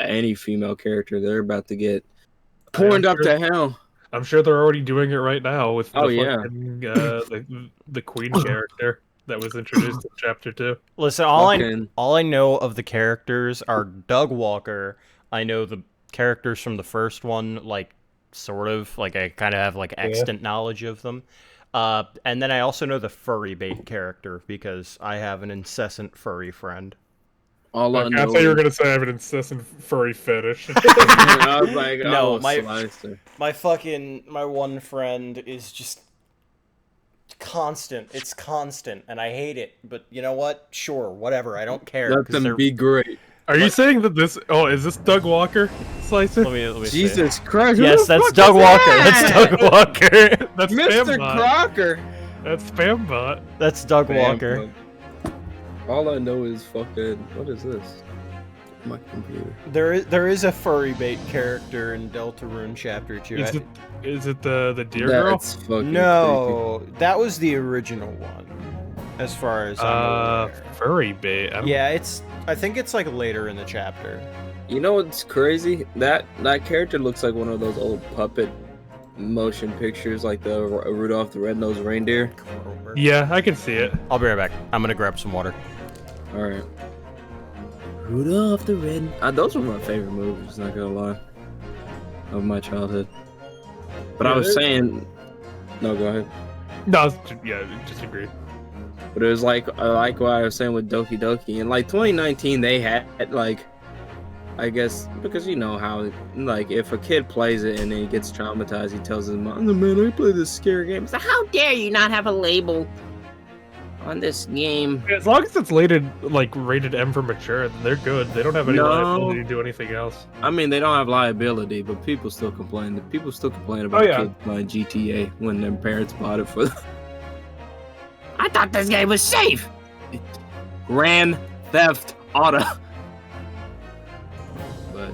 any female character, they're about to get porned up to hell. I'm sure they're already doing it right now with the fucking the queen character that was introduced in chapter 2. Listen, all I know of the characters are Doug Walker. I know the characters from the first one, like sort of, like I kind of have like extant knowledge of them. And then I also know the furry bait character because I have an incessant furry friend. I thought you were gonna say I have an incessant furry fetish. I was like, no, my one friend is just constant. It's constant, and I hate it. But you know what? Sure, whatever. I don't care. Let them be great. Are you saying that this? Oh, is this Doug Walker, Slicer? Let me Jesus Christ! Yes, that's Doug Walker. That's Doug Walker. That's Mr. Crocker. That's Spambot. That's Doug Walker. All I know is fucking. What is this? My computer. There is a furry bait character in Deltarune Chapter 2. Is it the deer girl? That's fucking no, creepy. That was the original one. As far as I'm aware. Furry bait. Yeah, I think it's like later in the chapter. You know what's crazy? That character looks like one of those old puppet motion pictures, like the Rudolph the Red-Nosed Reindeer. Yeah, I can see it. I'll be right back. I'm gonna grab some water. All right. Rudolph the Red. Those were my favorite movies. Not gonna lie, of my childhood. But I was saying, no, go ahead. No, just agree. But it was like what I was saying with Doki Doki, and like 2019, they had like, I guess because you know how like if a kid plays it and then he gets traumatized, he tells his mom, "Man, I play this scary game." So how dare you not have a label on this game? As long as it's rated M for mature, then they're good. They don't have any liability to do anything else. I mean, they don't have liability, but people still complain. People still complain about kids playing GTA when their parents bought it for them. I thought this game was safe. Grand Theft Auto. But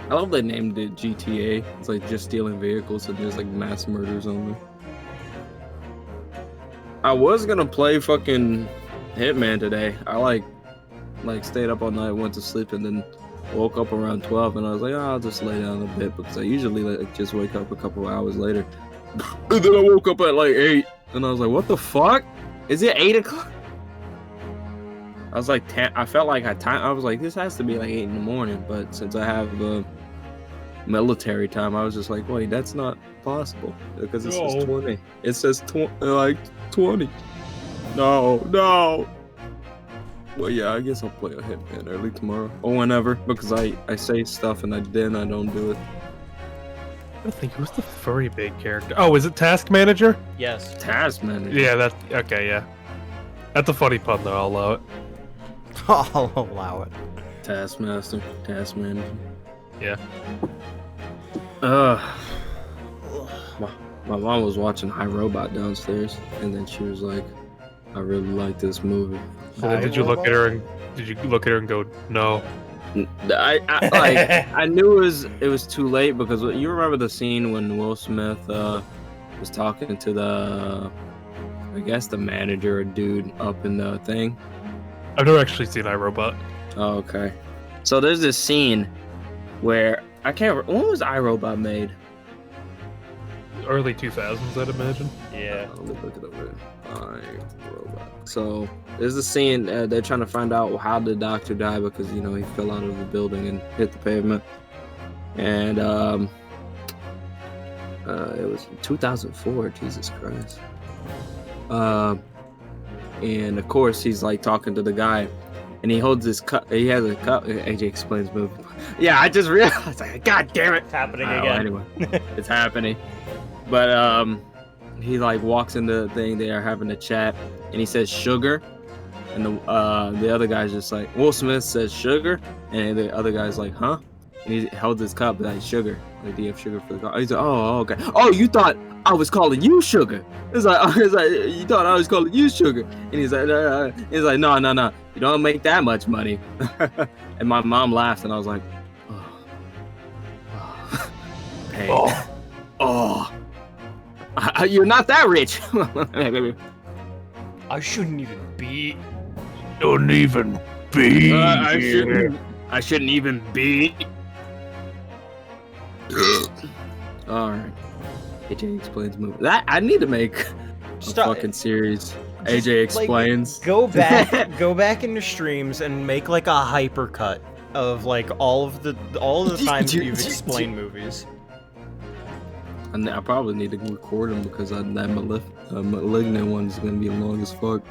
I love they named it GTA. It's like just stealing vehicles and there's like mass murders on there. I was gonna play fucking Hitman today. I like stayed up all night, went to sleep, and then woke up around 12, and I was like, I'll just lay down a bit because I usually just wake up a couple hours later. And then I woke up at like 8, and I was like, what the fuck? Is it 8 o'clock? I was like 10. I felt like I was like, this has to be like 8 in the morning, but since I have military time, I was just like, wait, that's not possible because it says 20. It says 20. No. Well, yeah, I guess I'll play a Hitman early tomorrow or whenever because I say stuff and then I don't do it. I think who's the furry big character? Oh, is it Task Manager? Yes. Task Manager. Yeah, that's okay. Yeah, that's a funny pun though. I'll allow it. I'll allow it. Taskmaster, Task Manager. Yeah. My mom was watching iRobot downstairs, and then she was like, "I really like this movie." So did you look at her and go, no? I knew it was too late because you remember the scene when Will Smith was talking to I guess the manager dude up in the thing. I've never actually seen iRobot. Oh, okay. So there's this scene where I can't remember, when was iRobot made? Early 2000s, I'd imagine. Yeah. Let me look it up here. iRobot. So there's a scene they're trying to find out how the doctor died because he fell out of the building and hit the pavement, and it was 2004. Jesus Christ. And of course he's like talking to the guy, and he holds his cup. He has a cup. AJ explains movie. Yeah, I just realized. God damn it! It's happening again. Anyway, it's happening. But he like walks into the thing. They are having a chat, and he says sugar, and the other guy's just like, Will Smith says sugar, and the other guy's like, huh? And he holds his cup like sugar. Like, do you have sugar for the car? He's like, oh, okay. Oh, you thought I was calling you sugar? It's like you thought I was calling you sugar? And he's like, no. You don't make that much money. And my mom laughed, and I was like, hey, you're not that rich. I shouldn't even be. Don't even be. I shouldn't even be. All right. AJ explains movie. That I need to make a fucking series. Just, AJ explains. Like, go back into streams and make like a hypercut of like all of the times you've explained movies. And I probably need to record them because that malignant one is gonna be long as fuck.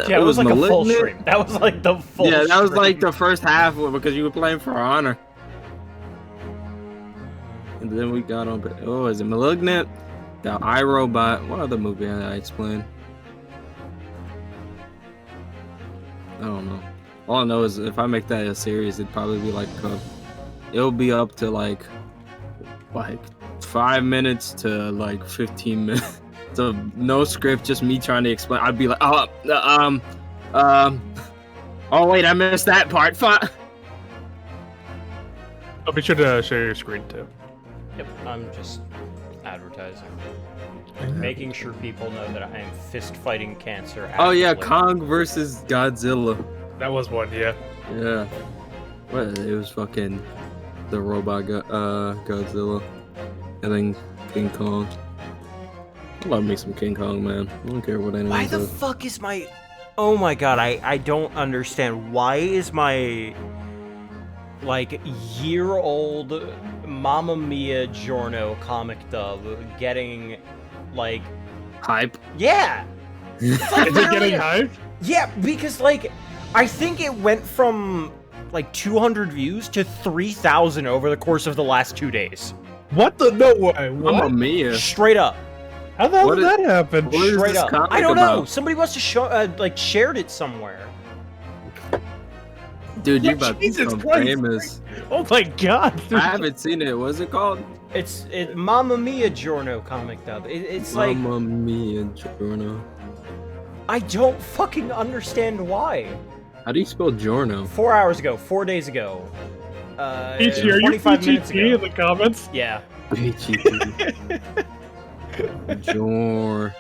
Yeah, it was like Malignant. A full stream. That was like the full. Yeah, that was like the first half because you were playing For Honor. And then we got on. Oh, is it Malignant? Got iRobot. What other movie I explained? I don't know. All I know is if I make that a series, it'd probably be like it'll be up to like 5 minutes to like 15 minutes. So no script, just me trying to explain. I'd be like, oh wait, I missed that part. I'll be sure to share your screen too. Yep, I'm just advertising. Making sure people know that I am fist fighting cancer. Actively. Oh yeah, Kong versus Godzilla. That was one, yeah. Yeah. What? It was fucking the robot Godzilla, and then King Kong. I love me some King Kong, man. I don't care what anyone says. Why the fuck is my... Oh my god, I don't understand. Why is my... like, year-old Mamma Mia Giorno comic dub getting, like... hype? Yeah! It's like, is it getting hype? Yeah, because, like, I think it went from, like, 200 views to 3,000 over the course of the last 2 days. What the? No way. What? Mamma Mia. Straight up. How the hell did that happen? Straight up. I don't know. Somebody must have like shared it somewhere. Dude, you're about to become famous. Oh my god. Dude. I haven't seen it. What's it called? It's Mamma Mia Giorno comic dub. It's like Mamma Mia Giorno. I don't fucking understand why. How do you spell Giorno? 4 hours ago, 4 days ago. Peachy, are you 25 minutes ago. in the comments? Yeah. Giorno.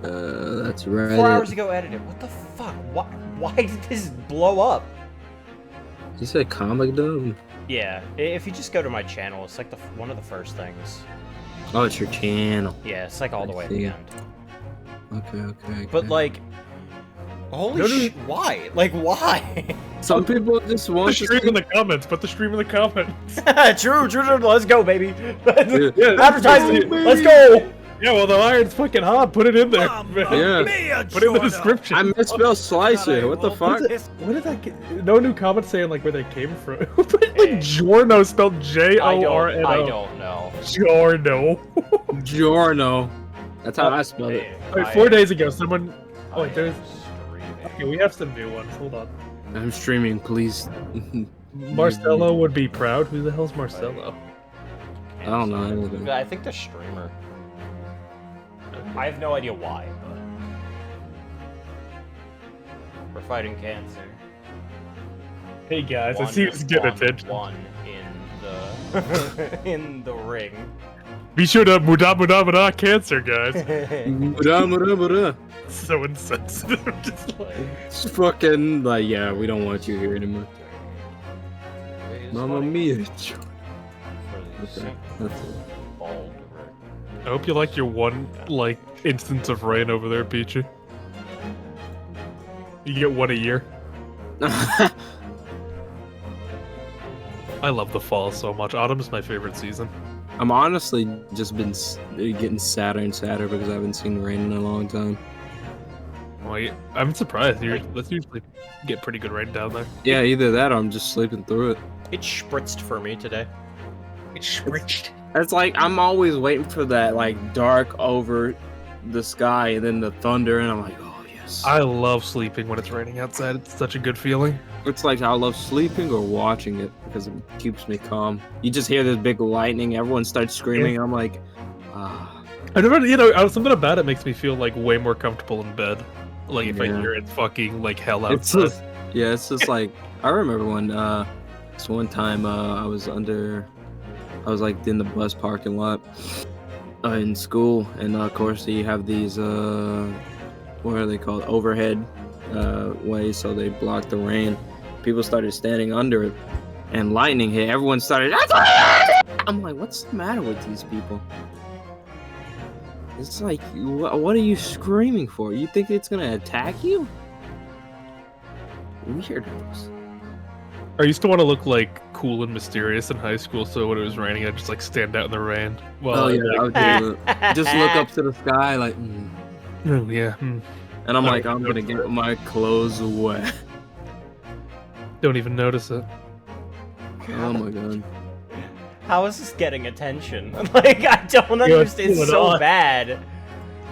That's right. 4 hours ago edited. What the fuck? Why did this blow up? You said comic dub? Yeah. If you just go to my channel, it's like one of the first things. Oh, it's your channel. Yeah, it's like all the way at the end. Okay. But like, holy shit! Why? Like, why? Some people just want to stream in the comments. Put the stream in the comments. True. Let's go, baby. Yeah, advertising. Let's go. Yeah, well, the iron's fucking hot. Put it in there. Yeah. Put it in the description. I misspelled slicer. What the fuck? What did that get? No new comments saying like where they came from. Who put like Giorno spelled Jorno? I don't know. Giorno. That's how I spelled it. Wait, 4 days ago, someone. Oh wait, there's. Okay, we have some new ones. Hold on. I'm streaming, please. Marcelo would be proud. Who the hell's Marcelo? I don't know anything. I think the streamer. I have no idea why, but we're fighting cancer. Hey guys, I see who's getting attention. One in the in the ring. Be sure to muda cancer, guys. Muda. So insensitive, just like. It's fucking like, yeah, we don't want you here anymore. Mamma Mia. Okay, that's it. I hope you like your one, like, instance of rain over there, Peachy. You get one a year. I love the fall so much. Autumn's my favorite season. I'm honestly just been getting sadder and sadder because I haven't seen rain in a long time. Well, I'm surprised. Let's usually get pretty good rain down there. Yeah, either that or I'm just sleeping through it. It spritzed for me today. It spritzed. It's like I'm always waiting for that like dark over the sky and then the thunder and I'm like, oh yes. I love sleeping when it's raining outside. It's such a good feeling. It's like I love sleeping or watching it because it keeps me calm. You just hear this big lightning, everyone starts screaming. I'm like, ah. I never, something about it makes me feel like way more comfortable in bed. Like if I hear it's fucking like hell outside. It's just like I remember when this one time I was like in the bus parking lot in school, and of course you have these what are they called, overhead way, so they blocked the rain. People started standing under it, and lightning hit. Everyone started. I'm like, what's the matter with these people? It's like, what are you screaming for? You think it's gonna attack you? Weirdos. I used to want to look like cool and mysterious in high school, so when it was raining, I'd just like stand out in the rain. Well, Oh yeah, I would do it. Just look up to the sky like. Oh yeah. And I'm like, I'm gonna get my clothes wet. Don't even notice it. Oh my god. How is this getting attention? Like, I don't understand. It's so bad.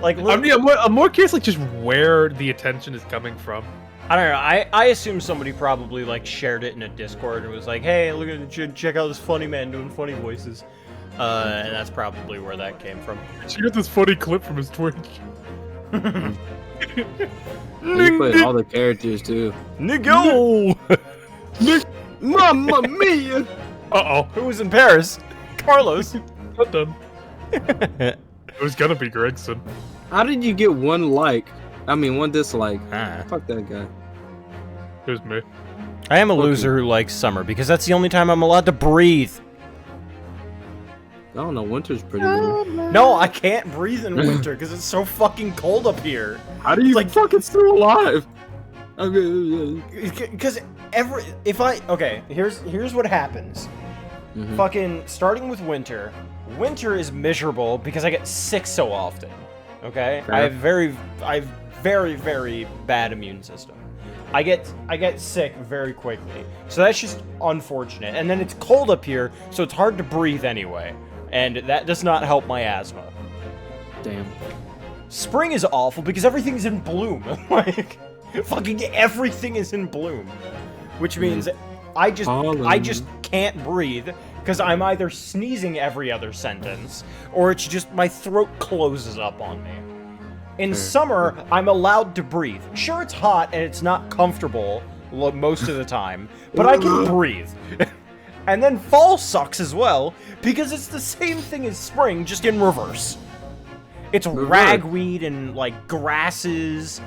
Like, look, I'm more curious, like, just where the attention is coming from. I don't know. I assume somebody probably like shared it in a Discord and was like, "Hey, look at check out this funny man doing funny voices," and that's probably where that came from. She got this funny clip from his Twitch. And you put all the characters too. Nigga! Mamma mia! Uh-oh. Who was in Paris? Carlos. Not done. It was gonna be Gregson. How did you get one like? I mean, one dislike. Ah. Fuck that guy. It was me. I am a loser who likes summer because that's the only time I'm allowed to breathe. I don't know, winter's pretty good. No, I can't breathe in winter because it's so fucking cold up here. How do you like fucking still alive? Because here's what happens. Fucking starting with winter. Winter is miserable because I get sick so often. Okay, Fair. I have very very bad immune system. I get sick very quickly, so that's just unfortunate. And then it's cold up here, so it's hard to breathe anyway, and that does not help my asthma. Damn. Spring is awful because everything's in bloom. Like, fucking everything is in bloom, which means I just can't breathe because I'm either sneezing every other sentence or it's just my throat closes up on me. In summer, I'm allowed to breathe. Sure, it's hot and it's not comfortable most of the time, but I can breathe. And then fall sucks as well because it's the same thing as spring, just in reverse. It's ragweed and like grasses,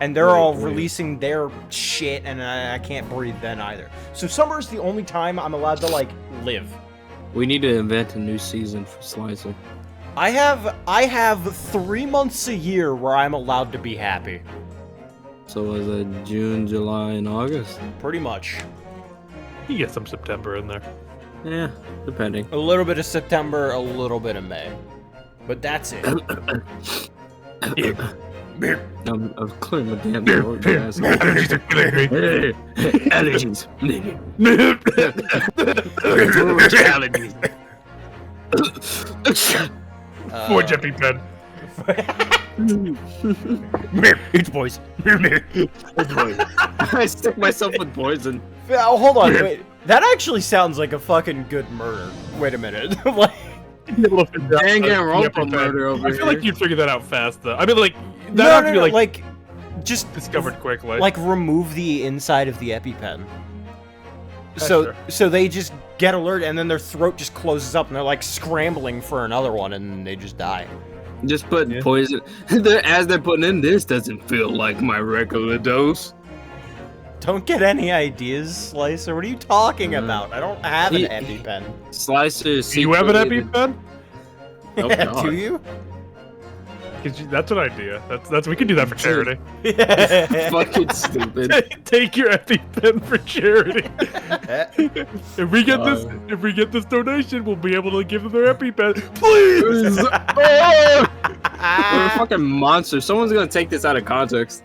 and they're all releasing their shit, and I can't breathe then either. So summer is the only time I'm allowed to like live. We need to invent a new season for Slicer. I have 3 months a year where I'm allowed to be happy. So was it June, July, and August? Pretty much. You get some September in there. Yeah, depending. A little bit of September, a little bit of May. But that's it. I'm clearing my damn throat. Allergies. Allergies. Poor Jeffy Pen. It's boys. I stick myself with poison. Oh, hold on, wait. That actually sounds like a fucking good murder. Wait a minute. Like, Dang it, rope murder over I here. feel like you'd figure that out fast, though. I mean, like, that have to be, like, just discovered quickly. Like, remove the inside of the EpiPen. Sure. So they just get alert, and then their throat just closes up, and they're, like, scrambling for another one, and they just die. Just put poison. As they're putting in, this doesn't feel like my regular dose. Don't get any ideas, Slicer. What are you talking about? I don't have an EpiPen. Slicer. Do you have an EpiPen? Oh, Do you? That's an idea. That's we can do that for charity. Fucking stupid. Take your EpiPen for charity. If we get this donation, we'll be able to give them their EpiPen. Please. We're a fucking monster. Someone's gonna take this out of context.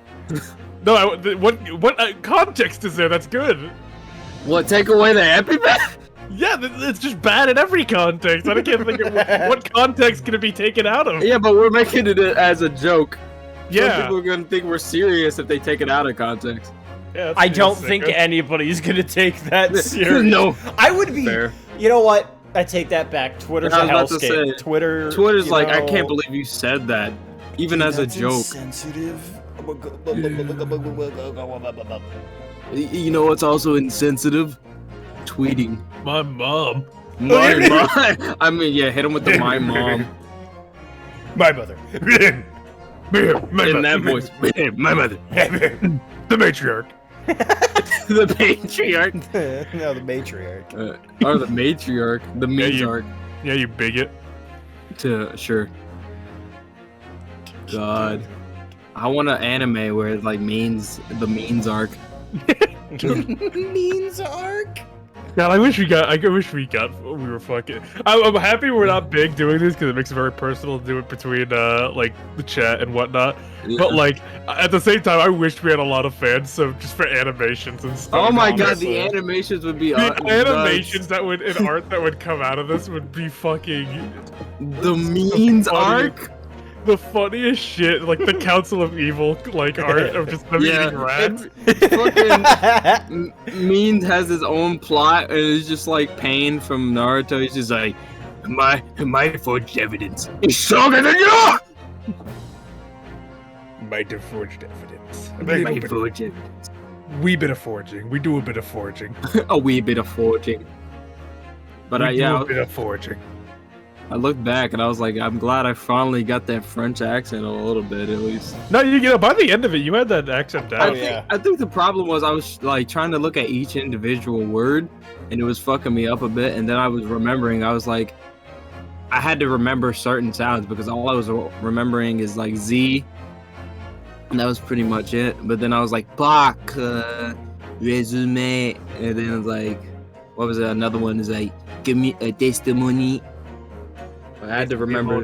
No, what context is there? That's good. What? Take away the EpiPen? Yeah, it's just bad in every context. I can't think of what context can it be taken out of. Yeah, but we're making it as a joke. Yeah. Some people are gonna think we're serious if they take it out of context. Yeah, I don't think anybody's gonna take that serious. No. I would be. Fair. You know what? I take that back. Twitter's a I was about to hellscape. say, Twitter's like, I can't believe you said that, even as a joke. Insensitive. You know what's also insensitive? Tweeting. My mom. My mom. I mean, yeah, hit him with the my mom. My mother. In that voice. My mother. The matriarch. The patriarch. No, the matriarch. Or the matriarch. The means-arch. Yeah, you bigot. Sure. God. I want an anime where it like means the means arc. Means arc. God, I wish we were fucking. I'm happy we're not big doing this because it makes it very personal to do it between like the chat and whatnot. Yeah. But like at the same time, I wish we had a lot of fans. So just for animations and stuff. Oh my god, the animations would be the animations that would in art that would come out of this would be fucking the means arc. The funniest shit, like the Council of Evil, like art of just them eating rats. Fucking Means has his own plot, and it's just like Pain from Naruto. He's just like, my forged evidence is stronger than yours. Might have forged evidence. My forged evidence. Wee bit of forging. We do a bit of forging. A wee bit of forging. But a bit of forging. I looked back and I was like, I'm glad I finally got that French accent a little bit, at least. No, by the end of it, you had that accent down. I think the problem was I was like trying to look at each individual word, and it was fucking me up a bit. And then I was remembering, I was like, I had to remember certain sounds because all I was remembering is like Z, and that was pretty much it. But then I was like, Bach, resume, and then it was like, what was it? Another one is like, give me a testimony. I had to remember.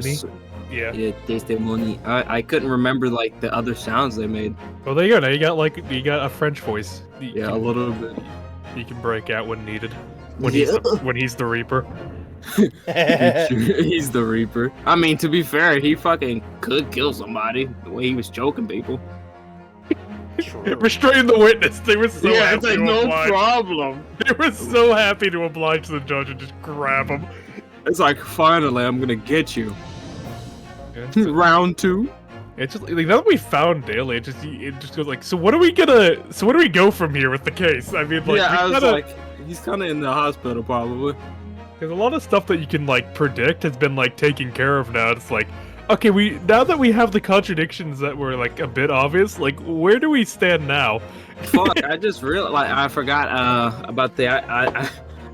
Yeah, testimony. I couldn't remember like the other sounds they made. Well, there you go. Now you got a French voice. A little bit. You can break out when needed. When he's the Reaper. He's the Reaper. I mean, to be fair, he fucking could kill somebody the way he was choking people. Restrain the witness. They were so happy it's like to no oblige. problem. They were so happy to oblige the judge and just grab him. It's like, finally, I'm gonna get you. Round 2. It's just like now that we found Daly, it just goes like, so where do we go from here with the case? I mean, like, I was like, he's kind of in the hospital probably. Because a lot of stuff that you can like predict has been like taken care of now. It's like, okay, now that we have the contradictions that were like a bit obvious, like where do we stand now? Fuck, I just realized, like, I forgot about the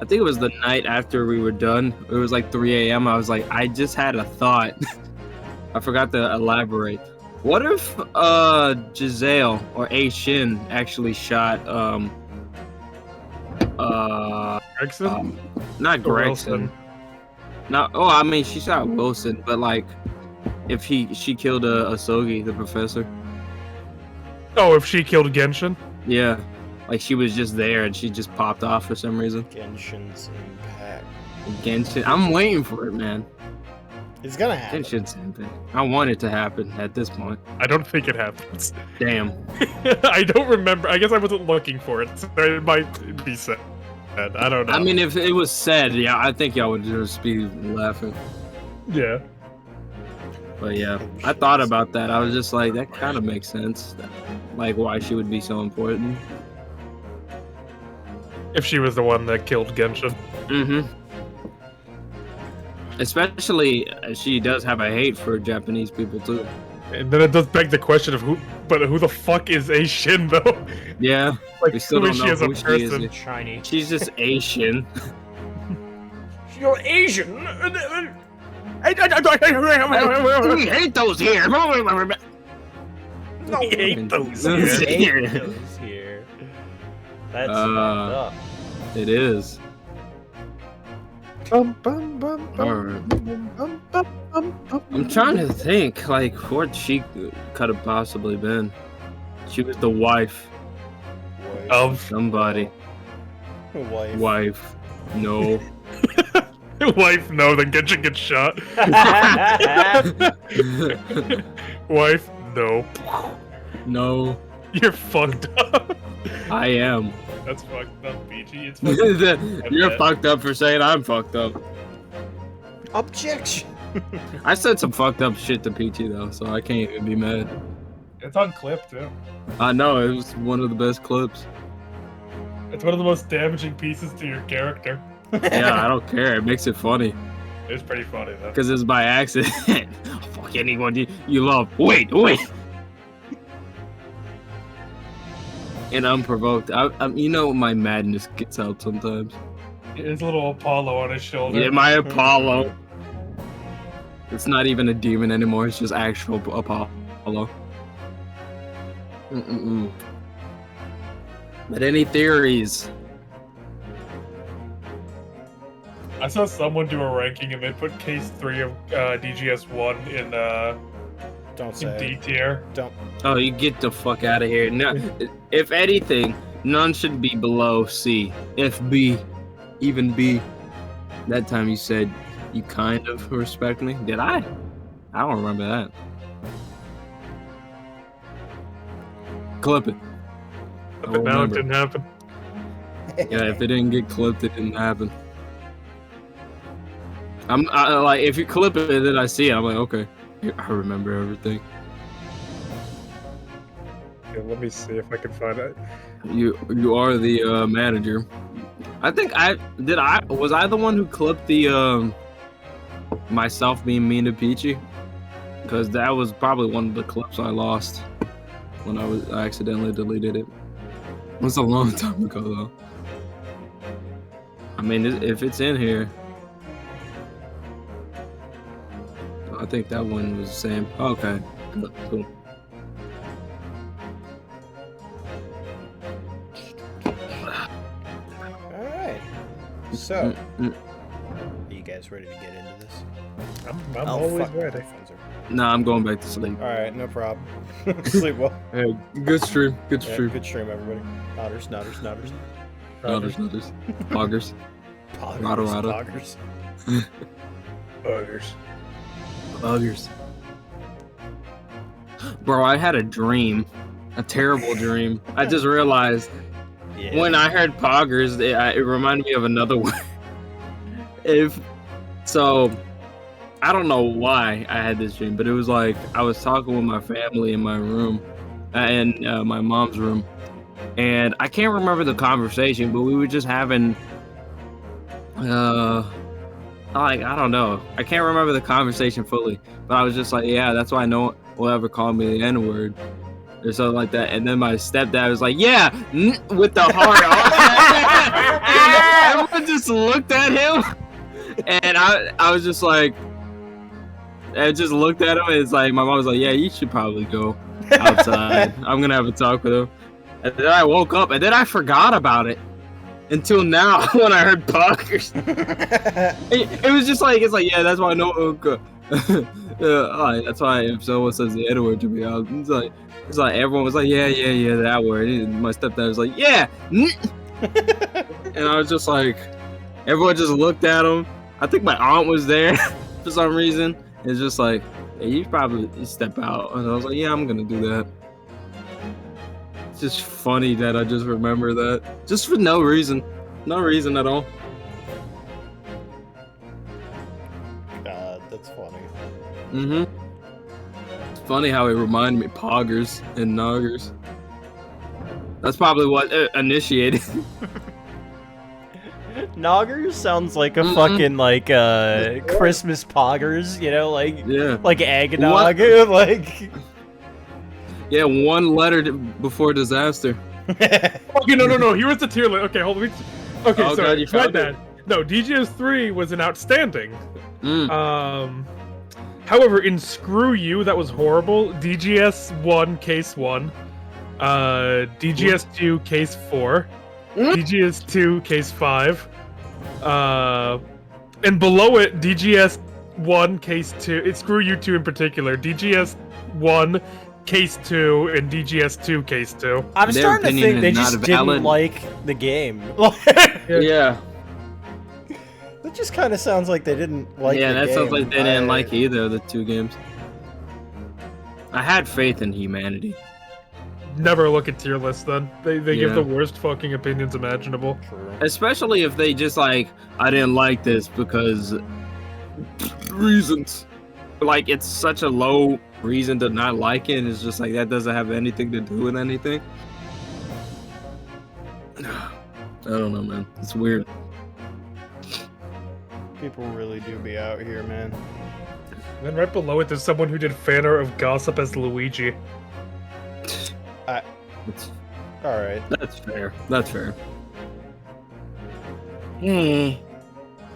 I think it was the night after we were done. It was like 3 a.m. I was like, I just had a thought. I forgot to elaborate. What if Giselle or A Shin actually shot Gregson? Not Gregson. No, I mean she shot Wilson, but like if she killed Asogi, the professor. Oh, if she killed Genshin? Yeah. Like she was just there and she just popped off for some reason. Genshin's impact. Genshin, I'm waiting for it, man. It's gonna happen. Genshin's impact. I want it to happen at this point. I don't think it happens. Damn. I don't remember. I guess I wasn't looking for it. So it might be said. I don't know. I mean, if it was said, yeah, I think y'all would just be laughing. Yeah. But yeah, I thought about that. I was just like, that kind of makes sense. Like why she would be so important. If she was the one that killed Genshin. Mm-hmm. Especially, she does have a hate for Japanese people too. And then it does beg the question of who the fuck is A Shin though? Yeah, like we still who don't is know she as a who she person? is. Shiny. She's just Asian. You're Asian. We hate those here. No, we hate those here. That's fucked up. It is. I'm trying to think, like, what she could have possibly been. She was the wife of somebody. Wife. No. Wife, no, then Genshin gets shot. Wife, no. No. You're fucked up. I am. That's fucked up, Peachy. It's fucked up. You're fucked up for saying I'm fucked up. Objection. I said some fucked up shit to Peachy though, so I can't even be mad. It's on clip too. I know, it was one of the best clips. It's one of the most damaging pieces to your character. Yeah, I don't care. It makes it funny. It's pretty funny though. Because it's by accident. Oh, fuck. fuck anyone you love. Wait. And unprovoked. You know, my madness gets out sometimes. His little Apollo on his shoulder. Yeah, my Apollo. It's not even a demon anymore. It's just actual Apollo. But any theories? I saw someone do a ranking and they put case 3 of DGS1 in Don't say D it. tier. Don't. Oh, you get the fuck out of here. No, if anything, none should be below C. If B, even B. That time you said you kind of respect me. Did I? I don't remember that. Clip it. But now it didn't happen. Yeah, if it didn't get clipped, it didn't happen. I like, if you clip it and then I see it, I'm like, okay, I remember everything. Yeah, let me see if I can find it. You are the manager. I think was I the one who clipped the myself being mean to Peachy? Because that was probably one of the clips I lost when I accidentally deleted it. It was a long time ago though. I mean, if it's in here, I think that one was the same. Okay, cool. Alright. So, are you guys ready to get into this? I'm always ready. Nah, I'm going back to sleep. Alright, no problem. Sleep well. Hey, good stream. Good Yeah, stream. good stream, everybody. Nodders. Nutters. Poggers. Rada. Poggers. Buggers. Bro, I had a dream. A terrible dream. I just realized when I heard poggers, it reminded me of another one. I don't know why I had this dream, but it was like I was talking with my family in my room, in my mom's room, and I can't remember the conversation, but we were just having, I don't know. I can't remember the conversation fully, but I was just like, yeah, that's why no one will ever call me the N-word or something like that. And then my stepdad was like, yeah, with the heart on. Everyone just looked at him, and I was just like, I just looked at him, and it's like, my mom was like, yeah, you should probably go outside. I'm gonna have a talk with him. And then I woke up, and then I forgot about it until now when I heard poggers. It was just like, it's like, yeah, that's why no. That's why if someone says the N-word to me, it's like everyone was like, yeah, that word. And my stepdad was like, yeah. And I was just like, everyone just looked at him. I think my aunt was there for some reason. It's just like, hey, you probably step out. And I was like, yeah, I'm gonna do that. It's just funny that I just remember that. Just for no reason. No reason at all. God, that's funny. It's funny how it reminded me poggers and noggers. That's probably what initiated. Noggers sounds like a fucking Christmas poggers, you know, like eggnog, like. Yeah, one letter before disaster. Okay, no. Here was the tier list. Okay, hold on. Okay, Oh, so God, you my found bad. it. No, DGS 3 was an outstanding. However, in Screw You, that was horrible. DGS 1, Case 1. DGS 2, Case 4. DGS 2, Case 5. And below it, DGS 1, Case 2. It's Screw You 2 in particular. DGS 1, Case 2, and DGS 2, Case 2. I'm Their starting to opinion think they is not just valid. didn't like the game. Yeah. That just kind of sounds like they didn't like the game. Yeah, that sounds like they didn't like either of the two games. I had faith in humanity. Never look at tier lists then. They give Yeah. the worst fucking opinions imaginable. True. Especially if they just like, I didn't like this because reasons. Like, it's such a low reason to not like it, and it's just like, that doesn't have anything to do with anything. I don't know, man. It's weird. People really do be out here, man. And then right below it, there's someone who did fan art of Gossip as Luigi. It's, All right. that's fair. That's fair. Hmm.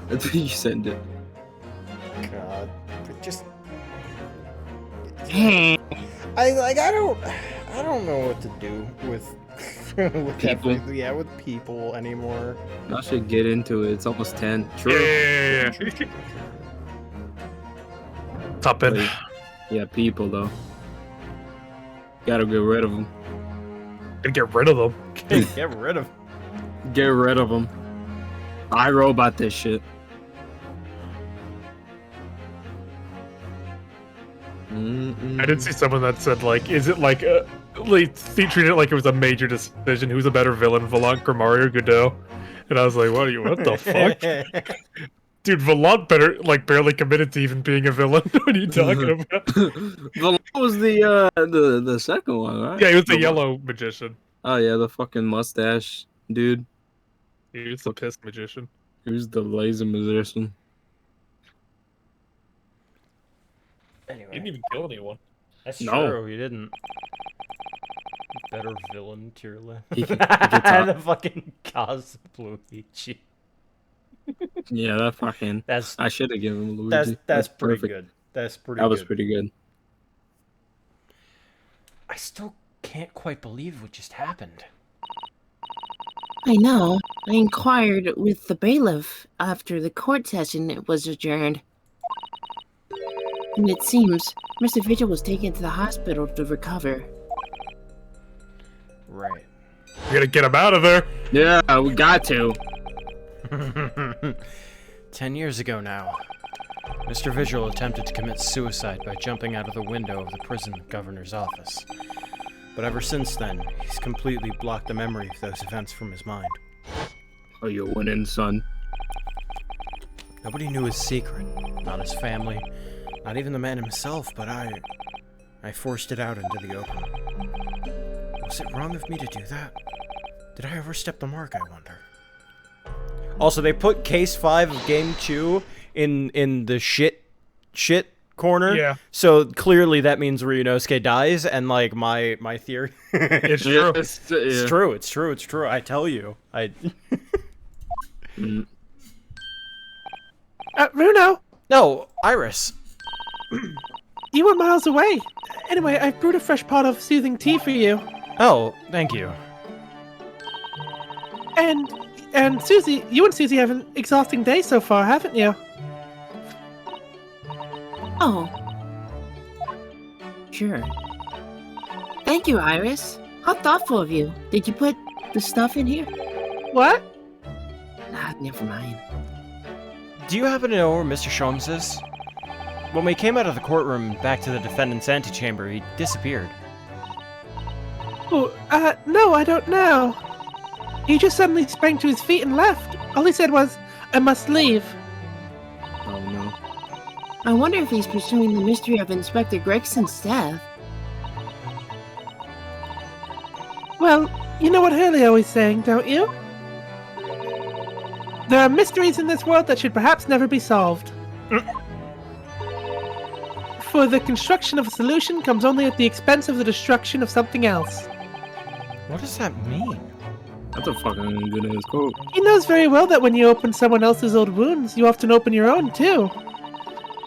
That's what you send it. God, but just Hmm. I don't know what to do with with People. with people anymore. I should get into it. It's almost 10. True. Yeah. Top in. Wait. Yeah, people though. Gotta get rid of them. And get rid of them. Get rid of. Get rid of them. I robot this shit. I did see someone that said, like, is it like, they treated it like it was a major decision. Who's a better villain, Volant or Mario Godot? And I was like, what the fuck? Dude, Volant barely committed to even being a villain. What are you talking about? Well, that was the second one, right? Yeah, he was the yellow magician. Oh yeah, the fucking mustache dude. He was the piss magician. Who's the laser musician? He didn't even kill anyone. That's No. true. He didn't. Better villain tier list. He can talk. The fucking Gossip Luigi. Yeah, that fucking. That's I should have given him Luigi. that's pretty perfect. good. That's pretty. That was good. pretty good. I still can't quite believe what just happened. I know. I inquired with the bailiff after the court session was adjourned. And it seems Mr. Vigil was taken to the hospital to recover. Right. We gotta get him out of there. Yeah, we got to. 10 years ago now, Mr. Vigil attempted to commit suicide by jumping out of the window of the prison governor's office. But ever since then, he's completely blocked the memory of those events from his mind. Oh, you're winning, son. Nobody knew his secret, not his family, not even the man himself, but I forced it out into the open. Was it wrong of me to do that? Did I overstep the mark, I wonder? Also, they put Case 5 of Game 2 in the shit corner. Yeah. So clearly that means Ryunosuke dies, and like my theory It's true. It's true, it's true, it's true. I tell you. Runo, No, Iris. you were miles away. Anyway, I've brewed a fresh pot of soothing tea for you. Oh, thank you. And Susie, you and Susie have an exhausting day so far, haven't you? Oh. Sure. Thank you, Iris. How thoughtful of you. Did you put the stuff in here? What? Ah, never mind. Do you happen to know where Mr. Sholmes is? When we came out of the courtroom back to the defendant's antechamber, he disappeared. Oh, no, I don't know. He just suddenly sprang to his feet and left. All he said was, I must leave. Oh no. I wonder if he's pursuing the mystery of Inspector Gregson's death. Well, you know what Hurley always saying, don't you? There are mysteries in this world that should perhaps never be solved. For the construction of a solution comes only at the expense of the destruction of something else. What does that mean? That's a fucking good ass quote. He knows very well that when you open someone else's old wounds, you often open your own too.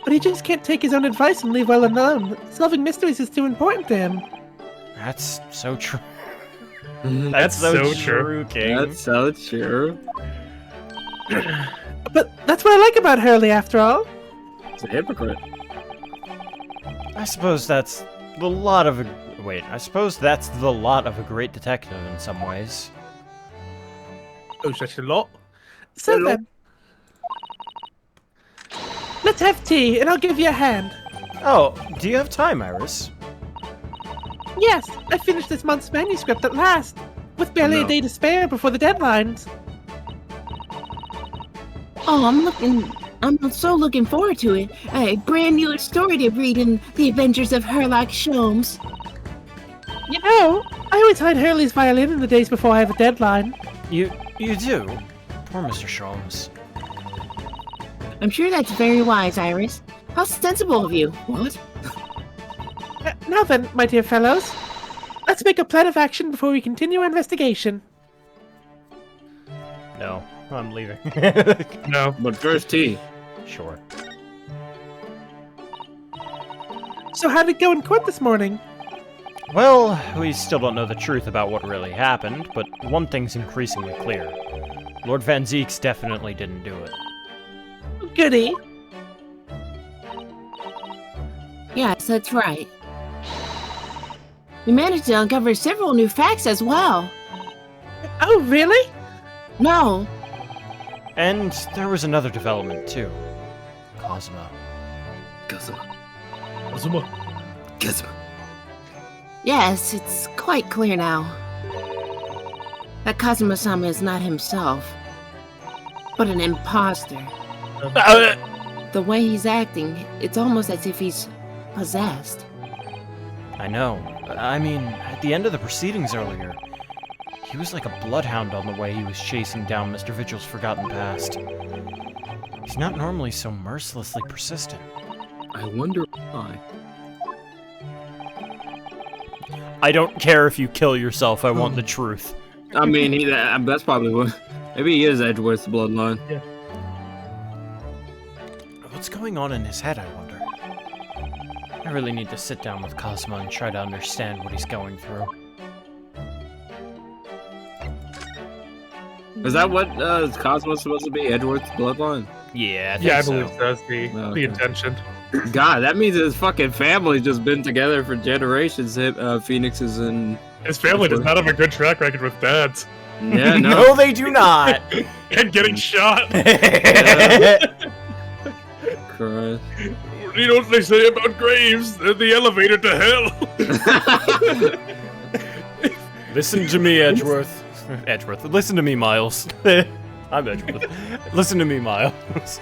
But he just can't take his own advice and leave well alone. Solving mysteries is too important to him. That's so true. That's so true. King. That's so true. But that's what I like about Hurley, after all. It's a hypocrite. I suppose that's the lot of a... Wait, I suppose that's the lot of a great detective in some ways. Oh, such a lot. So Hello. then, let's have tea, and I'll give you a hand. Oh, do you have time, Iris? Yes, I finished this month's manuscript at last, with barely No. a day to spare before the deadlines. Oh, I'm so looking forward to it. A brand new story to read in The Adventures of Herlock Sholmes. You know, I always hide Hurley's violin in the days before I have a deadline. You do? Poor Mr. Sholmes. I'm sure that's very wise, Iris. How sensible of you. What? Now then, my dear fellows, let's make a plan of action before we continue our investigation. No, I'm leaving. No. But first tea. Sure. So how did it go in court this morning? Well, we still don't know the truth about what really happened, but one thing's increasingly clear. Lord Van Zeeks definitely didn't do it. Goody. Yes, that's right. We managed to uncover several new facts as well. Oh, really? No. And there was another development, too. Cosmo. Kazuma. Azuma. Kazuma. Yes, it's quite clear now. That Kazuma-sama is not himself, but an imposter. The way he's acting, it's almost as if he's possessed. I know. I mean, at the end of the proceedings earlier, he was like a bloodhound on the way he was chasing down Mr. Vigil's forgotten past. He's not normally so mercilessly persistent. I wonder why. I don't care if you kill yourself, I want the truth. I mean, that's probably what. Maybe he is Edgeworth's bloodline. Yeah. What's going on in his head, I wonder? I really need to sit down with Cosmo and try to understand what he's going through. Is that what Cosmo's supposed to be? Edgeworth's bloodline? Yeah, Yeah, I so. believe that's the Okay. intention. God, that means his fucking family's just been together for generations. Phoenix's and His family does not have a good track record with dads. yeah, no. No, they do not! And getting shot. Christ. You know what they say about graves? They're the elevator to hell. Listen to me, Edgeworth. Edgeworth. Listen to me, Miles. I'm Edgeworth. Listen to me, Miles.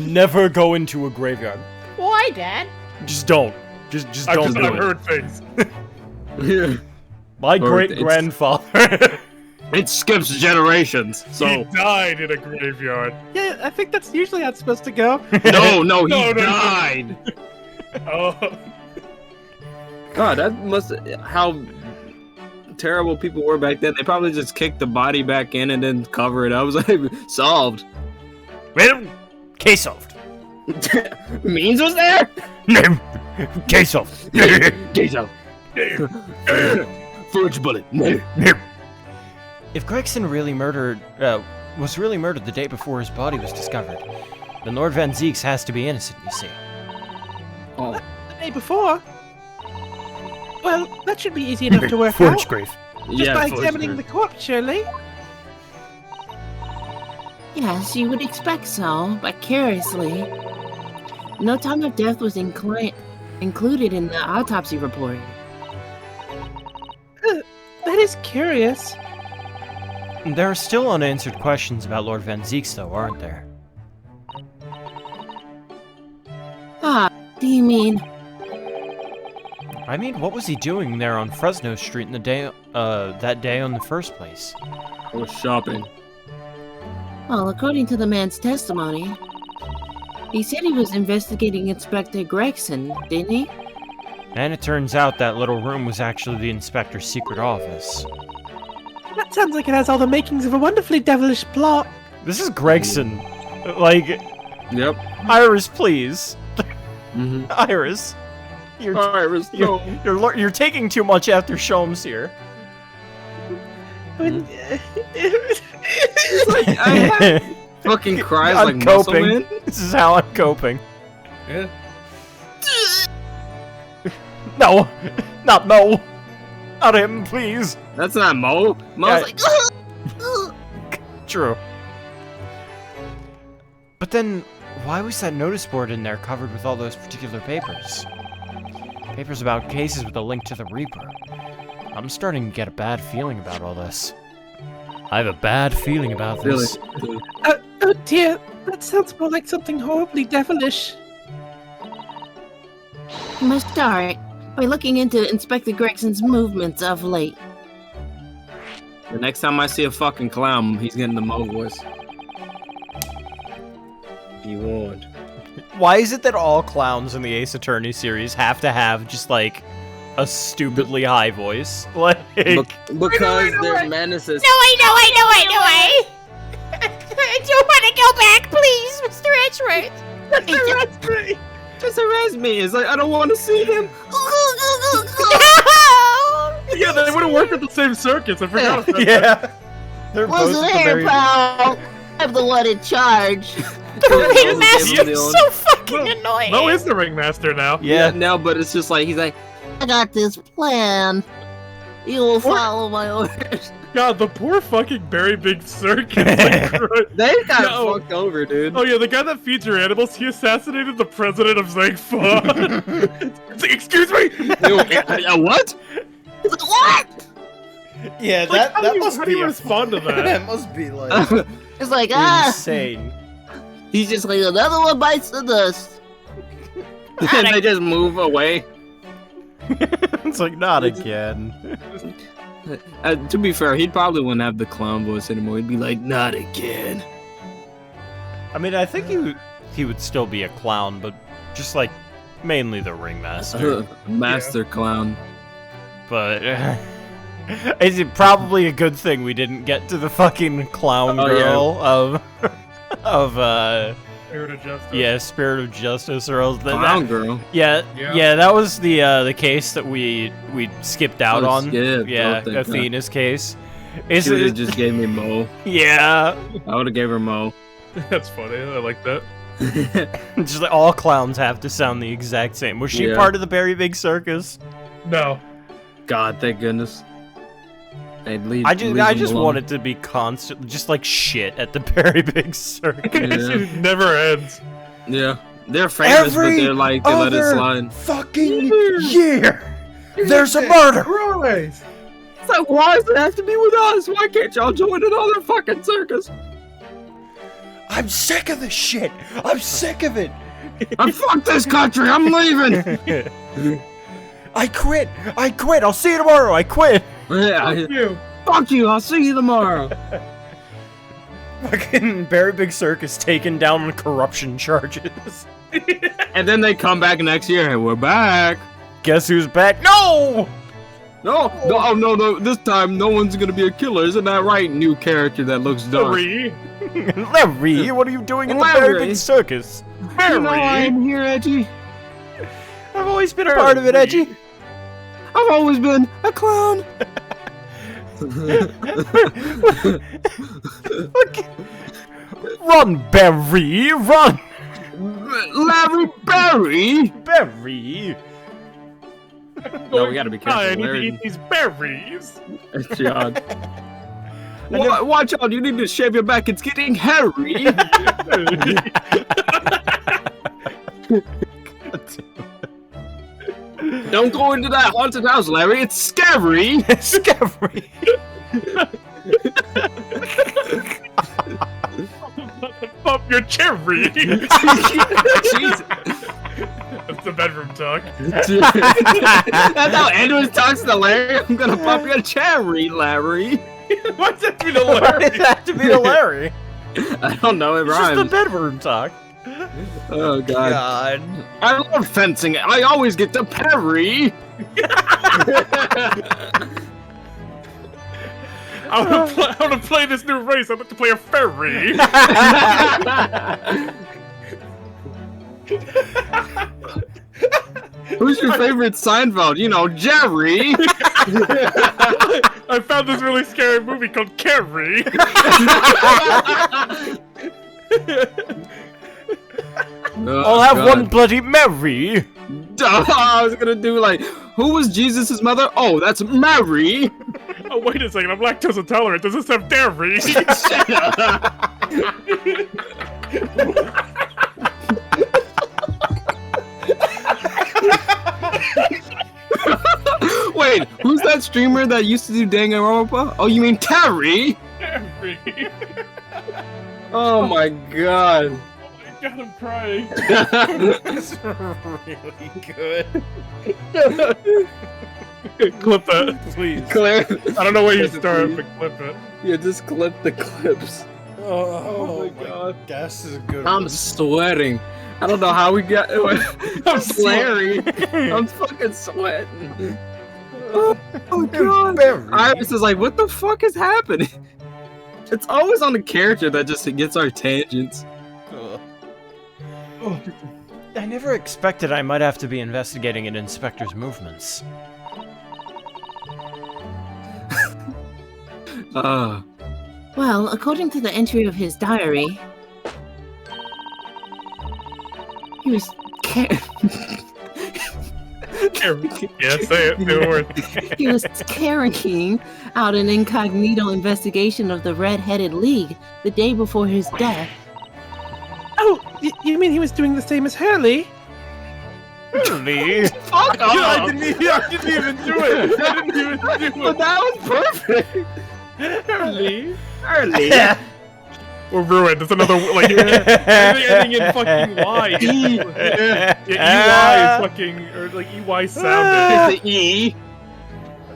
Never go into a graveyard. Why, Dad? Just don't. Just don't do I've it. heard things. Yeah. My Or great-grandfather. It skips generations. He So died in a graveyard. Yeah, I think that's usually how it's supposed to go. no, he No, no. died. Oh, God, that must how terrible people were back then. They probably just kicked the body back in and then cover it up. I was like, solved. Well, case solved. Means was there? Case solved. Case out. Forge bullet. If Gregson really was really murdered the day before his body was discovered, then Lord Van Zeeks has to be innocent, you see. Oh, The day before? Well, that should be easy enough to work out. grave. Just yeah, by forge examining bullet. the corpse, surely. Yes, you would expect so, but curiously, no time of death was included in the autopsy report. That is curious. There are still unanswered questions about Lord Van Zeeks, though, aren't there? Ah, do you mean? I mean, what was he doing there on Fresno Street in the day, that day in the first place? I was shopping. Well, according to the man's testimony, he said he was investigating Inspector Gregson, didn't he? And it turns out that little room was actually the inspector's secret office. That sounds like it has all the makings of a wonderfully devilish plot. This is Gregson. Like, Yep. Iris, please. Mm-hmm. Iris. Iris, no. You're taking too much after Sholmes here. When- Fucking cries I'm like coping. Muscle Man. This is how I'm coping. yeah. No, not Mo. Not him, please. That's not Mo. Mo's Yeah. like, True. But then, why was that notice board in there covered with all those particular papers? Papers about cases with a link to the Reaper. I'm starting to get a bad feeling about all this. I have a bad feeling about really? this. Oh dear, that sounds more like something horribly devilish. You must start by looking into Inspector Gregson's movements of late. The next time I see a fucking clown, he's getting the Mo voice. Be warned. Why is it that all clowns in the Ace Attorney series have to have just like a stupidly high voice? Like because they're menaces. No, I know. I don't want to go back, please, Mr. Edgeworth. Just arrest me. It's like I don't want to see him. Yeah, they would have worked at the same circus. I forgot about that. yeah. They're both Listen at the here, very- pal. I'm the one in charge. The ringmaster is so fucking annoying. Mo is the ringmaster now. Yeah, Yeah. now, but it's just like he's like, I got this plan. You will follow my orders. God, the poor fucking Berry Big Circus. Like, they got No. fucked over, dude. oh yeah, the guy that feeds your animals, he assassinated the president of Zangfa. It's like, excuse me? What? He's like, what? Yeah, Like, how do must you be respond to that? that must be like It's like, insane. He's just like, another one bites the dust. And they just move away. It's like not again. To be fair, he probably wouldn't have the clown voice anymore. He'd be like, not again. I mean, I think he would still be a clown, but just like mainly the ringmaster. Master clown. But is it probably a good thing we didn't get to the fucking clown Oh, girl of Spirit of justice. yeah, Spirit of Justice, or else Clown girl. yeah, Yeah. that was the case that we skipped out Oh, on. skipped. Yeah, Oh, thank God. Athena's case. She Is would've it just gave me Mo. yeah. I would have gave her Mo. That's funny. I like that. Just like all clowns have to sound the exact same. Was she Yeah. part of the Berry Big Circus? No. God, thank goodness. Hey, leave, I leave just them alone. want it to be constant, just like shit at the Berry Big Circus. It never ends. Yeah. They're famous, Every but they're like, they let it other slide. fucking year, there's a murder. Always. It's like, why does it have to be with us? Why can't y'all join another fucking circus? I'm sick of this shit. I'm sick of it. I fuck this country. I'm leaving. I quit. I'll see you tomorrow. I quit. Yeah, You. fuck you. I'll see you tomorrow. Fucking Berry Big Circus taken down on corruption charges. And then they come back next year and we're back. Guess who's back? No! No. This time, no one's gonna be a killer. Isn't that right? New character that looks dark. Larry. Larry, what are you doing at the Berry Larry. Big Circus? You know I'm here, Edgy. I've always been a part of it, Edgy. I've always been a clown. Run, Berry, run! Larry Berry. Berry. No, we gotta be I careful. need to Larry. eat these berries. John. Watch out! You need to shave your back. It's getting hairy. Don't go into that haunted house, Larry. It's scary. Scary. Pop your cherry. Jesus. That's the bedroom talk. That's how Andrew talks to Larry. I'm gonna pop your cherry, Larry. Why's that be Why Larry? does that have to be to Larry? I don't know. It It's just the rhymes. bedroom talk. Oh God. God. I love fencing. I always get to parry. I want to play this new race. I'm about to play a ferry. Who's your favorite Seinfeld? You know, Jerry. I found this really scary movie called Carrie. I'll have one Bloody Mary. I was gonna do like, who was Jesus' mother? Oh, that's Mary. Oh, wait a second. I'm lactose intolerant. Does this have dairy? Shut up. Wait, who's that streamer that used to do Danganronpa? Oh, you mean Terry? Carrie. Oh my God. Oh my God, I'm crying. It's really good. Clip that. Please. Claire, I don't know where you start, but clip it. you just clip the clips. Oh, my God. Gas is a good. I'm sweating. I don't know how we got. I'm Larry. I'm fucking sweating. Oh god. Iris is like, what the fuck is happening? It's always on the character that just gets our tangents. I never expected I might have to be investigating an inspector's movements. Well, according to the entry of his diary, he was Yeah, say it. Do it. he was carrying out an incognito investigation of the Red-Headed League the day before his death. Oh, you mean he was doing the same as Hurley? Hurley? Fuck I didn't even do it. I didn't even do But it. that was perfect. Hurley? We're ruined. It's another like ending in fucking Y. Yeah, EY is fucking or like EY sounded. It's the E.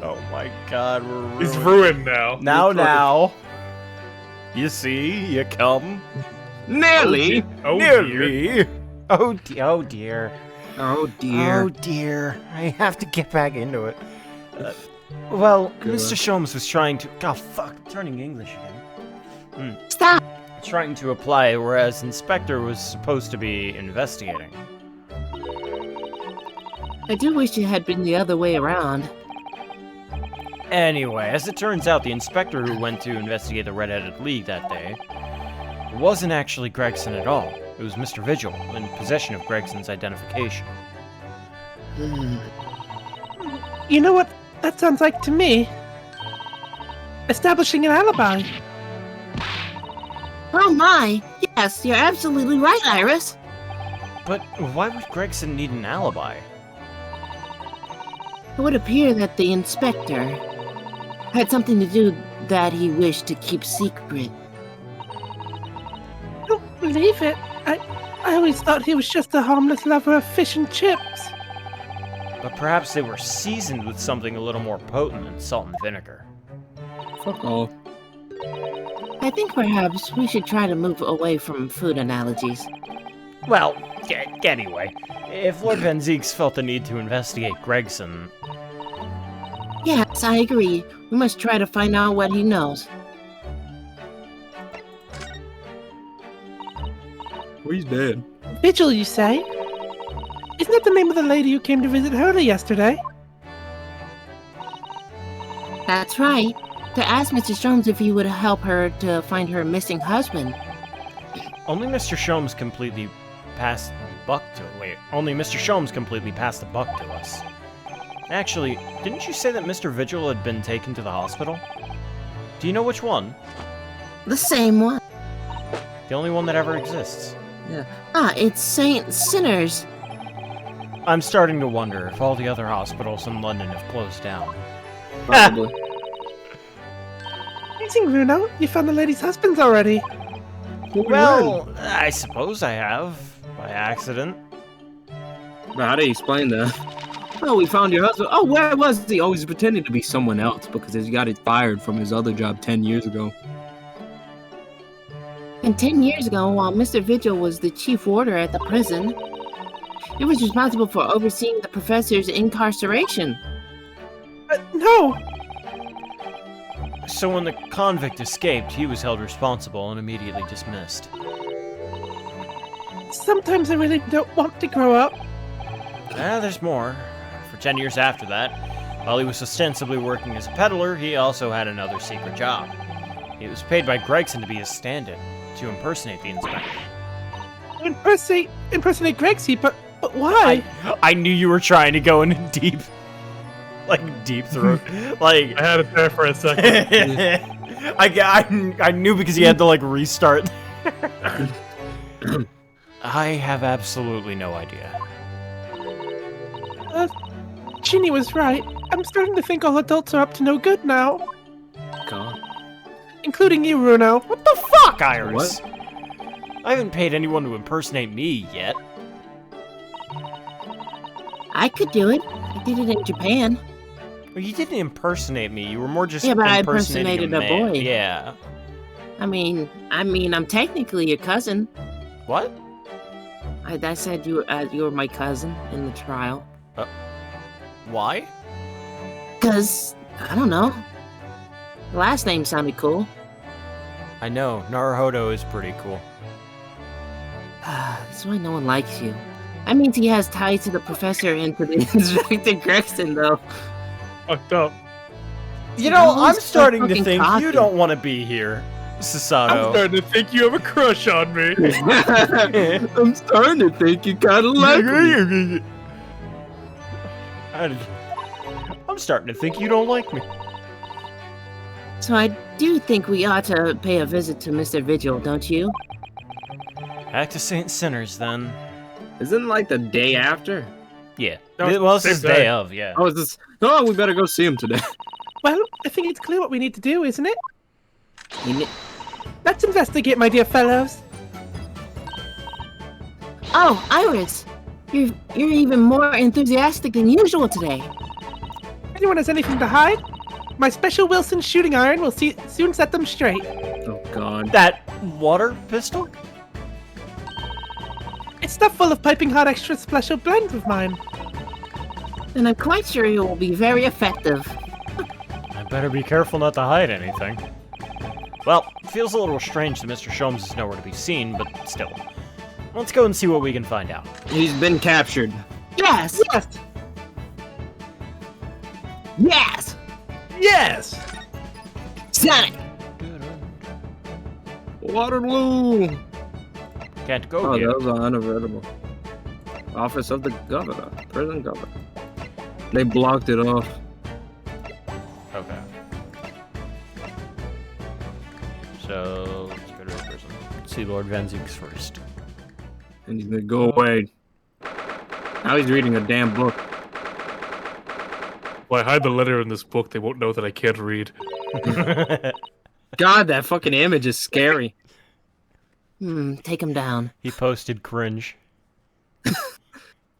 Oh my god, we're ruined. He's ruined now. Now. You see, you come. Nearly. Oh dear. Nearly. Oh dear. Oh dear. Oh dear. I have to get back into it. Well, Good. Mr. Sholmes was trying to. God, fuck, I'm turning English again. Stop! Trying to apply, whereas Inspector was supposed to be investigating. I do wish it had been the other way around. Anyway, as it turns out, the Inspector who went to investigate the Red-Headed League that day wasn't actually Gregson at all. It was Mr. Vigil, in possession of Gregson's identification. You know what that sounds like to me? Establishing an alibi. Oh my! Yes, you're absolutely right, Iris. But why would Gregson need an alibi? It would appear that the inspector had something to do that he wished to keep secret. I don't believe it. I always thought he was just a harmless lover of fish and chips. But perhaps they were seasoned with something a little more potent than salt and vinegar. Fuck off. I think perhaps we should try to move away from food analogies. Well, anyway, if Lord Van Zieks felt the need to investigate Gregson... Yes, I agree. We must try to find out what he knows. Well, he's dead. Vigil, you say? Isn't that the name of the lady who came to visit Hurley yesterday? That's right. To ask Mr. Sholmes if he would help her to find her missing husband. Only Mr. Sholmes completely passed the buck to... Wait, only Mr. Sholmes completely passed the buck to us. Actually, didn't you say that Mr. Vigil had been taken to the hospital? Do you know which one? The same one. The only one that ever exists. Ah, it's St. Sinners. I'm starting to wonder if all the other hospitals in London have closed down. Probably. Amazing, Bruno. You found the lady's husbands already. Well, I suppose I have. By accident. How do you explain that? Oh, we found your husband. Oh, where was he? Oh, he's pretending to be someone else because he got it fired from his other job 10 years ago. And 10 years ago, while Mr. Vigil was the chief warder at the prison, he was responsible for overseeing the professor's incarceration. No! So when the convict escaped, he was held responsible and immediately dismissed. Sometimes I really don't want to grow up. There's more. For 10 years after that, while he was ostensibly working as a peddler, he also had another secret job. He was paid by Gregson to be his stand-in, to impersonate the inspector. Impersonate Gregsy, but why? I knew you were trying to go in deep. Like, deep throat. Like... I had it there for a second. I knew because he had to, like, restart. I have absolutely no idea. Ginny was right. I'm starting to think all adults are up to no good now. God. Including you, Bruno. What the fuck, Iris? What? I haven't paid anyone to impersonate me yet. I could do it. I did it in Japan. Well, you didn't impersonate me. You were more just but I impersonating impersonated a boy. Yeah. I mean, I'm technically your cousin. What? I said you were my cousin in the trial. Why? Cause I don't know. The last name sounded cool. I know, Naruhodo is pretty cool. That's why no one likes you. That means he has ties to the professor and to the Inspector Gregson, though. Fucked up. You know, I'm so starting to fucking think cocky. you don't want to be here, I'm Sasato. starting to think you have a crush on me. I'm starting to think you kind of like me. I'm starting to think you don't like me. So I do think we ought to pay a visit to Mr. Vigil, don't you? Back to St. Sinners, then. Isn't it like the day after? Yeah. No, Well, it's same his day. day of, yeah. Oh, is this? No, we better go see him today. Well, I think it's clear what we need to do, isn't it? You ne- Let's investigate, my dear fellows. Oh, Iris! You're even more enthusiastic than usual today. Anyone has anything to hide? My special Wilson shooting iron will soon set them straight. Oh God. That water pistol? It's stuff full of piping hot extra special blends of mine. And I'm quite sure it will be very effective. I better be careful not to hide anything. Well, feels a little strange that Mr. Sholmes is nowhere to be seen, but still. Let's go and see what we can find out. He's been captured. Yes! Yes! Yes! Yes! Sonic! Waterloo. Can't go Oh, here. that was unavoidable. Office of the Governor, Prison Governor. They blocked it off. Okay. So, let's go to the prison. Let's see Lord Van Zieks first. And he's gonna go away. Now he's reading a damn book. Well, I hide the letter in this book, they won't know that I can't read. God, that fucking image is scary. Take him down. He posted cringe.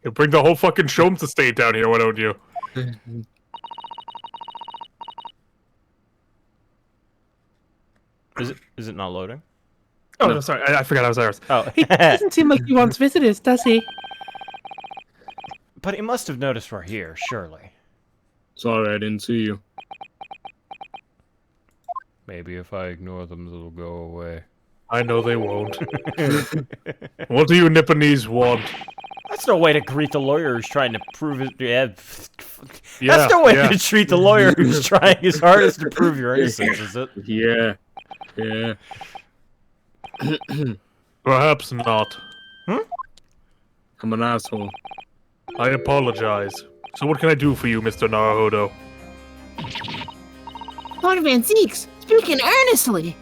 You bring the whole fucking Sholmes estate down here, why don't you? Is it not loading? Oh, no, sorry, I forgot I was Iris. Oh. He doesn't seem like he wants visitors, does he? But he must have noticed we're here, surely. Sorry, I didn't see you. Maybe if I ignore them, they'll go away. I know they won't. What do you Nipponese want? That's no way to greet the lawyer who's trying to prove it. Yeah, Yeah, that's no way yeah. to treat the lawyer who's trying his hardest to prove your innocence, is it? Yeah. Yeah. Perhaps not. I'm an asshole. I apologize. So what can I do for you, Mr. Naruhodo? Lord Van Zieks, speaking earnestly.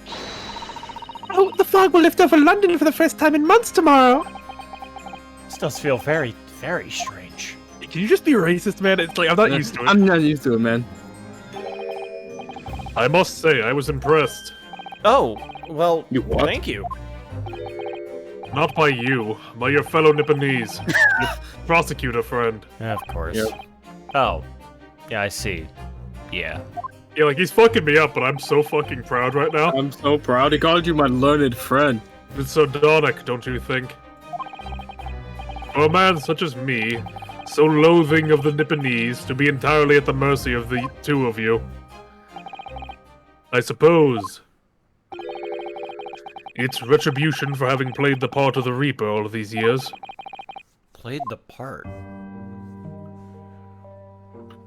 Oh, the fog will lift over London for the first time in months tomorrow. This does feel very, very strange. Can you just be racist, man? It's like, I'm not used to it. I'm not used to it, man. I must say, I was impressed. Oh, well, You what? thank you. Not by you, by your fellow Nipponese. Your prosecutor friend. Of course. Yep. Oh, yeah, I see. Yeah. Yeah, like, he's fucking me up, but I'm so fucking proud right now. I'm so proud. He called you my learned friend. It's sardonic, don't you think? For a man such as me, so loathing of the Nipponese, to be entirely at the mercy of the two of you. I suppose it's retribution for having played the part of the Reaper all of these years. Played the part.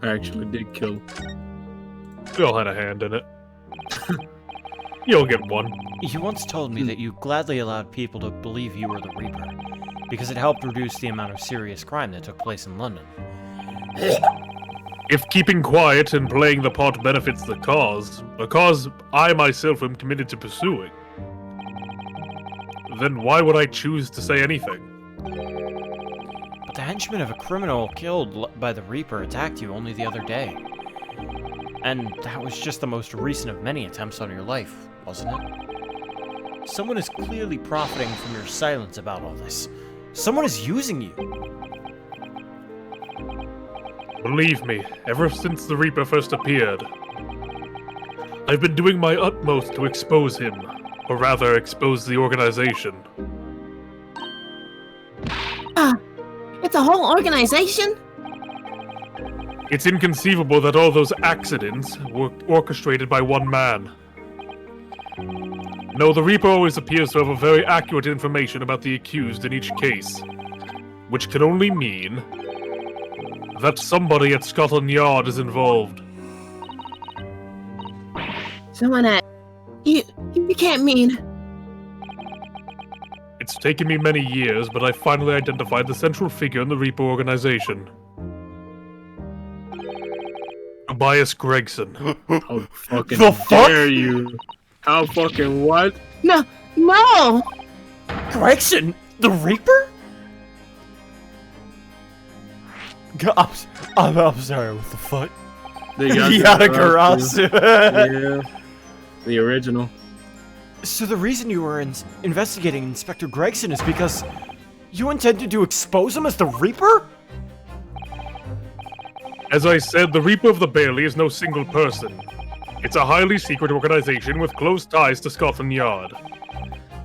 I actually did kill. We all had a hand in it. You'll get one. You once told me that you gladly allowed people to believe you were the Reaper, because it helped reduce the amount of serious crime that took place in London. If keeping quiet and playing the part benefits the cause, a cause I myself am committed to pursuing, then why would I choose to say anything? But the henchman of a criminal killed by the Reaper attacked you only the other day. And that was just the most recent of many attempts on your life, wasn't it? Someone is clearly profiting from your silence about all this. Someone is using you. Believe me, ever since the Reaper first appeared, I've been doing my utmost to expose him, or rather expose the organization. It's a whole organization? It's inconceivable that all those accidents were orchestrated by one man. No, the Reaper always appears to have a very accurate information about the accused in each case, which can only mean that somebody at Scotland Yard is involved. Someone at... You can't mean... It's taken me many years, but I finally identified the central figure in the Reaper organization. Tobias Gregson. How fucking The fuck? dare you? How fucking what? No! Gregson, the Reaper? I'm sorry, what the fuck? The Yatagarasu. Yeah. The original. So the reason you were investigating Inspector Gregson is because you intended to expose him as the Reaper? As I said, the Reaper of the Bailey is no single person. It's a highly secret organization with close ties to Scotland Yard.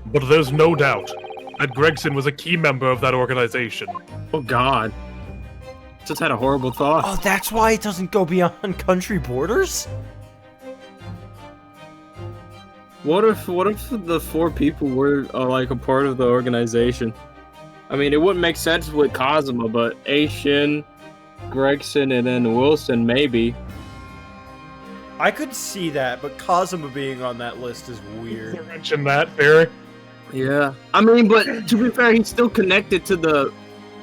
But there's no doubt that Gregson was a key member of that organization. Oh god. Just had a horrible thought. Oh, that's why it doesn't go beyond country borders? What if the 4 people were like a part of the organization? I mean, it wouldn't make sense with Cosmo, but Shin, Gregson, and then Wilson maybe. I could see that, but Kazuma being on that list is weird. Mention that, Eric. Yeah. I mean, but to be fair, he's still connected to the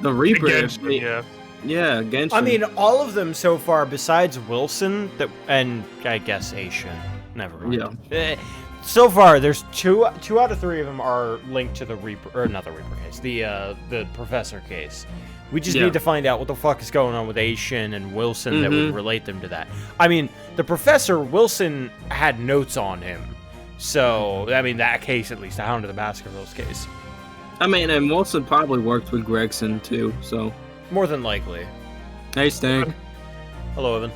Reaper. Genshin, yeah. Yeah, Genshin. I mean, all of them so far, besides Wilson, and I guess Asian. Never mind. Yeah. So far, there's two out of 3 of them are linked to the Reaper, or not the Reaper case, the Professor case. We just need to find out what the fuck is going on with Asian and Wilson that would relate them to that. I mean, the Professor, Wilson had notes on him. So, I mean, that case at least, the Hound of the Baskervilles case. I mean, and Wilson probably worked with Gregson too, so. More than likely. Hey, Stank. Hello, Evan.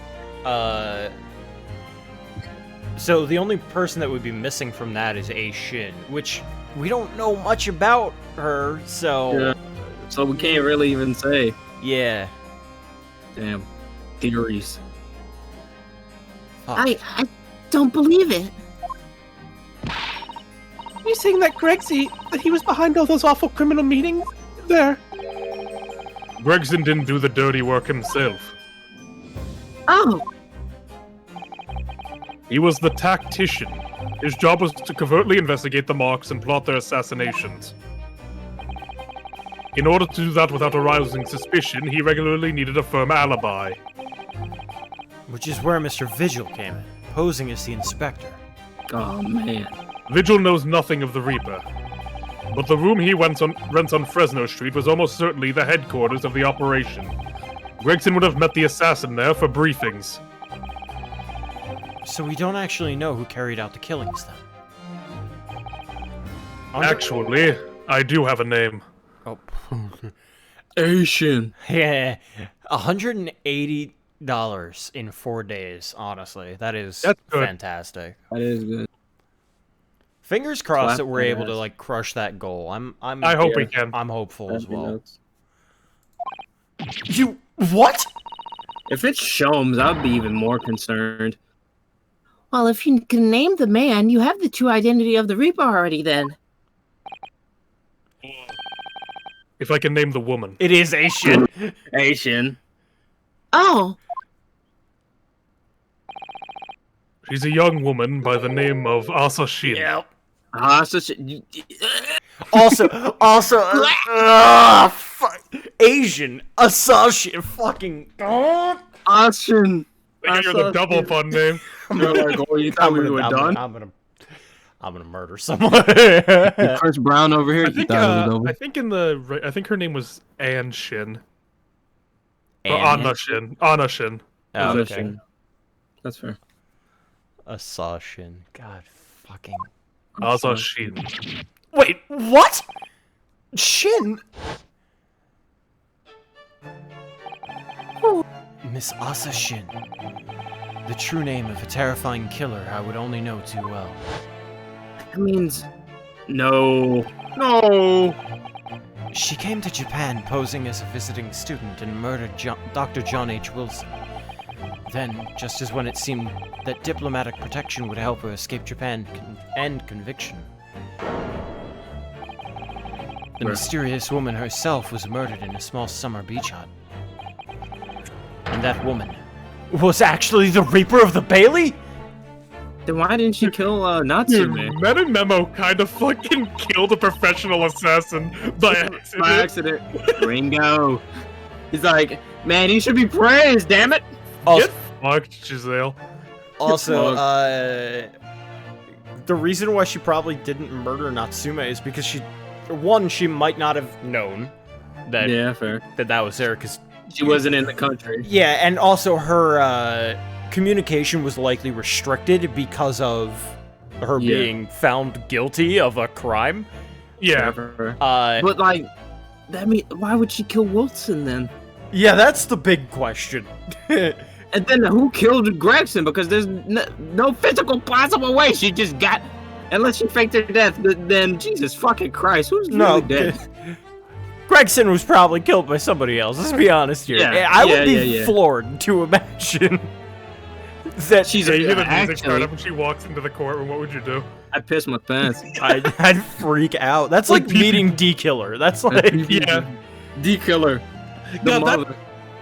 So the only person that would be missing from that is A. Shin, which we don't know much about her, so... Yeah. So we can't really even say. Yeah. Damn. Theories. I don't believe it. Are you saying that that he was behind all those awful criminal meetings? There. Gregson didn't do the dirty work himself. Oh, He was the tactician. His job was to covertly investigate the marks and plot their assassinations. In order to do that without arousing suspicion, he regularly needed a firm alibi. Which is where Mr. Vigil came in, posing as the inspector. Oh man. Vigil knows nothing of the Reaper, but the room he rents on Fresno Street was almost certainly the headquarters of the operation. Gregson would have met the assassin there for briefings. So we don't actually know who carried out the killings, then? Actually, I do have a name. Oh. Asian. Yeah. $180 in 4 days, honestly. That's good. fantastic. That is good. Fingers crossed Slap that we're that able to, ass. like, crush that goal. I hope we can. I'm hopeful as That'd be well. nuts. You... What? If it's Sholmes, I'd be even more concerned. well, if you can name the man, you have the true identity of the Reaper already then. If I can name the woman. It is Asian. Asian. Oh, She's a young woman by the name of Asa Shin. Yep. So Also, fuck. Asian associate fucking. Asian. You're the double pun name. You're like, oh, you thought we were done? I'm gonna murder someone. Chris Brown over here. I you think, thought it was over. I think her name was Ann Shin. Or Ann? Anna Shin. Anna Shin. Oh, okay. Asian. That's fair. Assassin. God fucking. Asa Shin. Wait, what? Shin? Miss Asa Shin. The true name of a terrifying killer I would only know too well. That means no. No. She came to Japan posing as a visiting student and murdered Dr. John H. Wilson. Then, just as when it seemed that diplomatic protection would help her escape Japan and conviction, the mysterious woman herself was murdered in a small summer beach hut. And that woman was actually the Reaper of the Bailey? Then why didn't she kill Natsume? Meta Memo kind of fucking killed a professional assassin by accident. By accident. Ringo. He's like, man, he should be praised, damn it. Get fucked, Giselle. Also, the reason why she probably didn't murder Natsume is because she might not have known that that was there, because she wasn't in the country. Yeah, and also her communication was likely restricted because of her being found guilty of a crime. Yeah. But like, that mean, why would she kill Wilson then? Yeah, that's the big question. And then who killed Gregson? Because there's no physical possible way she just got, unless she faked her death. Then Jesus fucking Christ, who's really dead? Gregson was probably killed by somebody else. Let's be honest here. Yeah, I would be floored to imagine that she's you hear the music start up and she walks into the courtroom. What would you do? I'd piss my pants. I'd freak out. That's like meeting D-Killer. That's like D-Killer.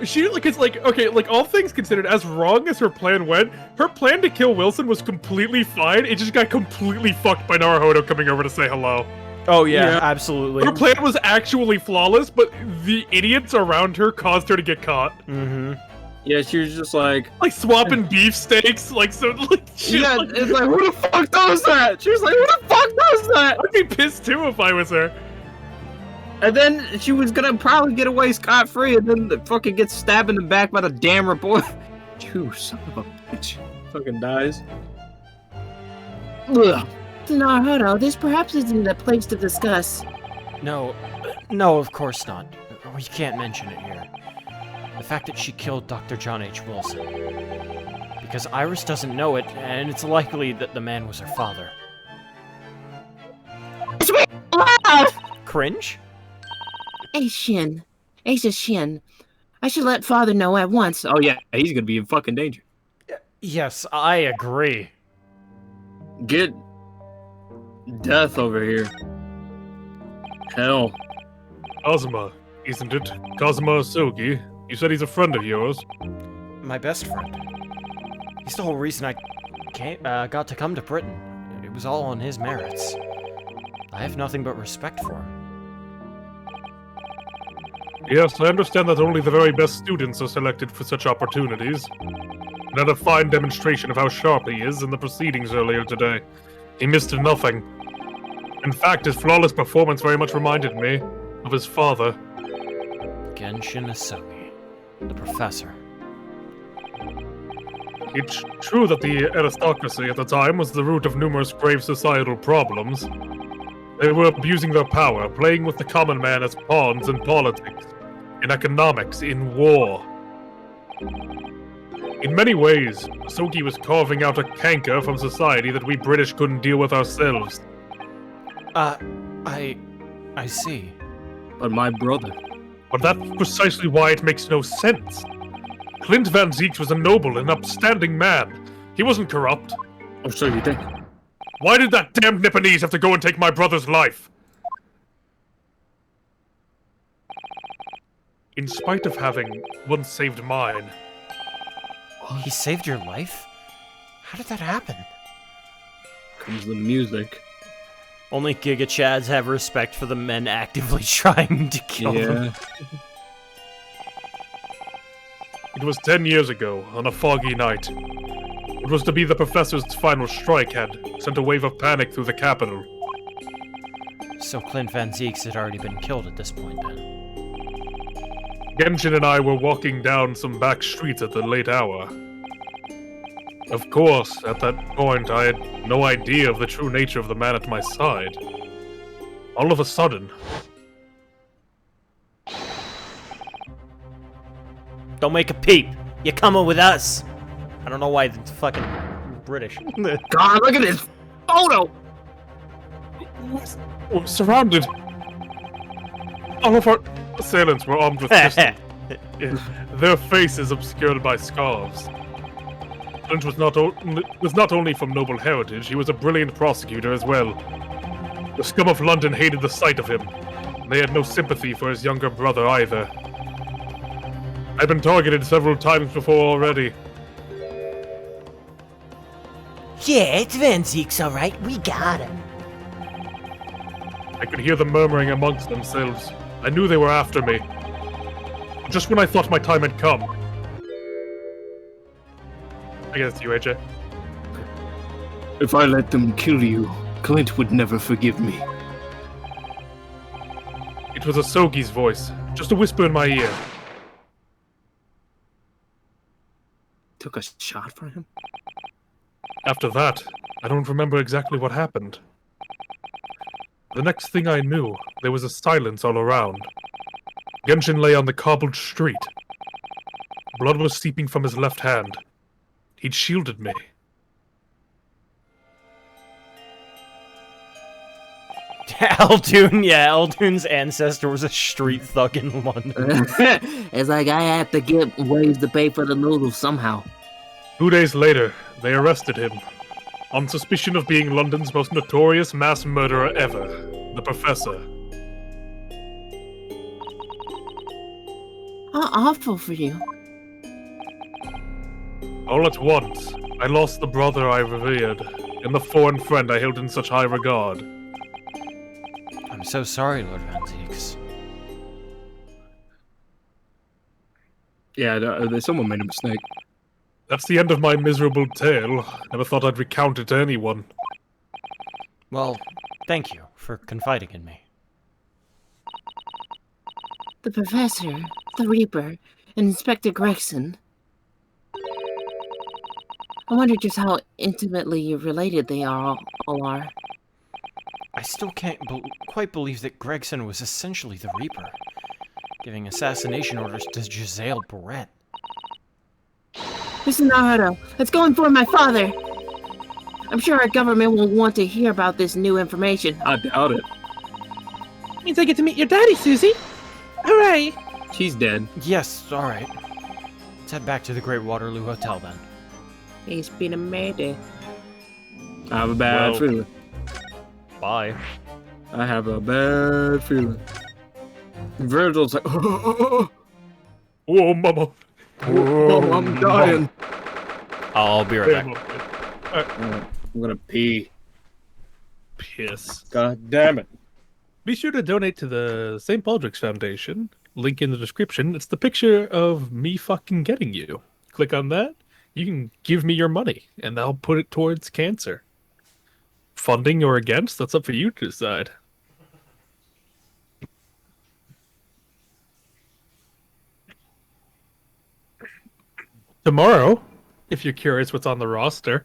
She like all things considered, as wrong as her plan went, her plan to kill Wilson was completely fine. It just got completely fucked by Naruhodo coming over to say hello. Oh yeah, absolutely. Her plan was actually flawless, but the idiots around her caused her to get caught. Mm-hmm. Yeah, she was just like swapping beefsteaks, like so. Like, yeah, it's like, who the fuck does that? She was like, who the fuck does that? I'd be pissed too if I was her. And then she was gonna probably get away scot-free, and then the fucking gets stabbed in the back by the damn reporter. You son of a bitch. Fucking dies. Ugh. Naruhodo, this perhaps isn't the place to discuss. No, of course not. We can't mention it here. The fact that she killed Dr. John H. Wilson. Because Iris doesn't know it, and it's likely that the man was her father. Cringe? Ace Shin. I should let father know at once. Oh yeah, he's gonna be in fucking danger. Yes, I agree. Get death over here. Hell. Kazuma, isn't it? Kazuma Asogi. You said he's a friend of yours. My best friend. He's the whole reason I got to come to Britain. It was all on his merits. I have nothing but respect for him. Yes, I understand that only the very best students are selected for such opportunities. And had a fine demonstration of how sharp he is in the proceedings earlier today. He missed nothing. In fact, his flawless performance very much reminded me of his father. Genshin Asogi, the professor. It's true that the aristocracy at the time was the root of numerous grave societal problems. They were abusing their power, playing with the common man as pawns in politics, in economics, in war. In many ways, Asogi was carving out a canker from society that we British couldn't deal with ourselves. I see. But my brother. But that's precisely why it makes no sense. Clint Van Zieks was a noble and upstanding man. He wasn't corrupt. Oh, so you think? Why did that damned Nipponese have to go and take my brother's life? In spite of having once saved mine. He saved your life? How did that happen? Comes the music. Only Giga Chads have respect for the men actively trying to kill them. It was 10 years ago, on a foggy night. It was to be the professor's final strike had sent a wave of panic through the capital. So Clint Van Zieks had already been killed at this point, then? Genshin and I were walking down some back streets at the late hour. Of course, at that point, I had no idea of the true nature of the man at my side. All of a sudden... Don't make a peep! You're coming with us! I don't know why it's fucking British. God, look at this photo! We're surrounded. All of our assailants were armed with pistols. Their faces obscured by scarves. Lynch was not only from noble heritage, he was a brilliant prosecutor as well. The scum of London hated the sight of him. And they had no sympathy for his younger brother either. I've been targeted several times before already. Yeah, it's Van Zeke's alright. We got him. I could hear them murmuring amongst themselves. I knew they were after me. Just when I thought my time had come. I guess you, AJ. If I let them kill you, Clint would never forgive me. It was a Sogi's voice, just a whisper in my ear. Took a shot for him? After that, I don't remember exactly what happened. The next thing I knew, there was a silence all around. Genshin lay on the cobbled street. Blood was seeping from his left hand. He'd shielded me. Altoon's ancestor was a street thug in London. It's like I have to get ways to pay for the noodles somehow. 2 days later, they arrested him. On suspicion of being London's most notorious mass murderer ever, the Professor. How awful for you. All at once, I lost the brother I revered, and the foreign friend I held in such high regard. I'm so sorry, Lord Van Zeeks. Yeah, someone made a mistake. That's the end of my miserable tale. Never thought I'd recount it to anyone. Well, thank you for confiding in me. The Professor, the Reaper, and Inspector Gregson. I wonder just how intimately related they all are. I still can't quite believe that Gregson was essentially the Reaper, giving assassination orders to Giselle Barrett. Mr. Naruto, let's go inform my father! I'm sure our government will want to hear about this new information. I doubt it. Means I get to meet your daddy, Susie. Hooray! She's dead. Yes, alright. Let's head back to the Great Waterloo Hotel then. He's been a murder. I have a bad feeling. Bye. I have a bad feeling. Virgil's like, oh, Whoa, mama. I'm dying. I'll be right back. I'm gonna pee. Piss. God damn it. Be sure to donate to the St. Baldrick's Foundation. Link in the description. It's the picture of me fucking getting you. Click on that. You can give me your money, and I'll put it towards cancer. Funding or against, that's up for you to decide. Tomorrow, if you're curious what's on the roster,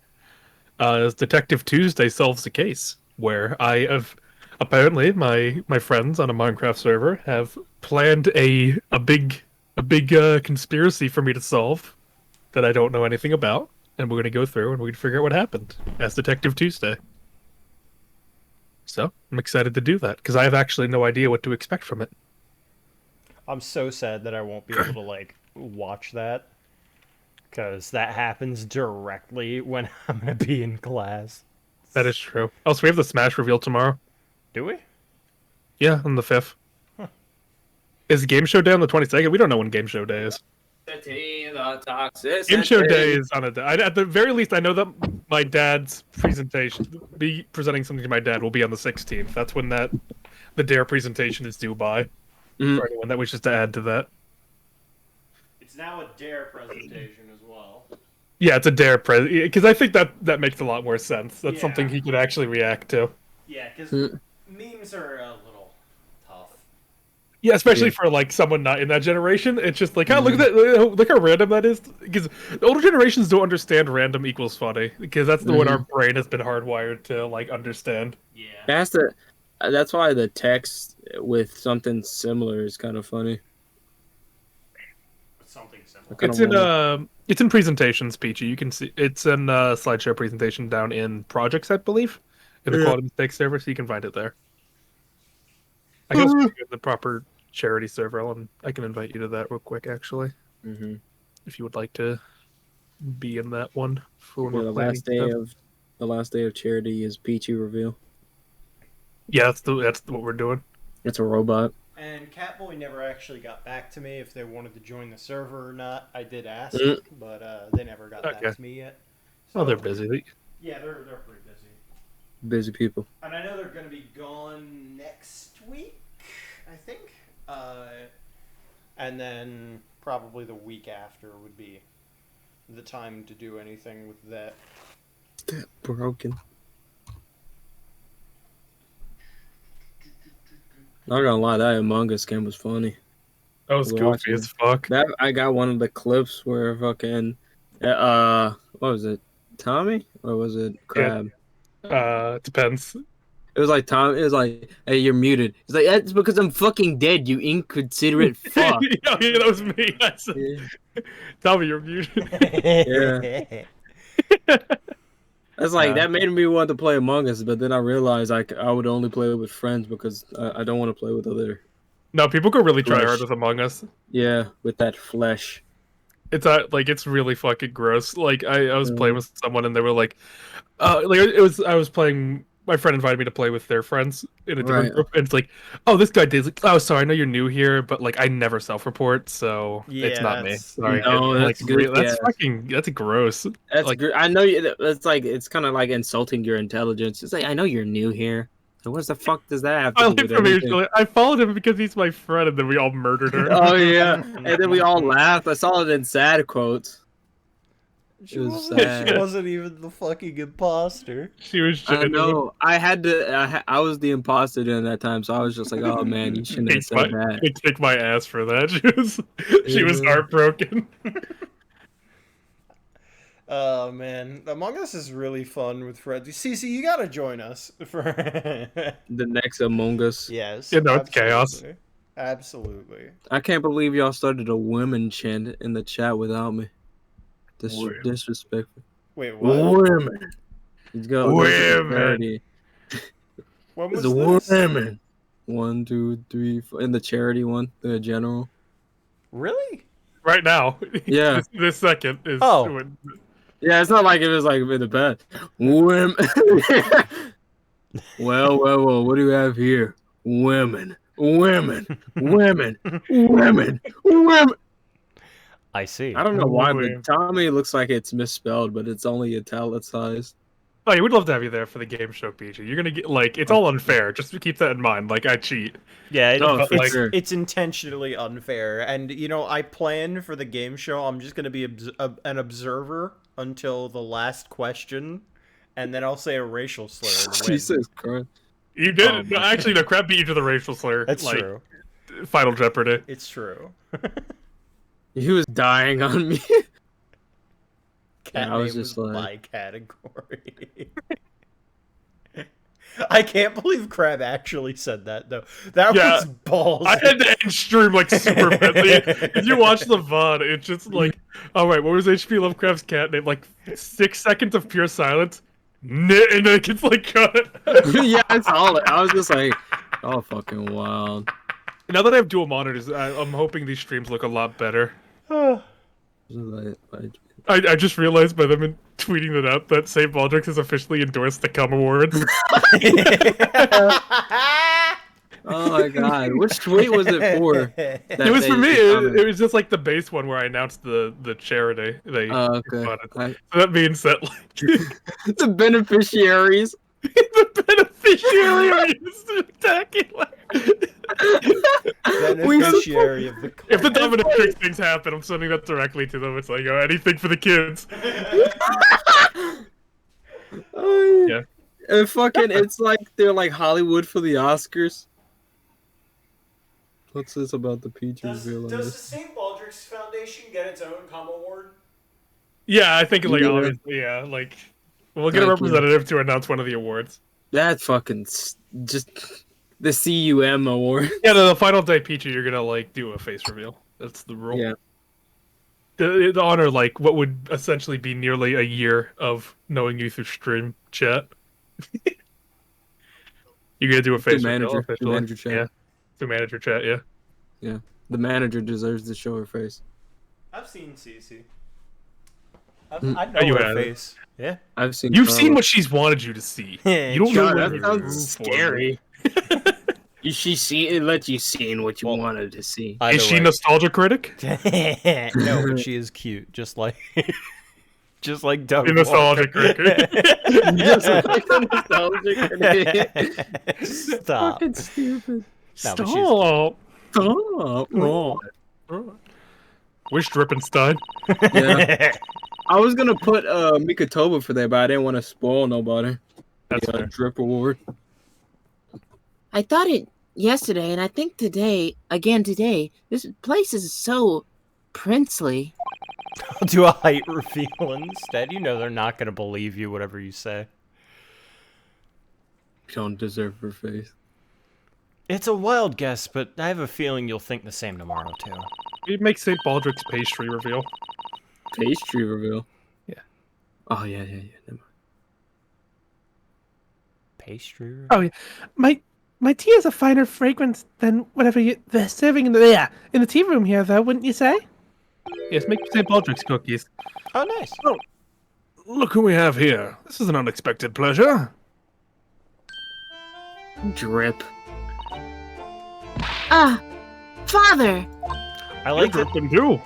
is Detective Tuesday Solves the Case, where I have apparently my friends on a Minecraft server have planned a big conspiracy for me to solve that I don't know anything about, and we're gonna go through and we're gonna figure out what happened as Detective Tuesday. So I'm excited to do that because I have actually no idea what to expect from it. I'm so sad that I won't be able to, watch that. Because that happens directly when I'm going to be in class. That is true. Also, we have the Smash reveal tomorrow. Do we? Yeah, on the 5th. Huh. Is Game Show Day on the 22nd? We don't know when Game Show Day is. Game Show Day is on a day. At the very least, I know that my dad's presentation, presenting something to my dad, will be on the 16th. That's when the DARE presentation is due by. For anyone that wishes to add to that. It's now a DARE presentation as well. Yeah, it's a DARE because I think that makes a lot more sense. That's something he could actually react to. Yeah, because memes are a little tough. Yeah, especially for someone not in that generation. It's just like, oh, look at that! Look how random that is. Because the older generations don't understand random equals funny because that's the one our brain has been hardwired to understand. Yeah, that's why the text with something similar is kind of funny. something similar. It's in presentations, Peachy. You can see it's in slideshow presentation down in projects, I believe, in the quality mistake server, so you can find it there. I guess the proper charity server. I can invite you to that real quick, actually, Mm-hmm. if you would like to be in that one for when Yeah, we're planning stuff. the last day of charity is Peachy reveal. Yeah, that's what we're doing. It's a robot. And Catboy never actually got back to me if they wanted to join the server or not. I did ask, but they never got back to me yet. So, Oh, they're busy. Yeah, they're pretty busy. Busy people. And I know they're going to be gone next week, I think. And then probably the week after would be the time to do anything with that. Broken. Not gonna lie, that Among Us game was funny. That was goofy as fuck. That I got one of the clips where fucking what was it? Tommy? Or was it Crab? It depends. It was like Tom. It was like, "Hey, you're muted." He's like, "That's because I'm fucking dead, you inconsiderate fuck." Yeah, that was me. Tommy, you're muted. Yeah. That's like that made me want to play Among Us, but then I realized I would only play with friends because I don't want to play with other. No, people could really try hard with Among Us. Yeah, with that flesh. It's it's really fucking gross. Like I was playing with someone and they were like I was playing. My friend invited me to play with their friends in a different group, and it's like, oh, this guy did. Like, oh, sorry, I know you're new here, but like, I never self-report, so it's not me. Sorry, no, that's good. That's fucking. That's gross. That's like, I know you. It's like it's kind of like insulting your intelligence. It's like I know you're new here. So what the fuck does that have to do with anything? I followed him because he's my friend, and then we all murdered her. Oh yeah, and then we all laughed. I saw it in sad quotes. She wasn't even the fucking imposter. She was. I know. I had to. I was the imposter during that time, so I was just like, "Oh man, you shouldn't have said that." I kicked my ass for that. She was heartbroken. Oh man, Among Us is really fun with friends. CC, you gotta join us for the next Among Us. Yes. Yeah, no, it's chaos. Absolutely. I can't believe y'all started a women chant in the chat without me. Disrespectful. Wait, what? Women. He's got women. When was this? This? Women. 1, 2, 3, 4. In the charity one, the general. Really? Right now. Yeah. This second is. Oh. Yeah, it's not like it was like in the bed. Women. Well. What do you have here? Women. Women. I see. I don't know why, but Tommy looks like it's misspelled, but it's only italicized. Oh, yeah, we'd love to have you there for the game show, PG. You're gonna get it's all unfair. Just keep that in mind. Like I cheat. Yeah, sure. It's intentionally unfair, and I plan for the game show. I'm just gonna be an observer until the last question, and then I'll say a racial slur. Jesus Christ! You did. Actually, no. Crab beat you to the racial slur. That's true. Final Jeopardy. It's true. He was dying on me. I was just like my category. I can't believe Crab actually said that though. That was balls. I had to end stream super friendly. If you watch the VOD, it's just like, all right, what was HP Lovecraft's cat name? Like 6 seconds of pure silence, and then it gets like cut. Yeah, I saw it. I was just like, oh, fucking wild. Now that I have dual monitors, I'm hoping these streams look a lot better. I just realized by them tweeting it out that St. Baldrick's has officially endorsed the Cum Awards. Oh my god. Which tweet was it for? It was for me. It was just like the base one where I announced the charity. Okay. So that means that like the beneficiaries. The beneficiary are spectacular. Beneficiary of the If the dominatrix things happen, I'm sending that directly to them. It's like, oh, anything for the kids. Yeah. And fucking, it's like they're like Hollywood for the Oscars. What's this about the Peach reveal? Does the St. Baldrick's Foundation get its own Cum Award? Yeah, I think like obviously, yeah, like we'll get a representative to announce one of the awards. That's fucking just the CUM award. Yeah, the final day, Peachy, you're gonna like do a face reveal. That's the rule. Yeah. The honor like what would essentially be nearly a year of knowing you through stream chat. You're gonna do a face reveal officially. Manager chat. Yeah. Through manager chat, yeah. Yeah, the manager deserves to show her face. I've seen Cece. Mm. I know You her have it. face. Yeah. I've seen. You've Carla. seen what she's wanted you to see. You don't know God, what that you're sounds room for, scary. It let you see in what you Well, wanted to see. man. Is she nostalgia critic? No, but she is cute, just like Doug. A nostalgia Walker. critic. Just like the nostalgic critic. Stop. Fucking stupid. No, but she's Stop. Stop. Wish Drippenstein. Yeah. I was gonna put Mikatoba for that, but I didn't want to spoil nobody. That's Yeah, fair. drip award. I thought it yesterday, and I think today, this place is so princely. I'll do a height reveal instead. You know they're not gonna believe you, whatever you say. You don't deserve her face. It's a wild guess, but I have a feeling you'll think the same tomorrow too. We make St. Baldrick's pastry reveal. Pastry reveal. Yeah. Oh yeah. Never mind. Pastry? Oh yeah, my tea has a finer fragrance than whatever they're serving in the tea room here, though, wouldn't you say? Yes, make St. Baldrick's cookies. Oh, nice. Look who we have here. This is an unexpected pleasure. Drip. Ah, father! I like that. Drip do.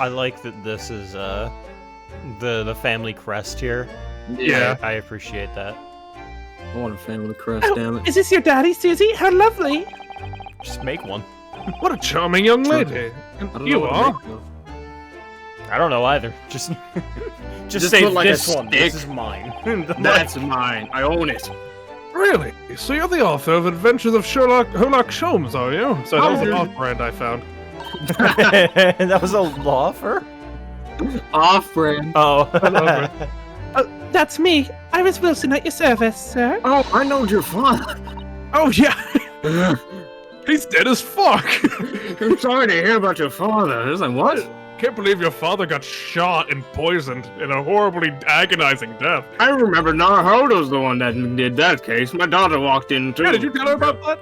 I like that this is the family crest here. Yeah. I appreciate that. I want a family crest, damn it. Is this your daddy, Susie? How lovely! Just make one. What a charming young lady. I don't know You what to are. make, though. I don't know either. Just Just say put, like, a this one. This stick. is mine. That's mine. I own it. Really? So you're the author of Adventures of Sherlock Holmes, are you? So that was an off-brand I found. That was a offer? Off-brand. Oh. I love it. That's me, Iris Wilson, at your service, sir. Oh, I know your father. Oh, yeah. He's dead as fuck. I'm sorry to hear about your father. It's like, what? Can't believe your father got shot and poisoned in a horribly agonizing death. I remember Naruto's the one that did that case. My daughter walked in too. Yeah, did you tell her about that?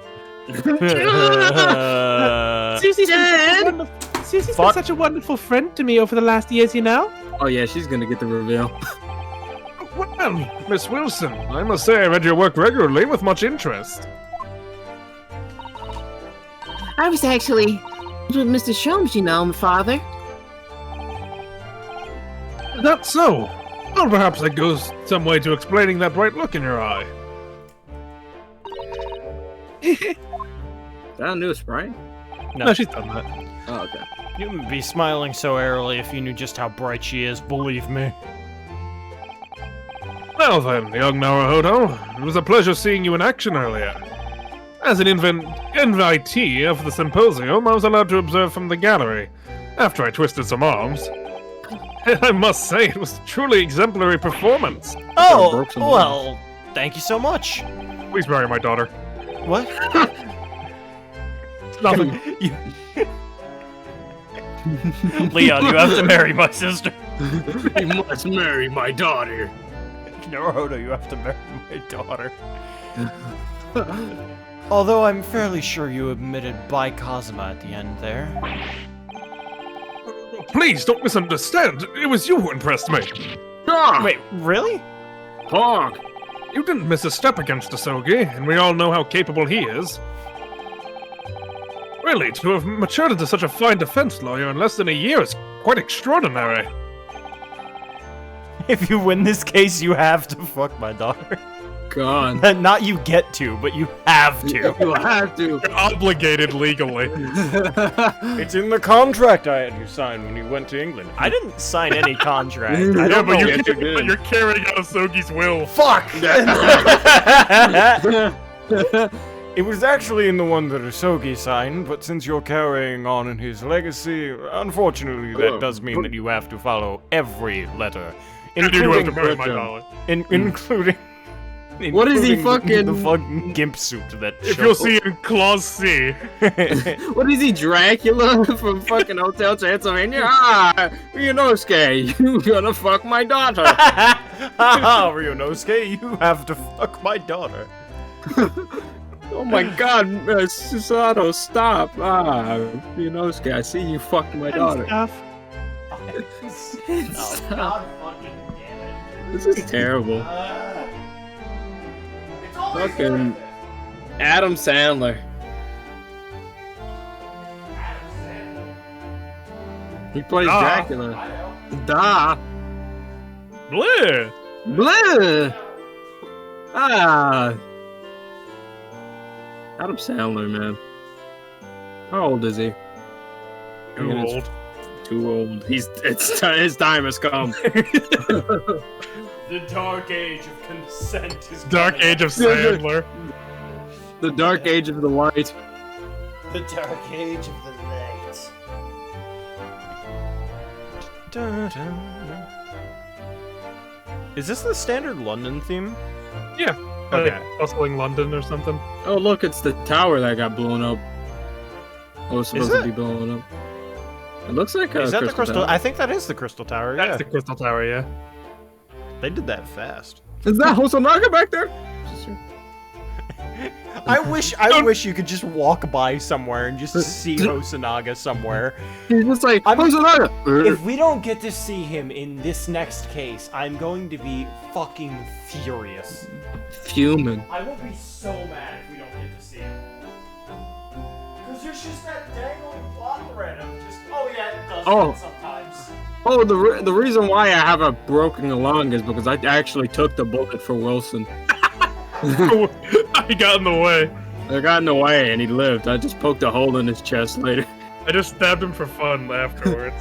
Susie's been such a wonderful friend to me over the last years, you know? Oh yeah, she's gonna get the reveal. Well, Miss Wilson, I must say I read your work regularly with much interest. I was actually with Mr. Sholmes, you know, my father. That's so. Well, perhaps that goes some way to explaining that bright look in your eye. Is that a new Sprite? No, she's done that. Oh, okay. You wouldn't be smiling so airily if you knew just how bright she is, believe me. Well then, young Naruhodo, it was a pleasure seeing you in action earlier. As an invitee of the symposium, I was allowed to observe from the gallery, after I twisted some arms. I must say, it was a truly exemplary performance. Oh, broke some well, thank you so much. Please marry my daughter. What? Nothing. Leon, you have to marry my sister. You must marry my daughter. Naruto, you have to marry my daughter. Although I'm fairly sure you omitted Bai Kazuma at the end there. Please, don't misunderstand. It was you who impressed me. Ah, Wait, really? Hawk. You didn't miss a step against Asogi, and we all know how capable he is. Really, to have matured into such a fine defense lawyer in less than a year is quite extraordinary. If you win this case, you have to fuck my daughter. God. Not you get to, but you have to. You have to. You're obligated legally. It's in the contract I had you sign when you went to England. I didn't sign any contract. I Yeah, don't but know. you're carrying out Asogi's will. Fuck! It was actually in the one that Asogi signed, but since you're carrying on in his legacy, unfortunately that does mean that you have to follow every letter. And you have to marry Including, my daughter. including What is he including fucking- the fucking gimp suit that If shows- you'll see in Clause C. What is he, Dracula from fucking Hotel Transylvania? Ah, Ryunosuke, you gonna fuck my daughter. Haha, Ryunosuke, you have to fuck my daughter. Oh my God, Susato, stop! Inosuke, I see you fucked my daughter. Stuff. Oh, God fucking damn it. This is terrible. It's always Fucking Adam Sandler. He plays Ah. Dracula. Da. Bleh. Blah. Ah. Adam Sandler, man. How old is he? Too old. Too old. His time has come. The dark age of consent is Dark coming. Age of Sandler. The dark age of the light. The dark age of the light. Dun, dun. Is this the standard London theme? Yeah. Okay. Hustling London or something. Oh, look, it's the tower that got blown up. It was supposed Is to it? be blown up. It looks like a Is that the crystal crystal? tower. I think that is the Crystal Tower. That's Yeah, the Crystal Tower, yeah. they did that fast. Is that Hosonaga back there? I wish you could just walk by somewhere and just see Hosonaga somewhere. He's just like, I'm- Hosonaga! If we don't get to see him in this next case, I'm going to be fucking furious. Fuming. I will be so mad if we don't get to see him. Because there's just that dangling plot thread of just, oh yeah, it does Oh. that sometimes. Oh, the reason why I have a broken lung is because I actually took the bullet for Wilson. He got in the way. I got in the way and he lived. I just poked a hole in his chest later. I just stabbed him for fun afterwards.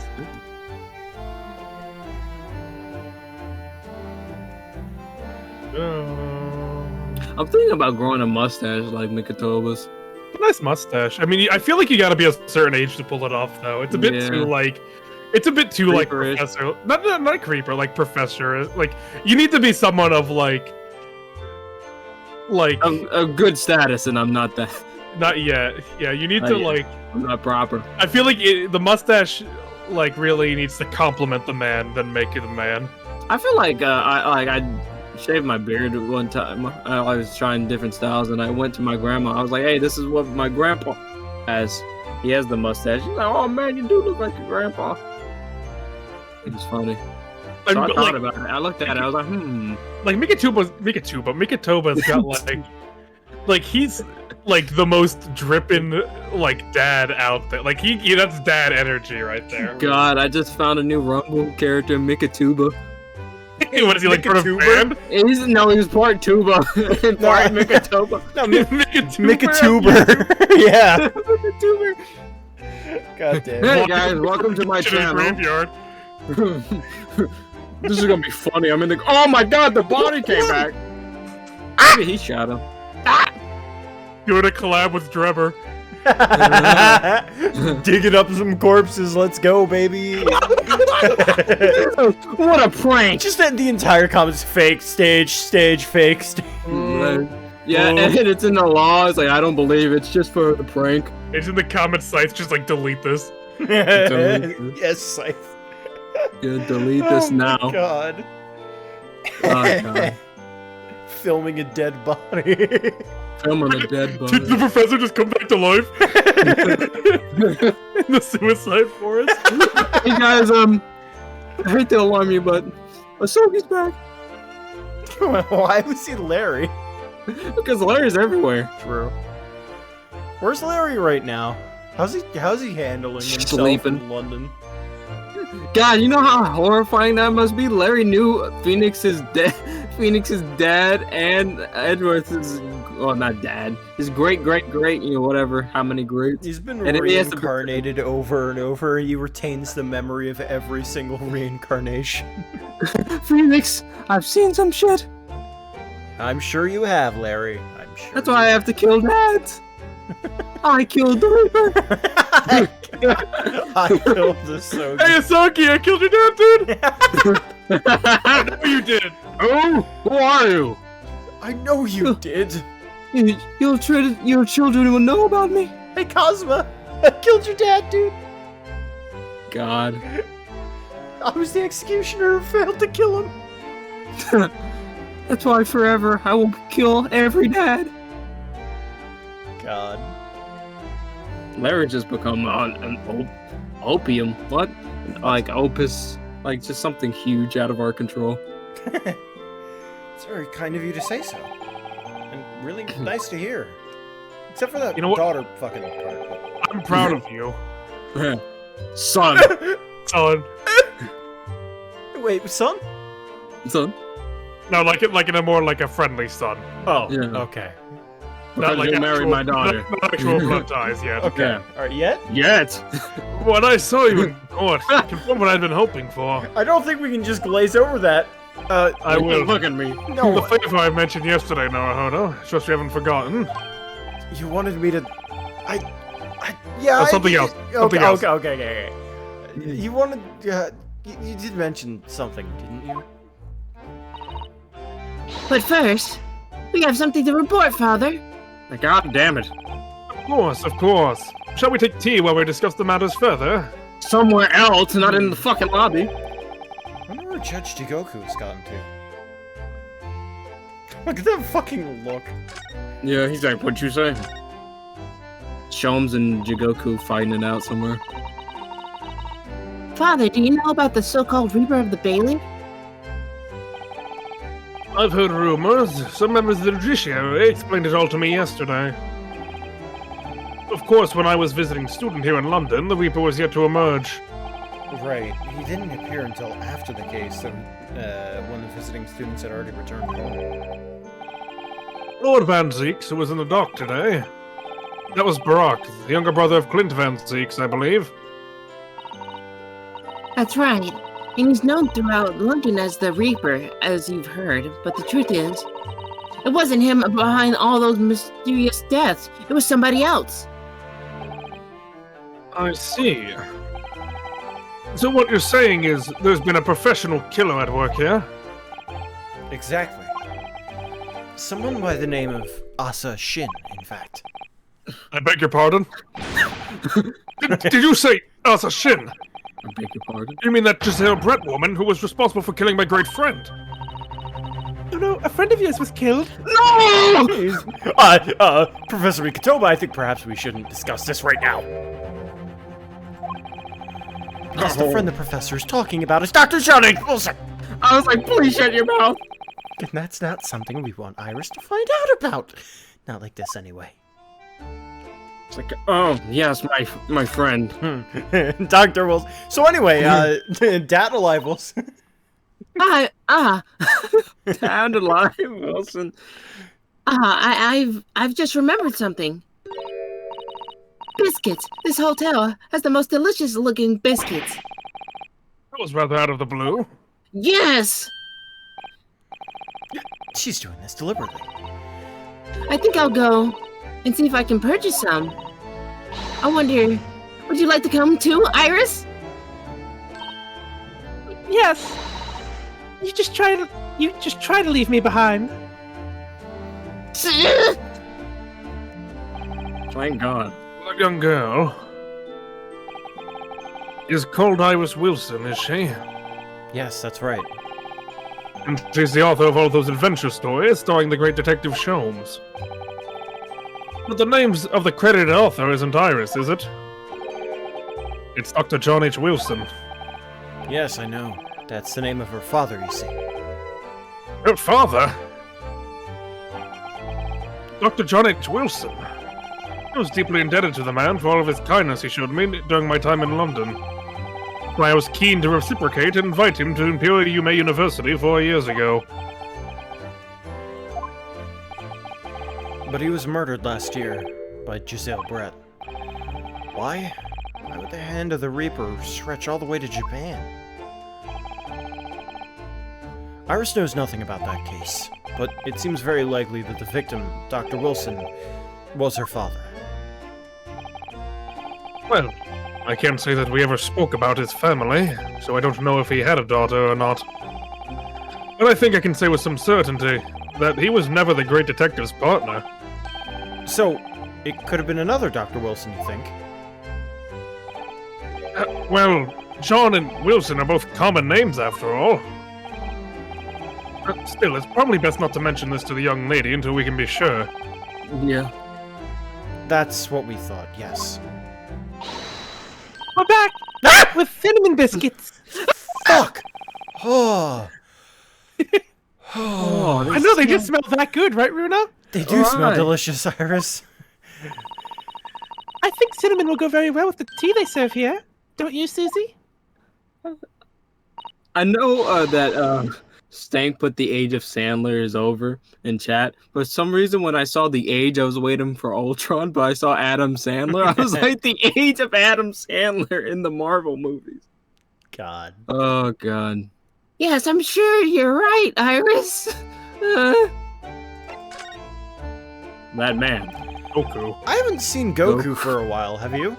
I'm thinking about growing a mustache like Mikatoba's. Nice mustache. I mean, I feel like you gotta be a certain age to pull it off, though. It's a bit Yeah. too like, it's a bit too like Creeperish. professor. Not creeper, like professor. Like you need to be someone of like A good status, and I'm not that. not yet. Yeah, you need Not to yet. like. I'm not proper. I feel like the mustache like really needs to complement the man than make you the man. I feel like I shaved my beard one time. I was trying different styles, and I went to my grandma. I was like, "Hey, this is what my grandpa has. He has the mustache." She's like, "Oh man, you do look like your grandpa." It was funny. So I thought about it. I looked at it. I was like, Like Mikatoba's got like he's like the most drippin' like dad out there. Like he that's dad energy right there. God, I just found a new Rumble character, Mikatuba. What is he like part of Mikatuber? band? He was part tuba and part Mikatoba. No, Mikatuber. Mikatuber. Yeah. Mikatuber. God damn. Hey guys, welcome to my To the channel. graveyard. This is gonna be funny. I'm in the. Oh my God, the body came back. Maybe he shot him. You want to collab with Drebber? Digging up some corpses, let's go, baby. What a prank! Just that the entire comments fake, stage, fake, stage. Yeah, and it's in the law. It's like I don't believe it's just for the prank. It's in the comment sites. Just like delete this. Yes, Scythe. Yeah, delete this now. My God. Oh, God. Filming a dead body. Filming a dead Did body. the professor just come back to life? In the suicide forest? Hey guys, I hate to alarm you, but Asogi's back. Why was he Larry? Because Larry's everywhere. True. Where's Larry right now? How's he handling himself Sleeping. in London? God, you know how horrifying that must be? Larry knew Phoenix's dad and Edward's, well, not dad, his great, you know, whatever, how many greats. He's been And if he has to- reincarnated over and over. He retains the memory of every single reincarnation. Phoenix, I've seen some shit. I'm sure you have, Larry. I'm sure. That's why I have to kill dads. I killed the Reaper. I killed the Sogi. Hey, Asaki, I killed your dad, dude! I know you did! Who are you? I know you did. Your children will know about me. Hey, Cosma, I killed your dad, dude. God. I was the executioner who failed to kill him. That's why forever I will kill every dad. God. Larry just become an opium. What? Like opus? Like just something huge out of our control. It's very kind of you to say so. And really nice to hear. Except for that You know what? daughter fucking part. But... I'm proud of you. Son. Son. Wait, son? Son. No, like in a more like a friendly son. Oh, Yeah. okay. Because you married my daughter. Not actual blood ties yet. Okay. Yeah. Alright, yet? Yet. When I saw you in court, confirmed what I'd been hoping for. I don't think we can just glaze over that. I will. Look at me. The No, favor I mentioned yesterday, Naruhodo. Trust you haven't forgotten. You wanted me to... Yeah, Oh, something else. Something okay, else. okay. You wanted... you did mention something, didn't you? But first, we have something to report, Father. God damn it. Of course. Shall we take tea while we discuss the matters further? Somewhere else, not in the fucking lobby. I wonder where Judge Jigoku's gotten to. Look at that fucking look. Yeah, he's like, what'd you say? Sholmes and Jigoku fighting it out somewhere. Father, do you know about the so-called Reaper of the Bailey? I've heard rumors. Some members of the judiciary explained it all to me yesterday. Of course, when I was visiting student here in London, the Reaper was yet to emerge. Right. He didn't appear until after the case, so, when the visiting students had already returned home. Lord Van Zeeks, who was in the dock today. That was Brock, the younger brother of Clint Van Zeeks, I believe. That's right. And he's known throughout London as the Reaper, as you've heard. But the truth is, it wasn't him behind all those mysterious deaths. It was somebody else. I see. So what you're saying is there's been a professional killer at work here? Exactly. Someone by the name of Asa Shin, in fact. I beg your pardon? did you say Asa Shin? I beg your pardon? You mean that Giselle Brett woman who was responsible for killing my great friend? No, a friend of yours was killed. No! Professor Ikatoba, I think perhaps we shouldn't discuss this right now. Yes, the friend the professor is talking about is Dr. Johnny Wilson! I was like, please shut your mouth. And that's not something we want Iris to find out about. Not like this, anyway. It's like, oh, yes, my friend. Dr. Wilson. So anyway, Data Live Wilson. Down to live, Wilson. I've just remembered something. Biscuits. This hotel has the most delicious looking biscuits. That was rather out of the blue. Yes! She's doing this deliberately. I think I'll go and see if I can purchase some. I wonder, would you like to come too, Iris? Yes. You just try to leave me behind. Thank God. That young girl is called Iris Wilson, is she? Yes, that's right. And she's the author of all those adventure stories starring the great Detective Sholmes. But the names of the credited author isn't Iris, is it? It's Dr. John H. Wilson. Yes, I know. That's the name of her father, you see. Her father? Dr. John H. Wilson. I was deeply indebted to the man for all of his kindness he showed me during my time in London. I was keen to reciprocate and invite him to Imperial Yume University 4 years ago. But he was murdered last year by Giselle Brett. Why? Why would the hand of the Reaper stretch all the way to Japan? Iris knows nothing about that case, but it seems very likely that the victim, Dr. Wilson, was her father. Well, I can't say that we ever spoke about his family, so I don't know if he had a daughter or not. But I think I can say with some certainty that he was never the great detective's partner. So, it could have been another Dr. Wilson, you think? Well, John and Wilson are both common names after all. But still, it's probably best not to mention this to the young lady until we can be sure. Yeah. That's what we thought, yes. We're back with cinnamon biscuits. Fuck! Oh. I know they just smell that good, right, Runa? They do smell delicious, Iris. I think cinnamon will go very well with the tea they serve here. Don't you, Susie? I know that Stank put the age of Sandler is over in chat, but for some reason when I saw the age, I was waiting for Ultron, but I saw Adam Sandler. I was like, the age of Adam Sandler in the Marvel movies. God. Oh, God. Yes, I'm sure you're right, Iris. That man. Goku. I haven't seen Goku for a while, have you?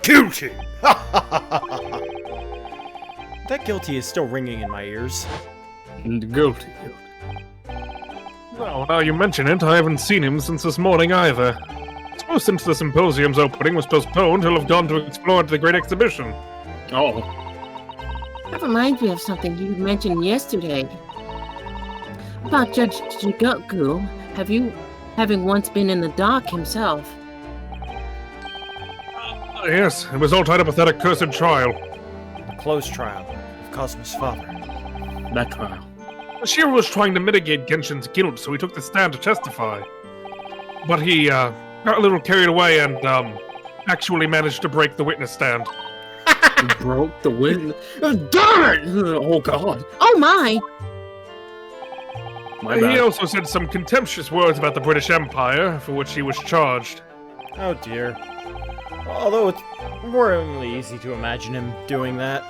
Guilty! That guilty is still ringing in my ears. Guilty. Well, now you mention it, I haven't seen him since this morning either. I suppose since the symposium's opening was postponed, he'll have gone to explore the Great Exhibition. Oh. That reminds me of something you mentioned yesterday. About Judge Jigoku, having once been in the dock himself. Yes, it was all tied up with that accursed trial. The closed trial of Cosmo's father. That trial. Shiro was trying to mitigate Genshin's guilt, so he took the stand to testify. But he, got a little carried away and, actually managed to break the witness stand. He broke the witness. Damn it! Oh, God. Oh my! My bad. He also said some contemptuous words about the British Empire, for which he was charged. Oh dear. Although it's worryingly easy to imagine him doing that.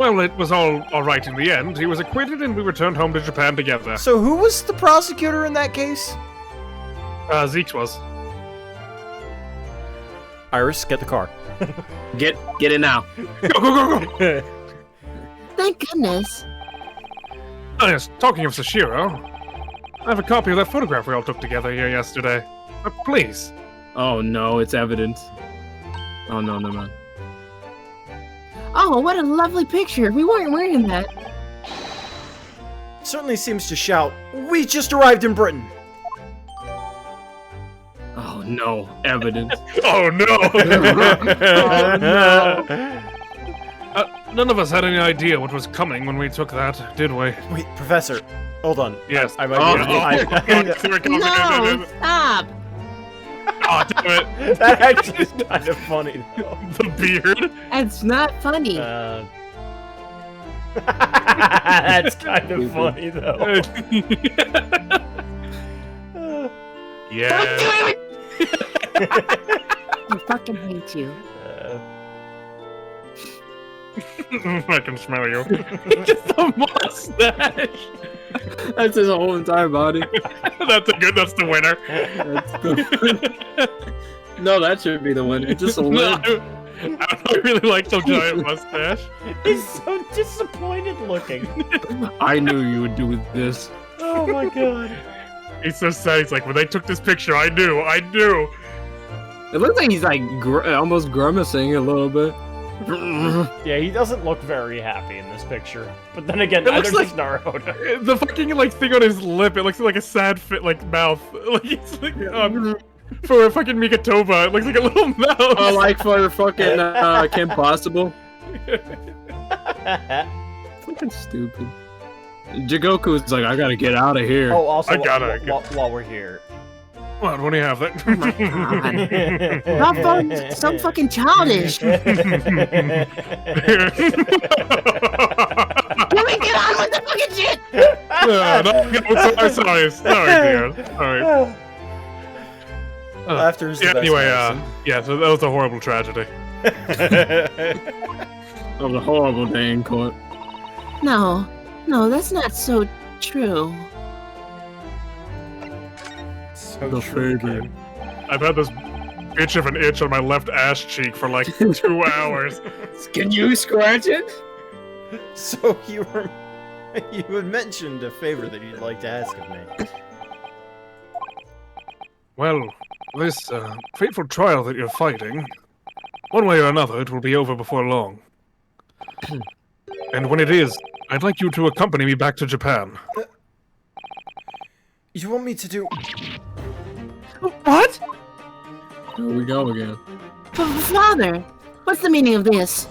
Well, it was all right in the end. He was acquitted and we returned home to Japan together. So who was the prosecutor in that case? Zeke's was. Iris, get the car. Get in now. Go! Thank goodness. Oh, yes, talking of Sashiro, I have a copy of that photograph we all took together here yesterday. Please. Oh, no, it's evidence. Oh, no, never mind. Oh, what a lovely picture. We weren't wearing that. Certainly seems to shout, "We just arrived in Britain!" Oh, no, evidence. Oh, no! Oh, no. None of us had any idea what was coming when we took that, did we? Wait, Professor, hold on. Yes. I might be No, stop. Oh, damn it. That actually is kind of funny, though. The beard. It's not funny. That's kind of funny, though. Yeah. I fucking hate you. I can smell you. Just a mustache. That's his whole entire body. That's the winner. No, that should be the winner. Just a No, lid. I really like the giant mustache. He's so disappointed looking. I knew you would do this. Oh my god. He's so sad. He's like, when they took this picture, I knew. It looks like he's like almost grimacing a little bit. Yeah, he doesn't look very happy in this picture. But then again, It neither looks does Naruto. The fucking like thing on his lip, it looks like a sad fit like mouth. Like it's like for a fucking Mikatoba, it looks like a little mouth. Oh, like for fucking Kim Possible. Fucking stupid. Jigoku's like, I gotta get out of here. Oh, also, I gotta while we're here. What do you have that? Not so fucking childish. Can we get on with the fucking shit? Sorry, dear. Sorry. Laughter is the Yeah, best anyway, medicine. yeah, so that was a horrible tragedy. That was a horrible day in court. No, that's not so true. So The true, favorite. kid. I've had this itch of an itch on my left ass cheek for like 2 hours. Can you scratch it? So you had mentioned a favor that you'd like to ask of me. Well, this fateful trial that you're fighting, one way or another, it will be over before long. And when it is, I'd like you to accompany me back to Japan. You want me to do... What? Here we go again. Father, what's the meaning of this?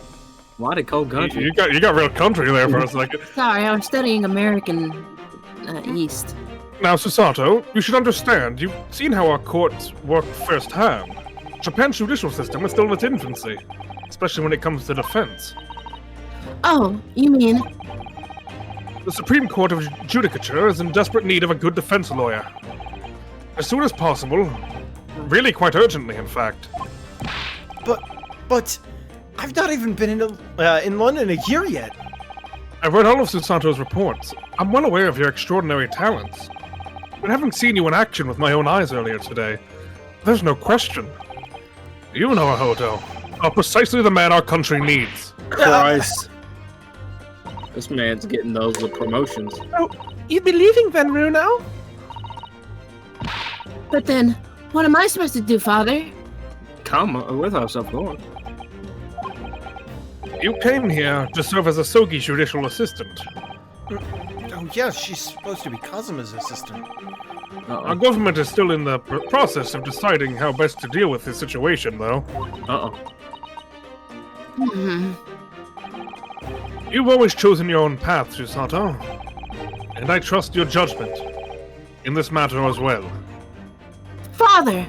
Why the cold country? You got real country there for a second. Sorry, I was studying American East. Now, Susato, you should understand. You've seen how our courts work firsthand. Japan's judicial system is still in its infancy, especially when it comes to defense. Oh, you mean? The Supreme Court of Judicature is in desperate need of a good defense lawyer. As soon as possible. Really quite urgently, in fact. But... I've not even been in London a year yet. I've read all of Susato's reports. I'm well aware of your extraordinary talents. But having seen you in action with my own eyes earlier today, there's no question. You, Naruhodo, are precisely the man our country needs. Christ. This man's getting those promotions. Oh, you'd be leaving then, Runo? But then, what am I supposed to do, Father? Come with us, of course. You came here to serve as a Sogi judicial assistant. Oh yes, she's supposed to be Kazuma's assistant. Our government is still in the process of deciding how best to deal with this situation, though. Hmm. You've always chosen your own path, Susato. And I trust your judgment in this matter as well. Father!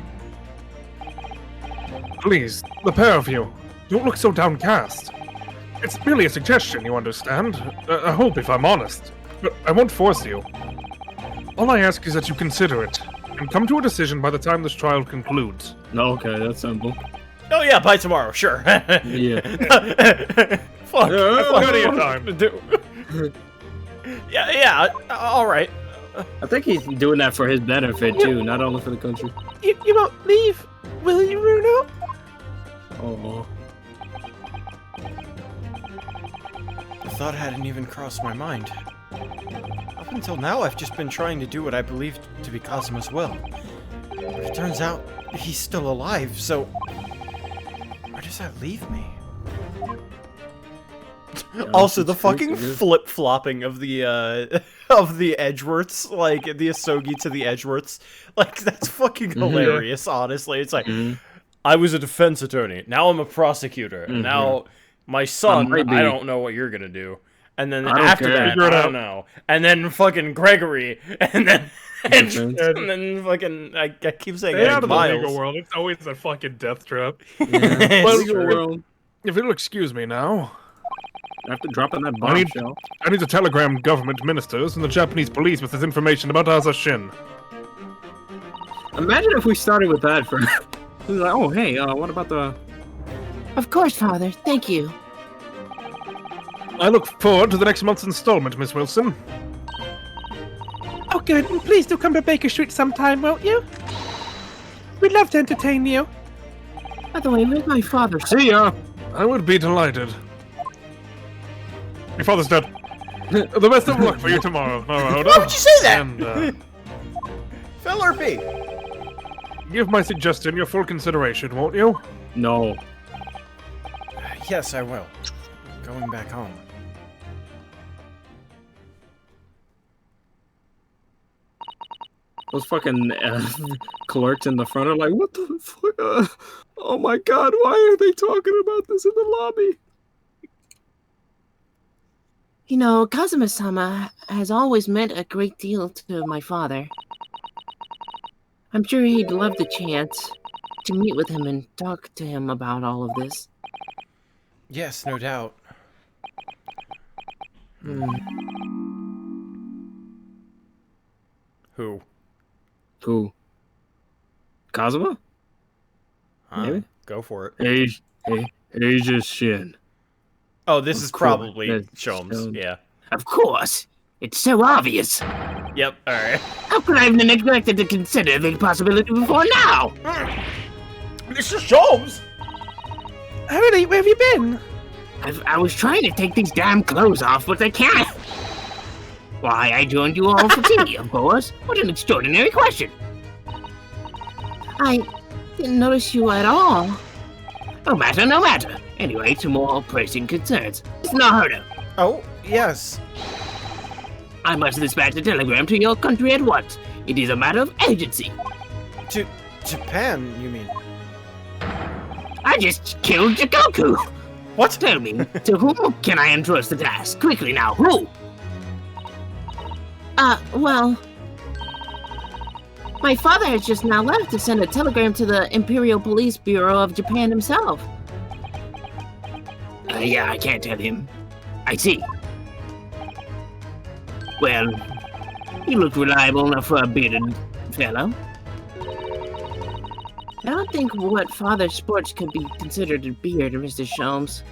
Please, the pair of you, don't look so downcast. It's merely a suggestion, you understand? I hope, if I'm honest. But I won't force you. All I ask is that you consider it, and come to a decision by the time this trial concludes. Okay, that's simple. Oh yeah, by tomorrow, sure. Yeah. Fuck. Plenty of time. Yeah, all right. I think he's doing that for his benefit, too, not only for the country. You won't leave, will you, Runo? Oh. The thought hadn't even crossed my mind. Up until now, I've just been trying to do what I believed to be Kazuma's will. But it turns out he's still alive, so... Where does that leave me? Also, the fucking flip-flopping of the Edgeworths, like, the Asogi to the Edgeworths, like, that's fucking hilarious, honestly. It's like, I was a defense attorney, now I'm a prosecutor, and now my son, I don't know what you're gonna do. And then after that, I don't know. And then fucking Gregory, and then... And then fucking, I keep saying Stay out of the Miles. legal world, it's always a fucking death trap. Yeah. Well, if you'll excuse me now... After dropping that bombshell. I need to telegram government ministers and the Japanese police with this information about Asa Shin. Imagine if we started with that first. We were like, oh, hey, what about the... Of course, Father. Thank you. I look forward to the next month's installment, Miss Wilson. Oh, good. And please do come to Baker Street sometime, won't you? We'd love to entertain you. By the way, where's my father? See ya! I would be delighted. Your father's dead. The best of luck for you tomorrow, Naruhodo. Why would you say that? And, Philippi! give my suggestion your full consideration, won't you? No. Yes, I will. Going back home. Those fucking clerks in the front are like, what the fuck? Oh my god, why are they talking about this in the lobby? You know, Kazuma-sama has always meant a great deal to my father. I'm sure he'd love the chance to meet with him and talk to him about all of this. Yes, no doubt. Who? Who? Kazuma? Maybe? Go for it. Asia Shin. Oh, this is cool. probably That's Sholmes, shown. yeah. Of course! It's so obvious! Yep, alright. How could I have neglected to consider the possibility before now? Mr. Sholmes! Hurley, where have you been? I was trying to take these damn clothes off, but I can't. Why, I joined you all for tea, of course. What an extraordinary question. I didn't notice you at all. No matter, no matter. Anyway, to more pressing concerns. It's Naruhodo. Oh, yes. I must dispatch a telegram to your country at once. It is a matter of urgency. To Japan, you mean? I just killed Jikoku. What? Tell me, to whom can I entrust the task? Quickly now, who? Well... My father has just now left to send a telegram to the Imperial Police Bureau of Japan himself. Yeah, I can't tell him. I see. Well, he looked reliable enough for a bearded fellow. I don't think what father sports could be considered a beard, Mr. Sholmes.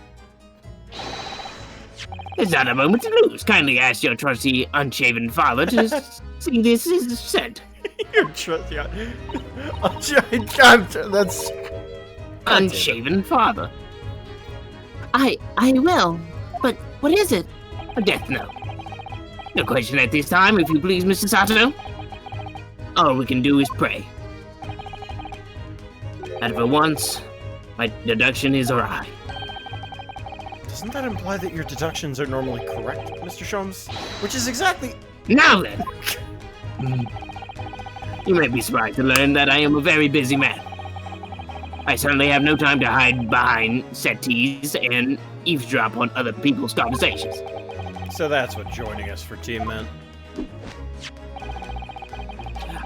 There's not a moment to lose. Kindly ask your trusty unshaven father to see this is sent. You trust, yeah. That's Unshaven father. I will. But what is it? A death note. No question at this time, if you please, Mr. Sato. All we can do is pray. And for once, my deduction is awry. Doesn't that imply that your deductions are normally correct, Mr. Sholmes? Which is exactly... Now then! You may be surprised to learn that I am a very busy man. I certainly have no time to hide behind settees and eavesdrop on other people's conversations. So that's what joining us for team meant.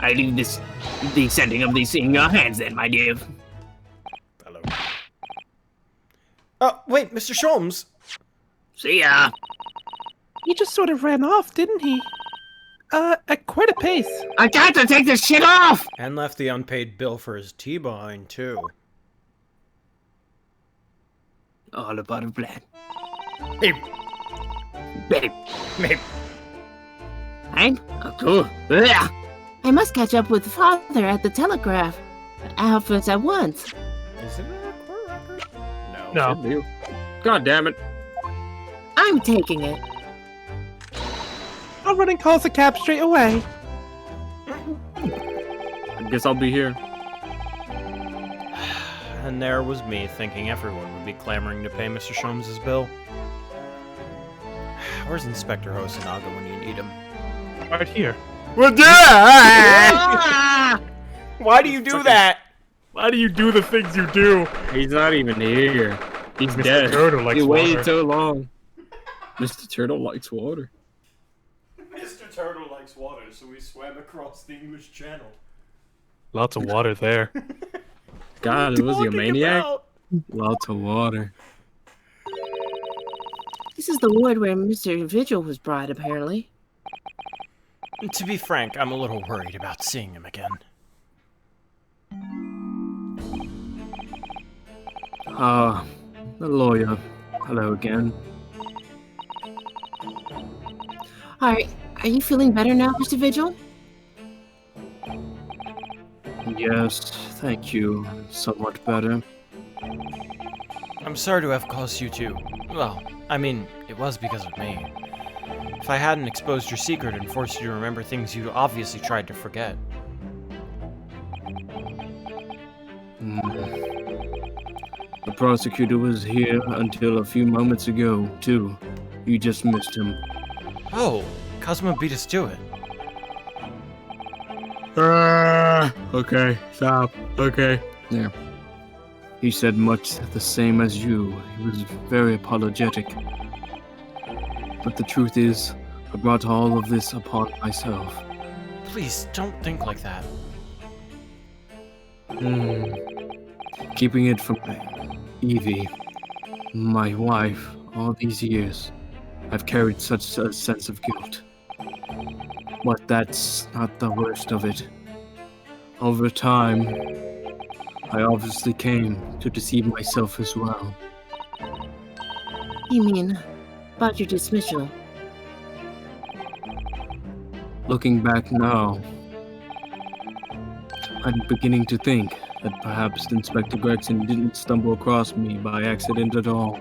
I leave the sending of these in your hands then, my dear. Hello. Oh, wait, Mr. Sholmes! See ya! He just sort of ran off, didn't he? At quite a pace. I got to take this shit off! And left the unpaid bill for his tea behind, too. All a part of plan. Babe. Babe. Babe. I'm cool. Yeah. I must catch up with father at the telegraph office at once. Is it a court record? No. God damn it. I'm taking it. I'll run and call the cab straight away. I guess I'll be here. And there was me thinking everyone would be clamoring to pay Mr. Sholmes' bill. Where's Inspector Hosonaga when you need him? Right here. Well, why do you do that? Why do you do the things you do? He's not even here. He's Mr. dead. Turtle likes You waited water. so long. Mr. Turtle likes water. Mr. Turtle likes water, so we swam across the English Channel. Lots of water there. God, was he a maniac? About? Lots of water. This is the ward where Mr. Vigil was brought, apparently. To be frank, I'm a little worried about seeing him again. The lawyer. Hello again. Are you feeling better now, Mr. Vigil? Yes, thank you. Somewhat better. I'm sorry to have caused you to... Well, I mean, it was because of me. If I hadn't exposed your secret and forced you to remember things you obviously tried to forget. The prosecutor was here until a few moments ago, too. You just missed him. Oh, Cosmo beat us to it. Okay, stop. Okay. There. He said much the same as you. He was very apologetic. But the truth is, I brought all of this upon myself. Please, don't think like that. Keeping it from Evie, my wife, all these years, I've carried such a sense of guilt. But that's not the worst of it. Over time, I obviously came to deceive myself as well. You mean about your dismissal? Looking back now, I'm beginning to think that perhaps Inspector Gregson didn't stumble across me by accident at all.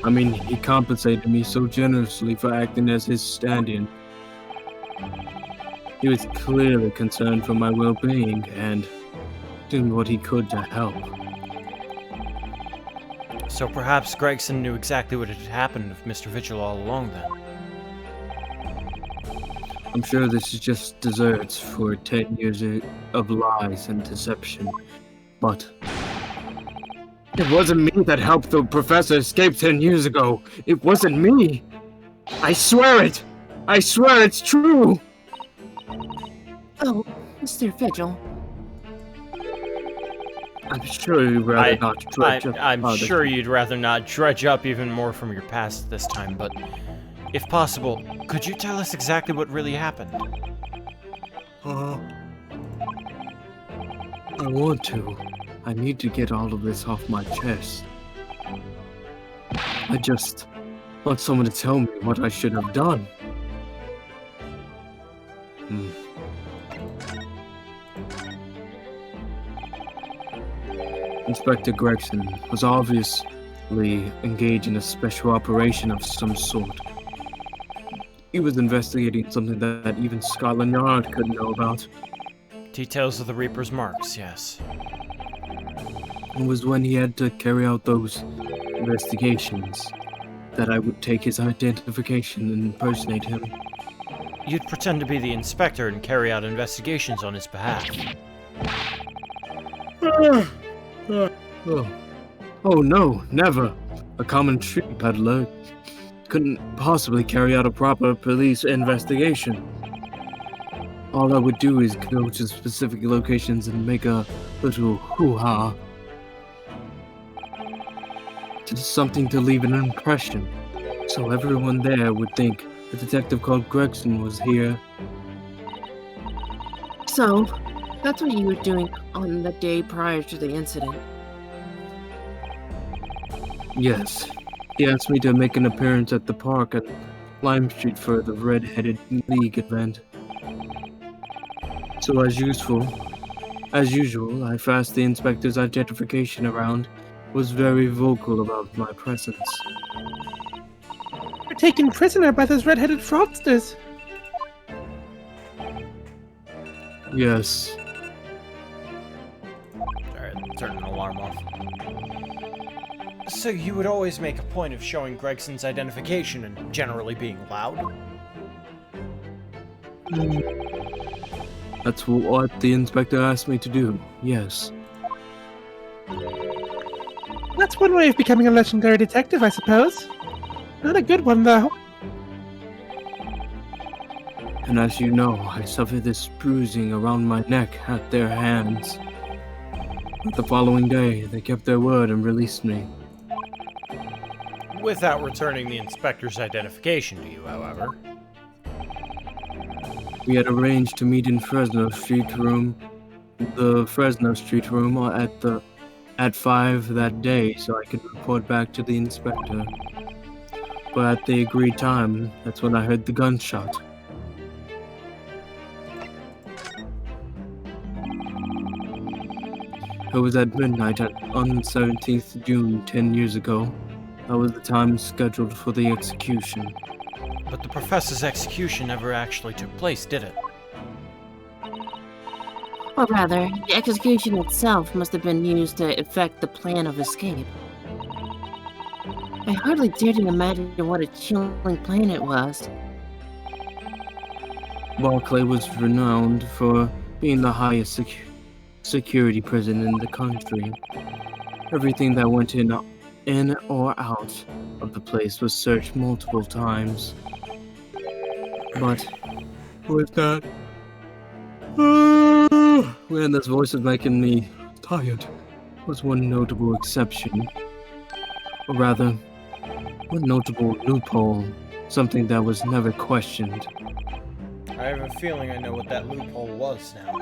I mean, he compensated me so generously for acting as his stand-in. He was clearly concerned for my well-being and doing what he could to help. So perhaps Gregson knew exactly what had happened with Mr. Vigil all along then. I'm sure this is just desserts for 10 years of lies and deception, but it wasn't me that helped the professor escape 10 years ago. It wasn't me. I swear it. I swear it's true. Oh, Mr. Vigil. I'm sure you'd rather not dredge up. I'm sure you'd rather not dredge up even more from your past this time, but if possible, could you tell us exactly what really happened? I want to. I need to get all of this off my chest. I just want someone to tell me what I should have done. Inspector Gregson was obviously engaged in a special operation of some sort. He was investigating something that even Scotland Yard couldn't know about. Details of the Reaper's marks, yes. It was when he had to carry out those investigations that I would take his identification and impersonate him. You'd pretend to be the inspector and carry out investigations on his behalf. Oh no, never. A common street peddler couldn't possibly carry out a proper police investigation. All I would do is go to specific locations and make a little hoo-ha. Just something to leave an impression, so everyone there would think a detective called Gregson was here. So, that's what you were doing on the day prior to the incident. Yes, he asked me to make an appearance at the park at Lime Street for the Red-Headed League event. So as usual, I passed the inspector's identification around, was very vocal about my presence. You're taken prisoner by those red-headed fraudsters. Yes. Alright, turn an alarm off. So you would always make a point of showing Gregson's identification and generally being loud? That's what the inspector asked me to do, yes. That's one way of becoming a legendary detective, I suppose. Not a good one, though. And as you know, I suffered this bruising around my neck at their hands. But the following day, they kept their word and released me. Without returning the inspector's identification to you, however. We had arranged to meet in the Fresno Street room at 5 that day so I could report back to the inspector. But at the agreed time, that's when I heard the gunshot. It was at midnight on 17th June 10 years ago. That was the time scheduled for the execution. But the professor's execution never actually took place, did it? Or rather, the execution itself must have been used to effect the plan of escape. I hardly dare to imagine what a chilling plan it was. Barclay was renowned for being the highest security prison in the country. Everything that went in or out of the place was searched multiple times. But with that, man, this voice is making me tired. Was one notable exception, or rather, one notable loophole, something that was never questioned. I have a feeling I know what that loophole was now.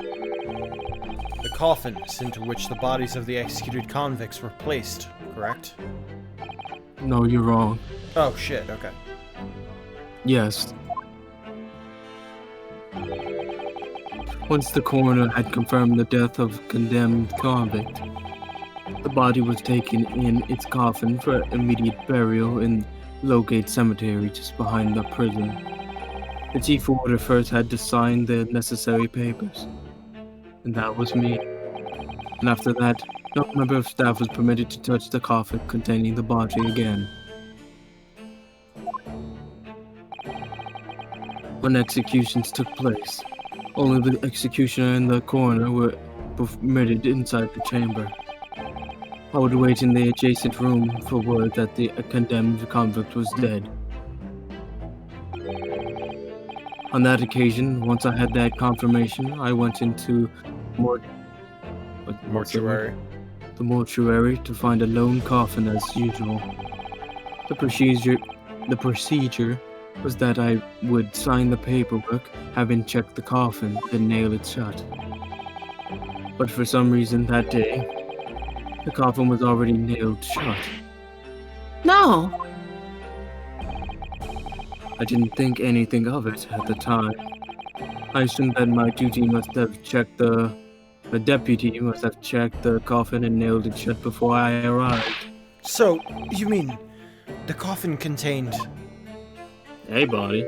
The coffins into which the bodies of the executed convicts were placed, correct? No, you're wrong. Oh shit, okay. Yes. Once the coroner had confirmed the death of a condemned convict, the body was taken in its coffin for immediate burial in Lowgate Cemetery just behind the prison. The chief warder first had to sign the necessary papers, and that was me. And after that, no member of staff was permitted to touch the coffin containing the body again. when executions took place. Only the executioner and the coroner were permitted inside the chamber. I would wait in the adjacent room for word that the condemned convict was dead. On that occasion, once I had that confirmation, I went into Mortuary. the mortuary to find a lone coffin as usual. The procedure was that I would sign the paperwork, having checked the coffin, then nail it shut. But for some reason that day, the coffin was already nailed shut. No! I didn't think anything of it at the time. I assumed that my duty must have checked the deputy must have checked the coffin and nailed it shut before I arrived. So, you mean the coffin contained... Hey, buddy.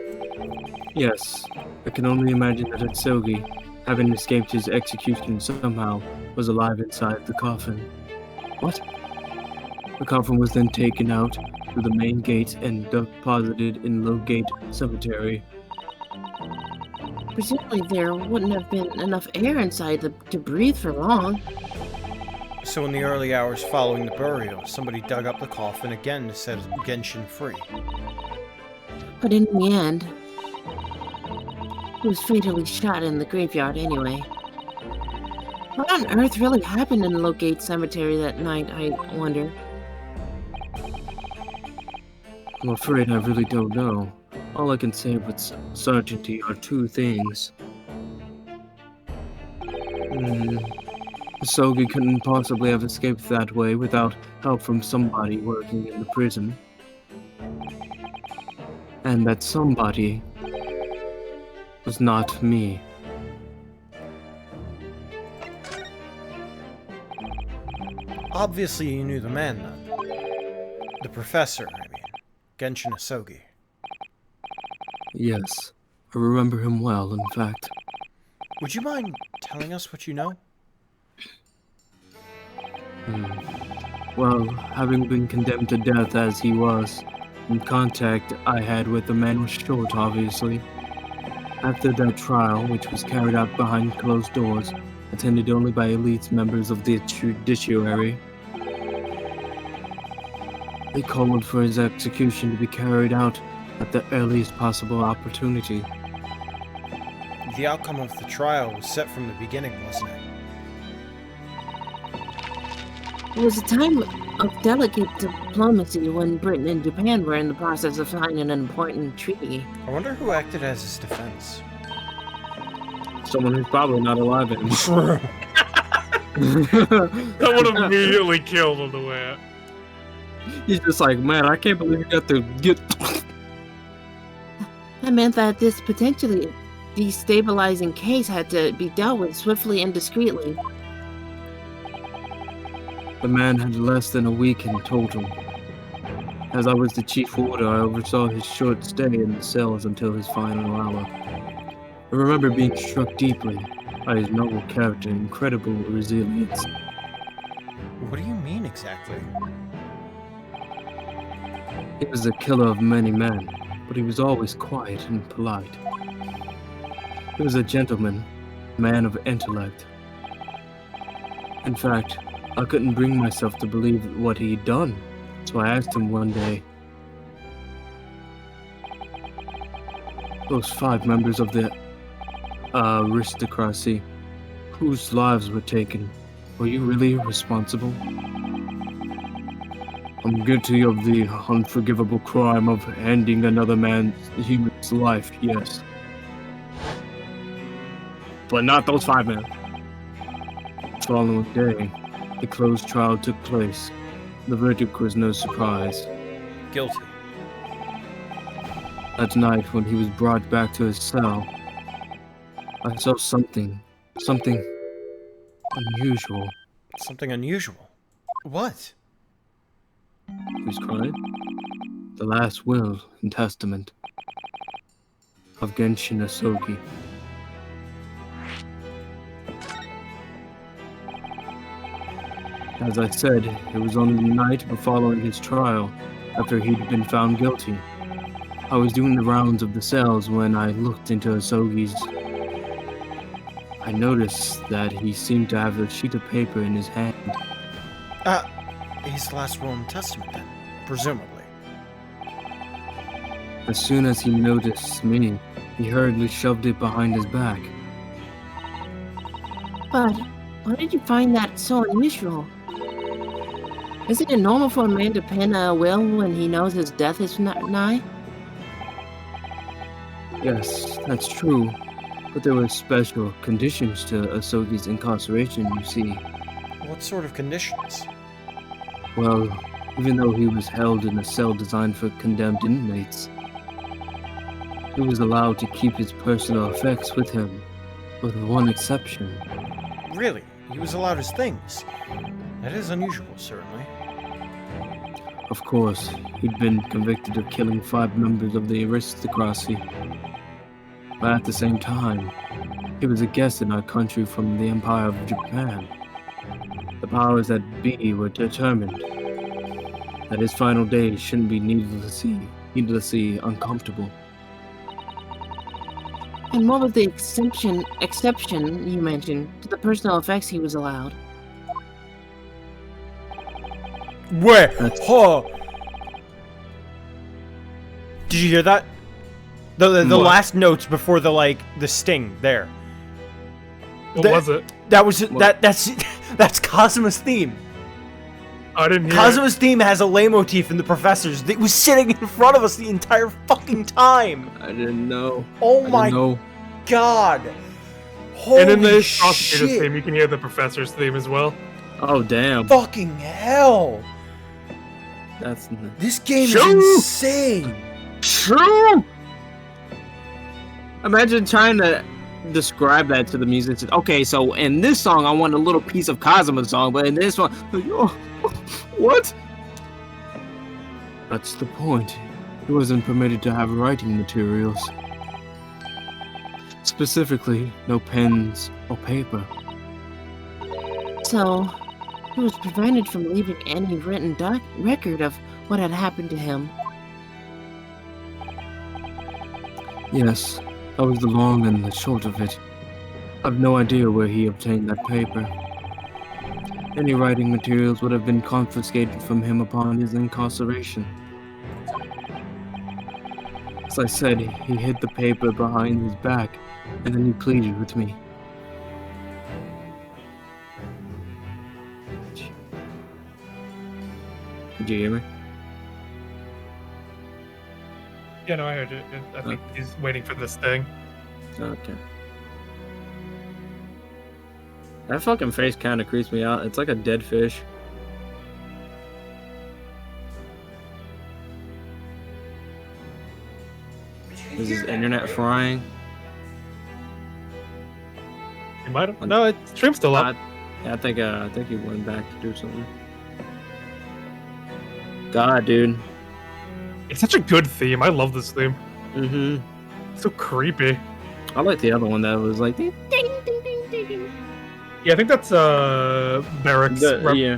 Yes, I can only imagine that Atsugi, having escaped his execution somehow, was alive inside the coffin. What? The coffin was then taken out through the main gate and deposited in Lowgate Cemetery. Presumably there wouldn't have been enough air inside to breathe for long. So in the early hours following the burial, somebody dug up the coffin again to set Genshin free. But in the end, he was fatally shot in the graveyard anyway. What on earth really happened in Lowgate Cemetery that night, I wonder? I'm afraid I really don't know. All I can say with certainty are two things. Sogi couldn't possibly have escaped that way without help from somebody working in the prison. And that somebody was not me. Obviously you knew the man, then. The professor, I mean. Genshin Asogi. Yes, I remember him well, in fact. Would you mind telling us what you know? Well, having been condemned to death as he was, the contact I had with the man was short, obviously. After that trial, which was carried out behind closed doors, attended only by elite members of the judiciary, they called for his execution to be carried out at the earliest possible opportunity. The outcome of the trial was set from the beginning, wasn't it? It was a time of delicate diplomacy when Britain and Japan were in the process of signing an important treaty. I wonder who acted as his defense. Someone who's probably not alive anymore. That would have immediately killed on the way out. He's just like, man, I can't believe you got to get... That meant that this potentially destabilizing case had to be dealt with swiftly and discreetly. The man had less than a week in total. As I was the chief warder, I oversaw his short stay in the cells until his final hour. I remember being struck deeply by his noble character and incredible resilience. What do you mean exactly? He was a killer of many men, but he was always quiet and polite. He was a gentleman, a man of intellect. In fact, I couldn't bring myself to believe what he'd done, so I asked him one day, "Those 5 members of the aristocracy whose lives were taken, were you really responsible?" "I'm guilty of the unforgivable crime of ending another human's life, yes. But not those 5 men." The following day, the closed trial took place. The verdict was no surprise. Guilty. That night, when he was brought back to his cell, I saw something unusual. Something unusual? What? He was crying. The last will and testament of Genshin Asogi. As I said, it was on the night following his trial, after he'd been found guilty. I was doing the rounds of the cells when I looked into Asogi's. I noticed that he seemed to have a sheet of paper in his hand. His last will and testament then, presumably. As soon as he noticed me, he hurriedly shoved it behind his back. But why did you find that so unusual? Isn't it normal for a man to pen a will when he knows his death is nigh? Yes, that's true. But there were special conditions to Asogi's incarceration, you see. What sort of conditions? Well, even though he was held in a cell designed for condemned inmates, he was allowed to keep his personal effects with him, with one exception. Really? He was allowed his things? That is unusual, certainly. Of course, he'd been convicted of killing 5 members of the aristocracy. But at the same time, he was a guest in our country from the Empire of Japan. The powers that be were determined that his final days shouldn't be needlessly uncomfortable. And what was the exception you mentioned to the personal effects he was allowed? Where? Oh. Did you hear that? The last notes before the sting there. What was it? That was that's Kazuma's theme. I didn't hear Kazuma's theme has a leitmotif in the professor's. It was sitting in front of us the entire fucking time. I didn't know. Oh my god. Holy and in the shit. prosecutor's theme, you can hear the professor's theme as well. Oh, damn. Fucking hell. This game is insane. True. Imagine trying to describe that to the musician. Okay, so in this song, I want a little piece of Kazuma's song, but in this one, what? That's the point. He wasn't permitted to have writing materials. Specifically, no pens or paper. So, he was prevented from leaving any written record of what had happened to him. Yes, that was the long and the short of it. I've no idea where he obtained that paper. Any writing materials would have been confiscated from him upon his incarceration. As I said, he hid the paper behind his back, and then he pleaded with me. Did you hear me? Yeah, no, I heard it. I think he's waiting for this thing. Okay. That fucking face kind of creeps me out. It's like a dead fish. Is his internet frying? He might have. No, it's stream's still up. Yeah, I think he went back to do something. God, dude. It's such a good theme. I love this theme. Mm-hmm. It's so creepy. I like the other one that was like ding, ding, ding, ding, ding. Yeah, I think that's Barrack's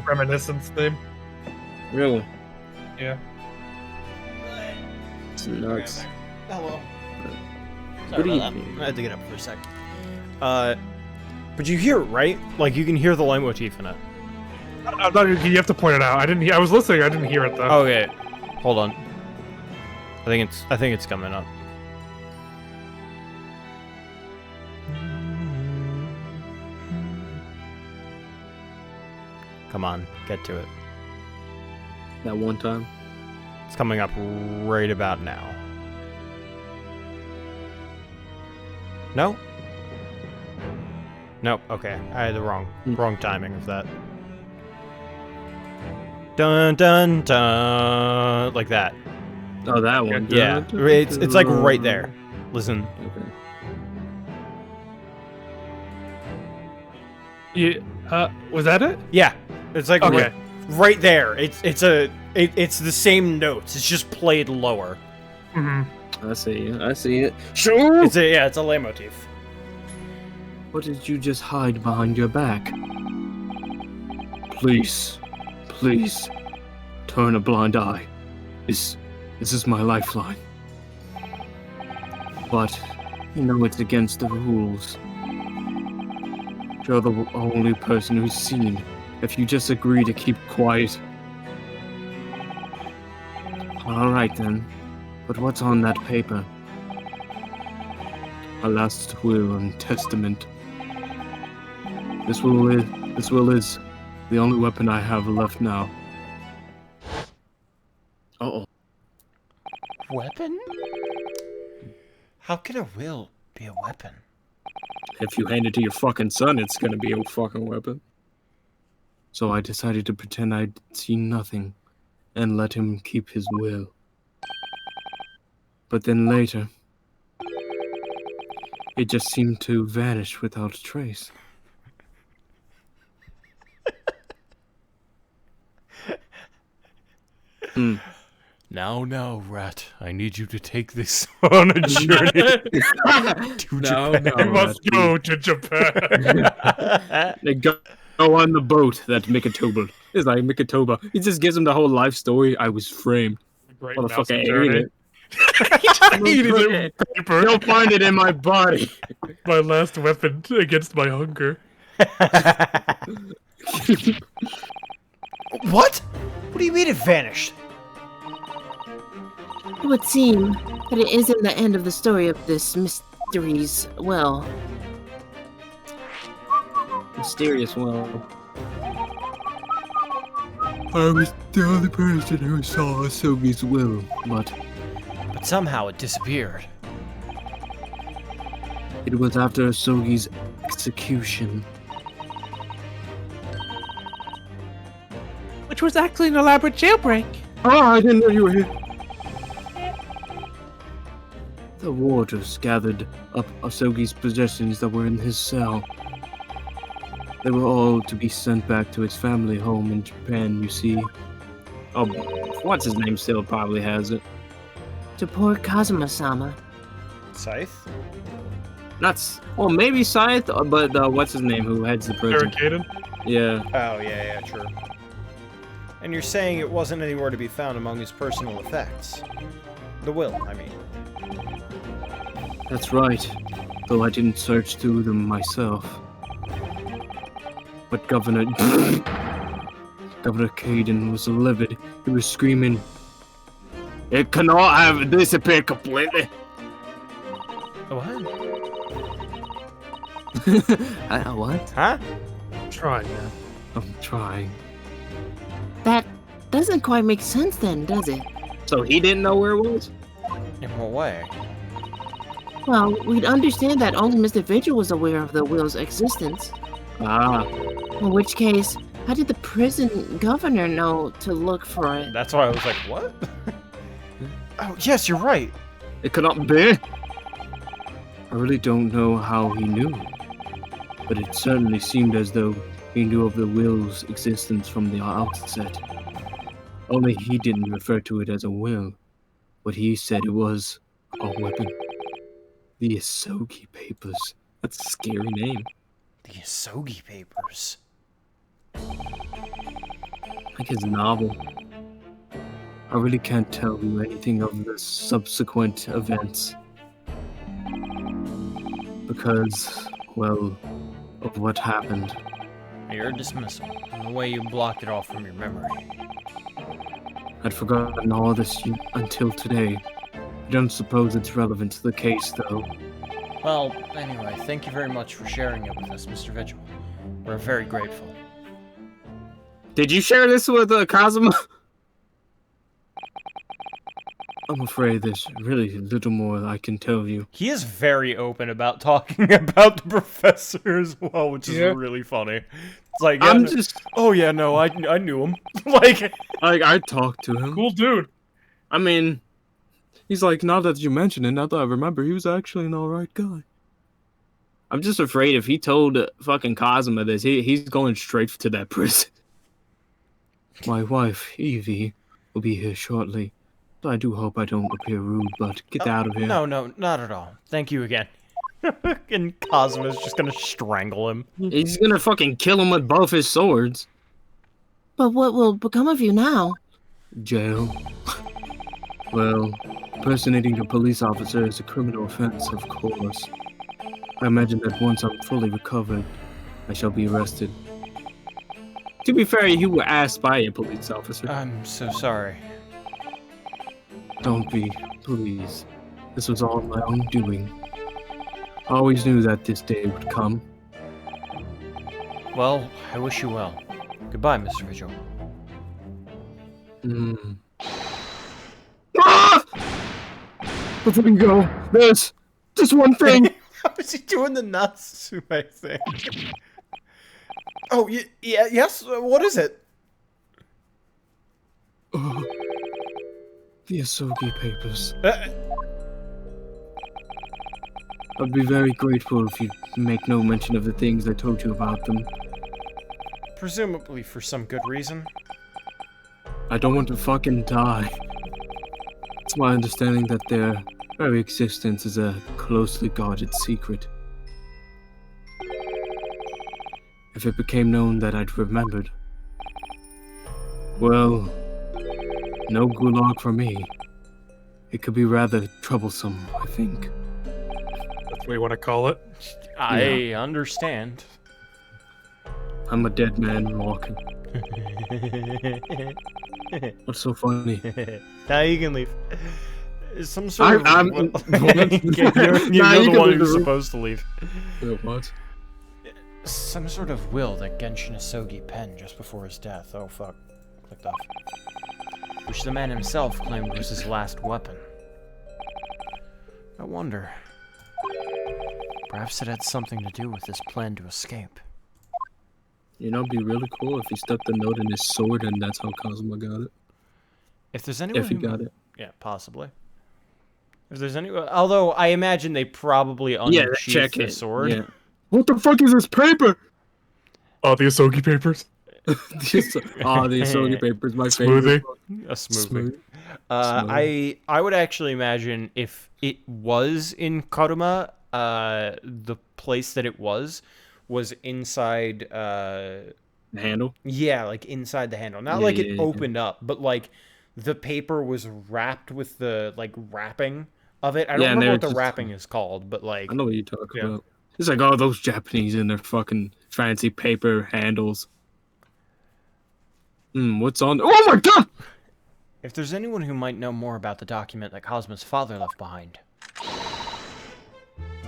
reminiscence theme. Really? Yeah. It's nuts. Hello. What do you I had to get up for a sec. But you hear it, right? Like, you can hear the leitmotif in it. You have to point it out. I didn't hear. I was listening. I didn't hear it though. Okay. Hold on. I think it's coming up. Come on, get to it. That one time. It's coming up right about now. No? Nope, okay. I had the wrong timing of that. Dun dun dun, like that. Oh, that one. Yeah, it's like right there. Listen. Okay. Yeah. Was that it? Yeah, it's like okay. right there. It's the same notes. It's just played lower. Mm-hmm. I see it. Sure. It's a leitmotif. What did you just hide behind your back? Please, turn a blind eye. This is my lifeline. But, you know it's against the rules. You're the only person who's seen. If you just agree to keep quiet. Alright then. But what's on that paper? A last will and testament. This will is the only weapon I have left now. Uh-oh. Weapon? How can a will be a weapon? If you hand it to your fucking son, it's gonna be a fucking weapon. So I decided to pretend I'd seen nothing and let him keep his will. But then later, it just seemed to vanish without a trace. Now, Rat, I need you to take this on a journey to Japan. You must go to Japan. They go on the boat that Mikitoba. It's like Mikitoba. He just gives him the whole life story. I was framed. Great Motherfucker ate journey. it. Eat it with paper. You'll find it in my body. My last weapon against my hunger. What? What do you mean it vanished? It would seem that it isn't the end of the story of this mystery's well. Mysterious well. I was the only person who saw Asogi's will, but Somehow it disappeared. it was after Asogi's execution. Which was actually an elaborate jailbreak. Oh, I didn't know you were here. The warders gathered up Asogi's possessions that were in his cell. They were all to be sent back to his family home in Japan, you see. Oh, what's his name still probably has it. To poor Kazuma-sama. Scythe? That's, well, maybe Scythe, but what's his name who heads the prison? Barricaded? Yeah. Oh, yeah, true. And you're saying it wasn't anywhere to be found among his personal effects? The will, I mean. That's right, though I didn't search through them myself. But Governor Caden was livid. He was screaming, "It cannot have disappeared completely." What? What? Huh? Trying, man. I'm trying. That doesn't quite make sense then, does it? So he didn't know where it was? In what way? Well, we'd understand that only Mr. Vigil was aware of the will's existence. Ah, In which case, how did the prison governor know to look for it? That's why I was like, what? Oh, yes, you're right. it cannot be. I really don't know how he knew, but it certainly seemed as though he knew of the will's existence from the outset. Only he didn't refer to it as a will, but he said it was a weapon. The Asogi Papers. That's a scary name. The Asogi Papers. Like his novel. I really can't tell you anything of the subsequent events. Because, well, of what happened. Your dismissal, and the way you blocked it off from your memory. I'd forgotten all this until today. I don't suppose it's relevant to the case, though. Well, anyway, thank you very much for sharing it with us, Mr. Vigil. We're very grateful. Did you share this with Kazuma? I'm afraid there's really little more I can tell you. He is very open about talking about the professor as well, which is really funny. It's like, yeah, I'm just... oh yeah, no, I knew him. like I talked to him. Cool dude. I mean, he's like, now that you mention it, now that I remember, he was actually an alright guy. I'm just afraid if he told fucking Kazuma this, he's going straight to that prison. My wife, Evie, will be here shortly. I do hope I don't appear rude, but get out of here. No, not at all. Thank you again. And Cosmo's just gonna strangle him. He's gonna fucking kill him with both his swords. But what will become of you now? Jail. Well, Impersonating a police officer is a criminal offense, of course. I imagine that once I'm fully recovered, I shall be arrested. To be fair, you were asked by a police officer. I'm so sorry. Don't be, please. This was all my own doing. I always knew that this day would come. Well, I wish you well. Goodbye, Mr. Vigil. Ah! Before you go, there's just one thing. How is he doing the nuts? I think. Oh, yeah, yes. What is it? The Asogi papers. I'd be very grateful if you make no mention of the things I told you about them. Presumably for some good reason. I don't want to fucking die. It's my understanding that their very existence is a closely guarded secret. If it became known that I'd remembered, well, no gulag for me. It could be rather troublesome, I think. That's what you want to call it? I understand. I'm a dead man walking. What's so funny? Now you can leave. Some sort I'm of... Nah, you're you the can one leave the who's room. supposed to leave. What? Some sort of will that Genshin Asogi penned just before his death. Oh, fuck. Clicked off. Which the man himself claimed was his last weapon. I wonder. Perhaps it had something to do with his plan to escape. You know, it'd be really cool if he stuck the note in his sword and that's how Kazuma got it. If there's anyone If he who- got it. Yeah, possibly. If there's any... Although, I imagine they probably Yeah, unsheathed check the it. sword. Yeah. What the fuck is this paper? Oh, the Asogi papers? The Asogi paper is my Smoothie. favorite. A smoothie. Smooth. I would actually imagine if it was in Karuma, the place that it was inside The handle? yeah, like inside the handle. Not Yeah, like yeah, it yeah. opened up, but like the paper was wrapped with the like wrapping of it. I don't Yeah, and remember they what the were just- wrapping is called, but like I know what you're talking Yeah. about. It's like, oh, those Japanese and their fucking fancy paper handles. What's on? Oh my god! if there's anyone who might know more about the document that Cosmo's father left behind.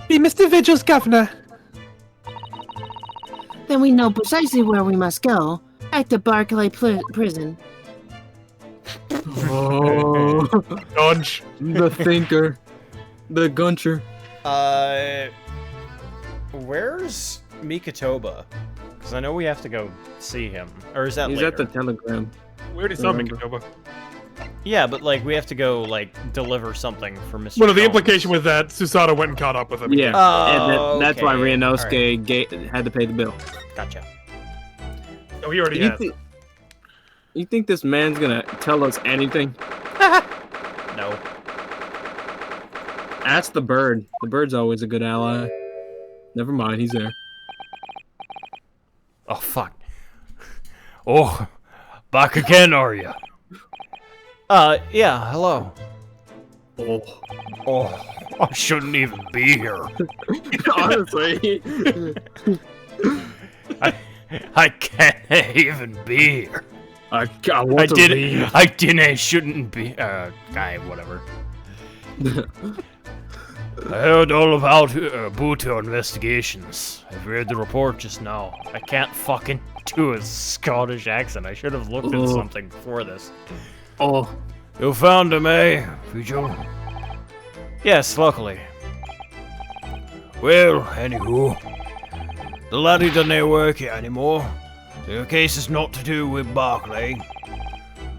Be Mr. Vigil's governor. Then we know precisely where we must go. At the Barclay prison. Oh, Dodge. the thinker. The guncher. Where's Mikatoba? Because I know we have to go see him. Or is that He's later? at the telegram. We already saw Remember. Mikitoba. Yeah, but like we have to go like deliver something for Mr. Well, no, the Jones. implication was that Susato went and caught up with him. Yeah, Oh, and that's why okay. Ryunosuke had to pay the bill. Gotcha. Oh, he already You, has. you think this man's gonna tell us anything? No. Ask the bird. The bird's always a good ally. Never mind, he's there. Oh fuck. Oh, back again, are you? Yeah. Hello. Oh, Oh, I shouldn't even be here. honestly. I can't even be here. I want to leave. I shouldn't be. Guy, whatever. I heard all about Buto investigations. I've read the report just now. I can't fucking do a Scottish accent. I should have looked at Oh. something before this. Oh, You found him, eh, Vigil? Yes, luckily. Well, anywho, the laddie doesn't work here anymore. The case is not to do with Barclay.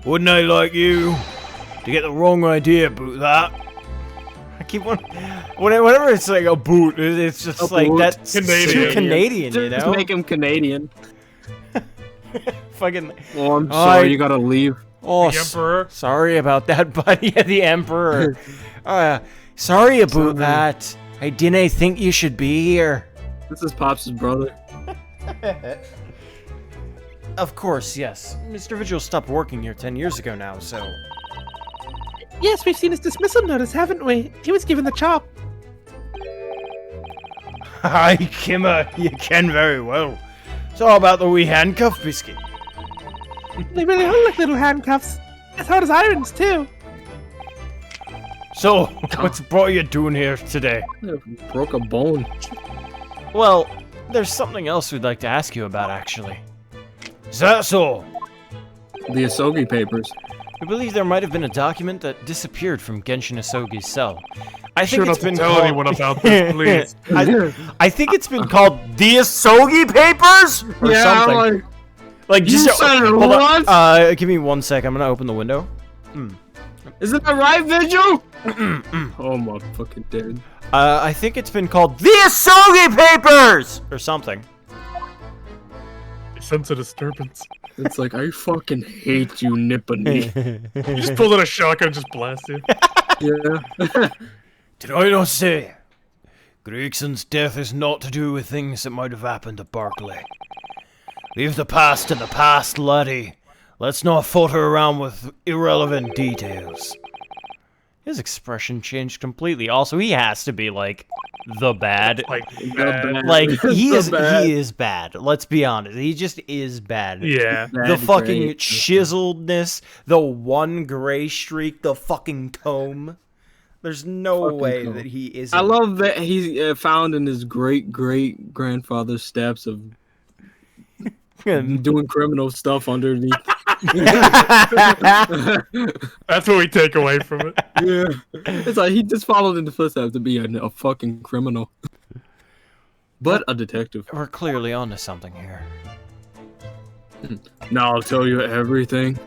Wouldn't I like you to get the wrong idea about that? I keep on... Whenever it's like a boot, it's just A like, boot. that's Canadian. too Canadian, you just know? make him Canadian. Fucking... Oh, I'm I- sorry, you gotta leave. Oh, The Emperor. sorry about that, buddy. The Emperor. Sorry about Sorry. that. I didn't think you should be here. This is Pops' brother. Of course, yes. Mr. Vigil stopped working here 10 years ago now, so... Yes, we've seen his dismissal notice, haven't we? He was given the chop. Aye, Kimmer, you can very well. It's all about the wee handcuff biscuit. They really are like little handcuffs. As hard as irons, too. So, what's brought you doing here today? Broke a bone. Well, there's something else we'd like to ask you about, actually. Is that so? The Asogi papers. We believe there might have been a document that disappeared from Genshin Asogi's cell. I Sure think not it's to been tell called... anyone about this, please. I think it's been called the Asogi papers or something. Like you just said hold on. what? Give me 1 sec. I'm gonna open the window. Isn't that right, Vigil? Oh my fucking dead. I think it's been called the Asogi papers or something. I sense a disturbance. It's like, I fucking hate you, Nippony. You just pulled out a shotgun and just blast you. Yeah. Did I not say? Gregson's death is not to do with things that might have happened at Barclay. Leave the past in the past, laddie. Let's not futter around with irrelevant details. His expression changed completely. Also, he has to be like the bad. Like, Like he The is bad. he is bad. Let's be honest. He just is bad. yeah. The Bad, fucking great. chiseledness, the one gray streak, the fucking comb. There's no Fucking way comb. that he isn't. I love that he's found in his great-great-grandfather's steps of doing criminal stuff underneath. That's what we take away from it. Yeah. It's like he just followed in the footsteps to be a fucking criminal. But a detective. We're clearly onto something here. Now I'll tell you everything.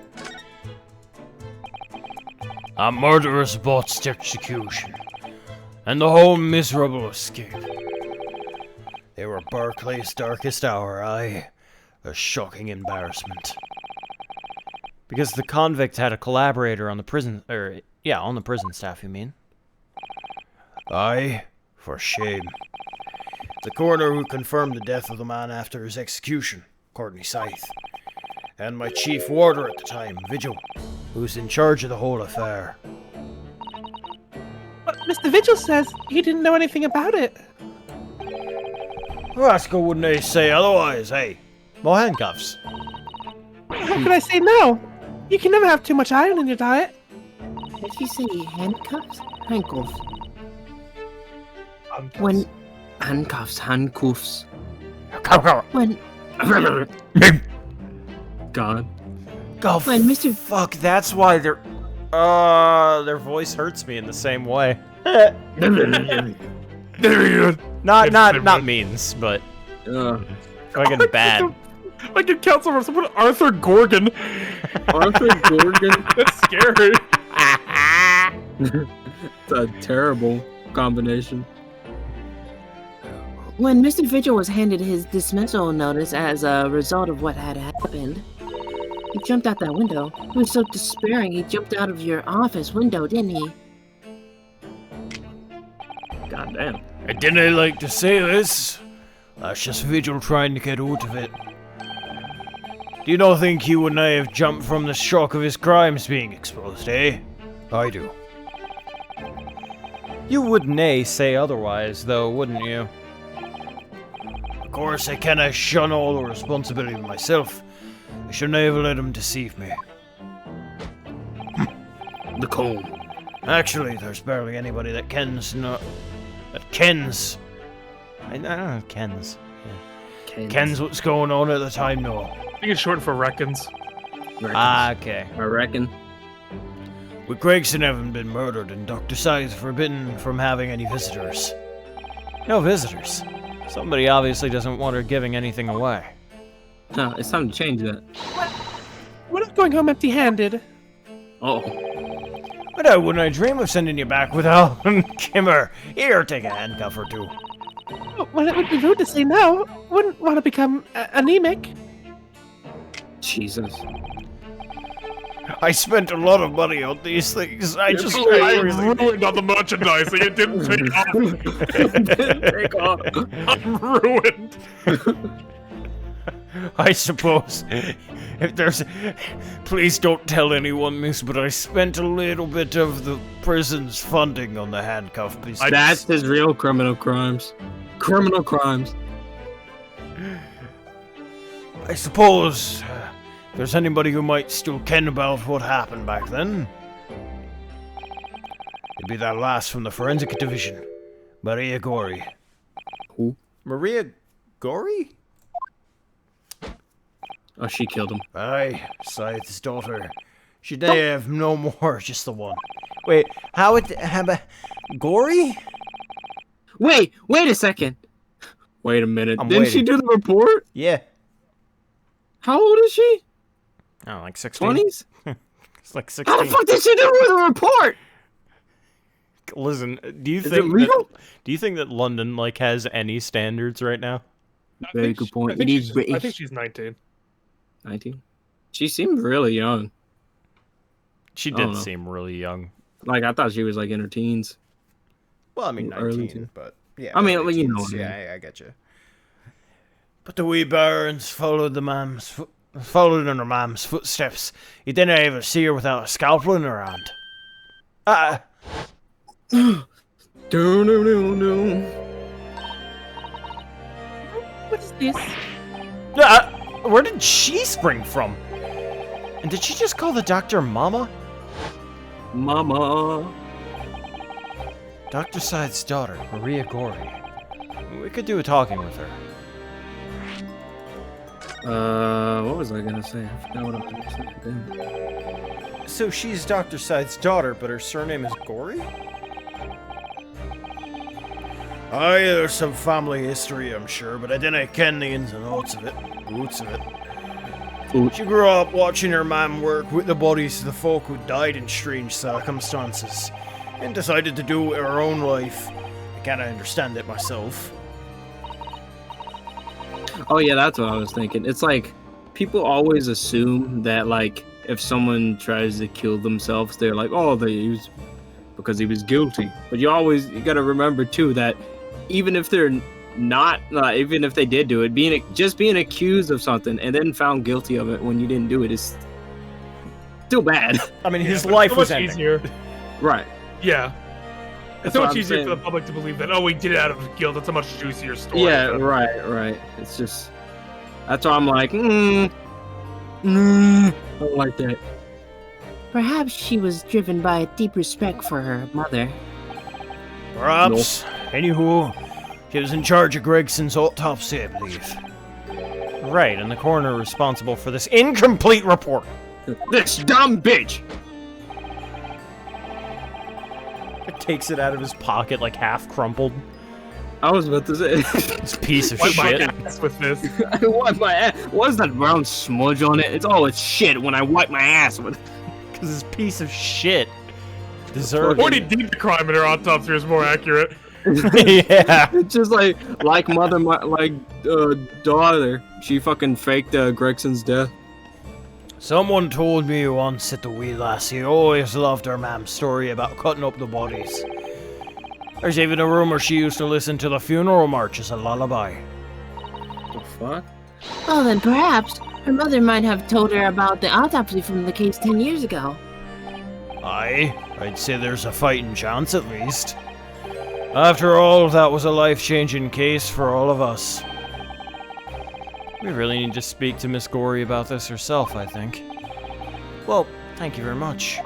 A murderous botched execution, and the whole miserable escape. They were Barclay's darkest hour, aye. A shocking embarrassment. Because the convict had a collaborator on the prison, on the prison staff, you mean? Aye, for shame. The coroner who confirmed the death of the man after his execution, Courtney Scythe, and my chief warder at the time, Vigil, who's in charge of the whole affair. But Mr. Vigil says he didn't know anything about it. Rascal wouldn't they say otherwise, eh? More handcuffs. How could I say no? You can never have too much iron in your diet. Did you say handcuffs? Handcuffs. Handcuffs. When Handcuffs. when God. God, when Mr. fuck, that's why their voice hurts me in the same way. Not means, but fucking bad. Like in Council of someone Arthur Gorgon. Arthur Gorgon. That's scary. It's a terrible combination. When Mr. Vigil was handed his dismissal notice as a result of what had happened, he jumped out that window. He was so despairing, he jumped out of your office window, didn't he? God damn. I didn't like to say this. That's just Vigil trying to get out of it. Do you not think he would not have jumped from the shock of his crimes being exposed, eh? I do. You would nay say otherwise, though, wouldn't you? Of course, I cannot shun all the responsibility of myself. I should never let him deceive me. The comb. Actually, there's barely anybody that kens. I don't know, Ken's. Kens what's going on at the time, no. I think it's short for reckons. Ah, okay. I reckon. With Gregson having been murdered and Dr. Scythe forbidden from having any visitors. No visitors. Somebody obviously doesn't want her giving anything away. No, it's time to change that. We're not going home empty-handed. Oh. But I wouldn't I dream of sending you back without Kimmer. Here, take a handcuff or two. Well, it would be rude to say no. Wouldn't want to become anemic. Jesus. I spent a lot of money on these things. I just I ruined all the merchandising. It didn't take off. Didn't take off. I'm ruined. I suppose if there's... Please don't tell anyone, miss, but I spent a little bit of the prison's funding on the handcuff business. That's his real criminal crimes. Criminal crimes. I suppose if there's anybody who might still ken about what happened back then, it'd be that lass from the forensic division, Maria Gori. Who? Maria Gori? Oh, she killed him. Aye, Scythe's daughter. She didn't have no more, just the one. Wait, how it have a Gori? Wait a second. Wait a minute. I'm Didn't she waiting. do the report? Yeah. How old is she? Oh, like 16. 20s? It's like How the 16. fuck did she do the report? Listen, do you Is it think legal? do you think that London like has any standards right now? Very good point. I think, It is she's, I British. think she's 19. 19? She seemed really young. She I don't did know. seem really young. Like, I thought she was, like, in her teens. Well, I mean, Early 19, but yeah. I mean, early you know teens, what I yeah, I get you. But the wee bairns followed followed in her mam's footsteps. You didn't ever see her without a scalpel in her hand. What is this? Where did she spring from? And did she just call the doctor Mama? Mama. Dr. Side's daughter, Maria Gori. We could do a talking with her. What was I gonna say? I forgot what I was gonna say. Damn. So she's Dr. Side's daughter, but her surname is Gori? Aye, there's some family history, I'm sure, but I didn't ken the ins and outs of it. Roots of it. She grew up watching her mam work with the bodies of the folk who died in strange circumstances, and decided to do it with her own life. I kinda understand it myself. Oh yeah, that's what I was thinking. It's like people always assume that like if someone tries to kill themselves, they're like, oh, because he was guilty. But you gotta remember too that even if they're not, even if they did do it, just being accused of something and then found guilty of it when you didn't do it is still bad. I mean, his but life it's so was much ending. easier. Right. Yeah. It's That's so what much I'm easier saying. for the public to believe that, oh, he did it out of guilt. That's a much juicier story. Yeah, than- right. It's just that's why I'm like, I don't like that. Perhaps she was driven by a deep respect for her mother. Perhaps. Anywho, she was in charge of Gregson's autopsy, I believe. Right, and the coroner responsible for this incomplete report. This dumb bitch. Takes it out of his pocket like half crumpled. I was about to say. This piece of Wipe my shit. ass with this. I wipe my ass. What's that brown smudge on it? It's shit when I wipe my ass with. Because this piece of shit deserves. Or he deemed the crime in her autopsy is more accurate. Yeah. It's just like daughter. She fucking faked Gregson's death. Someone told me once that the wee lassie always loved her mam's story about cutting up the bodies. There's even a rumor she used to listen to the funeral march as a lullaby. The fuck? Well, then perhaps her mother might have told her about the autopsy from the case 10 years ago. Aye, I'd say there's a fighting chance at least. After all, that was a life-changing case for all of us. We really need to speak to Miss Gori about this herself, I think. Well, thank you very much.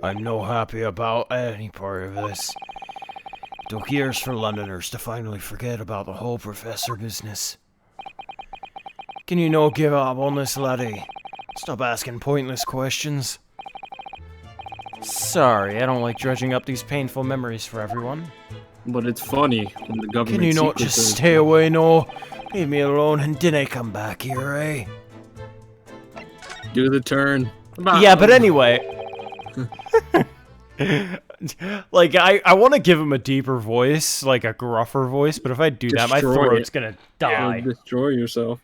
I'm no happy about any part of this. It took years for Londoners to finally forget about the whole professor business. Can you no give up on this, laddie? Stop asking pointless questions. Sorry, I don't like dredging up these painful memories for everyone. But it's funny when the government. Can you not secrets just are- stay away, no? Leave me alone and dinna come back here, eh? Do the turn. Yeah, but anyway. Like, I want to give him a deeper voice, like a gruffer voice, but if I do that, my Destroy throat's it. gonna You'll die. destroy yourself.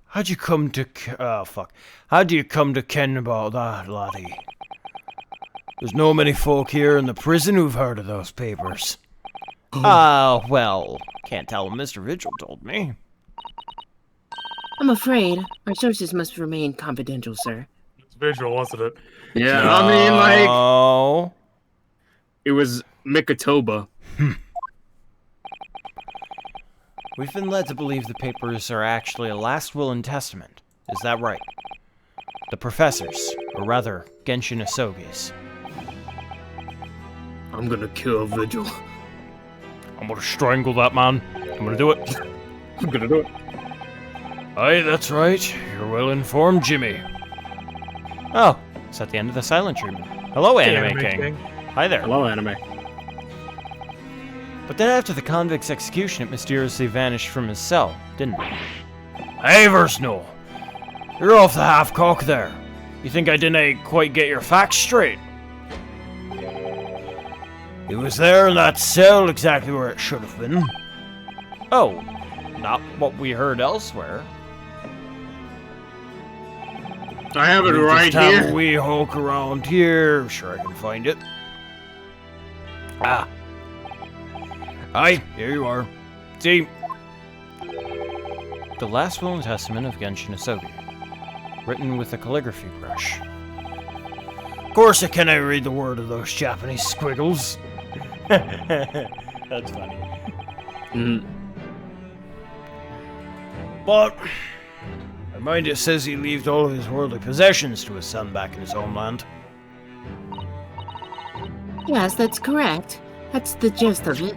How'd you come to... Oh, fuck. How'd you come to ken about that, laddie? There's no many folk here in the prison who've heard of those papers. Well, can't tell what Mr. Vigil told me. I'm afraid our sources must remain confidential, sir. It's visual, wasn't it? Yeah, I mean, like, Oh. it was Mikatoba. We've been led to believe the papers are actually a last will and testament. Is that right? The professor's, or rather, Genshin Asogi's. I'm gonna kill Vigil. I'm gonna strangle that man. I'm gonna do it. I'm gonna do it. Aye, that's right. You're well informed, Jimmy. Oh, it's at the end of the silent treatment. Hello, Anime King. Hi there. Hello, anime. But then after the convict's execution, it mysteriously vanished from his cell, didn't it? Hey, Versno. You're off the half-cock there. You think I didn't quite get your facts straight? He was there in that cell exactly where it should have been. Oh, not what we heard elsewhere. I have it right Just have a here. wee hulk around here. Sure I can find it. Ah. Aye, here you are. See? The Last Will and Testament of Genshin Asogi. Written with a calligraphy brush. Of course I cannot read the word of those Japanese squiggles. That's funny. Mm. But I mind it says he left all of his worldly possessions to his son back in his homeland. Yes, that's correct. That's the gist of it.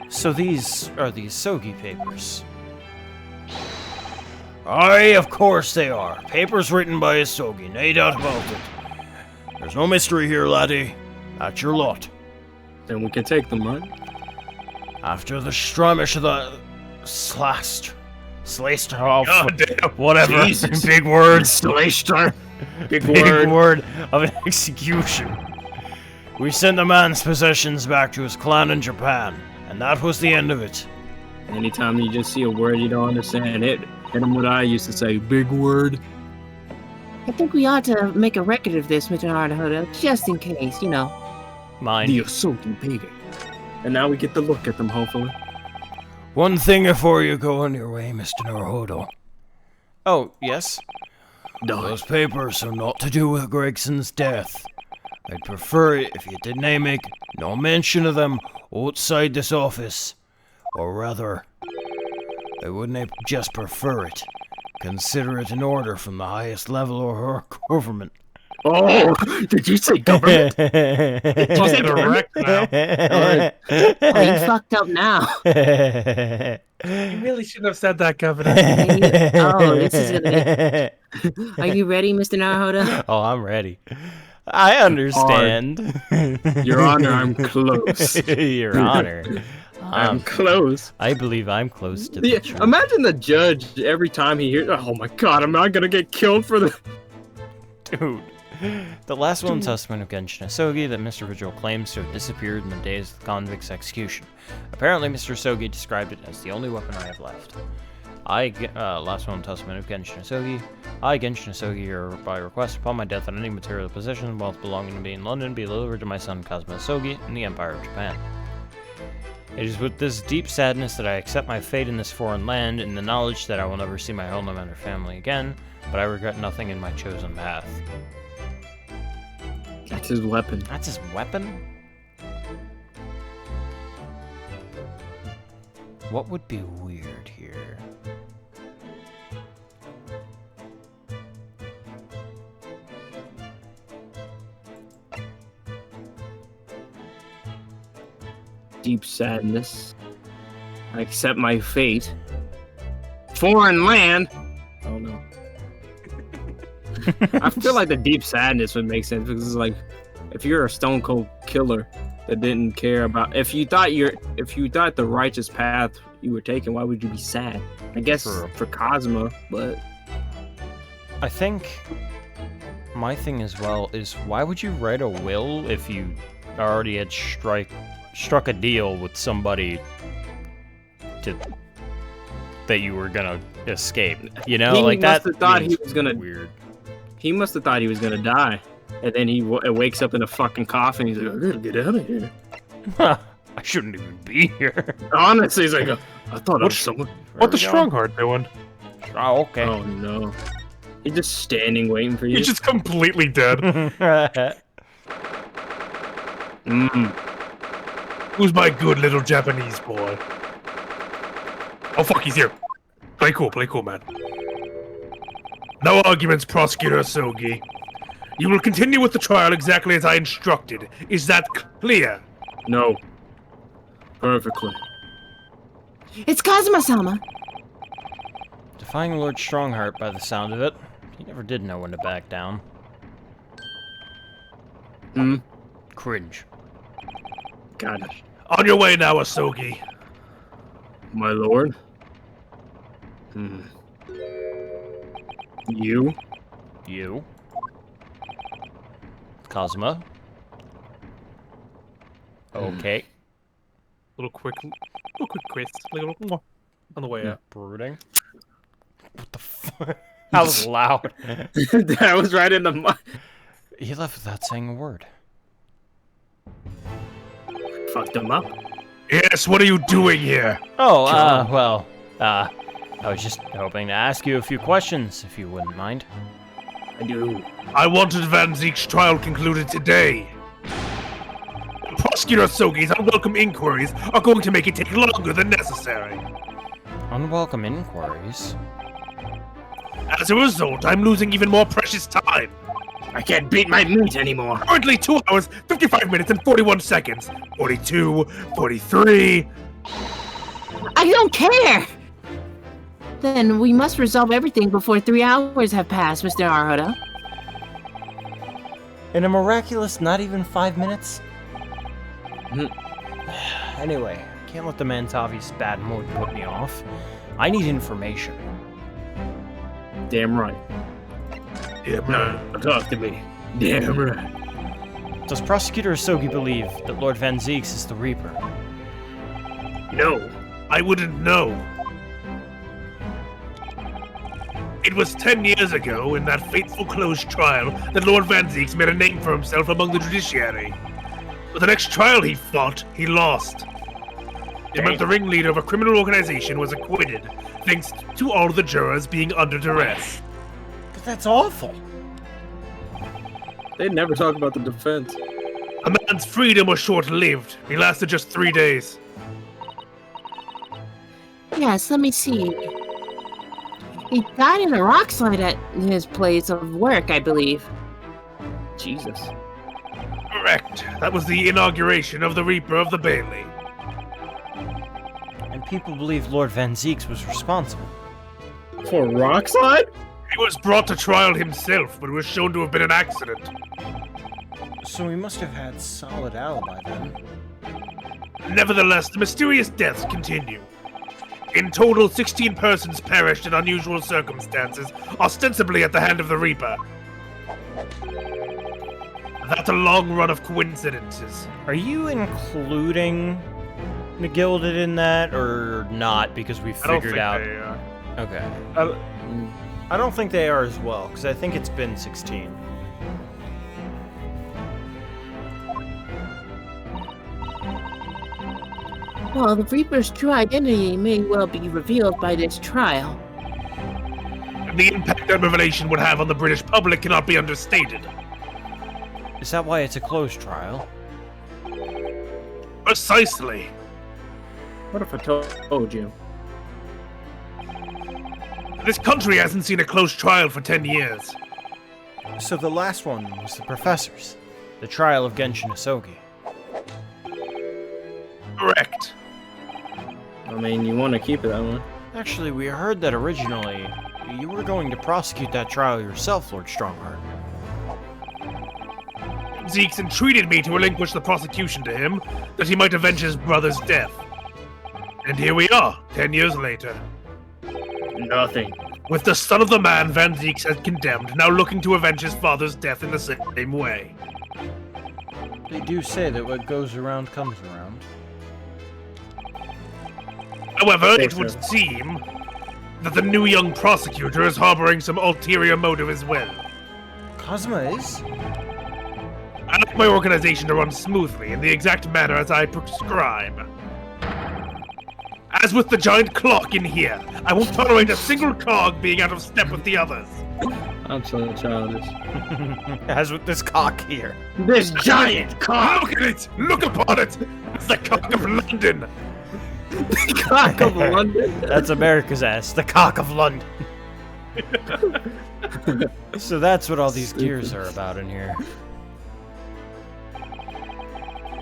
So these are the Asogi papers. Aye, of course they are. Papers written by Asogi, no doubt about it. There's no mystery here, laddie. That's your lot. Then we can take them, right? After the strumish of the sliced off, God damn. whatever, Jesus. big words, Slaster. Big big word. word of an execution. We sent the man's possessions back to his clan in Japan, and that was the end of it. Anytime you just see a word you don't understand, hit him what I used to say, big word. I think we ought to make a record of this, Mr. Naruhodo, just in case, you know. Mine. The Asogi painting. And now we get to look at them, hopefully. One thing before you go on your way, Mr. Naruhodo. Oh, yes? Those papers are not to do with Gregson's death. I'd prefer it if you didn't make no mention of them outside this office. Or rather, I wouldn't just prefer it. Consider it an order from the highest level of our government. Oh, did you say government? Just get erect now. Oh, you fucked up now. You really shouldn't have said that, Governor. Oh, this is gonna be... Are you ready, Mr. Naruhodo? Oh, I'm ready. I understand. Your Honor, I'm close. Your Honor. I'm close. I believe I'm close to the Yeah, truth. imagine the judge every time he hears, oh my god, am I gonna get killed for the... Dude. The last will and testament of Genshin Asogi that Mr. Vigil claims to have disappeared in the days of the convict's execution. Apparently, Mr. Asogi described it as the only weapon I have left. Last will and testament of Genshin Asogi. I, Genshin Asogi, hereby request upon my death that any material possession and wealth belonging to me in London be delivered to my son Cosmo Asogi in the Empire of Japan. It is with this deep sadness that I accept my fate in this foreign land, in the knowledge that I will never see my homeland or family again, but I regret nothing in my chosen path. That's his weapon. That's his weapon? What would be weird here? Deep sadness. I accept my fate. Foreign land? Oh no. I feel like the deep sadness would make sense because it's like, if you're a stone cold killer that didn't care about, if you thought the righteous path you were taking, why would you be sad? I guess True. for Cosmo, but I think my thing as well is, why would you write a will if you already had struck a deal with somebody that you were gonna escape? You know, he like that. must have thought he seems was gonna. weird. He must have thought he was gonna die, and then he wakes up in a fucking coffin. He's like, I gotta get out of here. Huh, I shouldn't even be here. Honestly, he's like, I thought I was What- someone. What the we go. Strongheart doing? Oh, okay. Oh no. He's just standing waiting for you. He's just completely dead. Who's my good little Japanese boy? Oh fuck, he's here. Play cool, man. No arguments, Prosecutor Asogi. You will continue with the trial exactly as I instructed. Is that clear? No. Perfectly. It's Kazuma-sama. Defying Lord Strongheart by the sound of it. He never did know when to back down. Cringe. Got it. On your way now, Asogi. My lord. You? You? Kazuma? Okay. Little quick quiz. Little mwah, on the way out. Brooding. What the fuck? That was loud. That was right in the mic. He left without saying a word. Fucked him up. Yes, what are you doing here? Oh, well, I was just hoping to ask you a few questions, if you wouldn't mind. I do. I wanted Van Zeek's trial concluded today. Prosecutor Asogi's unwelcome inquiries are going to make it take longer than necessary. Unwelcome inquiries? As a result, I'm losing even more precious time. I can't beat my meat anymore. Currently 2 hours, 55 minutes, and 41 seconds. 42, 43... I don't care! Then we must resolve everything before 3 hours have passed, Mr. Naruto. In a miraculous not even 5 minutes? Anyway, can't let the Mantavi's bad mood put me off. I need information. Damn right. Yeah, No, talk to me. Damn right. Does Prosecutor Asogi believe that Lord Van Zeeks is the Reaper? No. I wouldn't know. It was 10 years ago, in that fateful closed trial, that Lord Van Zeeks made a name for himself among the judiciary. But the next trial he fought, he lost. It meant the ringleader of a criminal organization was acquitted, thanks to all the jurors being under duress. But that's awful. They never talk about the defense. A man's freedom was short-lived. He lasted just 3 days. Yes, let me see. He died in a rock slide at his place of work, I believe. Jesus. Correct. That was the inauguration of the Reaper of the Bailey. And people believe Lord Van Zeeks was responsible. For rock slide? He was brought to trial himself, but was shown to have been an accident. So he must have had solid alibi then. Nevertheless, the mysterious deaths continue. In total, 16 persons perished in unusual circumstances, ostensibly at the hand of the Reaper. That's a long run of coincidences. Are you including the Gilded in that, or not? Because we figured out. Okay. I don't think they are as well, because I think it's been 16. Well, the Reaper's true identity may well be revealed by this trial. The impact that revelation would have on the British public cannot be understated. Is that why it's a closed trial? Precisely. What if I told you? This country hasn't seen a closed trial for 10 years. So the last one was the Professor's. The trial of Genshin Asogi. Correct. I mean, you want to keep it that way. Actually, we heard that originally you were going to prosecute that trial yourself, Lord Strongheart. Zeeks entreated me to relinquish the prosecution to him, that he might avenge his brother's death. And here we are, 10 years later. Nothing. With the son of the man Van Zeeks had condemned, now looking to avenge his father's death in the same way. They do say that what goes around comes around. However, it would seem that the new young prosecutor is harboring some ulterior motive as well. Kazuma is? like my organization to run smoothly in the exact manner as I prescribe. As with the giant clock in here, I won't tolerate a single cog being out of step with the others. I'm so childish. As with this cock here. This giant cock! Look at it! Look upon it! It's the cock of London! Cock of London. That's America's ass, the cock of London. So that's what all these gears are about in here.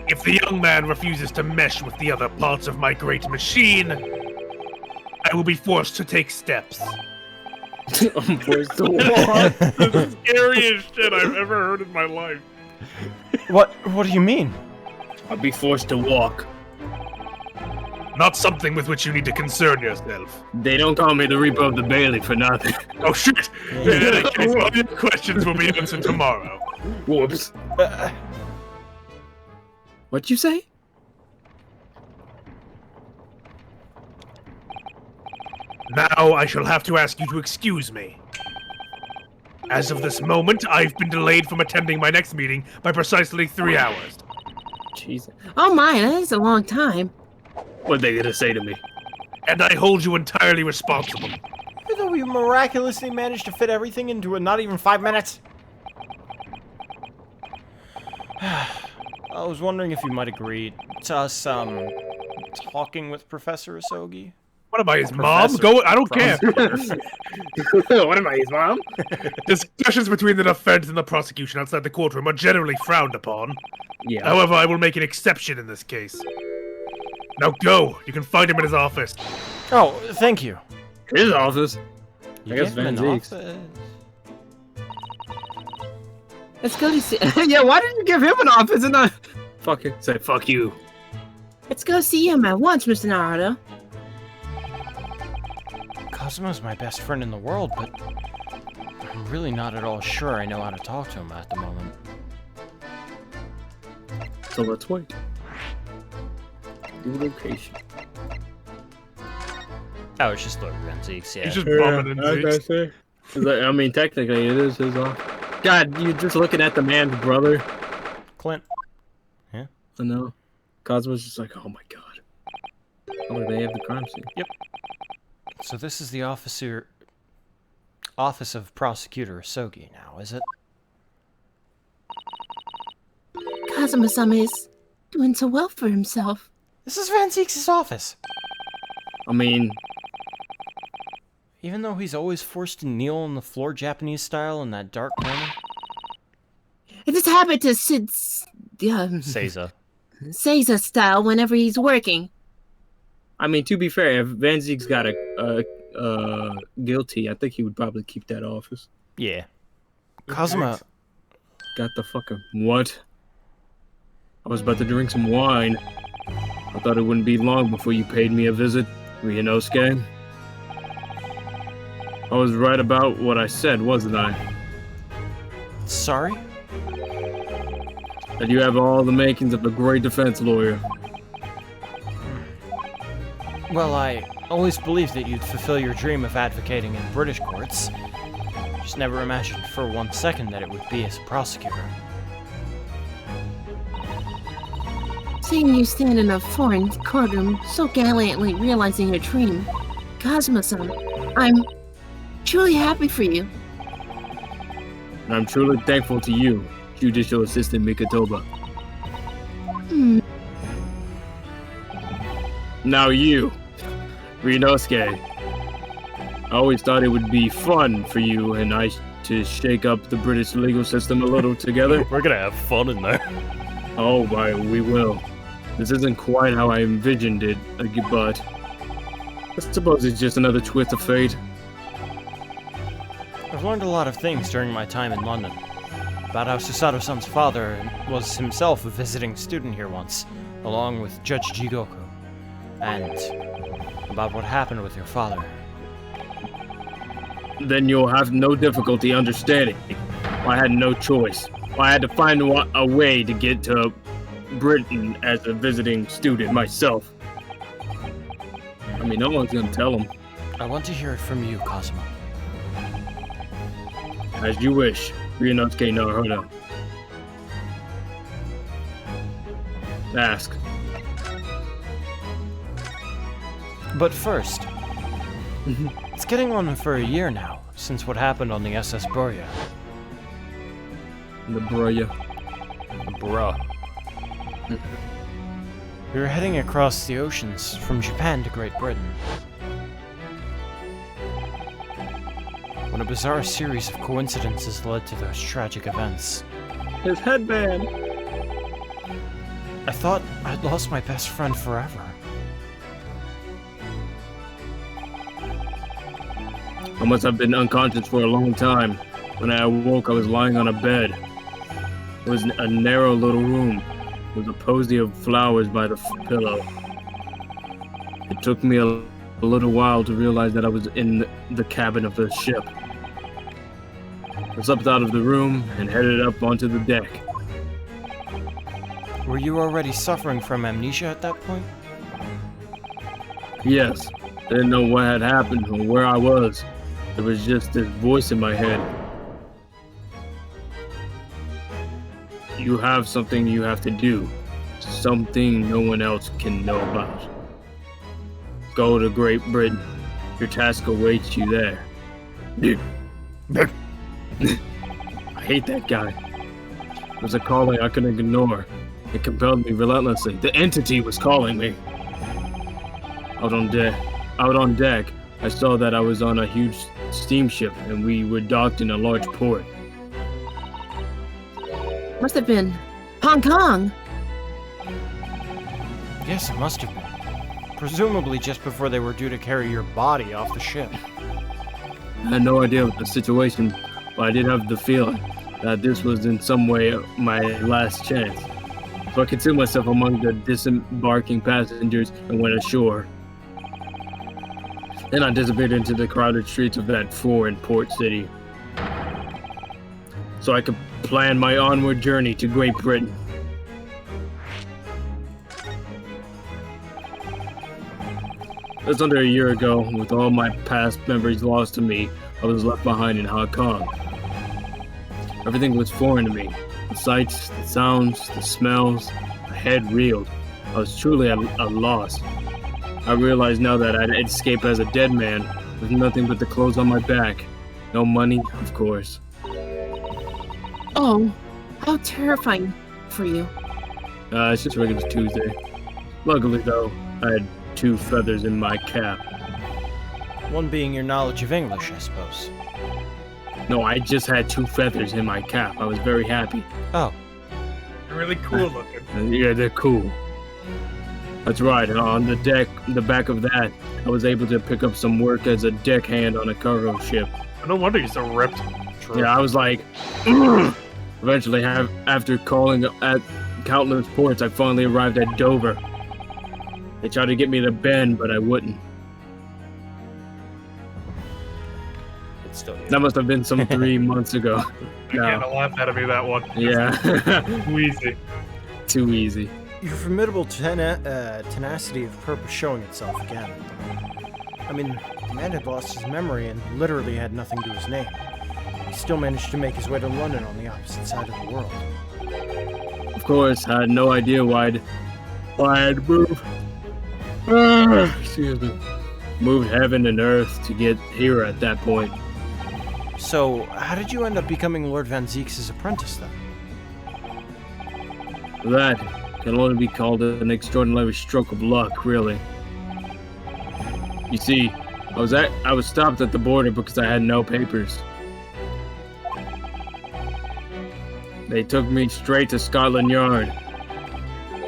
If the young man refuses to mesh with the other parts of my great machine, I will be forced to take steps. I'm forced to walk. The scariest shit I've ever heard in my life. What do you mean? I'll be forced to walk. Not something with which you need to concern yourself. They don't call me the Reaper of the Bailey for nothing. Oh shit! In any case, all your questions will be answered tomorrow. Whoops. What'd you say? Now I shall have to ask you to excuse me. As of this moment, I've been delayed from attending my next meeting by precisely 3 hours. Jesus. Oh my, that's a long time. What they gonna say to me? And I hold you entirely responsible. Even though we miraculously managed to fit everything into not even 5 minutes. I was wondering if you might agree to us, talking with Professor Asogi. What am I, his mom? Go. I don't care. What am I, his mom? Discussions between the defense and the prosecution outside the courtroom are generally frowned upon. Yeah. However, I will make an exception in this case. Now go. You can find him in his office. Oh, thank you. His office. You I guess gave him Van an Zeke's. office. Let's go to see. Yeah, why didn't you give him an office and not... Fuck it. Say, fuck you. Let's go see him at once, Mr. Naruto. Cosmo's my best friend in the world, but I'm really not at all sure I know how to talk to him at the moment. So let's wait. New location. Oh, it's just Lord Van Zeke's, yeah. He's just bumming in Zeke's. I mean, technically, it is his office. God, you're just looking at the man's brother. Clint. I know. Cosmo's just like, oh my god. Oh, they have the crime scene. Yep. So this is the Office of Prosecutor Asogi now, is it? Kazuma-sama is doing so well for himself. This is Van Zeke's office. I mean, Even though he's always forced to kneel on the floor Japanese style in that dark corner. It's his habit to sit, Seiza. Seiza style whenever he's working. I mean, to be fair, if Van Zeke's got a guilty, I think he would probably keep that office. Yeah. Kazuma. Got the fucking what? I was about to drink some wine. I thought it wouldn't be long before you paid me a visit, Ryunosuke. I was right about what I said, wasn't I? Sorry? That you have all the makings of a great defense lawyer. Well, I always believed that you'd fulfill your dream of advocating in British courts. Just never imagined for 1 second that it would be as a prosecutor. Seeing you stand in a foreign courtroom, so gallantly realizing your dream, Kazuma-san, I'm truly happy for you. And I'm truly thankful to you, Judicial Assistant Mikotoba. Now you, Ryunosuke. I always thought it would be fun for you and I to shake up the British legal system a little together. We're gonna have fun in there. Oh, why, we will. This isn't quite how I envisioned it, but I suppose it's just another twist of fate. I've learned a lot of things during my time in London. About how Susato-san's father was himself a visiting student here once, along with Judge Jigoku. And about what happened with your father. Then you'll have no difficulty understanding why I had no choice. Why I had to find a way to get to Britain as a visiting student myself. I mean, no one's gonna tell him. I want to hear it from you, Kazuma. As you wish, Ryunosuke Naruto. Ask. But first, it's getting on for a year now since what happened on the SS Broya. The Broya. Bruh. We were heading across the oceans from Japan to Great Britain when a bizarre series of coincidences led to those tragic events. His headband. I thought I'd lost my best friend forever. I must have been unconscious for a long time. When I awoke, I was lying on a bed. It was a narrow little room with a posy of flowers by the pillow. It took me a little while to realize that I was in the cabin of the ship. I slipped out of the room and headed up onto the deck. Were you already suffering from amnesia at that point? Yes, I didn't know what had happened or where I was. There was just this voice in my head. You have something you have to do. Something no one else can know about. Go to Great Britain. Your task awaits you there. I hate that guy. It was a calling I couldn't ignore. It compelled me relentlessly. The entity was calling me. Out on deck, I saw that I was on a huge steamship and we were docked in a large port. Must have been Hong Kong. Yes, it must have been. Presumably just before they were due to carry your body off the ship. I had no idea of the situation, but I did have the feeling that this was in some way my last chance. So I concealed myself among the disembarking passengers and went ashore. Then I disappeared into the crowded streets of that foreign port city, so I could plan my onward journey to Great Britain. Just under a year ago, with all my past memories lost to me, I was left behind in Hong Kong. Everything was foreign to me. The sights, the sounds, the smells. My head reeled. I was truly at a loss. I realize now that I'd escaped as a dead man, with nothing but the clothes on my back. No money, of course. Oh, how terrifying for you. It's just regular Tuesday. Luckily, though, I had 2 feathers in my cap. One being your knowledge of English, I suppose. No, I just had 2 feathers in my cap. I was very happy. Oh. They're really cool looking. Yeah, they're cool. That's right. On the back of that, I was able to pick up some work as a deckhand on a cargo ship. No wonder you're so ripped. True. Yeah, I was like, "Ugh." Eventually, after calling at countless ports, I finally arrived at Dover. They tried to get me to bend, but I wouldn't. It's still That must have been some 3 months ago. You can't laugh out of me that one. Yeah. Too easy. Too easy. Your formidable tenacity of purpose showing itself again. I mean, the man had lost his memory and literally had nothing to his name. He still managed to make his way to London on the opposite side of the world. Of course, I had no idea why I had moved. Excuse me. Moved heaven and earth to get here at that point. So, how did you end up becoming Lord Van Zeeks' apprentice then? That can only be called an extraordinary stroke of luck, really. You see, I was stopped at the border because I had no papers. They took me straight to Scotland Yard.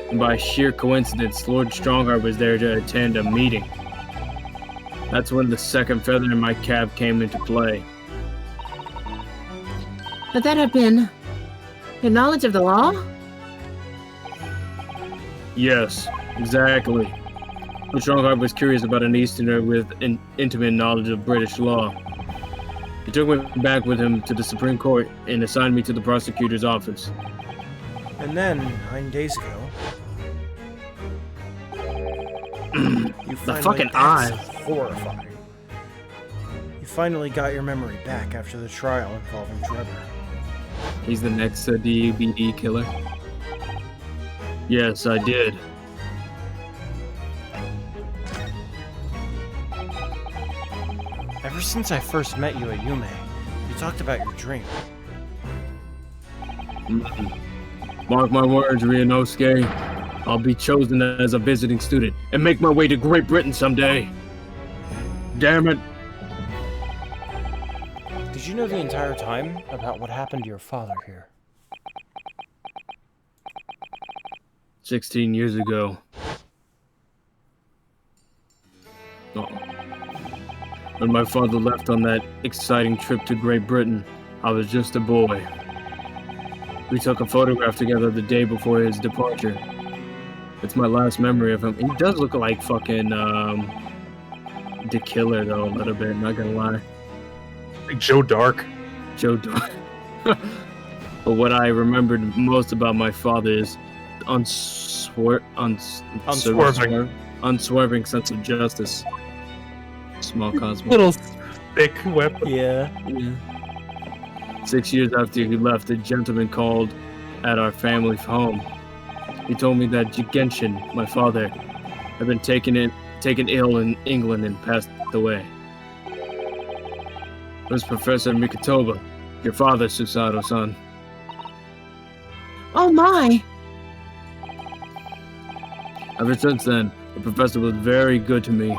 And by sheer coincidence, Lord Strongheart was there to attend a meeting. That's when the second feather in my cap came into play. Would that have been your knowledge of the law? Yes, exactly. Lord Strongheart was curious about an Easterner with an intimate knowledge of British law. He took me back with him to the Supreme Court and assigned me to the prosecutor's office. And then, 9 days ago... you finally, fucking that's eye. horrifying. You finally got your memory back after the trial involving Trevor. He's the next DBD killer. Yes, I did. Ever since I first met you at Yume, you talked about your dream. Mark my words, Ryunosuke. I'll be chosen as a visiting student and make my way to Great Britain someday. Damn it. Did you know the entire time about what happened to your father here? 16 years ago. Oh. When my father left on that exciting trip to Great Britain, I was just a boy. We took a photograph together the day before his departure. It's my last memory of him. He does look like fucking, the Killer, though, a little bit, not gonna lie. Like Joe Dark. Joe Dark. But what I remembered most about my father is unswerving sense of justice. Small cosmo. Little thick weapon. Yeah. 6 years after he left, a gentleman called at our family home. He told me that Genshin, my father, had been taken ill in England and passed away. It was Professor Mikotoba, your father, Susato-san. Oh my! Ever since then, the professor was very good to me.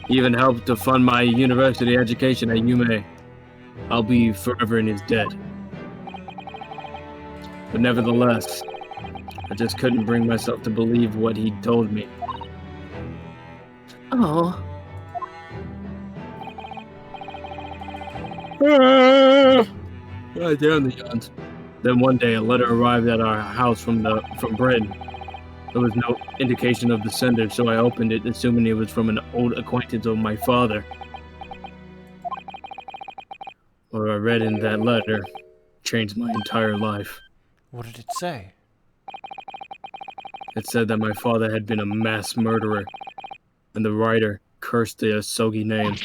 He even helped to fund my university education at Yume. I'll be forever in his debt. But nevertheless, I just couldn't bring myself to believe what he told me. Oh. Right there on the yawns. Then one day, a letter arrived at our house from Britain. There was no indication of the sender, so I opened it, assuming it was from an old acquaintance of my father. What I read in that letter changed my entire life. What did it say? It said that my father had been a mass murderer, and the writer cursed the Asogi name.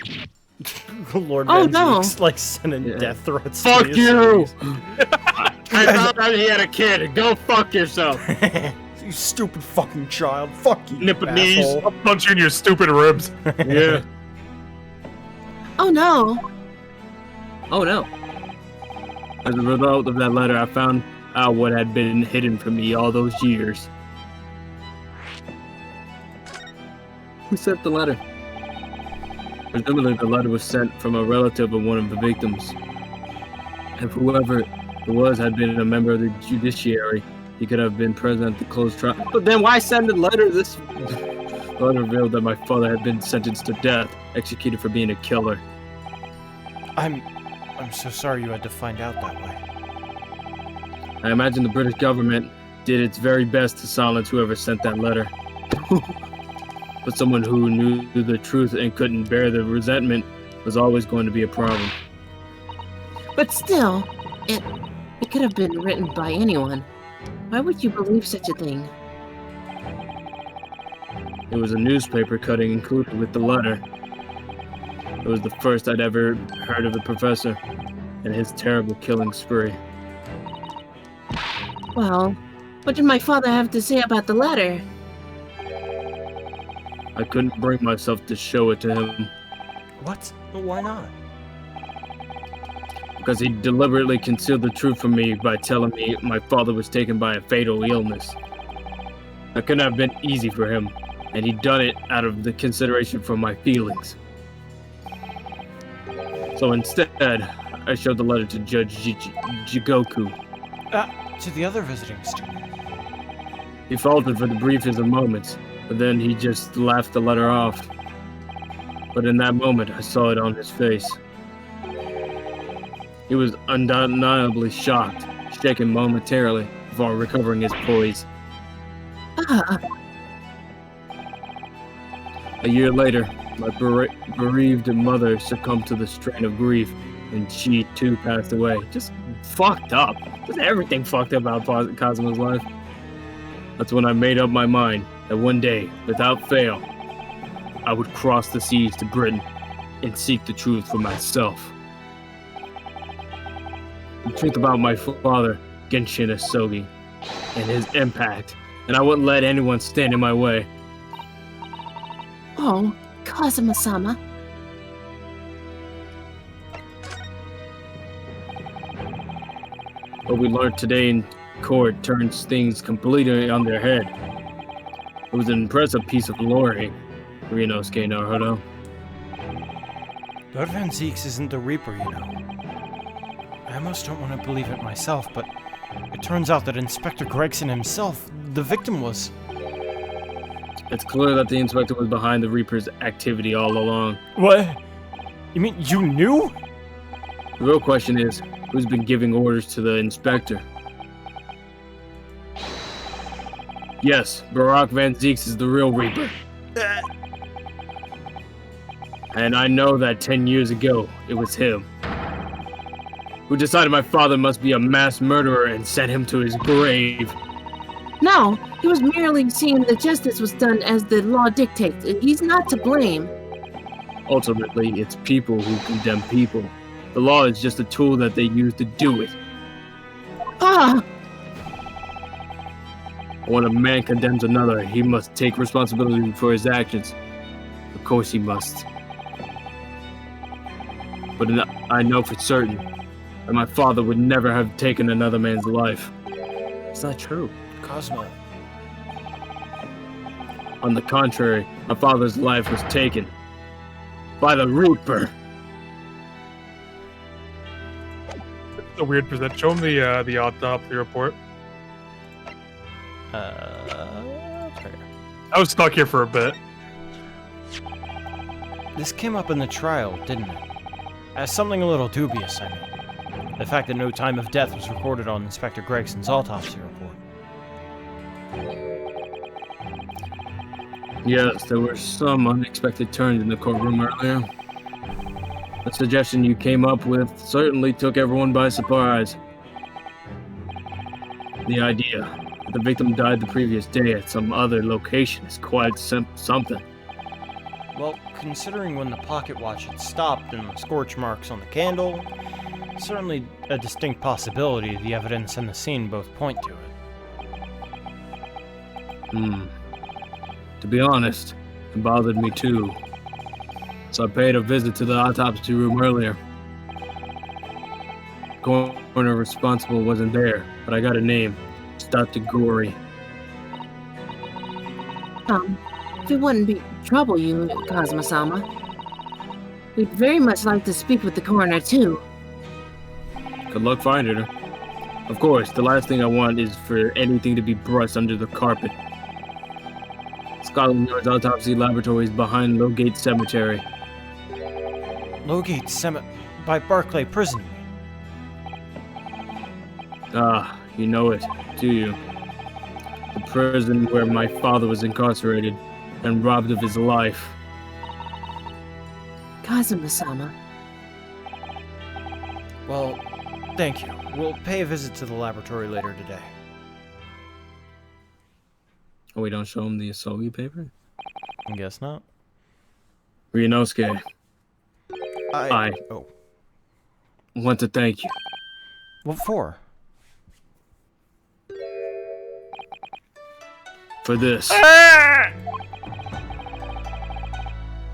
Lord Oh, Van no. Zeke's, like sending Yeah. death threats. Fuck to you! I I thought that he had a kid. Go fuck yourself. You stupid fucking child. Fuck you, Nipponese. asshole. I'll punch you in your stupid ribs. Yeah. Oh no! Oh no. As a result of that letter, I found out what had been hidden from me all those years. Who sent the letter? Presumably, the letter was sent from a relative of one of the victims. If whoever it was had been a member of the judiciary, he could have been present at the closed trial. But then why send a letter? This letter revealed that my father had been sentenced to death, executed for being a killer. I'm so sorry you had to find out that way. I imagine the British government did its very best to silence whoever sent that letter. But someone who knew the truth and couldn't bear the resentment was always going to be a problem. But still, it could have been written by anyone. Why would you believe such a thing? It was a newspaper cutting included with the letter. It was the first I'd ever heard of the professor and his terrible killing spree. Well, what did my father have to say about the letter? I couldn't bring myself to show it to him What? Why not? because he deliberately concealed the truth from me by telling me my father was taken by a fatal illness. That couldn't have been easy for him, and he'd done it out of the consideration for my feelings. So instead, I showed the letter to Judge Jigoku. To the other visiting student. He faltered for the briefest of moments, but then he just laughed the letter off. But in that moment, I saw it on his face. He was undeniably shocked, shaken momentarily before recovering his poise. Ah, A year later, my bereaved mother succumbed to the strain of grief, and she too passed away. Just fucked up. Just everything fucked up about Cosmo's life. That's when I made up my mind that one day, without fail, I would cross the seas to Britain and seek the truth for myself. The truth about my father, Genshin Asogi, and his impact, and I wouldn't let anyone stand in my way. Oh, Kazuma-sama. What we learned today in court turns things completely on their head. It was an impressive piece of lore, Ryunosuke Naruto. Lord Van Zeeks isn't the Reaper, you know. I almost don't want to believe it myself, but it turns out that Inspector Gregson himself, the victim, was... It's clear that the inspector was behind the Reaper's activity all along. What? You mean you knew? The real question is, who's been giving orders to the inspector? Yes, Barack Van Zeeks is the real Reaper. And I know that 10 years ago, it was him who decided my father must be a mass murderer and sent him to his grave. No, he was merely seeing that justice was done as the law dictates. He's not to blame. Ultimately, it's people who condemn people. The law is just a tool that they use to do it. Ah! When a man condemns another, he must take responsibility for his actions. Of course he must. But I know for certain that my father would never have taken another man's life. It's not true. Cosmo. On the contrary, my father's life was taken by the Reaper. It's a weird present. Show him the autopsy report. Okay. I was stuck here for a bit. This came up in the trial, didn't it? As something a little dubious, I mean. The fact that no time of death was recorded on Inspector Gregson's autopsy report. Yes, there were some unexpected turns in the courtroom earlier. The suggestion you came up with certainly took everyone by surprise. The idea that the victim died the previous day at some other location is quite something. Well, considering when the pocket watch had stopped and the scorch marks on the candle, certainly a distinct possibility the evidence and the scene both point to it. To be honest, it bothered me too. So I paid a visit to the autopsy room earlier. Coroner responsible wasn't there, but I got a name. It's Dr. Gory. If it wouldn't trouble you, Kazuma-sama, we'd very much like to speak with the coroner too. Good luck finding her. Of course, the last thing I want is for anything to be brushed under the carpet. Scotland Yard's autopsy laboratory is behind Lowgate Cemetery. Lowgate Cemetery? By Barclay Prison, you mean? Ah, you know it, do you? The prison where my father was incarcerated and robbed of his life. Kazuma-sama. Well, thank you. We'll pay a visit to the laboratory later today. Oh, we don't show him the Asogi paper? I guess not. Ryunosuke, I Oh. want to thank you. What for? For this.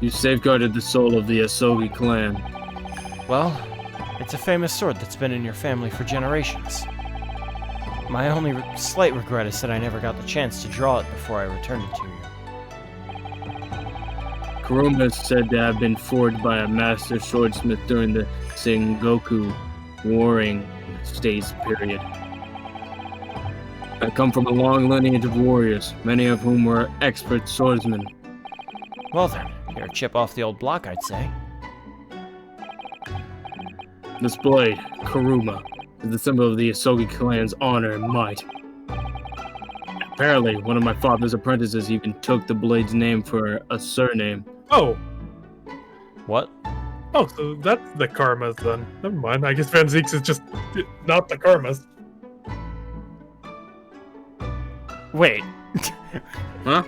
You safeguarded the soul of the Asogi clan. Well, it's a famous sword that's been in your family for generations. My only slight regret is that I never got the chance to draw it before I returned it to you. Kuruma is said to have been forged by a master swordsmith during the Sengoku Warring States period. I come from a long lineage of warriors, many of whom were expert swordsmen. Well then, you're a chip off the old block, I'd say. This blade, Kuruma, is the symbol of the Asogi clan's honor and might. Apparently, one of my father's apprentices even took the blade's name for a surname. Oh. What? Oh, so that's the Karmas then. Never mind. I guess Van Zeeks is just not the Karmas. Wait. Huh?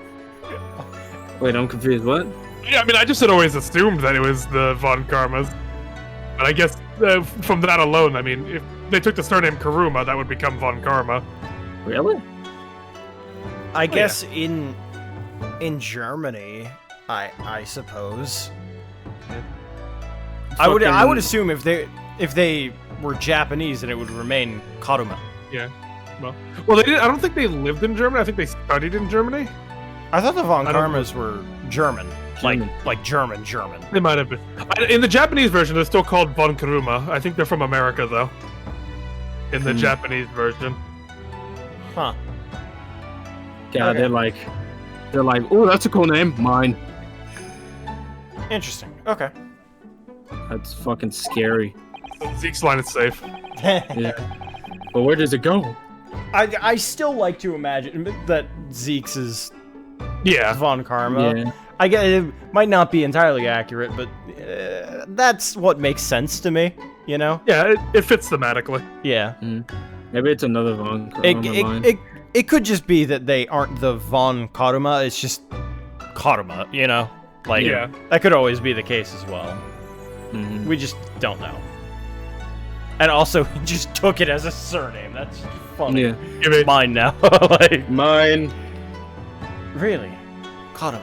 Wait, I'm confused. What? Yeah, I mean, I just had always assumed that it was the Von Karmas. But I guess from that alone, I mean, if they took the surname Kuruma, that would become Von Karma. Really? I guess in Germany, I suppose. I would assume if they were Japanese, then it would remain Karuma. Yeah. Well, they did. I don't think they lived in Germany. I think they studied in Germany. I thought the von I don't- Karmas were German. Like German. They might have been. In the Japanese version, they're still called von Karuma. I think they're from America, though. In the Japanese version. Huh. Yeah, Okay. they're like, oh, that's a cool name. Mine. Interesting. Okay. That's fucking scary. Zeke's line is safe. Yeah. But where does it go? I still like to imagine that Zeke's is Yeah. von Karma. Yeah. I get it might not be entirely accurate, but that's what makes sense to me. You know? Yeah, it fits thematically. Yeah. Maybe it's another Von Karma. It could just be that they aren't the von Karuma. It's just Karuma. You know? Like Yeah. that could always be the case as well. We just don't know. And also, he just took it as a surname. That's funny. Yeah. Give me. Mine now. Like, Mine. really? Karuma.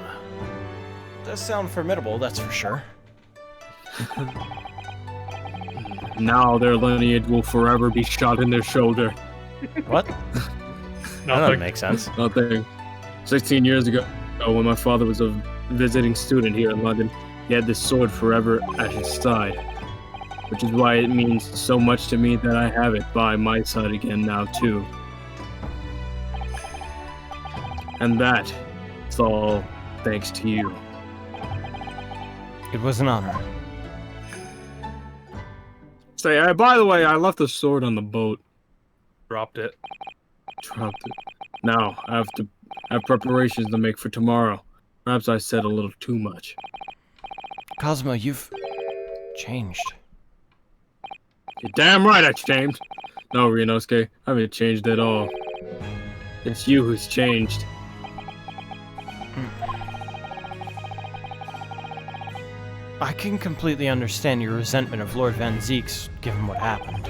Does sound formidable, that's for sure. Now their lineage will forever be shot in their shoulder. What? That doesn't Nothing. make sense. Nothing. 16 years ago, when my father was a visiting student here in London, he had this sword forever at his side. Which is why it means so much to me that I have it by my side again now, too. And that's all thanks to you. It was an honor. Say, by the way, I left the sword on the boat. Dropped it. Dropped it. Now, I have preparations to make for tomorrow. Perhaps I said a little too much. Cosmo, you've changed. You're damn right I changed. No, Ryunosuke, I haven't changed at all. It's you who's changed. I can completely understand your resentment of Lord Van Zeeks, given what happened.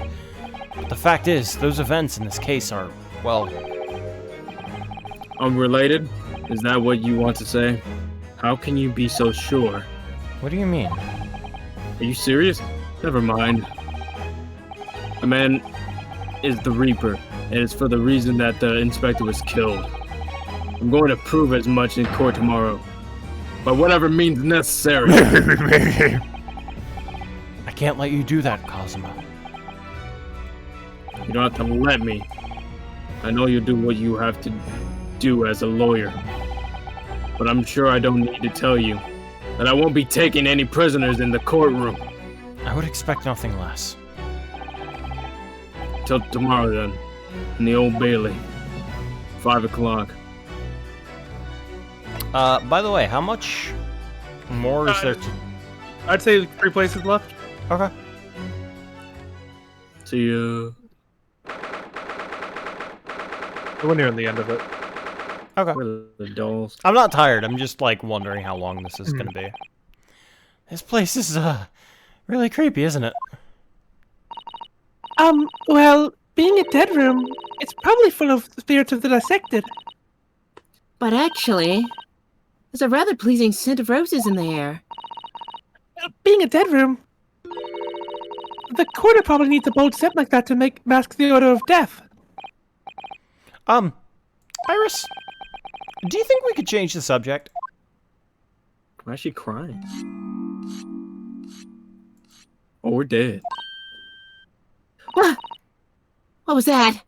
But the fact is, those events in this case are, well... Unrelated? Is that what you want to say? How can you be so sure? What do you mean? Are you serious? Never mind. The man is the Reaper, and it's for the reason that the inspector was killed. I'm going to prove as much in court tomorrow. By whatever means necessary. I can't let you do that, Cosmo. You don't have to let me. I know you'll do what you have to do as a lawyer. But I'm sure I don't need to tell you that I won't be taking any prisoners in the courtroom. I would expect nothing less. Till tomorrow then, in the Old Bailey. 5 o'clock. By the way, how much more is there to... I'd say 3 places left. Okay. See ya. When you're in the end of it. Okay. Where are the dolls? I'm not tired, I'm just, like, wondering how long this is gonna be. This place is, really creepy, isn't it? Well, being a dead room, it's probably full of spirits of the dissected. But actually, there's a rather pleasing scent of roses in the air. Being a dead room, the corner probably needs a bold scent like that to mask the odor of death. Iris, do you think we could change the subject? Why is she crying? Oh, we're dead. What? What was that?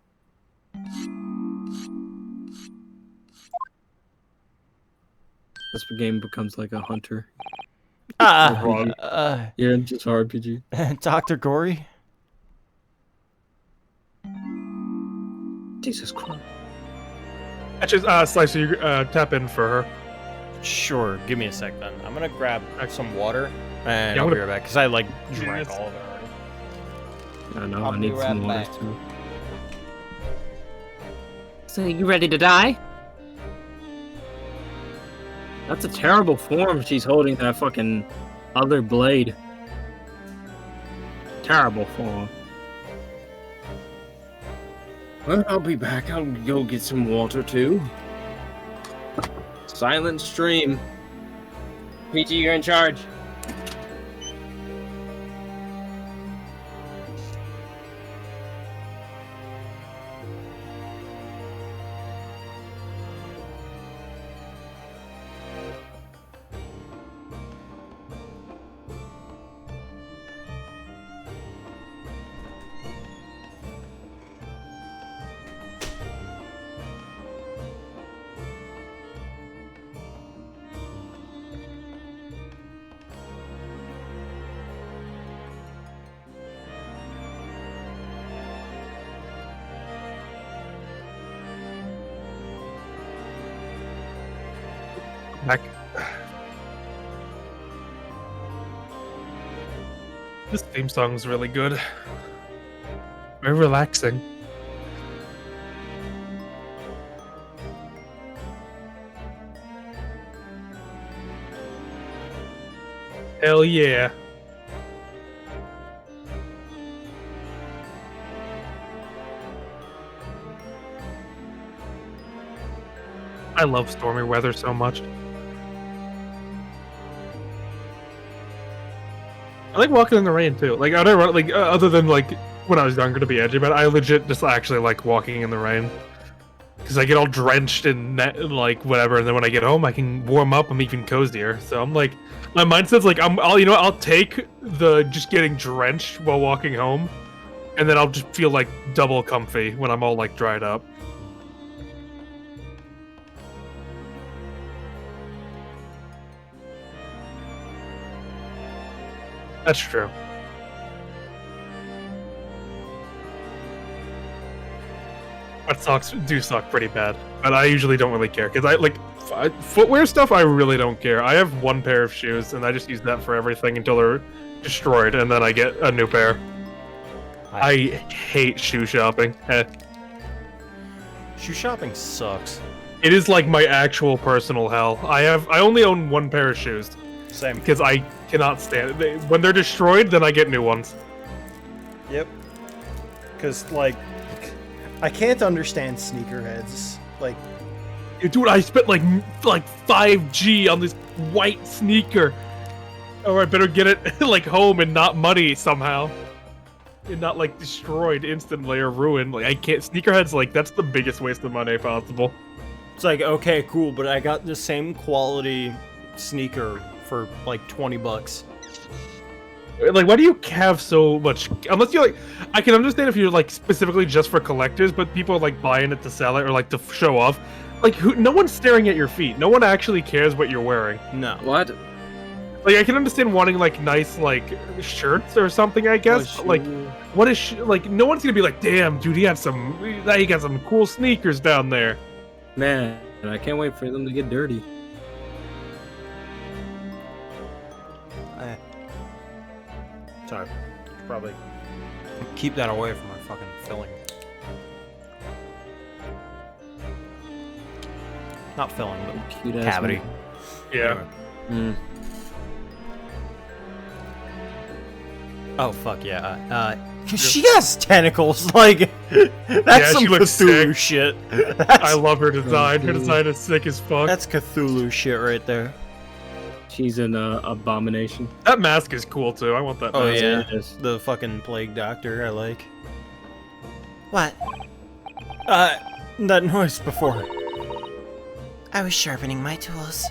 This game becomes like a hunter. Yeah, Yeah, just RPG. Dr. Gory? Jesus Christ. Actually, Slicer, you tap in for her. Sure, give me a sec then. I'm gonna grab some water, and Yeah, I'll I'm be right back, because I, like, Yes. drank all of it already. I know, I'll I be need some right water back. too. So you ready to die? That's a terrible form she's holding that fucking other blade. Terrible form. Well, I'll be back. I'll go get some water too. Silent stream. PG, you're in charge. Back. This theme song's really good. Very relaxing. Hell yeah. I love stormy weather so much. I like walking in the rain too. Like I don't like other than like when I was younger to be edgy, but I legit just actually like walking in the rain because I get all drenched and like whatever, and then when I get home, I can warm up. I'm even cozier. So I'm like, my mindset's like I'll take the just getting drenched while walking home, and then I'll just feel like double comfy when I'm all like dried up. That's true. But socks do suck pretty bad, but I usually don't really care because I like footwear stuff. I really don't care. I have one pair of shoes, and I just use that for everything until they're destroyed, and then I get a new pair. I hate shoe shopping. Shoe shopping sucks. It is like my actual personal hell. I only own one pair of shoes. Same. Because I cannot stand it. When they're destroyed, then I get new ones. Yep. Because, like, I can't understand sneakerheads. Like, dude, I spent like 5G on this white sneaker. Or I better get it like home and not muddy somehow. And not like destroyed instantly or ruined. Like I can't sneakerheads like that's the biggest waste of money possible. It's like, okay, cool, but I got the same quality sneaker for like $20. Like, why do you have so much? Unless you like, I can understand if you're like specifically just for collectors, but people are like buying it to sell it or like to show off. Like, no one's staring at your feet. No one actually cares what you're wearing. No. What? Like, I can understand wanting like nice like shirts or something. I guess. Like, what is like? No one's gonna be like, damn, dude, he got some cool sneakers down there. Man, I can't wait for them to get dirty. Sorry. Probably keep that away from my fucking filling. Not filling, but Cute cavity. Yeah. Anyway. Oh fuck yeah. She has tentacles. Like that's some she looks Cthulhu sick. shit. I love her design. Her design is sick as fuck. That's Cthulhu shit right there. She's an abomination. That mask is cool too. I want that Oh mask. yeah, Yes. the fucking plague doctor. I like. What? That noise before. I was sharpening my tools.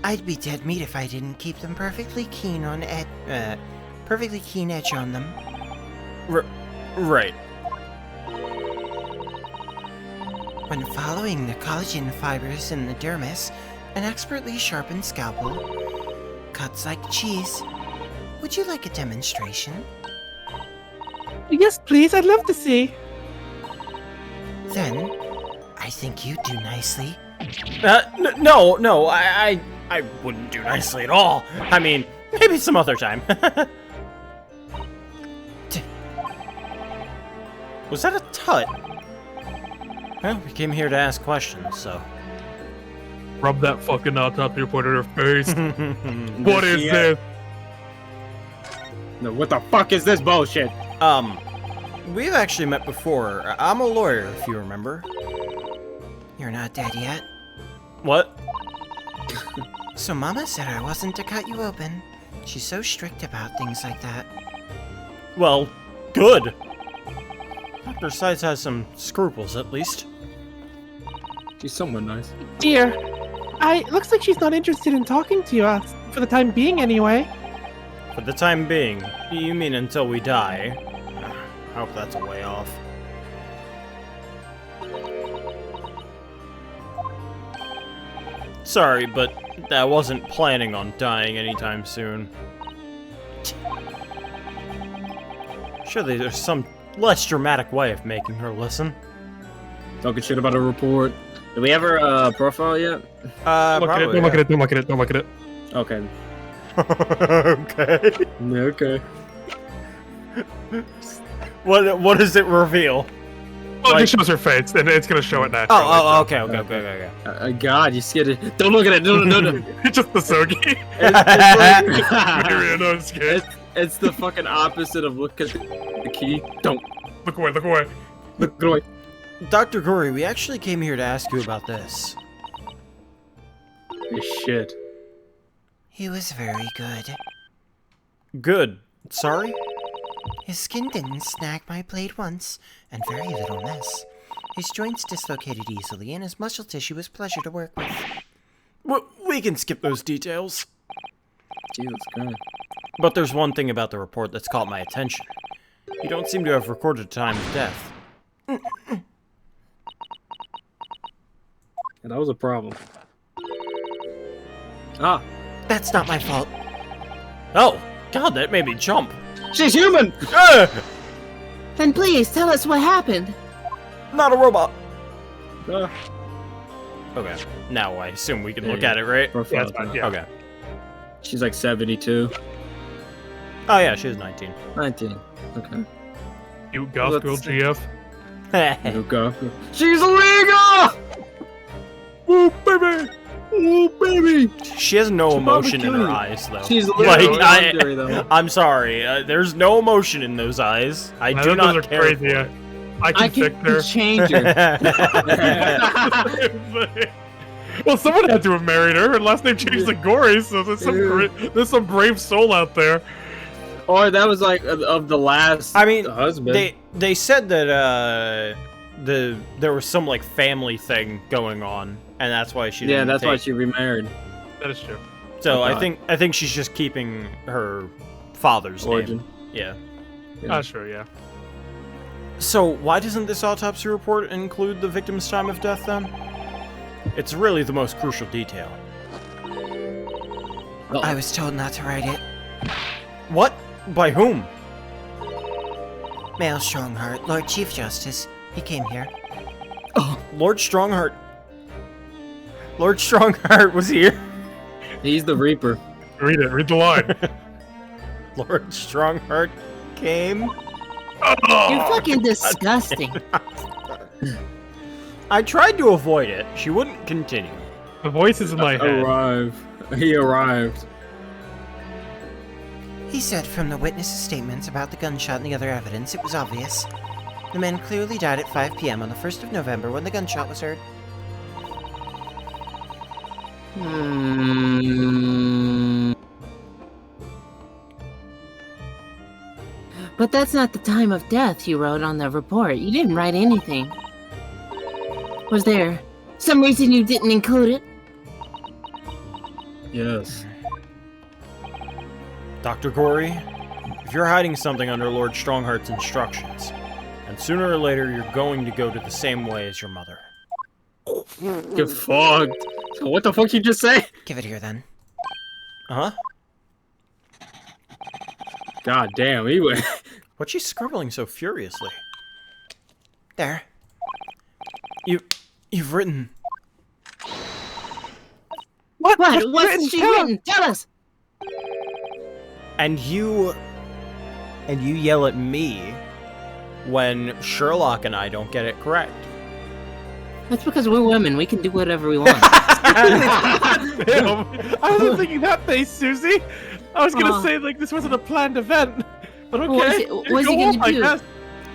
I'd be dead meat if I didn't keep them perfectly keen on perfectly keen edge on them. Right. When following the collagen fibers in the dermis, an expertly sharpened scalpel cuts like cheese. Would you like a demonstration? Yes, please. I'd love to see. Then, I think you do nicely. No, I wouldn't do nicely at all. I mean, maybe some other time. Was that a tut? Well, we came here to ask questions, so. Rub that fucking nut up your point in her face. What is this? No, what the fuck is this bullshit? We've actually met before. I'm a lawyer, if you remember. You're not dead yet. What? So Mama said I wasn't to cut you open. She's so strict about things like that. Well, good. Dr. Sides has some scruples, at least. She's somewhat nice. Dear, looks like she's not interested in talking to us, for the time being anyway. For the time being, you mean until we die? I hope that's a way off. Sorry, but I wasn't planning on dying anytime soon. Surely there's some less dramatic way of making her listen. Talking shit about a report. Do we have her profile yet? Look at it, don't look at it, don't look at it, don't look at it. Okay. Okay. Okay. What does it reveal? Well, it just shows her face, and it's gonna show it naturally. Oh, okay. God, you scared it. Don't look at it. No. It's just the Sogi. No, I'm scared. It's the fucking opposite of look at the key. Don't. Look away, look away. Look away. Dr. Gory, we actually came here to ask you about this. This shit. He was very good. Good. Sorry? His skin didn't snag my blade once, and very little mess. His joints dislocated easily, and his muscle tissue was pleasure to work with. We can skip those details. Jesus Christ. But there's one thing about the report that's caught my attention. You don't seem to have recorded a time of death. And that was a problem. Ah. That's not my fault. Oh, God, that made me jump. She's human! Then please tell us what happened. Not a robot. Ah. Okay, now I assume we can look at it, right? Profile. Yeah, it's fine, yeah. Okay. She's like 72. Oh, yeah, she was 19. 19. Okay. You golf girl Let's- GF. You go. She's illegal! Ooh, baby! Ooh, baby! She has no She's emotion in her probably eyes, though. She's like, literally though. I'm sorry. There's no emotion in those eyes. I do think not those are care. crazy. for I can fix her. change her. Well, someone had to have married her. Her last name changed to Gory, so there's some brave soul out there. Or that was like of the last I mean, husband. they said that there was some like family thing going on, and that's why she didn't that's why take- she remarried. That is true. So Oh, I think she's just keeping her father's Origin. name. Yeah. Yeah. Sure, yeah. So why doesn't this autopsy report include the victim's time of death then? It's really the most crucial detail. I was told not to write it. What? By whom? Male Strongheart, Lord Chief Justice. He came here. Lord Strongheart. Lord Strongheart was here. He's the Reaper. Read it. Read the line. Lord Strongheart came. You're fucking disgusting. I tried to avoid it. She wouldn't continue. The voice is in my head. He arrived. He said from the witnesses' statements about the gunshot and the other evidence, it was obvious. The man clearly died at 5 p.m. on the 1st of November when the gunshot was heard. But that's not the time of death you wrote on the report. You didn't write anything. Was there some reason you didn't include it? Yes. Dr. Gory, if you're hiding something under Lord Strongheart's instructions, and sooner or later you're going to go to the same way as your mother. Get fucked. What the fuck you just say? Give it here then. Huh? God damn, he went. What's she scribbling so furiously? There. You've written... What's written? she Tell written? Tell us! And you yell at me when Sherlock and I don't get it correct. That's because we're women. We can do whatever we want. Damn. I wasn't thinking that face, Susie. I was gonna say like this wasn't a planned event, but okay. What's he Go gonna on, I do? guess.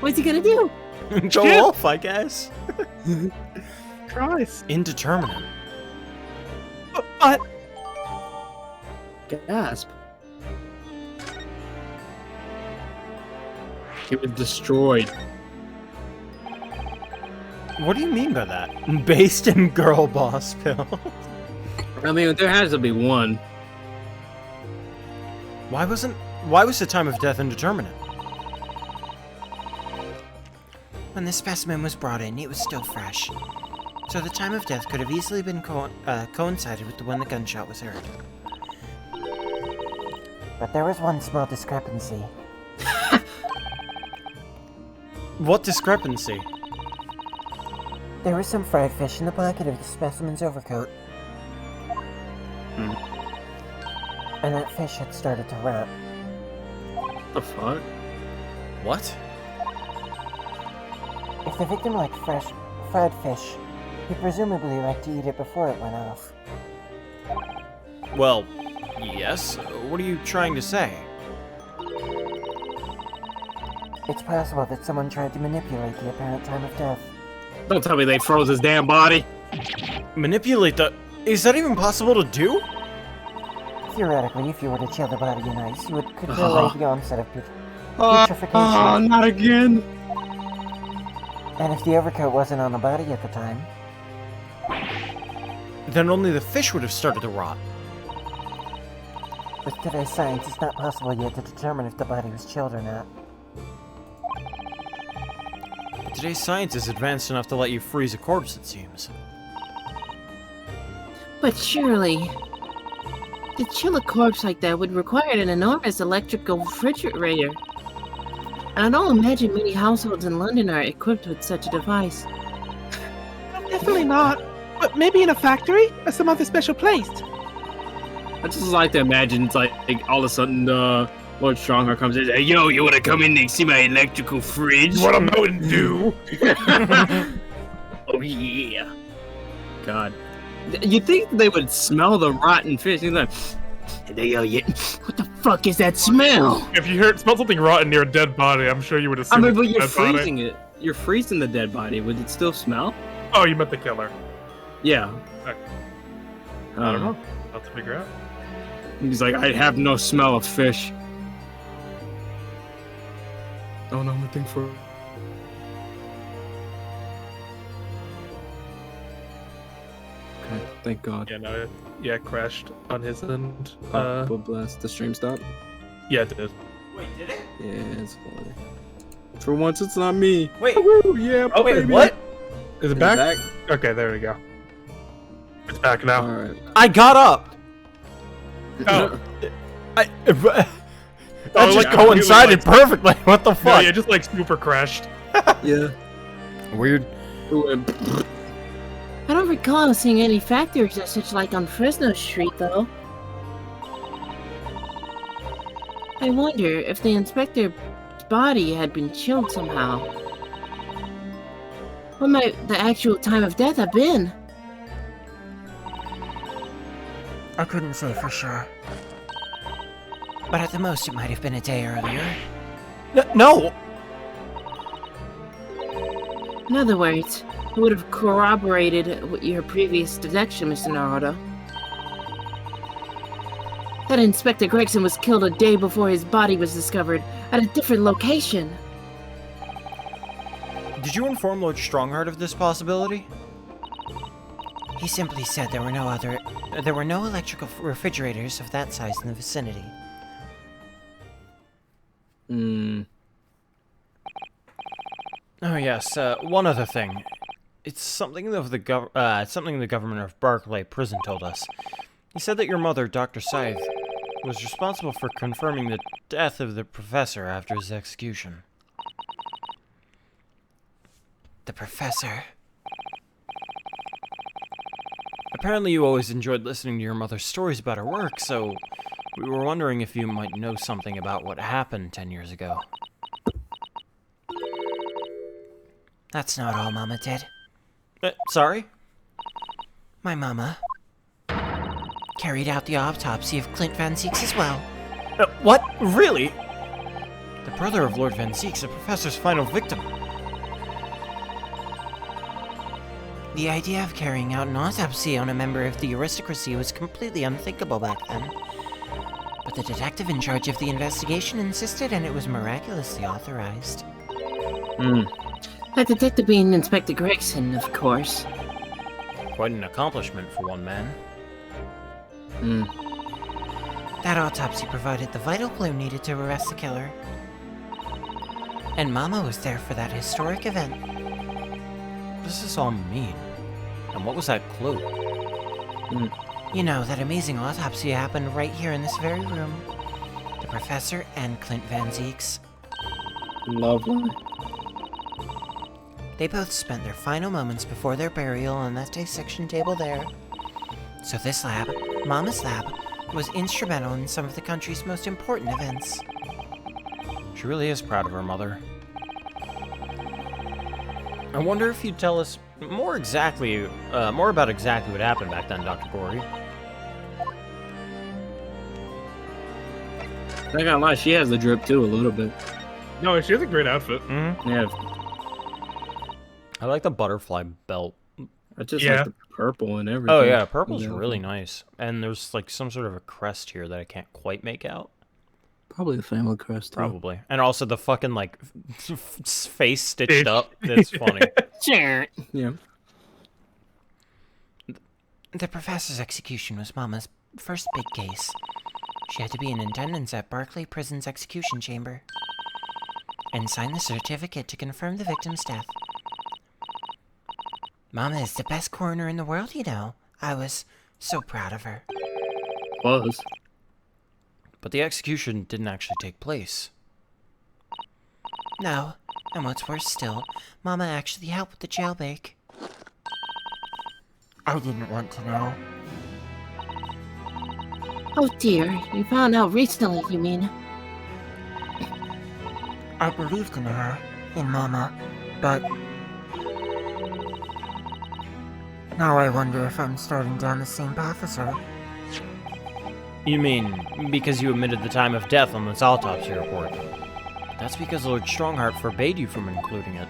What's he gonna do? Go Shit. off, I guess. Christ. Indeterminate. But Gasp. He was destroyed. What do you mean by that? Based in girl boss pill. I mean, there has to be one. Why was the time of death indeterminate? When the specimen was brought in, it was still fresh. So the time of death could have easily been coincided with when the gunshot was heard. But there was one small discrepancy. What discrepancy? There was some fried fish in the pocket of the specimen's overcoat. And that fish had started to rot. The fuck? What? If the victim liked fresh, fried fish, he presumably liked to eat it before it went off. Well, yes. What are you trying to say? It's possible that someone tried to manipulate the apparent time of death. Don't tell me they froze his damn body. Manipulate the... Is that even possible to do? Theoretically, if you were to chill the body in ice, you could delay the onset of Oh, putrefaction. not again. And if the overcoat wasn't on the body at the time, Then only the fish would have started to rot. with today's science, it's not possible yet to determine if the body was chilled or not. Today's science is advanced enough to let you freeze a corpse, it seems. But surely, to chill a corpse like that would require an enormous electrical refrigerator. And I don't imagine many households in London are equipped with such a device. definitely not. But maybe in a factory or some other special place. I just like to imagine it's like all of a sudden Lord Strongheart comes in. Hey, yo, you wanna come in and see my electrical fridge? What I'm going to do? Oh yeah. God. You think they would smell the rotten fish? He's like, hey, yo, what the fuck is that smell? If you smell something rotten near a dead body, I'm sure you would I assume. mean, it's but a you're dead body. freezing it. You're freezing the dead body. Would it still smell? Oh, you meant the killer. Yeah. I don't know. I'll have to figure out. He's like, I have no smell of fish. Oh no, I'm looking for. Okay, thank God. Yeah, no, it crashed on his end. Blast. The stream stopped. Yeah, it did. Wait, did it? Yeah, it's funny. For once, it's not me. Wait. Woo, yeah. Oh, wait, baby. what? Is it Is back? Okay, there we go. It's back now. All right. I got up! Oh, That Oh, just like, coincided perfectly. What the no, fuck? yeah, just like super crashed. Yeah. Weird. Ooh, and I don't recall seeing any factories or such like on Fresno Street, though. I wonder if the inspector's body had been chilled somehow. What might the actual time of death have been? I couldn't say for sure. But at the most, it might have been a day earlier. No! In other words, it would have corroborated your previous deduction, Mr. Naruto. That Inspector Gregson was killed a day before his body was discovered at a different location. Did you inform Lord Strongheart of this possibility? He simply said there were no electrical refrigerators of that size in the vicinity. Oh yes, one other thing. It's something of the something the governor of Barclay Prison told us. He said that your mother, Dr. Scythe, was responsible for confirming the death of the professor after his execution. The professor? Apparently you always enjoyed listening to your mother's stories about her work, so we were wondering if you might know something about what happened 10 years ago. That's not all Mama did. Sorry? My Mama carried out the autopsy of Clint Van Zieks as well. What? Really? The brother of Lord Van Zeek's the professor's final victim. The idea of carrying out an autopsy on a member of the aristocracy was completely unthinkable back then. But the detective in charge of the investigation insisted, and it was miraculously authorized. That detective being Inspector Gregson, of course. Quite an accomplishment for one man. That autopsy provided the vital clue needed to arrest the killer. And Mama was there for that historic event. What does this all mean? And what was that clue? You know, that amazing autopsy happened right here in this very room. The Professor and Clint Van Zeek's. Lovely. They both spent their final moments before their burial on that dissection table there. So this lab, Mama's lab, was instrumental in some of the country's most important events. She really is proud of her mother. I wonder if you'd tell us more about exactly what happened back then, Dr. Gory. Not gonna lie, she has the drip too, a little bit. No, she has a great outfit. Yeah, I like the butterfly belt. I just Yeah. like the purple and everything. Oh yeah, purple's Yeah. really nice. And there's like some sort of a crest here that I can't quite make out. Probably the family crest. Too. Probably. And also the fucking like face stitched up. That's funny. Sure. Yeah. The Professor's execution was Mama's first big case. She had to be in attendance at Barclay Prison's execution chamber and sign the certificate to confirm the victim's death. Mama is the best coroner in the world, you know. I was so proud of her. Was. But the execution didn't actually take place. No, and what's worse still, Mama actually helped with the jailbreak. I didn't want to know. Oh dear, you found out recently, you mean? I believed in her, in Mama, but now I wonder if I'm starting down the same path as her. You mean because you omitted the time of death on this autopsy report? That's because Lord Strongheart forbade you from including it.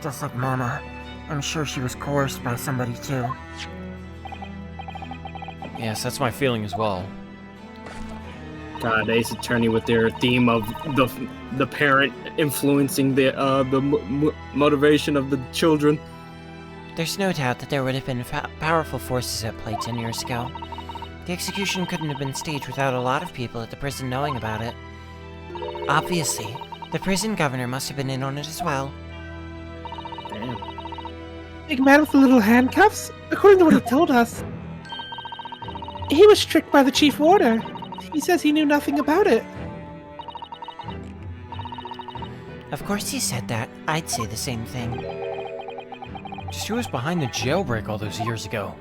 Just like Mama, I'm sure she was coerced by somebody too. Yes, that's my feeling as well. God, Ace Attorney with their theme of the parent influencing the motivation of the children. There's no doubt that there would have been powerful forces at play 10 years ago. The execution couldn't have been staged without a lot of people at the prison knowing about it. Obviously, the prison governor must have been in on it as well. Damn. Big man with the little handcuffs? According to what he told us, he was tricked by the chief warder. He says he knew nothing about it. Of course he said that. I'd say the same thing. Just who was behind the jailbreak all those years ago?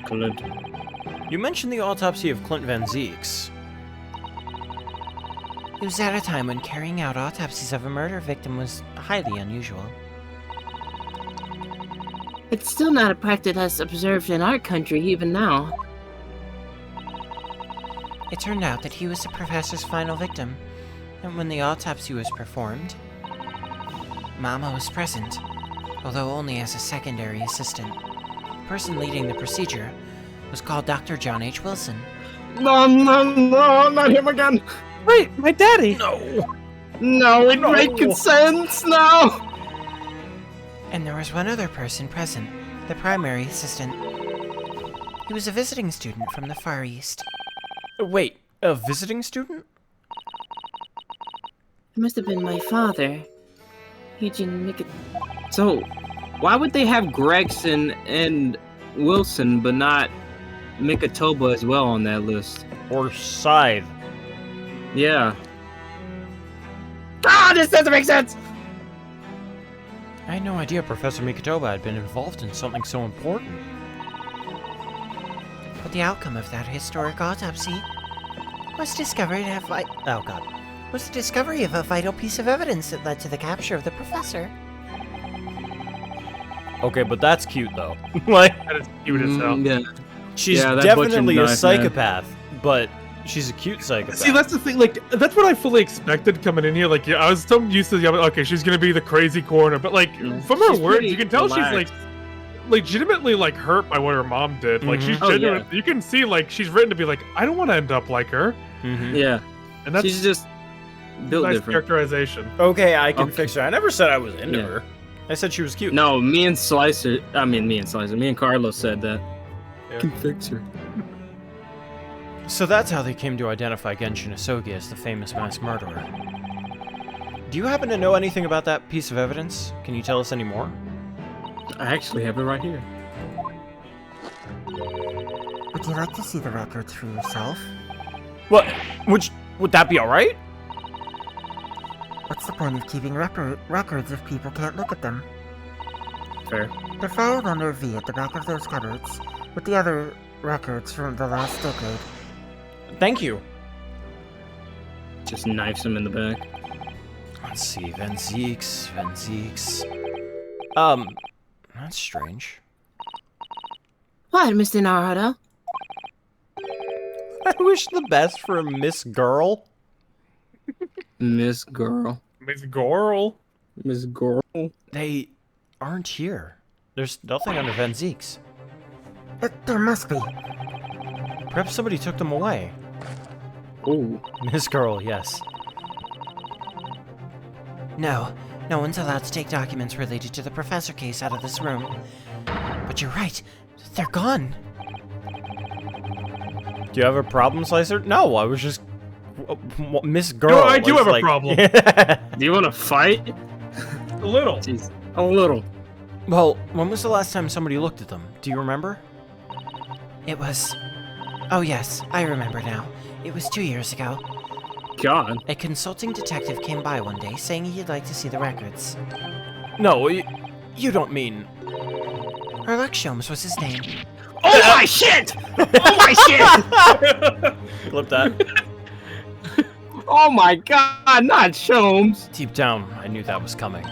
Clint. You mentioned the autopsy of Clint Van Zeek's. It was at a time when carrying out autopsies of a murder victim was highly unusual. It's still not a practice that's observed in our country even now. It turned out that he was the professor's final victim, and when the autopsy was performed, Mama was present, although only as a secondary assistant. The person leading the procedure was called Dr. John H. Wilson. No, not him again. Wait, my daddy! No, it makes sense now. And there was one other person present, the primary assistant. He was a visiting student from the Far East. Wait, a visiting student? It must have been my father. Eugene Mick. So, why would they have Gregson and Wilson, but not Mikatoba as well on that list? Or Scythe? Yeah. Ah, this doesn't make sense. I had no idea Professor Mikatoba had been involved in something so important. But the outcome of that historic autopsy was the discovery of a vital piece of evidence that led to the capture of the professor. Okay, but that's cute though. Like, That is cute as hell. Yeah. She's Yeah, that definitely butcher a knife, man. psychopath, but she's a cute psychopath. See, that's the thing. Like, that's what I fully expected coming in here. Like, yeah, I was so used to, okay, she's gonna be the crazy coroner, but like, from her She's words, pretty you can tell relaxed. she's like legitimately like hurt by what her mom did. Like, she's Oh, yeah. genuine. You can see like she's written to be like, I don't want to end up like her, Yeah, and that's she's just built nice different. characterization. Okay, I can Okay. fix her. I never said I was into Yeah. her. I said she was cute. No, me and Carlos said that. Yeah. Can fix her. So that's how they came to identify Genshin Isogi as the famous mass murderer. Do you happen to know anything about that piece of evidence? Can you tell us any more? I actually have it right here. Would you like to see the records for yourself? What? Would that be alright? What's the point of keeping records if people can't look at them? Fair. They're filed under V at the back of those cupboards, with the other records from the last decade. Thank you. Just knifes him in the back. Let's see, Van Zeeks. That's strange. What, Mr. Naruto? I wish the best for Miss Girl. Miss Girl. Miss Gorl. Miss Girl. They aren't here. There's nothing under Van Zeeks. There must be. Perhaps somebody took them away. Oh. Miss Girl, yes. No, no one's allowed to take documents related to the professor case out of this room. But you're right, they're gone. Do you have a problem, Slicer? No, I was just... Miss Girl. No, I do was have a problem. Do you want to fight? A little. Jeez. A little. Well, when was the last time somebody looked at them? Do you remember? It was... Oh yes, I remember now. It was 2 years ago. God. A consulting detective came by one day saying he'd like to see the records. No, you don't mean... Erlich Sholmes was his name. Oh my shit! Oh my shit! Flip that. Oh my god, not Sholmes! Deep down, I knew that was coming.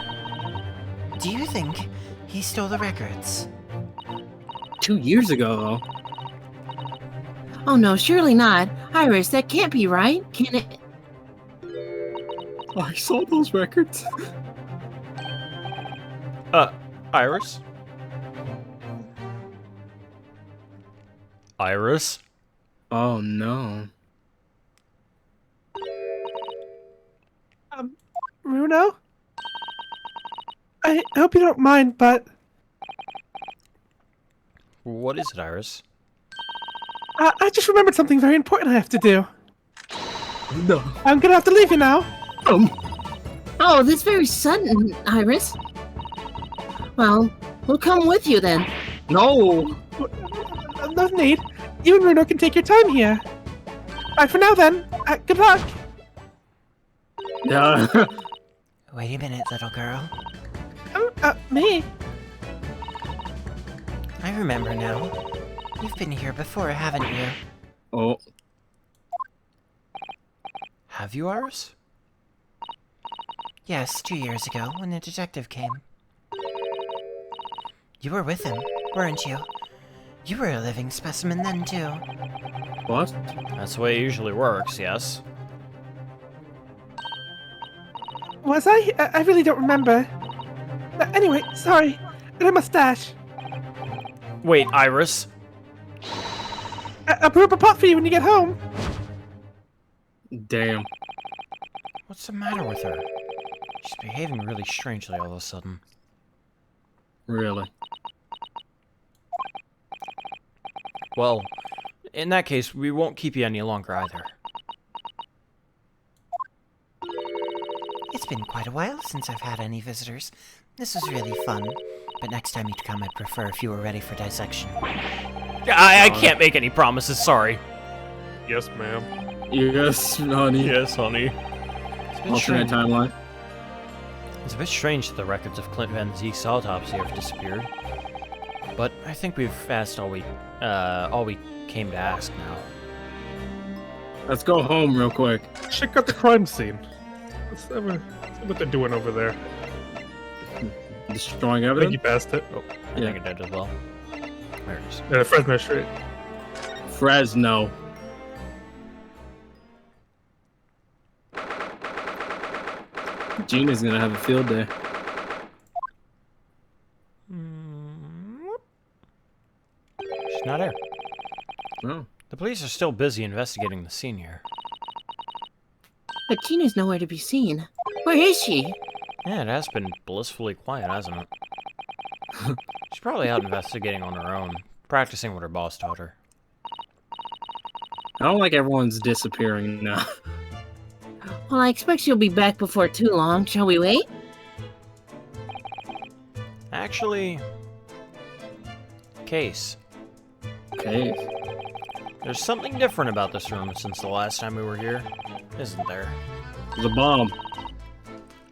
Do you think he stole the records? 2 years ago, though. Oh no, surely not. Iris, that can't be right. Can it? I saw those records. Iris? Iris? Oh no. Bruno? I hope you don't mind, but What is it, Iris? I just remembered something very important I have to do. No. I'm gonna have to leave you now. Oh, this very sudden, Iris. Well, we'll come with you then. No. No need. You and Bruno can take your time here. Bye for now then. Good luck. Yeah. Wait a minute, little girl. Me? I remember now. You've been here before, haven't you? Oh. Have you, Iris? Yes, 2 years ago, when the detective came. You were with him, weren't you? You were a living specimen then, too. What? That's the way it usually works, yes. Was I? I really don't remember. Anyway, sorry. And a mustache. Wait, Iris? I'll brew up a pot for you when you get home. Damn. What's the matter with her? She's behaving really strangely all of a sudden. Really? Well, in that case, we won't keep you any longer either. It's been quite a while since I've had any visitors. This was really fun. But next time you'd come, I'd prefer if you were ready for dissection. I can't make any promises, sorry. Yes, ma'am. Yes, honey. Yes, honey. Alternate timeline. It's a bit strange that the records of Clint Van Zeek's autopsy have disappeared. But I think we've asked all we came to ask now. Let's go home real quick. Check out the crime scene. Let's see what they're doing over there. Destroying I think evidence? you passed it. Oh, I think it did as well. There it is. Yeah, Fresno Street. Fresno. Gina's gonna have a field day. She's not here. No. The police are still busy investigating the scene here. But Gina's nowhere to be seen. Where is she? Yeah, it has been blissfully quiet, hasn't it? She's probably out investigating on her own, practicing what her boss taught her. I don't like everyone's disappearing now. Well, I expect she'll be back before too long. Shall we wait? Actually... Case. Okay. There's something different about this room since the last time we were here, isn't there? There's a bomb.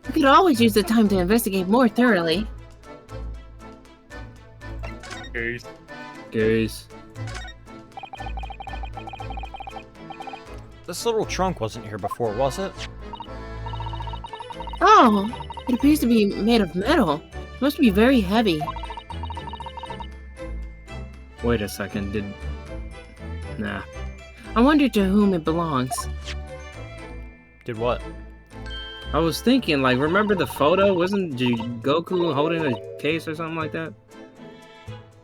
We could always use the time to investigate more thoroughly. Gaze. This little trunk wasn't here before, was it? Oh, it appears to be made of metal. It must be very heavy. Wait a second, Nah. I wonder to whom it belongs. Did what? I was thinking, like, remember the photo? Wasn't Goku holding a case or something like that?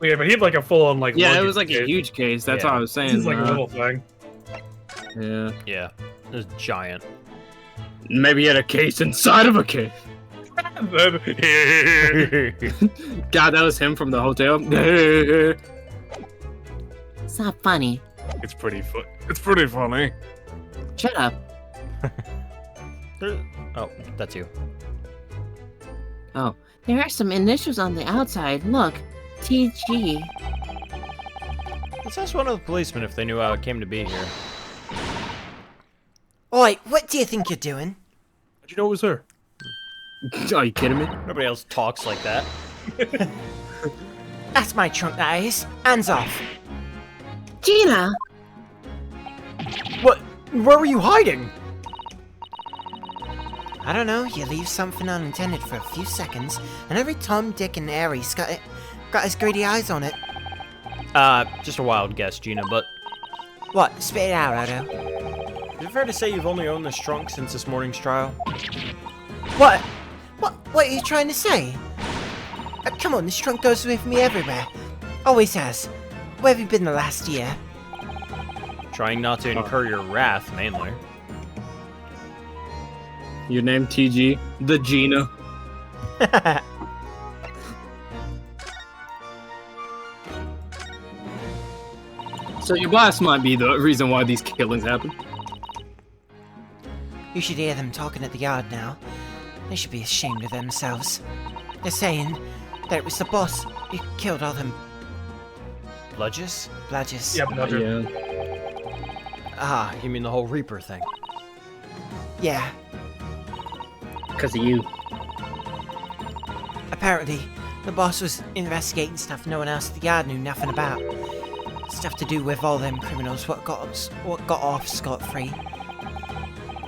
Yeah, but he had like a full-on like. Yeah, it luggage was like a case. huge case. That's Yeah. what I was saying. This is like a little thing. Yeah. Yeah, it was giant. Maybe he had a case inside of a case. And then, God, that was him from the hotel. It's not funny. it's pretty funny. Shut up. Oh, that's you. Oh, there are some initials on the outside. Look, TG. Let's ask one of the policemen if they knew how it came to be here. Oi, what do you think you're doing? How'd you know it was her? Are you kidding me? Nobody else talks like that. That's my trunk, that is. Hands off. Gina! What? Where were you hiding? I don't know, you leave something unintended for a few seconds, and every Tom, Dick, and Harry's got his greedy eyes on it. Just a wild guess, Gina, but... What? Spit it out, Odo. Is it fair to say you've only owned this trunk since this morning's trial? What? What are you trying to say? Come on, this trunk goes with me everywhere. Always has. Where have you been the last year? Trying not to incur your wrath, mainly. Your name TG? The Gina. So your boss might be the reason why these killings happen. You should hear them talking at the yard now. They should be ashamed of themselves. They're saying that it was the boss who killed all them Bludges? bludgers. Yeah, Bludger. Yeah. Ah, you mean the whole Reaper thing. Yeah. Because of you. Apparently, the boss was investigating stuff no one else at the yard knew nothing about. Stuff to do with all them criminals what got off scot-free.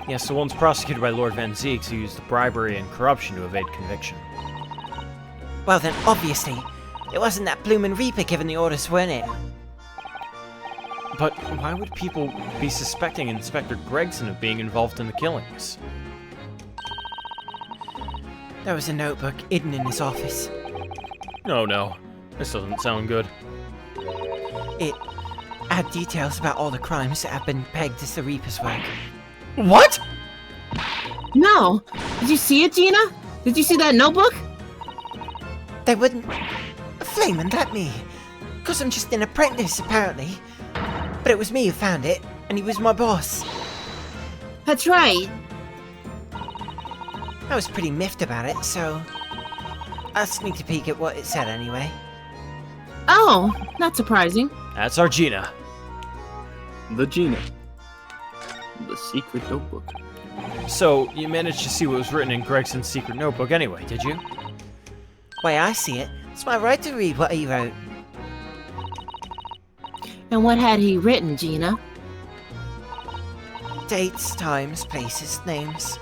Yes, the ones prosecuted by Lord Van Zeeks who used bribery and corruption to evade conviction. Well then, obviously, it wasn't that bloomin' Reaper giving the orders, weren't it? But why would people be suspecting Inspector Gregson of being involved in the killings? There was a notebook hidden in his office. Oh no, this doesn't sound good. It had details about all the crimes that have been pegged as the Reaper's work. What? No! Did you see it, Gina? Did you see that notebook? They wouldn't flamin' let me. 'Cause I'm just an apprentice, apparently. But it was me who found it, and he was my boss. That's right. I was pretty miffed about it, so I sneaked a peek at what it said anyway. Oh, not surprising. That's our Gina. The Gina. The secret notebook. So, you managed to see what was written in Gregson's secret notebook anyway, did you? Way I see it, it's my right to read what he wrote. And what had he written, Gina? Dates, times, places, names.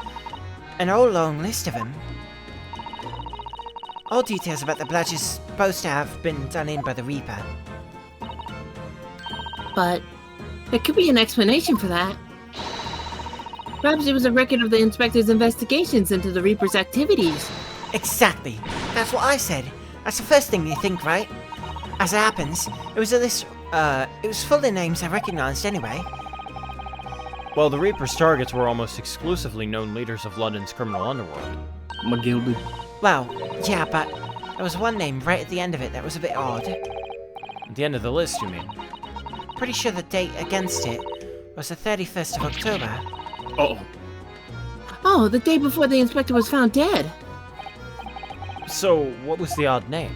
An whole long list of them. All details about the bludgers supposed to have been done in by the Reaper. But There could be an explanation for that. Perhaps it was a record of the inspector's investigations into the Reaper's activities. Exactly. That's what I said. That's the first thing you think, right? As it happens, it was full of names I recognized anyway. Well, the Reaper's targets were almost exclusively known leaders of London's criminal underworld. McGilded. Well, yeah, but there was one name right at the end of it that was a bit odd. At the end of the list, you mean? Pretty sure the date against it was the 31st of October. Oh. Oh, the day before the inspector was found dead. So, what was the odd name?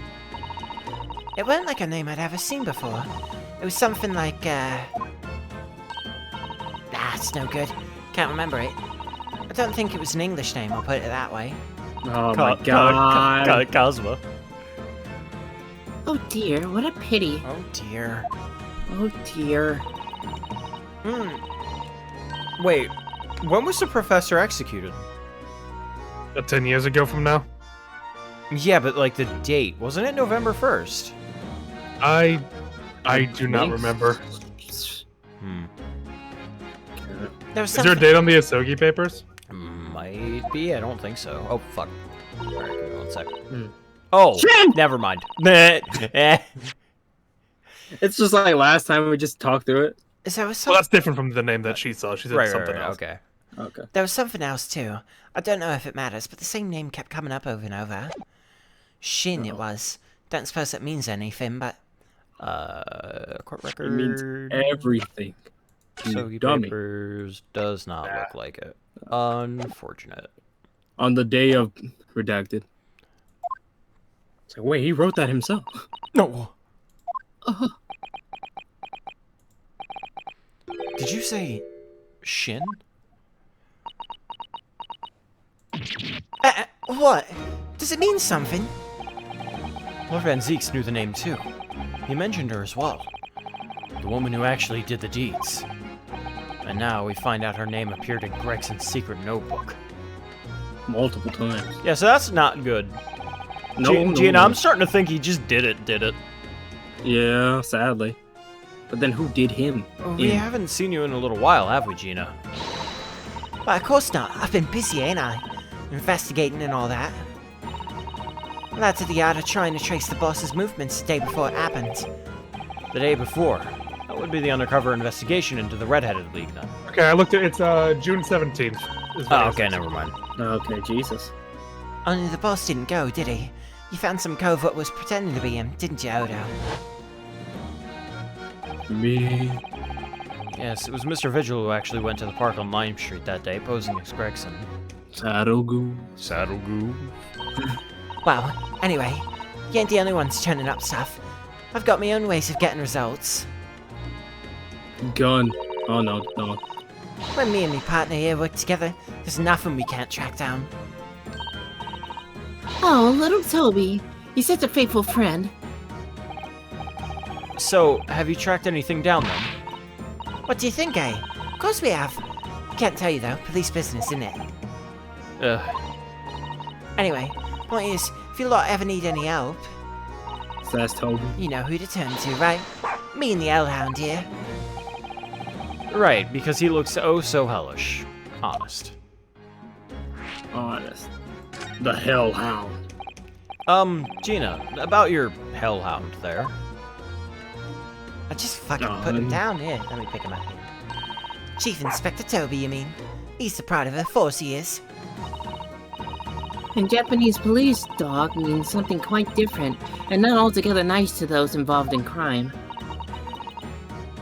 It weren't like a name I'd ever seen before. It was something like, it's no good. Can't remember it. I don't think it was an English name, I'll put it that way. Oh my god. Cosmo. Oh dear, what a pity. Oh dear. Oh dear. Wait, when was the professor executed? 10 years ago from now? Yeah, but like the date, wasn't it November 1st? I do not remember. There was Is there a date on the Asogi papers? Might be, I don't think so. Oh, fuck. Alright, give me 1 second. Oh, never mind. It's just like last time we just talked through it. There was some... Well, that's different from the name that she saw. She said something else. Okay. Okay. There was something else too. I don't know if it matters, but the same name kept coming up over and over. Shin it was. Don't suppose that means anything, but... Court It record... means everything. Sogi dummy. Papers does not look like it. Unfortunate. On the day of redacted. It's like, wait, he wrote that himself. No. Did you say Shin? What? Does it mean something? Lord Van Zeeks knew the name too. He mentioned her as well. The woman who actually did the deeds. And now we find out her name appeared in Gregson's secret notebook. Multiple times. Yeah, so that's not good. No, Gina, I'm starting to think he just did it. Yeah, sadly. But then who did him? We haven't seen you in a little while, have we, Gina? Why, of course not. I've been busy, ain't I? Investigating and all that. Well, that's at the art of trying to trace the boss's movements the day before it happened. The day before. That would be the undercover investigation into the Red-Headed League, then. Okay, I looked at it's June 17th. Oh, okay, never mind. Okay, Jesus. Only the boss didn't go, did he? You found some cove that was pretending to be him, didn't you, Odo? Me. Yes, it was Mr. Vigil who actually went to the park on Lime Street that day, posing as Gregson. Saddle goo. Saddle goo. Well, anyway, you ain't the only ones turning up stuff. I've got my own ways of getting results. Gun. Oh no, no. When me and my partner here work together, there's nothing we can't track down. Oh, little Toby. He's such a faithful friend. So, have you tracked anything down then? What do you think, eh? Of course we have. Can't tell you though, police business, isn't it? Anyway, point is, if you lot ever need any help, Sass Toby. you know who to turn to, right? Me and the Hellhound here. Right, because he looks oh so hellish. Honest. Honest. The Hellhound. Gina, about your Hellhound there. I just fucking put him down here. Let me pick him up here. Chief Inspector Toby, you mean? He's the pride of the force, he is. In Japanese police, dog means something quite different, and not altogether nice to those involved in crime.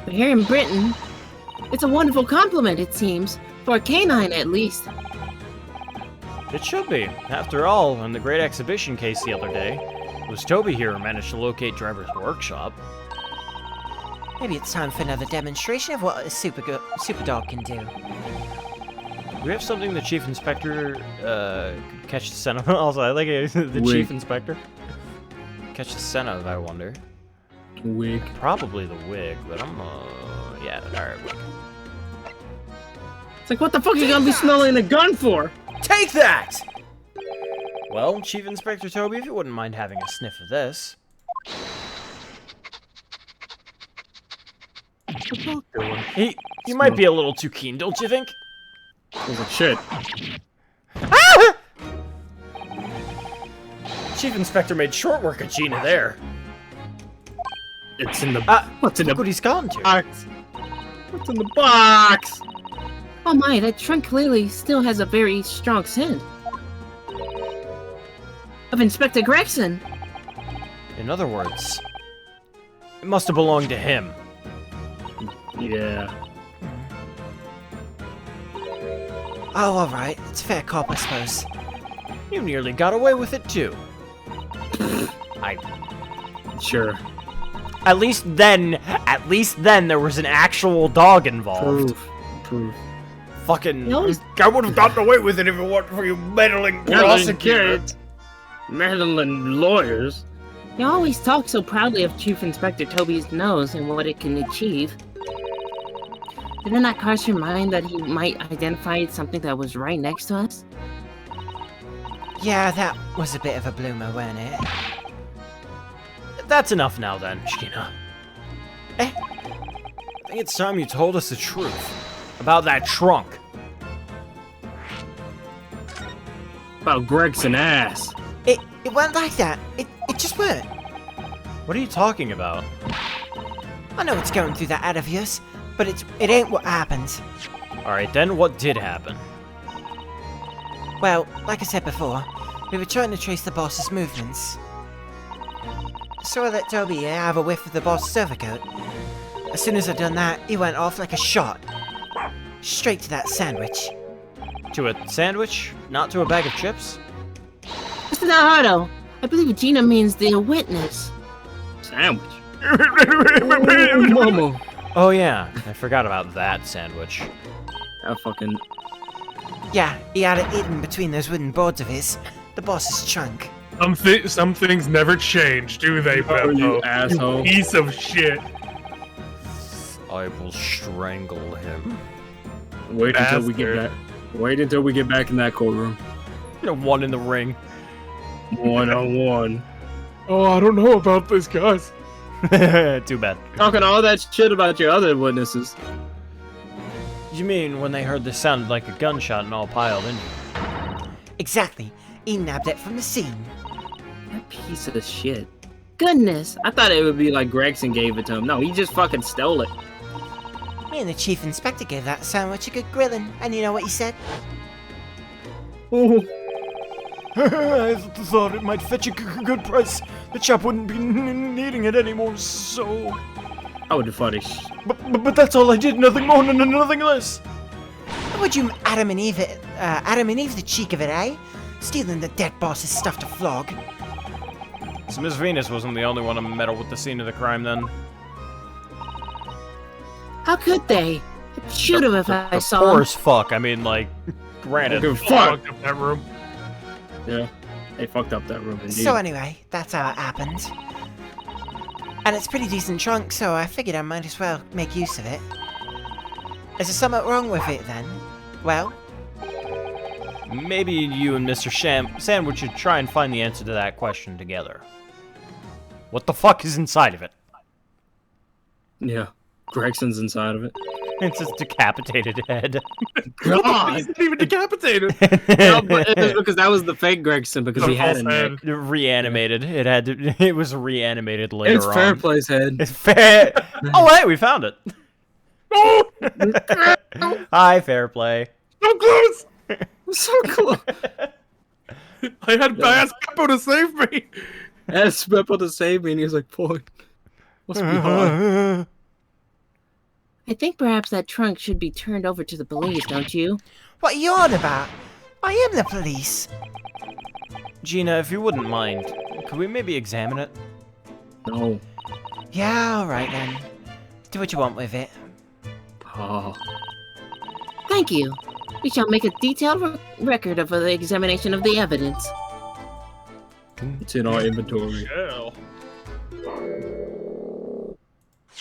But here in Britain, it's a wonderful compliment, it seems, for a canine at least. It should be. After all, in the great exhibition case the other day, it was Toby here who managed to locate Driver's workshop. Maybe it's time for another demonstration of what a super dog can do. Do we have something the Chief Inspector could catch the scent of? Also, I like it, the Wig. Chief Inspector. Catch the scent of, I wonder. Wig. Probably the wig, but I'm, yeah, alright, wig. It's like, what the fuck are you gonna be smelling a gun for? Take that! Well, Chief Inspector Toby, if you wouldn't mind having a sniff of this. He might be a little too keen, don't you think? I was like, shit. Chief Inspector made short work of Gina there. It's in the What's in what he's gone to? box. What's in the box? Oh my, that trunk clearly still has a very strong scent. Of Inspector Gregson. In other words, it must have belonged to him. Yeah. Oh, alright. It's fair cop, I suppose. You nearly got away with it too. Sure. At least then there was an actual dog involved. Proof. Fucking, No. I would have gotten away with it if it weren't for you meddling prosecutors. Meddling lawyers. You always talk so proudly of Chief Inspector Toby's nose and what it can achieve. Did it not cross your mind that he might identify something that was right next to us? Yeah, that was a bit of a bloomer, wasn't it? That's enough now then, Gina. I think it's time you told us the truth about that trunk. About Gregson ass. It weren't like that. It just weren't. What are you talking about? I know it's going through that head of yours, but it ain't what happened. Alright then, what did happen? Well, like I said before, we were trying to trace the boss's movements. So I let Toby have a whiff of the boss's overcoat. As soon as I'd done that, he went off like a shot. Straight to that sandwich. To a sandwich? Not to a bag of chips? Mr. Naruto, I believe Gina means the witness. Sandwich. Oh, mama. Oh yeah, I forgot about that sandwich. That fucking. Yeah, he had it hidden between those wooden boards of his. The boss's trunk. Some things never change, do they, Oh, you Beppo? asshole. Piece of shit. I will strangle him. Wait until we get Bastard. back. Wait until we get back in that courtroom. One in the ring. 1-on-1. Oh, I don't know about this, guys. Too bad. Talking all that shit about your other witnesses. You mean when they heard this sounded like a gunshot and all piled in you? Exactly. He nabbed it from the scene. That piece of shit. Goodness, I thought it would be like Gregson gave it to him. No, he just fucking stole it. Me and the chief inspector gave that sandwich a good grilling, and you know what he said? I thought it might fetch a good price. The chap wouldn't be needing it anymore, so... I would have funny. But that's all I did, nothing more, nothing less. How would you Adam and Eve the cheek of it, eh? Stealing the dead boss's stuff to flog. So Miss Venus wasn't the only one to meddle with the scene of the crime then? how could they? I'd shoot him if I saw Poor him. as fuck, I mean, like, granted. Good fuck. Fucked up that room. Yeah, they fucked up that room indeed. So anyway, that's how it happened. And it's a pretty decent trunk, so I figured I might as well make use of it. Is there something wrong with it then? Well, Maybe you and Mr. Sandwich should try and find the answer to that question together. What the fuck is inside of it? Yeah, Gregson's inside of it. It's a decapitated head. God! He's not even decapitated. No, but it was because that was the fake Gregson because The he had false a head. neck. Reanimated. It was reanimated later It's on. fair play's head. It's fair. Oh hey, we found it. Oh, Hi, fair play. so close. So cool. I had ask Beppo to save me. Asked Beppo to save me, and he was like, "Boy, must be hard." I think perhaps that trunk should be turned over to the police, don't you? what are you on about? I am the police. Gina, if you wouldn't mind, could we maybe examine it? No. Yeah, alright then. Do what you want with it. Oh. Thank you. We shall make a detailed record of the examination of the evidence. It's in our inventory. Hell.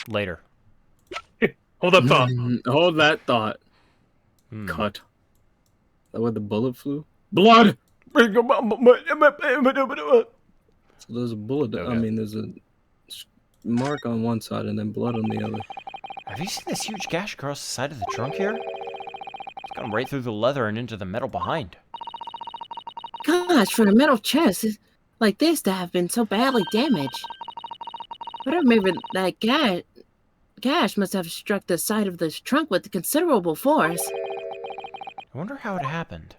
Later. Hold up, thought. Hold that thought. Hmm. Cut. Is that where the bullet flew? Blood! So there's a bullet. I Okay. mean, there's a mark on one side and then blood on the other. Have you seen this huge gash across the side of the trunk here? It's gone right through the leather and into the metal behind. Gosh, for a metal chest like this to have been so badly damaged. But I remember that gash must have struck the side of the trunk with considerable force. I wonder how it happened.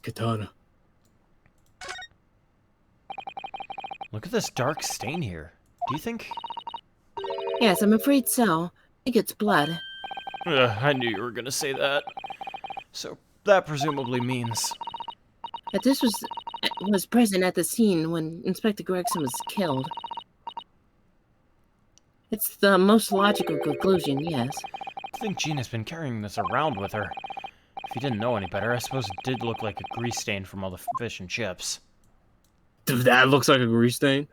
Katana. Look at this dark stain here. Do you think... Yes, I'm afraid so. I think it's blood. I knew you were gonna say that. So, that presumably means... That this was present at the scene when Inspector Gregson was killed. It's the most logical conclusion, yes. I think Gina's been carrying this around with her. If you didn't know any better, I suppose it did look like a grease stain from all the fish and chips. Dude, that looks like a grease stain.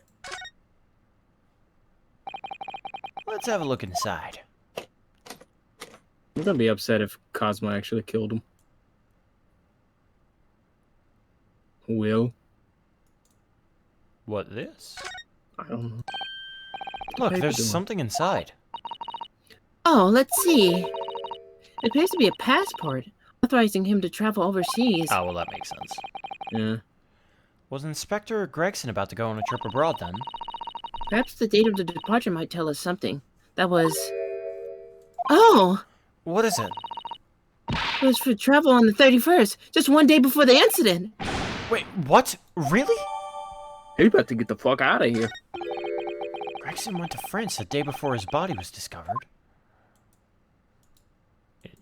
Let's have a look inside. I'm gonna be upset if Cosmo actually killed him. Will? What, this? I don't know. Look, Paper there's doing? something inside. Oh, let's see. It appears to be a passport, authorizing him to travel overseas. Oh, well, that makes sense. Yeah. Was Inspector Gregson about to go on a trip abroad, then? Perhaps the date of the departure might tell us something. That was... Oh! What is it? It was for travel on the 31st, just one day before the incident. Wait, what? Really? He about to get the fuck out of here. Gregson went to France the day before his body was discovered.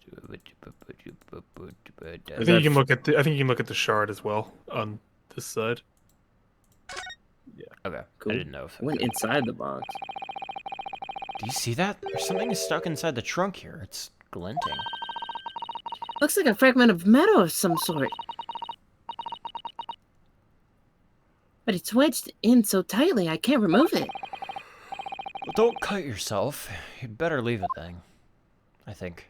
I think you can look at the shard as well on this side. Okay, Cool. I didn't know if... I went inside the box. Do you see that? There's something stuck inside the trunk here. It's glinting. Looks like a fragment of metal of some sort. But it's wedged in so tightly I can't remove it. Well, don't cut yourself. You'd better leave it then. I think.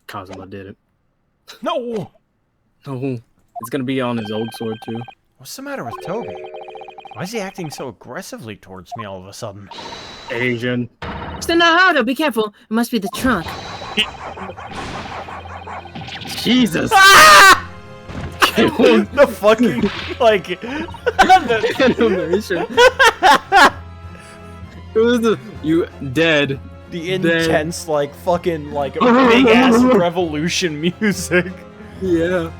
Cosmo did it. No! Oh, it's gonna be on his old sword too. What's the matter with Toby? Why is he acting so aggressively towards me all of a sudden? Asian. Mr. Naruto, be careful. It must be the trunk. Jesus. The fucking, like... the Animation. It was the you dead. The intense, like, fucking, like, big-ass revolution music. Yeah.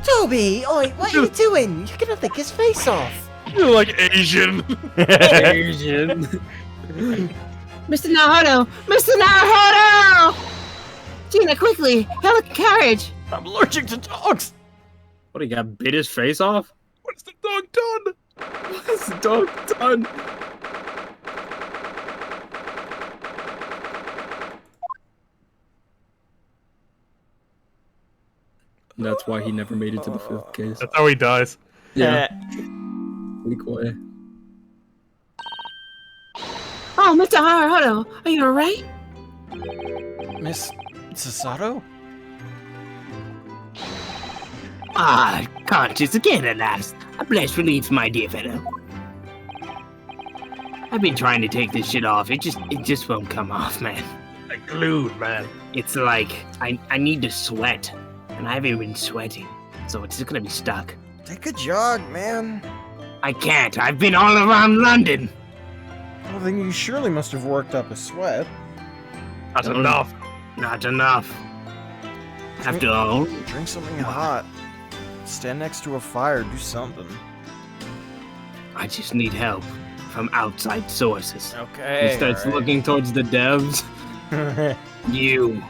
Toby, oi, what are you doing? You're gonna lick his face off. You're like Asian. Asian. Mr. Naruto! Mr. Naruto! Gina, quickly! Hail a carriage! I'm allergic to dogs! What, he got bit his face off? What's the dog done? What's the dog done? That's why he never made it to the fifth case. That's how he dies. Yeah. Pretty quiet. Oh, Mr. Naruto, are you alright? Miss Sasato? Ah, conscious again at last. A blessed relief, my dear fellow. I've been trying to take this shit off. It just won't come off, man. Like glued, man. It's like I need to sweat, and I haven't been sweating, so it's just gonna be stuck. Take a jog, man. I can't. I've been all around London. Well, then you surely must have worked up a sweat. Not enough. Not enough. After all, Drink something hot. Stand next to a fire. Do something. I just need help from outside sources. Okay. He starts looking towards the devs. You.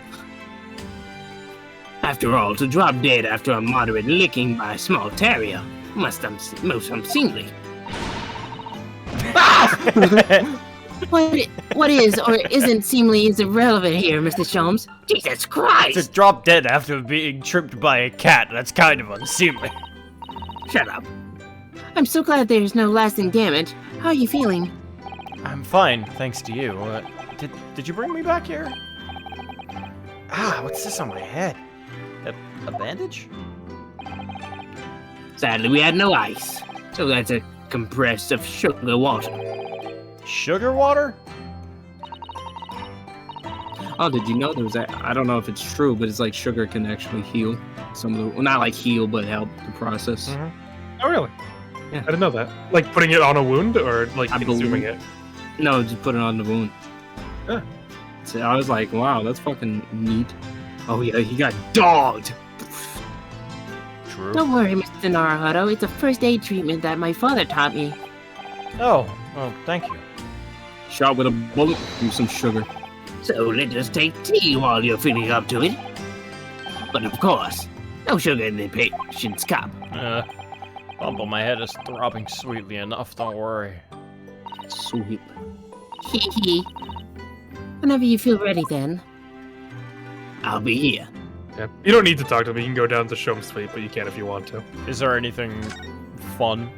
After all, to drop dead after a moderate licking by a small terrier most unseemly. What is or isn't seemly is irrelevant here, Mr. Sholmes. Jesus Christ! To drop dead after being tripped by a cat, that's kind of unseemly. Shut up. I'm so glad there's no lasting damage. How are you feeling? I'm fine, thanks to you. Did you bring me back here? Ah, what's this on my head? A bandage? Sadly, we had no ice, so that's a compress of sugar water. Sugar water? Oh, did you know there was that? I don't know if it's true, but it's like sugar can actually heal some of the, well, not like heal, but help the process. Oh, really? Yeah. I didn't know that. Like putting it on a wound or like I consuming believe- it? No, just put it on the wound. Yeah. So I was like, wow, that's fucking neat. Oh yeah, he got dogged. True. Don't worry, Mr. Naruhodo. It's a first aid treatment that my father taught me. Oh, thank you. Shot with a bullet. Use some sugar. So let us take tea while you're feeling up to it. But of course, no sugar in the patient's cup. Bumble, my head is throbbing sweetly enough, don't worry. Sweet. Hee hee. Whenever you feel ready, then. I'll be here. Yeah. You don't need to talk to me. You can go down to Shom Sleep, but you can if you want to. Is there anything fun?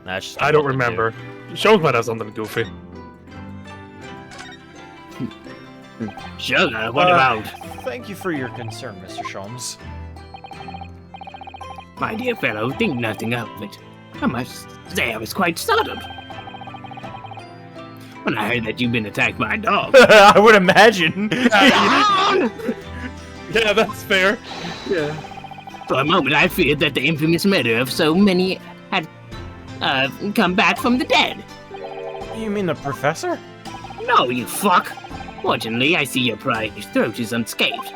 That's just I don't what to do. remember. Shom might have something goofy. Sugar, what about? Thank you for your concern, Mr. Sholmes. My dear fellow, think nothing of it. I must say I was quite startled when I heard that you've been attacked by a dog. I would imagine. Yeah, that's fair. Yeah. For a moment, I feared that the infamous murder of so many had come back from the dead. You mean the professor? No, you fuck. Fortunately, I see your prized throat is unscathed.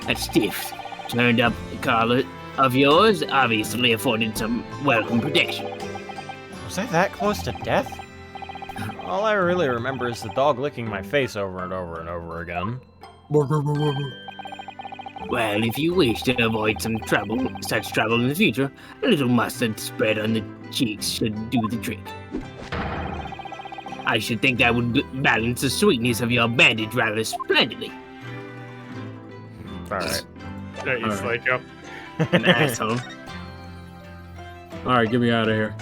That stiff, turned-up collar of yours obviously afforded some welcome protection. Was I that close to death? All I really remember is the dog licking my face over and over and over again. Well, if you wish to avoid such trouble in the future, a little mustard spread on the cheeks should do the trick. I should think that would balance the sweetness of your bandage rather splendidly. Alright. Yeah, he's Alright. like, An asshole. All right, get me out of here.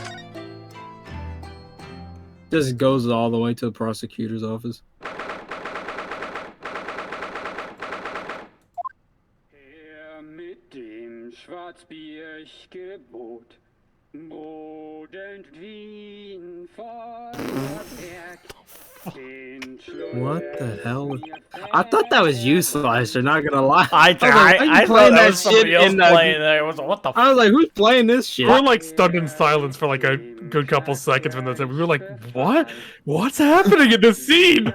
Just goes all the way to the prosecutor's office. Mit dem Schwarzbiergebot brodelt Wien Feuerwerk. What the hell? I thought that was you, Slicer, not gonna lie. I was like, why you thought playing that that was somebody shit else in the- playing that. It was, what the I was like, who's playing this shit? we're like stunned in silence for like a good couple seconds when we were like, what? What's happening in this scene?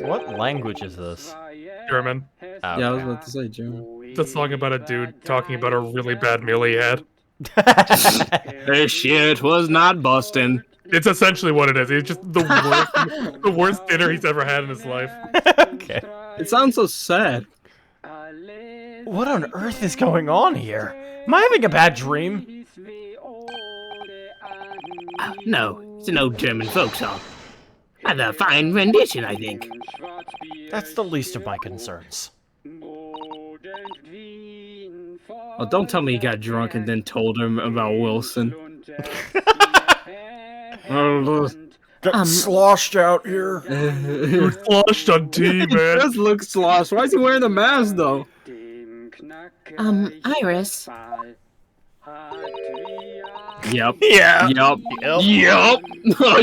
What language is this? German. Oh, Yeah, I was about to say, Jim. It's a song about a dude talking about a really bad meal he had. This shit was not busting. It's essentially what it is. It's just the worst, the worst dinner he's ever had in his life. Okay. It sounds so sad. What on earth is going on here? Am I having a bad dream? No, it's an old German folk song. Rather a fine rendition, I think. That's the least of my concerns. Oh, don't tell me he got drunk and then told him about Wilson. Got sloshed out here. You're flushed on tea, He man. does look sloshed. Why is he wearing the mask, though? Iris. Yep. Yeah. Yep. Yep. Yep.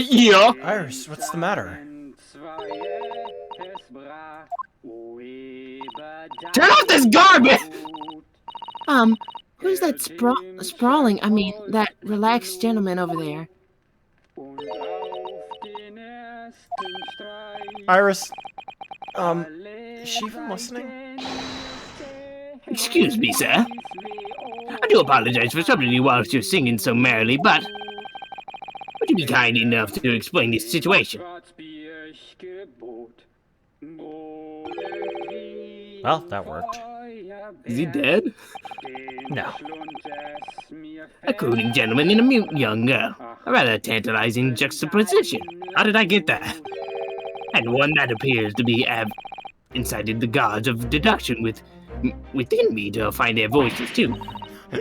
Yep. Iris, what's the matter? Turn off this garbage! Who's that sprawling, that relaxed gentleman over there? Iris, is she even listening? Excuse me, sir. I do apologize for troubling you whilst you're singing so merrily, but would you be kind enough to explain this situation? Well, that worked. Is he dead? No. A crooning gentleman and a mute young girl. A rather tantalizing juxtaposition. How did I get that? And one that appears to be incited the gods of deduction within me to find their voices too.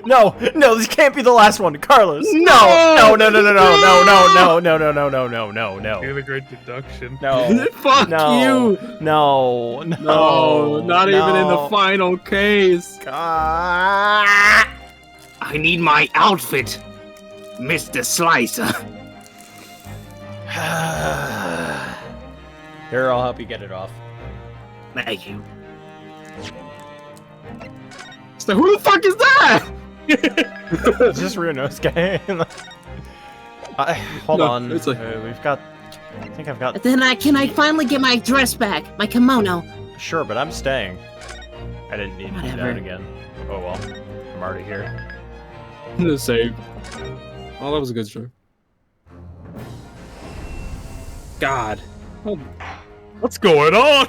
No, this can't be the last one, Carlos. No. You're the No. great deduction. No. Fuck No. you. No. No, not even in the final case. Ah! I need my outfit, Mr. Slicer. Here, I'll help you get it off. Thank you. So who the fuck is that? It's just Ryunosuke. Hold No, on. it's like- We've got. I think I've got. Then can I finally get my dress back? My kimono? Sure, but I'm staying. I didn't need to do Whatever. that again. Oh well. I'm already here. The save. Oh, that was a good stream. God. Oh, What's going on?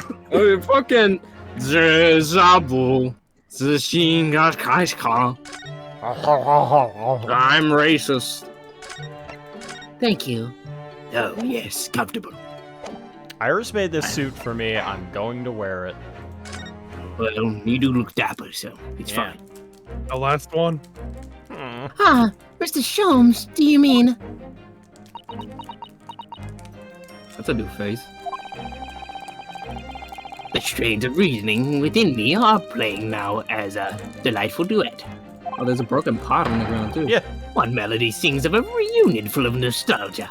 fucking. Zabu. I'm racist. Thank you. Oh, yes, comfortable. Iris made this suit for me. I'm going to wear it. Well, you do look dapper, so it's Yeah. fine. The last one. Ah, Mr. Sholmes, do you mean? That's a new face. The strains of reasoning within me are playing now as a delightful duet. Oh, there's a broken pot on the ground too. Yeah. One melody sings of a reunion full of nostalgia.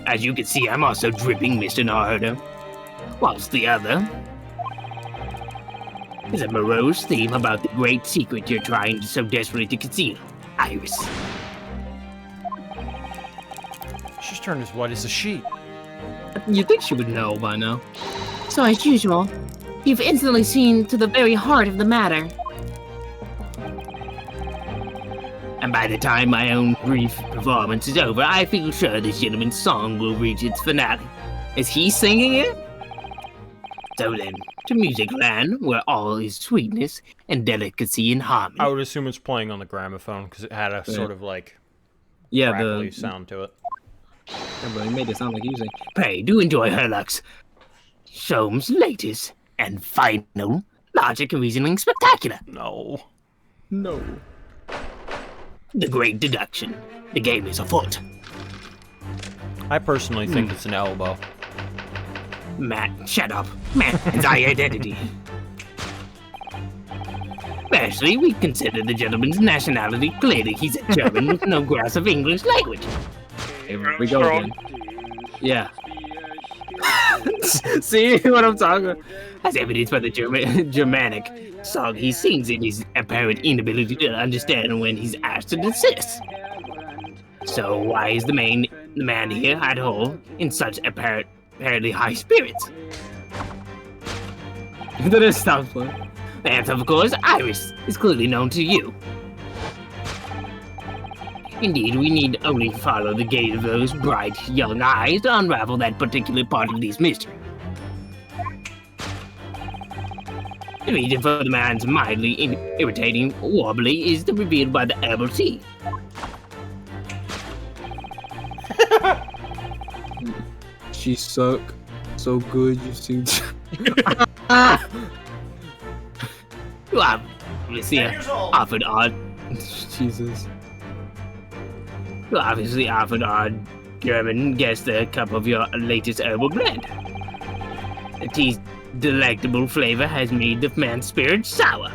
As you can see, I'm also dripping, Mr. Naruto. Whilst the other is a morose theme about the great secret you're trying so desperately to conceal, Iris. She's turned as white as a sheet. You'd think she would know by now. So as usual, you've instantly seen to the very heart of the matter. And by the time my own brief performance is over, I feel sure this gentleman's song will reach its finale. Is he singing it? So then, to Music Land, where all is sweetness and delicacy and harmony. I would assume it's playing on the gramophone because it had a sort of like Yeah, crackly the. sound to it. Yeah, but he made it sound like he was saying. Pray do enjoy Herluck's Sholmes' latest and final logic and reasoning spectacular. No. No. The Great Deduction. The game is afoot. I personally think it's an elbow. Matt, shut up. Man's identity. Firstly, we consider the gentleman's nationality. Clearly, he's a German with no grasp of English language. Here we go again. Yeah. See what I'm talking about? As evidenced by the Germanic song he sings in his apparent inability to understand when he's asked to desist. So why is the man here at all in such apparently high spirits? Then it stops playing. The answer, of course, Iris, is clearly known to you. Indeed, we need only follow the gaze of those bright young eyes to unravel that particular part of this mystery. The reason for the man's mildly irritating warbly is revealed by the herbal tea. She suck so good, you see. You obviously offered odd. Jesus. You obviously offered our German guest a cup of your latest herbal blend. The tea's delectable flavor has made the man's spirit sour.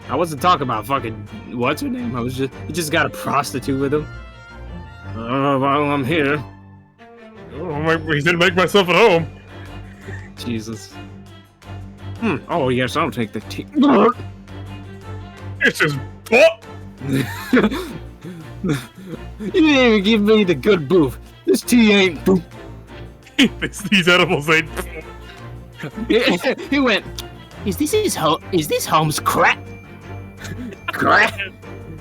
I wasn't talking about fucking what's her name. He just got a prostitute with him. Oh, well, I'm here. He didn't make myself at home. Jesus. Oh yes, I'll take the tea. It's just. Oh! You didn't even give me the good boof. This tea ain't boof. These edibles ain't. He went. Is this Holmes' crap? Crap?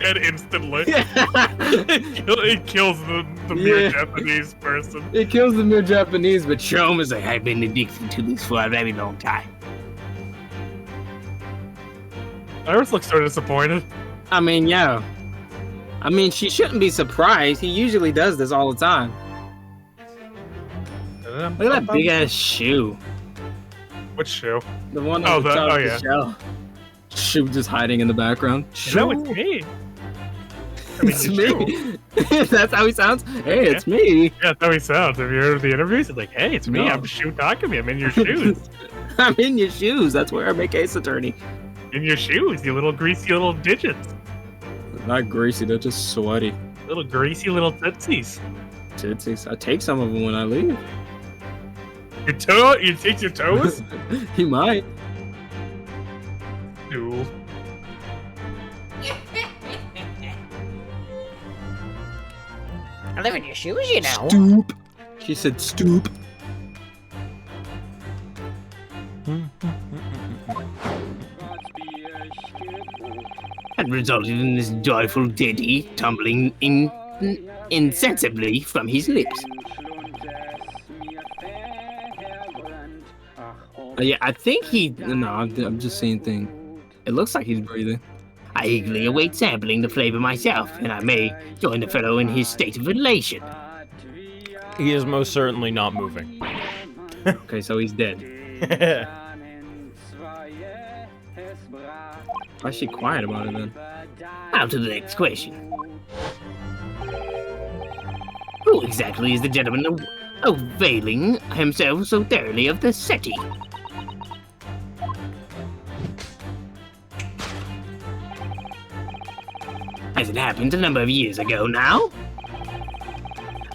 And instantly. It kills the mere Yeah. Japanese person. It kills the mere Japanese, but Sholmes is like, I've been addicted to this for a very long time. Iris looks so disappointed. I mean, yeah. I mean, she shouldn't be surprised. He usually does this all the time. Look at that big ass shoe. Which shoe? The one Oh, on the top oh, of the yeah. shell. Shoe just hiding in the background. No, it's me. I mean, It's your me. That's how he sounds. Hey, it's me. Yeah, that's how he sounds. Have you heard the interviews? It's like, hey, it's me. No. I'm Shoe talking to me. I'm in your shoes. I'm in your shoes. That's where I make Ace Attorney. In your shoes, you little greasy little digits. Not greasy, they're just sweaty. Little greasy little tootsies. I take some of them when I leave. Your toe? You take your toes? He might. Duel. I live in your shoes, you know. Stoop. She said stoop. And resulted in this joyful ditty tumbling insensibly from his lips. Yeah, I think he. No, I'm just seeing things. It looks like he's breathing. I eagerly await sampling the flavor myself, and I may join the fellow in his state of elation. He is most certainly not moving. Okay, so he's dead. Why is she quiet about it then? Now to the next question. Who exactly is the gentleman availing himself so thoroughly of the SETI? As it happens a number of years ago now,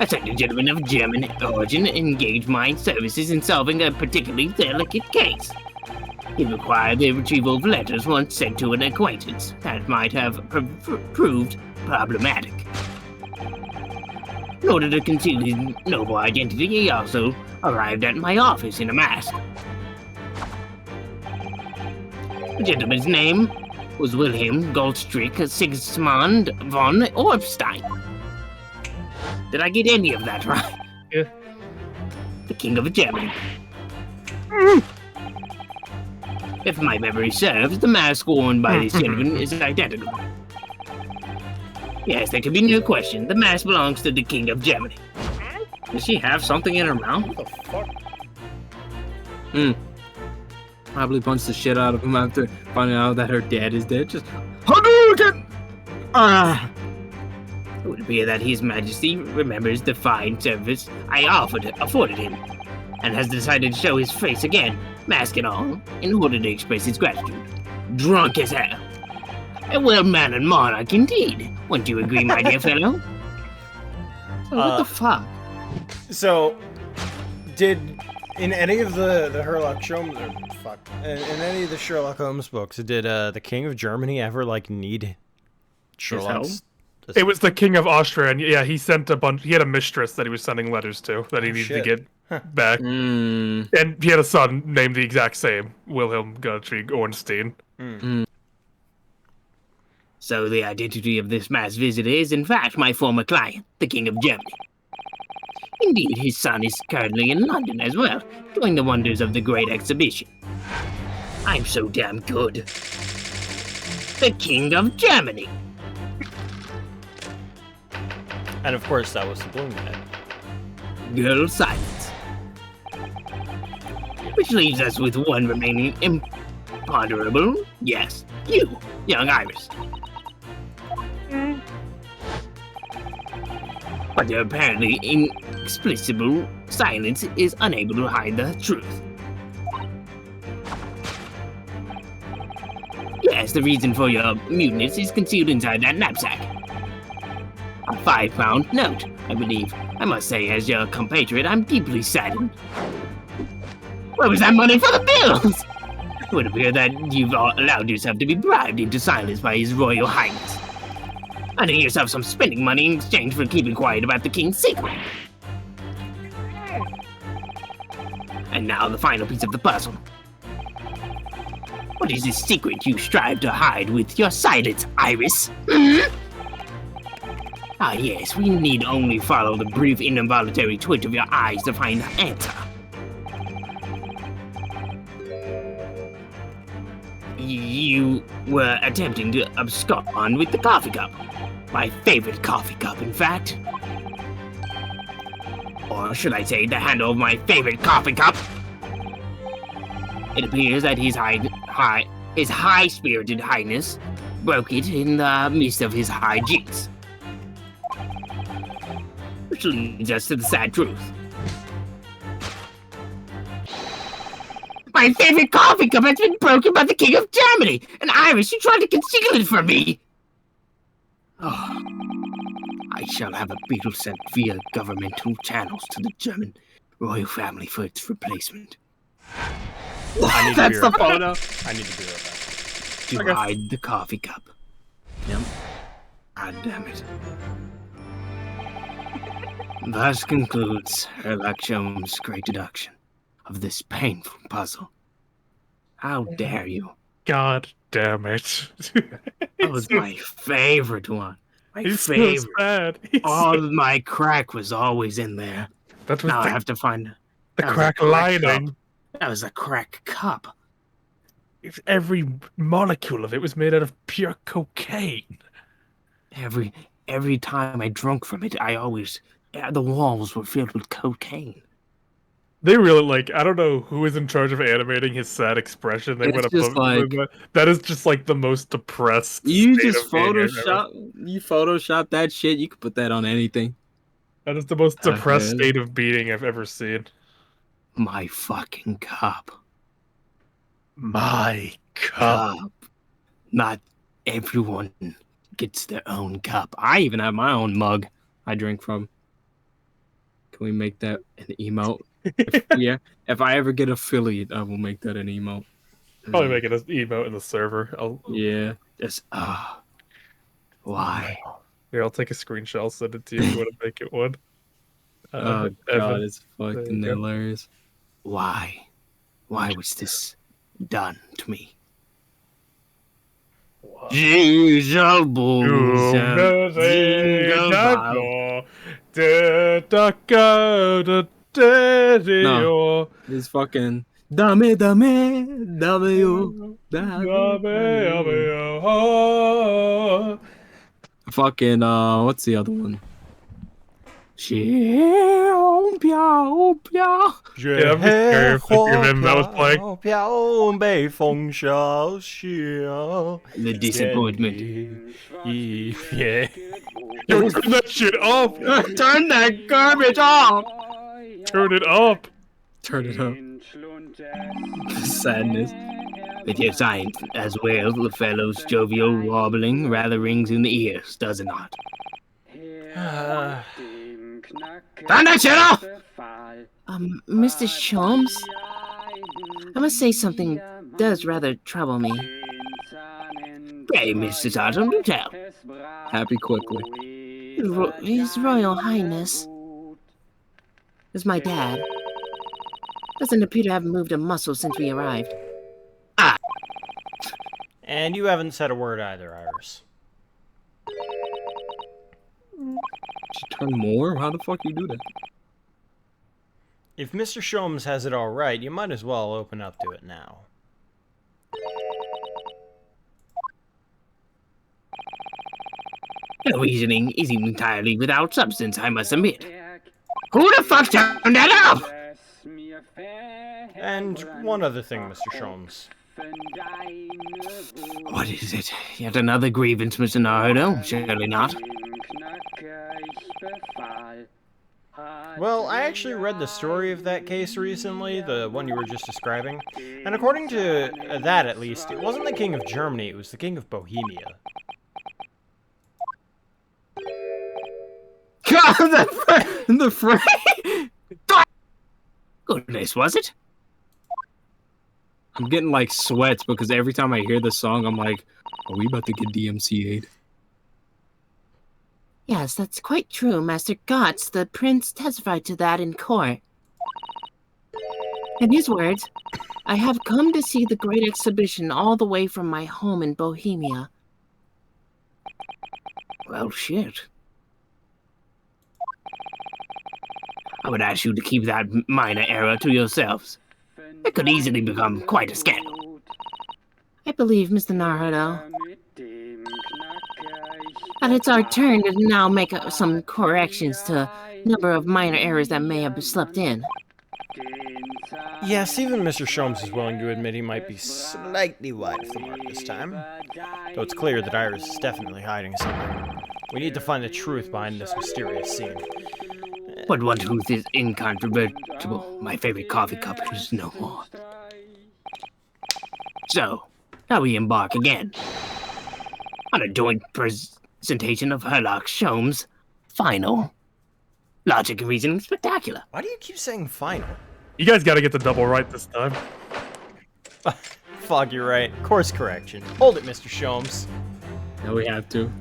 a certain gentleman of German origin engaged my services in solving a particularly delicate case. He required the retrieval of letters once sent to an acquaintance that might have proved problematic. In order to conceal his noble identity, he also arrived at my office in a mask. The gentleman's name was Wilhelm Goldstrick Sigismund von Orbstein. Did I get any of that right? Yeah. The King of Germany. If my memory serves, the mask worn by this gentleman is identical. Yes, there can be no question. The mask belongs to the King of Germany. Does she have something in her mouth? What the fuck? Probably punched the shit out of him after finding out that her dad is dead. Just Hadouken! It would appear that His Majesty remembers the fine service I afforded him, and has decided to show his face again, mask and all, in order to express his gratitude. Drunk as hell. A well-mannered monarch indeed. Wouldn't you agree, my dear fellow? So what the fuck? So, did in any of the any of the Sherlock Holmes books, did the King of Germany ever like need Sherlock's? It was the King of Austria, and yeah, he sent a bunch. He had a mistress that he was sending letters to that he needed to get back, and he had a son named the exact same, Wilhelm Gottfried Ornstein. So the identity of this mass visitor is in fact my former client, the King of Germany. Indeed, his son is currently in London as well, doing the wonders of the Great Exhibition. I'm so damn good. The King of Germany. And of course, that was the balloon head. Girl silence. Which leaves us with one remaining imponderable. Yes, you, young Iris. But your apparently inexplicable silence is unable to hide the truth. Yes, the reason for your muteness is concealed inside that knapsack. A 5-pound note, I believe. I must say, as your compatriot, I'm deeply saddened. Where was that money for the bills? It would appear that you've allowed yourself to be bribed into silence by His Royal Highness. Earning yourself some spending money in exchange for keeping quiet about the king's secret. And now the final piece of the puzzle. What is this secret you strive to hide with your silence, Iris? Ah yes, we need only follow the brief involuntary twitch of your eyes to find the answer. You were attempting to abscond with the coffee cup. My favorite coffee cup, in fact. Or should I say, the handle of my favorite coffee cup? It appears that His high-spirited highness broke it in the midst of his high jinks. Which leads us to the sad truth. My favorite coffee cup has been broken by the King of Germany! And Iris, you tried to conceal it from me! Oh, I I shall have a beetle sent via governmental channels to the German royal family for its replacement. I need That's to the be right back. photo. I need to be right back. To Okay. hide the coffee cup. Yep. God damn it. Thus concludes Sherlock Holmes' great deduction of this painful puzzle. How dare you? God damn it. That was my favorite one. My He's so favorite. sad. He's All so- my crack was always in there. that was Now I the, have to find the that was a crack crack lining. cup. That was a crack cup. Every molecule of it was made out of pure cocaine. Every time I drunk from it, the walls were filled with cocaine. They really I don't know who is in charge of animating his sad expression. They It's went up just like- that is just like the most depressed. You state just of being I've ever- Photoshop that shit. You could put that on anything. That is the most depressed Okay. state of being I've ever seen. My fucking cup. My cup. Cup. Not everyone gets their own cup. I even have my own mug I drink from. Can we make that an emote? If I ever get affiliate, I will make that an emote. Probably make it an emote in the server. Yeah. Just why? Here, I'll take a screenshot. I'll send it to you if you want to make it one. Oh god, Evan. it's There fucking you go. hilarious. Why? Why was this done to me? Jingle balls, jingle balls. No. It's fucking dame yo. Fucking what's the other one? Yeah, I'm just curious if you him that was playing. The disappointment. Yeah. Yo, turn that shit off! Turn that garbage off! Turn it up! Turn it up. Sadness. With your science as well, the fellow's jovial wobbling rather rings in the ears, does it not? Turn that shit off! Mr. Sholmes? I must say something does rather trouble me. Pray, Mr. Sergeant, do tell. Happy quickly. His Royal Highness is my dad. Doesn't appear to have moved a muscle since we arrived. And you haven't said a word either, Iris. Did you turn more? How the fuck you do that? If Mr. Sholmes has it all right, you might as well open up to it now. Your reasoning isn't entirely without substance, I must admit. Who the fuck turned that up? And one other thing, Mr. Sholmes. What is it? Yet another grievance, Mr. Naruto? Surely not. Well, I actually read the story of that case recently, the one you were just describing. And according to that, at least, it wasn't the King of Germany, it was the King of Bohemia. God, the fray! Goodness, was it? I'm getting like sweats because every time I hear the song, I'm like, are we about to get DMCA'd? Yes, that's quite true, Master Gotts. The prince testified to that in court. In his words, I have come to see the great exhibition all the way from my home in Bohemia. Well, shit. I would ask you to keep that minor error to yourselves. It could easily become quite a scandal. I believe, Mr. Naruto, that it's our turn to now make some corrections to a number of minor errors that may have slipped in. Yes, even Mr. Sholmes is willing to admit he might be slightly wide of the mark this time. Though it's clear that Iris is definitely hiding something. We need to find the truth behind this mysterious scene. But one truth is incontrovertible. My favorite coffee cup is no more. So, now we embark again on a joint presentation of Sherlock Holmes final. Logic and reasoning spectacular. Why do you keep saying final? You guys got to get the double right this time. Fog, you're right. Course correction. Hold it, Mr. Sholmes. No, we have to.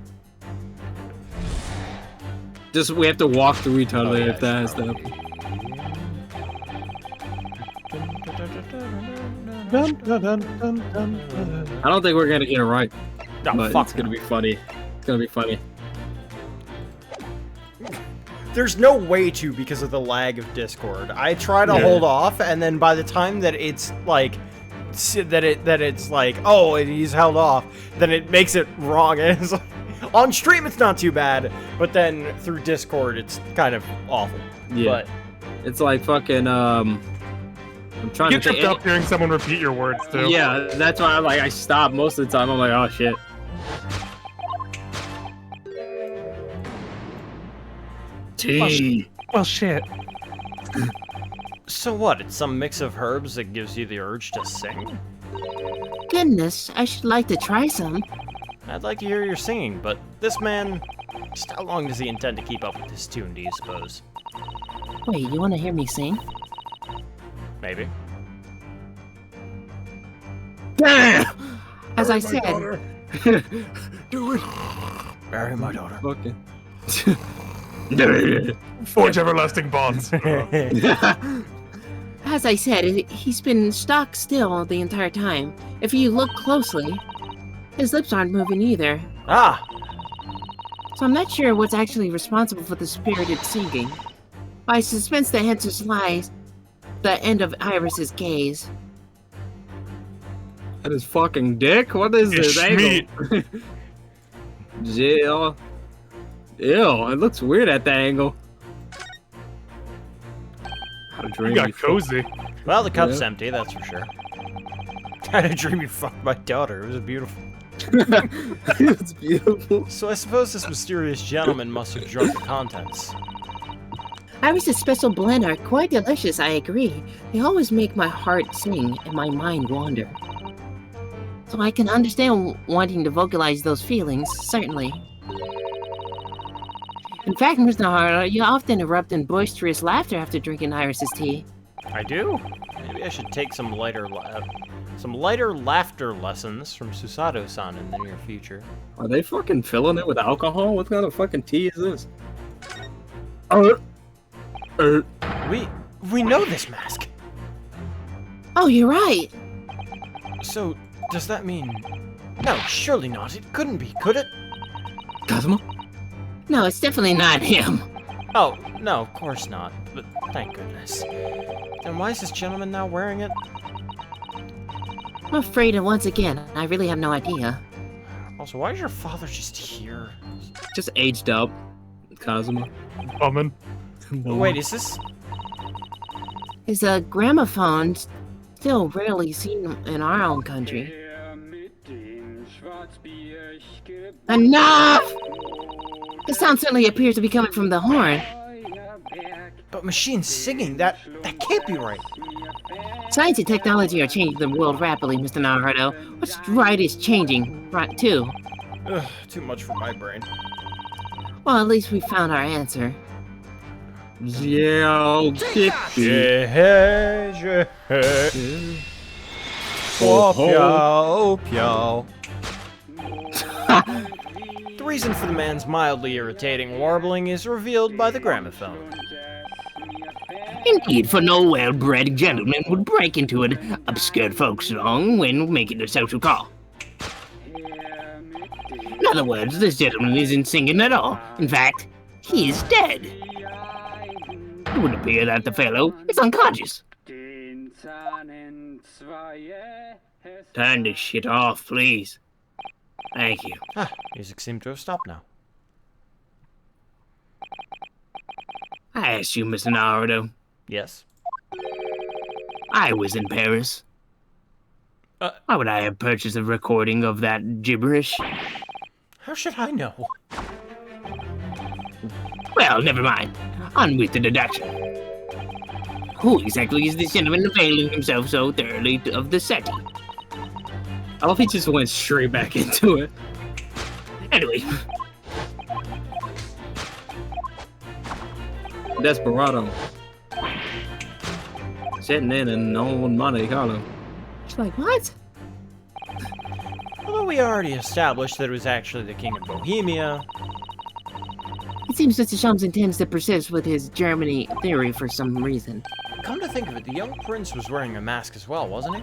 We have to walk through each other if that has to happen. Dun, dun, dun, dun, dun, dun. I don't think we're gonna get it right, No, but fuck it's gonna be funny. It's gonna be funny. There's no way to because of the lag of Discord. I try to hold off, and then by the time that it's like it's like, oh, and he's held off, then it makes it wrong. And it's like, on stream it's not too bad, but then through Discord it's kind of awful. Yeah. But It's like fucking I'm trying You to get tripped up hearing someone repeat your words too. Yeah, that's why I stop most of the time. I'm like, oh shit. Tea. Well, shit. so what? It's some mix of herbs that gives you the urge to sing? Goodness, I should like to try some. I'd like to hear your singing, but this man, just how long does he intend to keep up with this tune, do you suppose? Wait, you want to hear me sing? Maybe. As I said, Do it. Marry my daughter. Fucking. Forge everlasting bonds. as I said, he's been stock still the entire time. If you look closely, his lips aren't moving either. Ah! So I'm not sure what's actually responsible for the spirited singing. I suspense the answer lies the end of Iris's gaze. That is fucking dick. What is It's this angle? Jill. Ew, it looks weird at that angle. How You dreamy. got cozy. Well, the cup's Yeah. empty, that's for sure. I had a dream you fucked my daughter. It was beautiful. It's beautiful. So I suppose this mysterious gentleman must have drunk the contents. Iris's special blend are quite delicious, I agree. They always make my heart sing and my mind wander. So I can understand wanting to vocalize those feelings, certainly. In fact, Mr. Nahara, you often erupt in boisterous laughter after drinking Iris's tea. I do? Maybe I should take some lighter laughter lessons from Susato-san in the near future. Are they fucking filling it with alcohol? What kind of fucking tea is this? We know this mask. Oh, you're right. So, does that mean... No, surely not. It couldn't be, could it? Kazuma? No, it's definitely not him. Oh, no, of course not. But thank goodness. Then why is this gentleman now wearing it? I'm afraid that once again, I really have no idea. Also, why is your father just here? Just aged up. Kazuma. Bumming. Wait, is this... Is a gramophone still rarely seen in our own country? Enough! The sound certainly appears to be coming from the horn. But machines singing, that can't be right. Science and technology are changing the world rapidly, Mr. Naruto. What's right is changing, right, too. Ugh, too much for my brain. Well, at least we found our answer. Yeah, The reason for the man's mildly irritating warbling is revealed by the gramophone. Indeed, for no well-bred gentleman would break into an obscure folk song when making a social call. In other words, this gentleman isn't singing at all. In fact, he is dead. It would appear that the fellow is unconscious. Turn this shit off, please. Thank you. Ah, music seemed to have stopped now. I asked you, Mr. Naruto. Yes. I was in Paris. Why would I have purchased a recording of that gibberish? How should I know? Well, never mind. On with the deduction. Who exactly is this gentleman availing himself so thoroughly of the setting? I love he just went straight back into it. Anyway. Desperado. Sitting in old Monte Carlo. She's like, what? Although we already established that it was actually the King of Bohemia. It seems Mr. Shums intends to persist with his Germany theory for some reason. Come to think of it, the young prince was wearing a mask as well, wasn't he?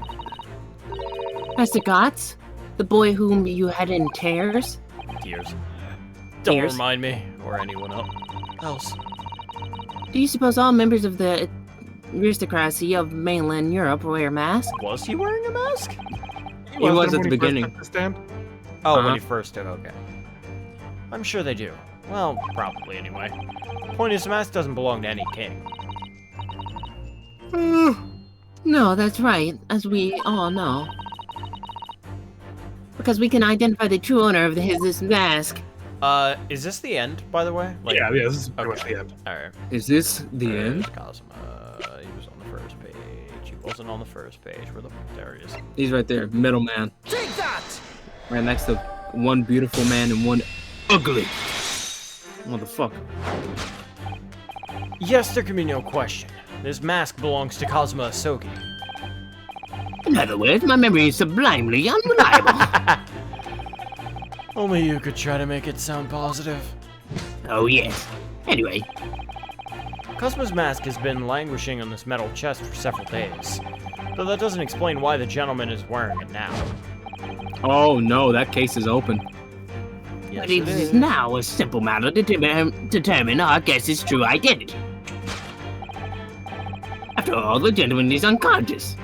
Master Gotts? The boy whom you had in tears? Tears. Don't Tears? remind me, or anyone else. Do you suppose all members of the aristocracy of mainland Europe wear masks? Was he wearing a mask? He was at when the he first beginning. took the stand. Oh, Uh-huh. when he first did, okay. I'm sure they do. Well, probably anyway. Point is, the mask doesn't belong to any king. No, that's right, as we all know. Because we can identify the true owner of this mask. Is this the end, by the way? Like, Yeah, this is pretty okay. much the end. Alright. Is this the end? Cosmo. He was on the first page. He wasn't on the first page. There he is. He's right there, middleman. Take that! Right next to one beautiful man and one ugly motherfucker. Yes, there can be no question. This mask belongs to Cosmo Asogi. In other words, my memory is sublimely unreliable. Only you could try to make it sound positive. Oh, yes. Anyway, Cosmo's mask has been languishing on this metal chest for several days. Though that doesn't explain why the gentleman is wearing it now. Oh no, that case is open. Yes, but it is now a simple matter to determine our guest's true identity. After all, the gentleman is unconscious.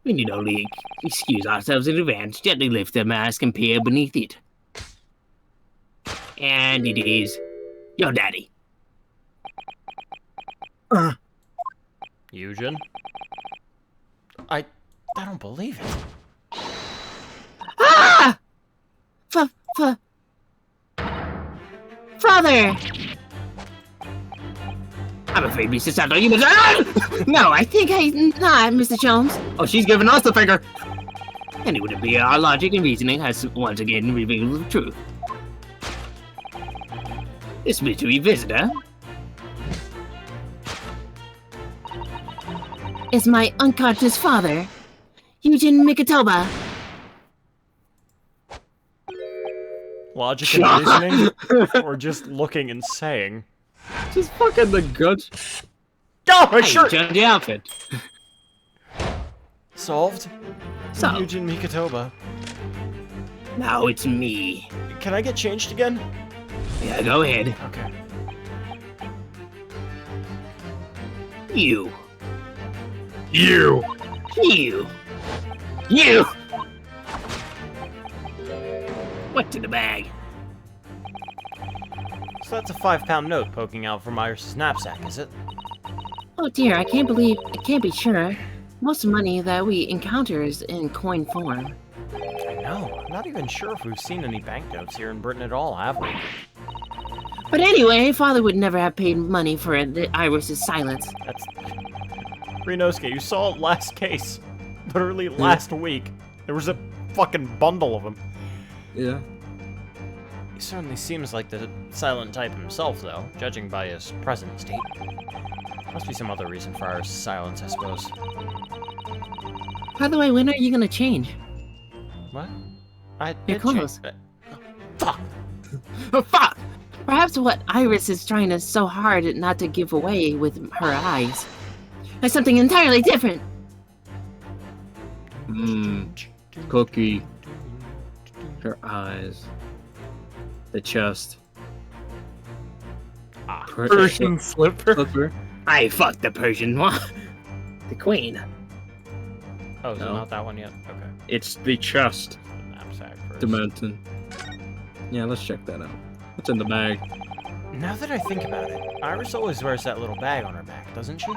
We need only excuse ourselves in advance, gently lift the mask and peer beneath it. And it is your daddy. Eugen? I don't believe it. Ah! Father! I'm afraid, Mr. Sato, you must. No, I think not, Mr. Jones. Oh, she's giving us the finger. And it would appear our logic and reasoning has once again revealed the truth. This mystery visitor Is my unconscious father, Eugen Mikitoba. Logic and reasoning? Or just looking and saying? Just fucking the guts. Oh, my Hey, shirt! change the outfit. Solved? So, Eugen Mikitoba. now it's me. Can I get changed again? Yeah, go ahead. Okay. You. You! You. You. What's in the bag? So that's a 5-pound note poking out from Iris' knapsack, is it? Oh dear, I can't be sure. Most money that we encounter is in coin form. I know. I'm not even sure if we've seen any banknotes here in Britain at all, have we? But anyway, father would never have paid money for the Iris' silence. That's... Rinosuke, you saw it last case. Literally last week. There was a fucking bundle of them. Yeah. He certainly seems like the silent type himself, though, judging by his present state. Must be some other reason for our silence, I suppose. By the way, when are you gonna change? What? I Your did change- clothes. Fuck! Oh, fuck! Perhaps what Iris is trying to so hard not to give away with her eyes is something entirely different. Cookie. Her eyes. The chest. Persian slipper. Slipper. I fucked the Persian one. The queen. Oh, is it No. not that one yet? Okay. It's the chest Knapsack first. dimension. Yeah, let's check that out. What's in the bag? Now that I think about it, Iris always wears that little bag on her back, doesn't she?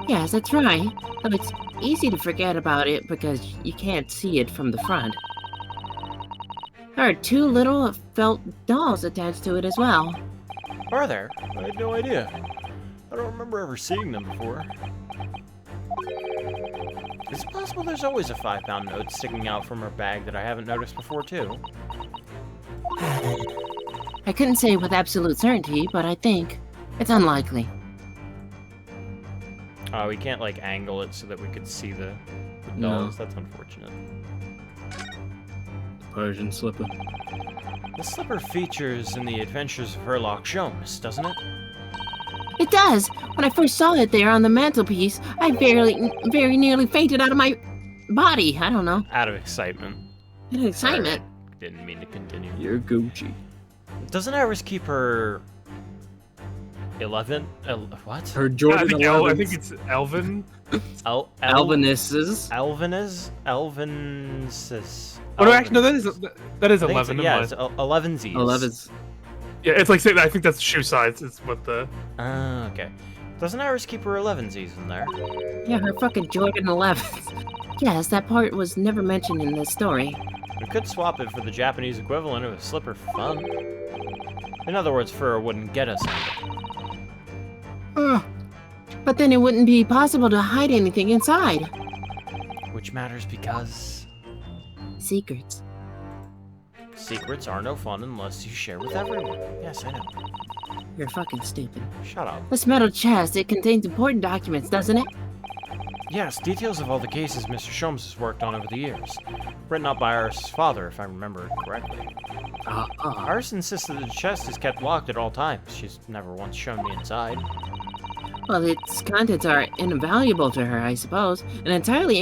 Yes, that's right. But it's easy to forget about it because you can't see it from the front. There are 2 little felt dolls attached to it as well. Are there? I had no idea. I don't remember ever seeing them before. Is it possible there's always a 5-pound note sticking out from her bag that I haven't noticed before, too? I I couldn't say with absolute certainty, but I think it's unlikely. We can't like angle it so that we could see the No. dolls. That's unfortunate. Persian slipper. The slipper features in the Adventures of Herlock Sholmes, doesn't it? It does. When I first saw it there on the mantelpiece, I very nearly fainted out of my body. I don't know. Out of excitement. An excitement. Sorry, didn't mean to continue. You're Gucci. Doesn't Iris keep her 11? What? Her I Jordan think, 11s. I think it's Elvin. Alvinesses. Alvinensis. Oh no, actually no, that is I think 11. It's, yeah, it's 11Zs. 11s. Yeah, it's like I think that's shoe size. Is what the. Okay. Doesn't Iris keep her 11Zs in there? Yeah, her fucking Jordan 11s. Yes, that part was never mentioned in the story. We could swap it for the Japanese equivalent of a slipper for fun. In other words, for a wouldn't get us Ugh. But then it wouldn't be possible to hide anything inside. Which matters because Secrets. secrets are no fun unless you share with everyone. Yes, I know. You're fucking stupid. Shut up. This metal chest, it contains important documents, doesn't it? Yes, details of all the cases Mr. Sholmes has worked on over the years. Written up by Iris' father, if I remember correctly. Iris insists that the chest is kept locked at all times. She's never once shown me inside. Well, its contents are invaluable to her, I suppose, and entirely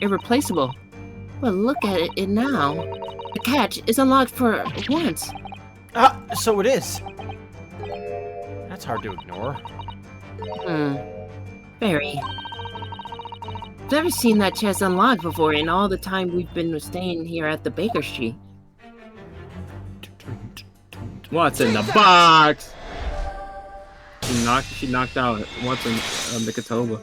irreplaceable. But look at it now. The catch is unlocked for once. Ah, so it is. That's hard to ignore. Very. I've never seen that chest unlocked before in all the time we've been staying here at the Baker's Tree. What's in the box? She knocked out what's in Nikitoba.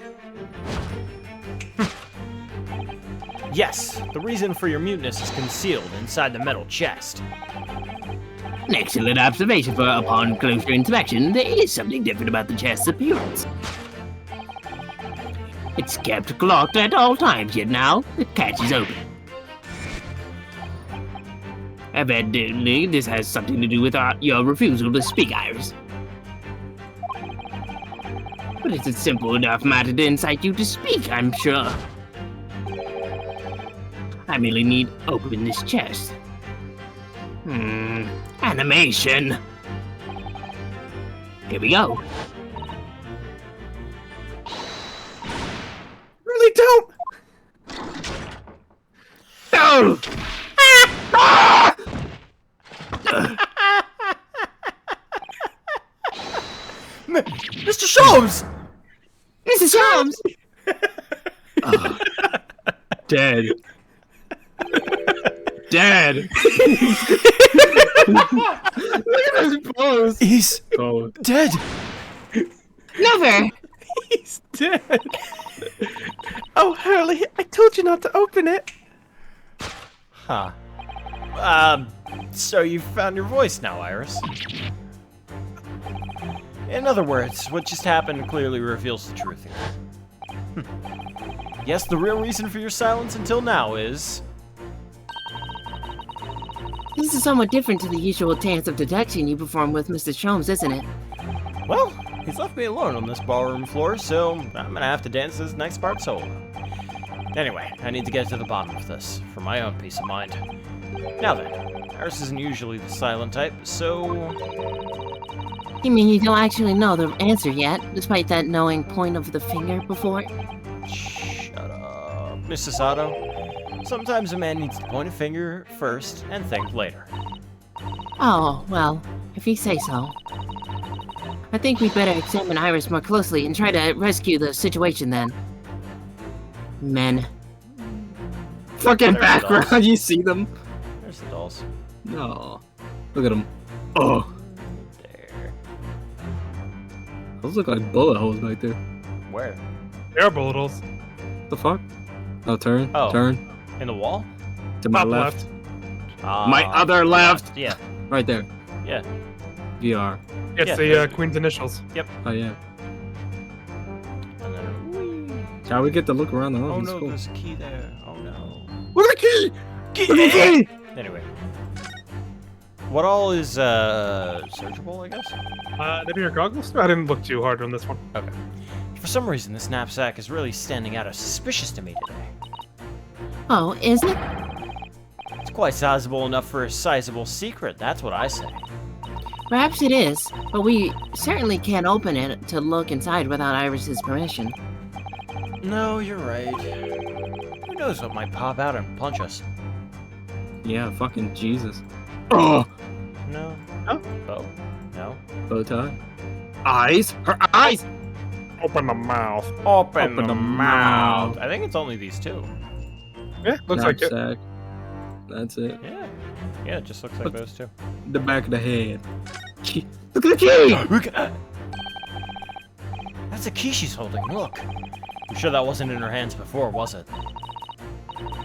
Yes, the reason for your muteness is concealed inside the metal chest. An excellent observation, for upon closer inspection, there is something different about the chest's appearance. It's kept locked at all times, yet now the catch is open. Evidently, this has something to do with your refusal to speak, Iris. But it's a simple enough matter to incite you to speak, I'm sure. I merely need open this chest. Animation. Here we go. Really don't! No! Mr. Sholmes! Mrs. Sholmes! Dead. Dead. Look at his pose! He's Oh. dead! Never! He's dead! Oh, Hurley, I told you not to open it! Huh. So you found your voice now, Iris. In other words, what just happened clearly reveals the truth here. Yes, the real reason for your silence until now is... This is somewhat different to the usual dance of detection you perform with Mr. Sholmes, isn't it? Well, he's left me alone on this ballroom floor, so I'm gonna have to dance this next part solo. Anyway, I need to get to the bottom of this, for my own peace of mind. Now then, Iris isn't usually the silent type, so... You mean you don't actually know the answer yet, despite that knowing point of the finger before? Shut up. Mrs. Otto, sometimes a man needs to point a finger first and think later. Oh, well, if you say so. I think we'd better examine Iris more closely and try to rescue the situation then. Men. Fucking There's the background. dolls. You see them? There's the dolls. No. Look at them. Oh. There. Those look like bullet holes back there. Where? There are bullet holes. The fuck? Oh, turn. Oh. Turn. In the wall? To my Top left. My other left. Yeah. Right there. Yeah. VR. It's Yeah, the there- Queen's initials. Oh, yeah. And then... Shall we get to look around the room? Oh It's no, cool. there's a key there. Oh no. Look at the key! Key! Anyway. What all is searchable, I guess? Maybe your goggles? I didn't look too hard on this one. Okay. For some reason, this knapsack is really standing out as suspicious to me today. Oh, is it? It's quite sizable enough for a sizable secret, that's what I say. Perhaps it is, but we certainly can't open it to look inside without Iris's permission. No, you're right. Who knows what might pop out and punch us? Yeah, fucking Jesus. Oh! No. Oh. Oh. No. Bow tie. Eyes? Her eyes? Open the mouth. Open the mouth. I think it's only these two. Yeah, looks like it. Knapsack. That's it. Yeah. Yeah, it just looks like those two. The back of the head. Key. Look at the key! That's a key she's holding, look. I'm sure that wasn't in her hands before, was it?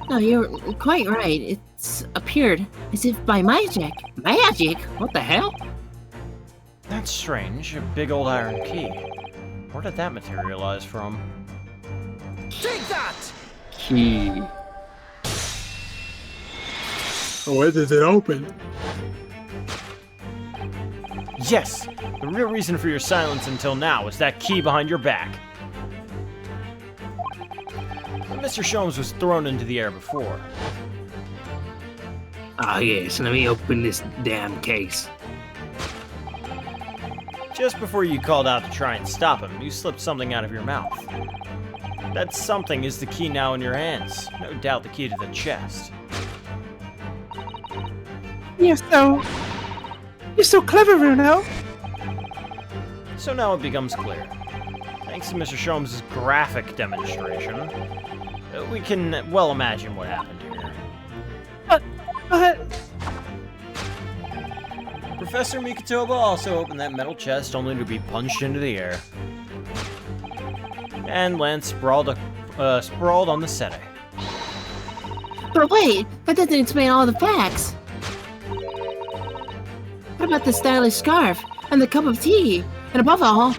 No, you're quite right. It's appeared as if by magic. Magic? What the hell? That's strange, a big old iron key. Where did that materialize from? Key. Where does it open? Yes! The real reason for your silence until now is that key behind your back. Mr. Sholmes was thrown into the air before. Ah, yes, let me open this damn case. Just before you called out to try and stop him, you slipped something out of your mouth. That something is the key now in your hands. No doubt the key to the chest. You're so clever, Runo. So now it becomes clear. Thanks to Mr. Sholmes' graphic demonstration, we can well imagine what happened here. But Professor Mikotoba also opened that metal chest only to be punched into the air. And land sprawled on the setting. But wait, that doesn't explain all the facts. What about the stylish scarf and the cup of tea? And above all,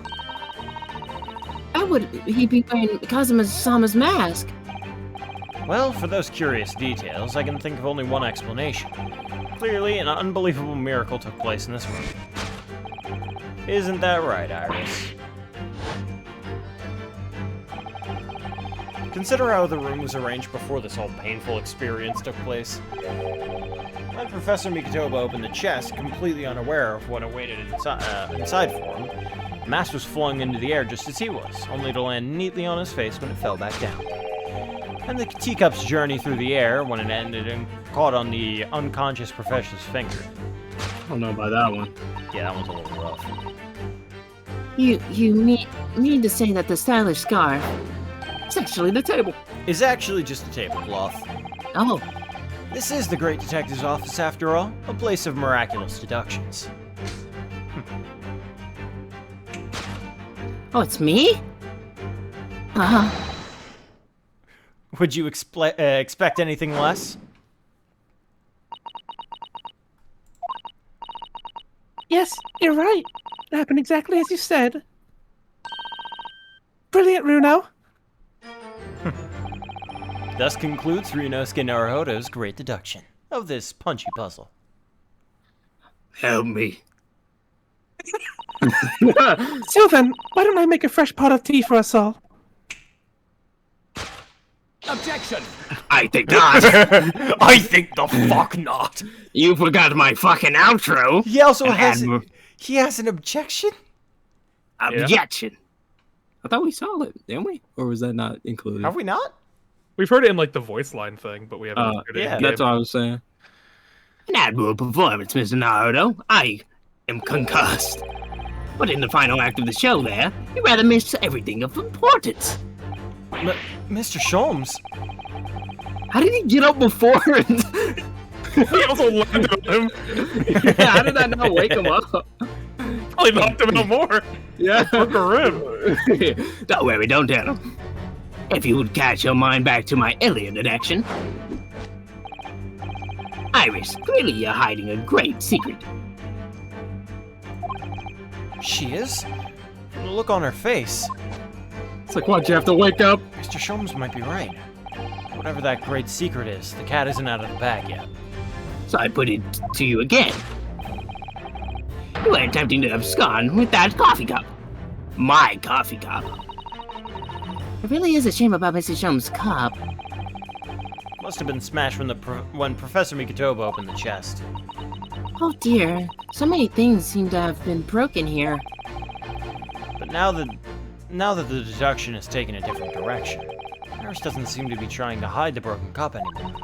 how would he be wearing Kazuma-sama's mask? Well, for those curious details, I can think of only one explanation. Clearly, an unbelievable miracle took place in this room. Isn't that right, Iris? Consider how the room was arranged before this whole painful experience took place. When Professor Mikotoba opened the chest, completely unaware of what awaited inside for him, the mask was flung into the air just as he was, only to land neatly on his face when it fell back down. And the teacup's journey through the air when it ended and caught on the unconscious professor's finger. I don't know about that one. Yeah, that one's a little rough. You mean to say that the stylish scarf is actually the table? Is actually just a tablecloth. Oh, This is the Great Detective's office, after all, a place of miraculous deductions. oh, it's me? Uh-huh. Would you expect anything less? yes, you're right. It happened exactly as you said. Brilliant, Runo. Thus concludes Ryunosuke Naruhodo's great deduction of this punchy puzzle. Help me. So then, why don't I make a fresh pot of tea for us all? Objection! I think not. I think the fuck not. You forgot my fucking outro. He also has Admiral. he has an objection. Objection. I thought we saw it, didn't we? Or was that not included? Have we not? We've heard it in like the voice line thing, but we haven't heard it yeah. in That's game. what I was saying. An admirable performance, Mr. Naruto. I am concussed. But in the final act of the show there, you rather missed everything of importance. Mr. Sholmes. How did he get up before? He also landed on him. How did that not wake him up? Probably knocked him out more. Yeah. Broke a rib. Don't worry, don't tell him. If you would catch your mind back to my earlier deduction. Iris, clearly you're hiding a great secret. She is? From the look on her face, It's like, why'd you have to wake up? Mr. Sholmes might be right. Whatever that great secret is, the cat isn't out of the bag yet. So I put it to you again. You were attempting to abscond with that coffee cup. My coffee cup. It really is a shame about Mrs. Shum's cup. Must have been smashed when Professor Mikotoba opened the chest. Oh dear, so many things seem to have been broken here. But now that the deduction has taken a different direction, Iris doesn't seem to be trying to hide the broken cup anymore.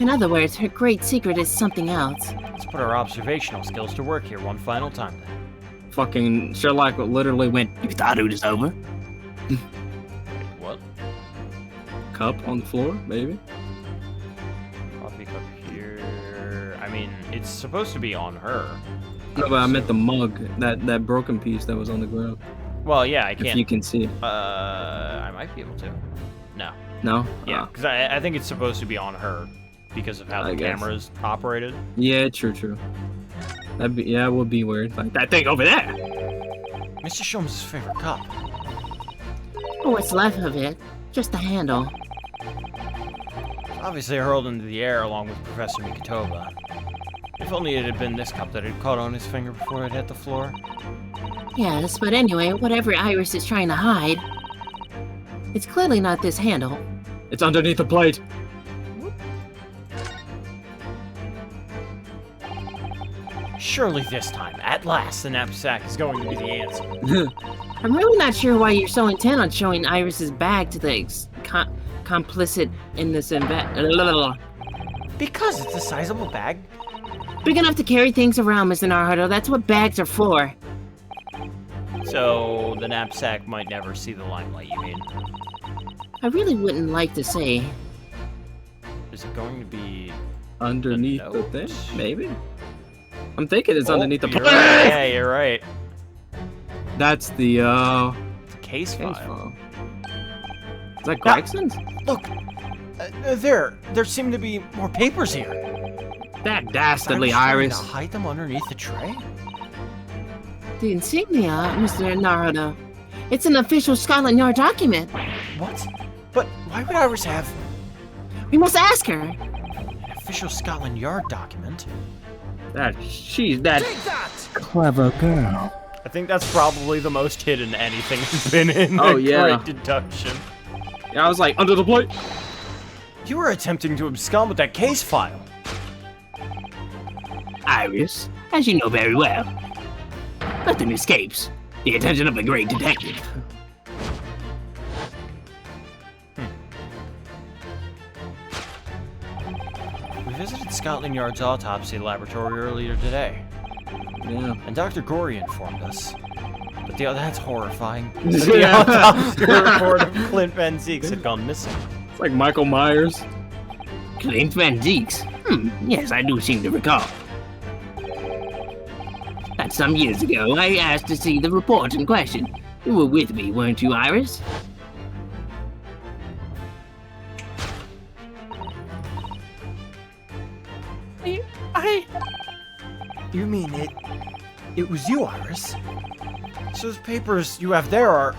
In other words, her great secret is something else. Let's put our observational skills to work here one final time then. Fucking Sherlock literally went, You thought it was over? What? cup on the floor, maybe? Coffee cup here. I mean, it's supposed to be on her. No, but I meant the mug, that broken piece that was on the ground. Well, yeah, I can't. If you can see it. I might be able to. No. No? Yeah, because I think it's supposed to be on her because of how the I guess. camera's operated. Yeah, true. It would be weird. Like, That thing over there. Mr. Sholmes' favorite cup. Oh, what's left of it? Just the handle. Obviously hurled into the air along with Professor Mikotoba. If only it had been this cup that had caught on his finger before it hit the floor. Yes, but anyway, whatever Iris is trying to hide, it's clearly not this handle. it's underneath the plate. Surely this time, at last, the knapsack is going to be the answer. I'm really not sure why you're so intent on showing Iris's bag to the complicit in this event. Because it's a sizable bag. Big enough to carry things around, Mr. Naruto. That's what bags are for. So the knapsack might never see the limelight, you mean? I really wouldn't like to say. Is it going to be Underneath the note? thing? Maybe? I'm thinking it's underneath the you're plate. right. Yeah, you're right. That's the, It's a case case file. file. Is that Gregson's? Look, there seem to be more papers here. That dastardly Is trying Iris. to hide them underneath the tray? The insignia, Mr. Naruto. It's an official Scotland Yard document. What? But why would Iris have We must ask her. an official Scotland Yard document? She's that Clever girl. I think that's probably the most hidden anything has been in Oh, the yeah. Great Deduction. I was like, under the plate. You were attempting to abscond with that case file. Iris, as you know very well, nothing escapes the attention of a great detective. We visited Scotland Yard's autopsy laboratory earlier today, Yeah. and Dr. Gorey informed us that that's horrifying. That the autopsy report of Clint Van Zeeks had gone missing. It's like Michael Myers. Clint Van Zeeks. Yes, I do seem to recall. That's some years ago. I asked to see the report in question. You were with me, weren't you, Iris? You mean it was you, Iris? So those papers you have there are...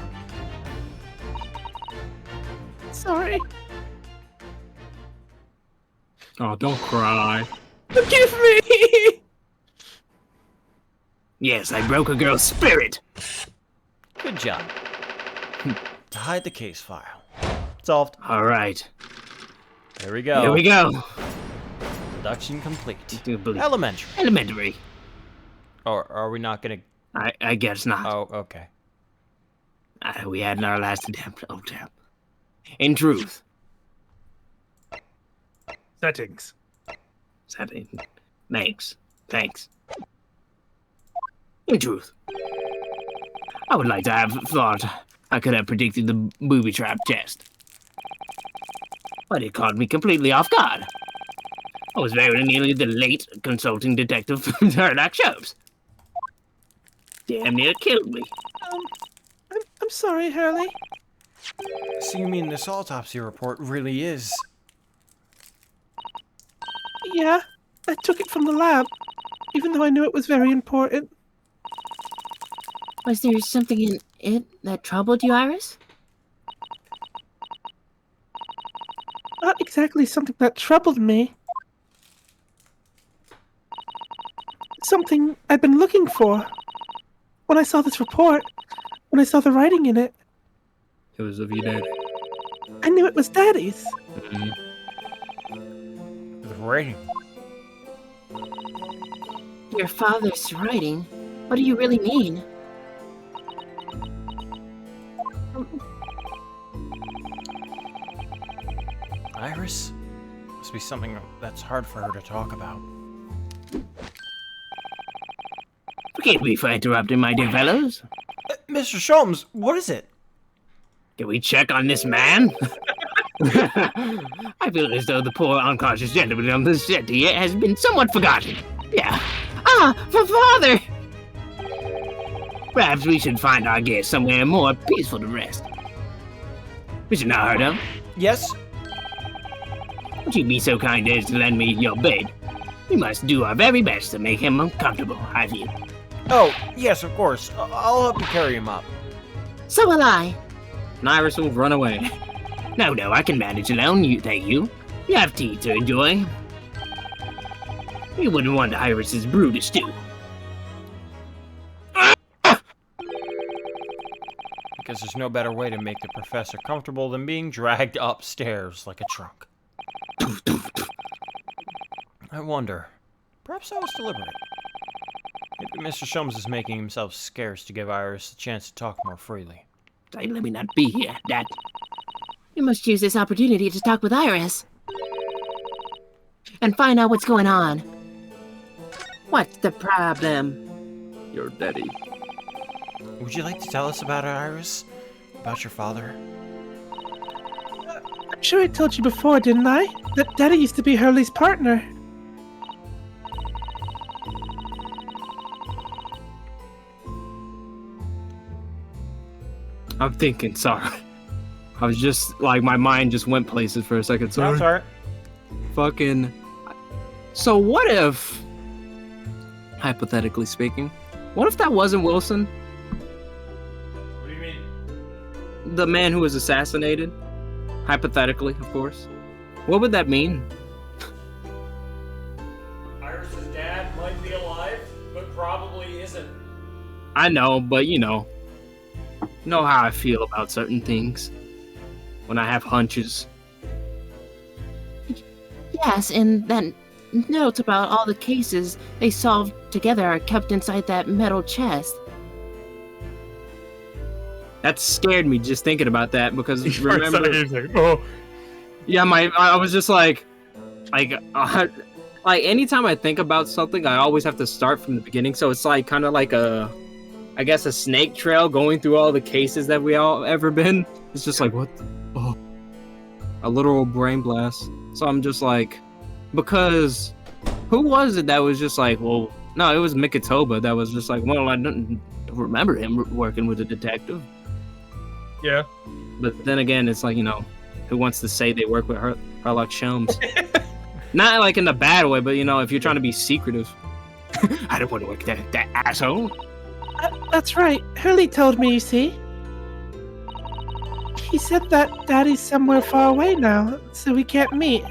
Sorry. Oh, don't cry. Forgive me! Yes, I broke a girl's spirit. Good job. To hide the case file. Solved. All right, There we go. here we go. Deduction complete. Do believe- Elementary. Elementary. Or are we not gonna... I guess not. Oh, okay. We had our last attempt. Oh, damn. In truth, Settings. setting. Thanks. In truth, I would like to have thought I could have predicted the booby trap test. But it caught me completely off guard. I was very nearly the late consulting detective from Sherlock Holmes. Damn near killed me. I'm sorry, Hurley. So you mean this autopsy report really is... Yeah, I took it from the lab, even though I knew it was very important. Was there something in it that troubled you, Iris? Not exactly something that troubled me. something I've been looking for. When I saw this report, when I saw the writing in it, It was of your dad. I knew it was Daddy's. The writing. Your father's writing? What do you really mean? Iris? Must be something that's hard for her to talk about. Forgive me for interrupting, my dear fellows. Mr. Sholmes, what is it? Can we check on this man? I feel as though the poor unconscious gentleman on the set here has been somewhat forgotten. Yeah. Ah, for father! Perhaps we should find our guest somewhere more peaceful to rest. Mr. Naruto, Yes? would you be so kind as to lend me your bed? We must do our very best to make him comfortable, I feel. Oh, yes, of course. I'll help you carry him up. So will I. And Iris will run away. No, I can manage alone, thank you. You have tea to enjoy. You wouldn't want Iris's brew to stew. Because there's no better way to make the professor comfortable than being dragged upstairs like a trunk. I wonder. Perhaps I was deliberate. Maybe Mr. Sholmes is making himself scarce to give Iris a chance to talk more freely. Let me not be here, Dad. We must use this opportunity to talk with Iris. And find out what's going on. What's the problem? Your daddy. Would you like to tell us about it, Iris? About your father? I'm sure I told you before, didn't I? That Daddy used to be Hurley's partner. I'm thinking, sorry. I was just, like, my mind just went places for a second. Sorry. That's alright. Fucking. So what if, hypothetically speaking, what if that wasn't Wilson? What do you mean? The man who was assassinated? Hypothetically, of course. What would that mean? Iris's dad might be alive, but probably isn't. I know, but you know how I feel about certain things. When I have hunches. Yes, and that notes about all the cases they solved together are kept inside that metal chest. That scared me just thinking about that because remember, Oh, yeah, I was just like anytime I think about something, I always have to start from the beginning. So it's like kind of like a snake trail going through all the cases that we all ever been. It's just like a literal brain blast. So I'm just like, because who was it that was just like, well, no, it was Mikitoba that was just like, well, I don't remember him working with a detective. yeah. But then again, it's like, who wants to say they work with Herlock Sholmes? Not like in a bad way, but if you're trying to be secretive. I don't want to work with that asshole. That's right. Hurley told me, you see. He said that Daddy's somewhere far away now, so we can't meet.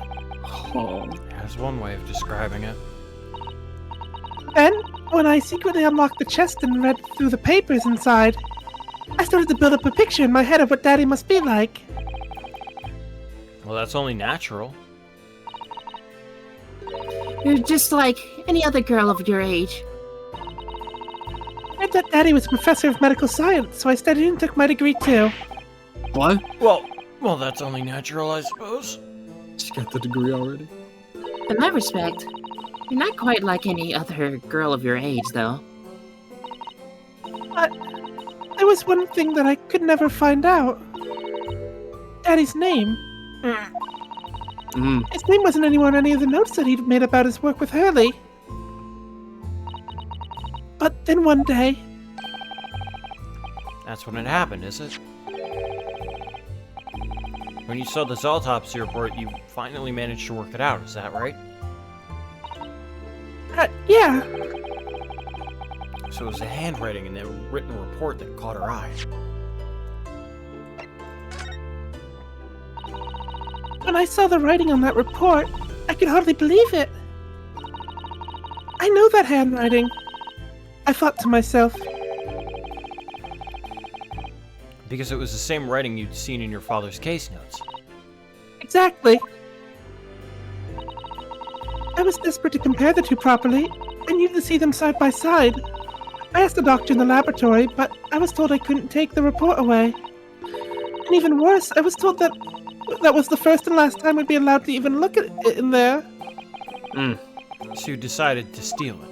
Oh. That's one way of describing it. Then, when I secretly unlocked the chest and read through the papers inside, I started to build up a picture in my head of what Daddy must be like. Well, that's only natural. You're just like any other girl of your age. I read that Daddy was a professor of medical science, so I studied and took my degree too. What? Well, that's only natural, I suppose. She got the degree already? In that respect, you're not quite like any other girl of your age, though. But there was one thing that I could never find out. Daddy's name. His name wasn't anywhere on any of the notes that he'd made about his work with Hurley. But then one day... That's when it happened, is it? When you saw this autopsy report, you finally managed to work it out, is that right? Yeah. So it was the handwriting in the written report that caught her eye. When I saw the writing on that report, I could hardly believe it. I know that handwriting. I thought to myself. Because it was the same writing you'd seen in your father's case notes. Exactly. I was desperate to compare the two properly. I needed to see them side by side. I asked the doctor in the laboratory, but I was told I couldn't take the report away. And even worse, I was told that that was the first and last time I'd be allowed to even look at it in there. So you decided to steal it.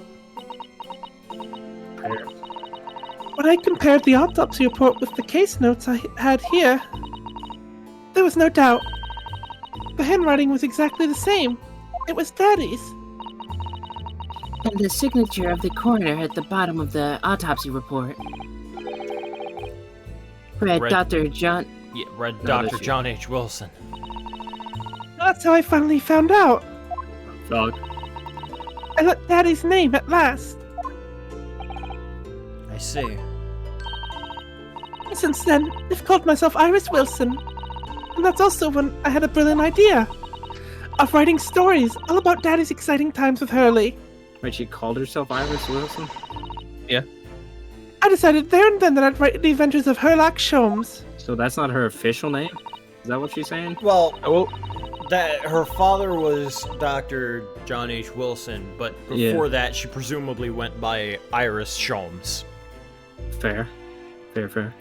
When I compared the autopsy report with the case notes I had here, there was no doubt. The handwriting was exactly the same. It was Daddy's. And the signature of the coroner at the bottom of the autopsy report. Read Dr. John... Yeah, read Dr. John H. Wilson. That's how I finally found out. Fuck. I got Daddy's name at last. I see. Since then, I've called myself Iris Wilson. And that's also when I had a brilliant idea. Of writing stories all about Daddy's exciting times with Hurley. Wait, she called herself Iris Wilson? I decided there and then that I'd write the adventures of Herlock Sholmes. So that's not her official name? Is that what she's saying? Well, Oh, that her father was Dr. John H. Wilson, but before that, she presumably went by Iris Sholmes. fair. Fair.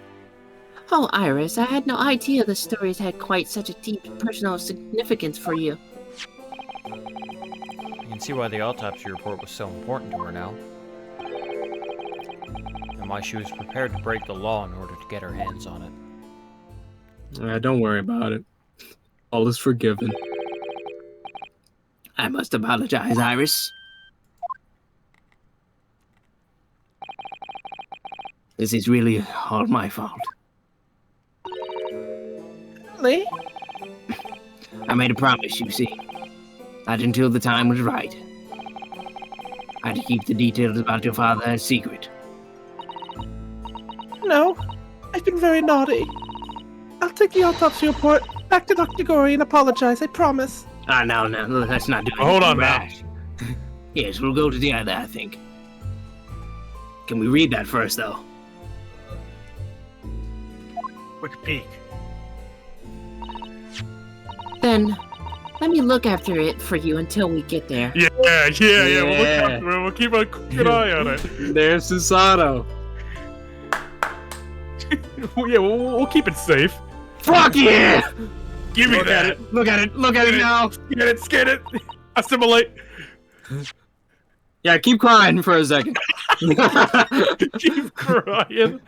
Oh, Iris, I had no idea the stories had quite such a deep personal significance for you. You can see why the autopsy report was so important to her now. And why she was prepared to break the law in order to get her hands on it. Don't worry about it. All is forgiven. I must apologize, Iris. This is really all my fault. Really? I made a promise, you see. Not until the time was right. I had to keep the details about your father a secret. No, I've been very naughty. I'll take the autopsy report back to Dr. Gorey and apologize, I promise. No, let's not do it. Hold on now. Yes, we'll go together, I think. Can we read that first, though? Quick peek. Then, let me look after it for you until we get there. Yeah. We'll look after it. We'll keep a good eye on it. There's Susato. We'll keep it safe. Fuck yeah! Give me that. Look at it now! Scan it. Assimilate. Yeah, keep crying for a second. Keep crying.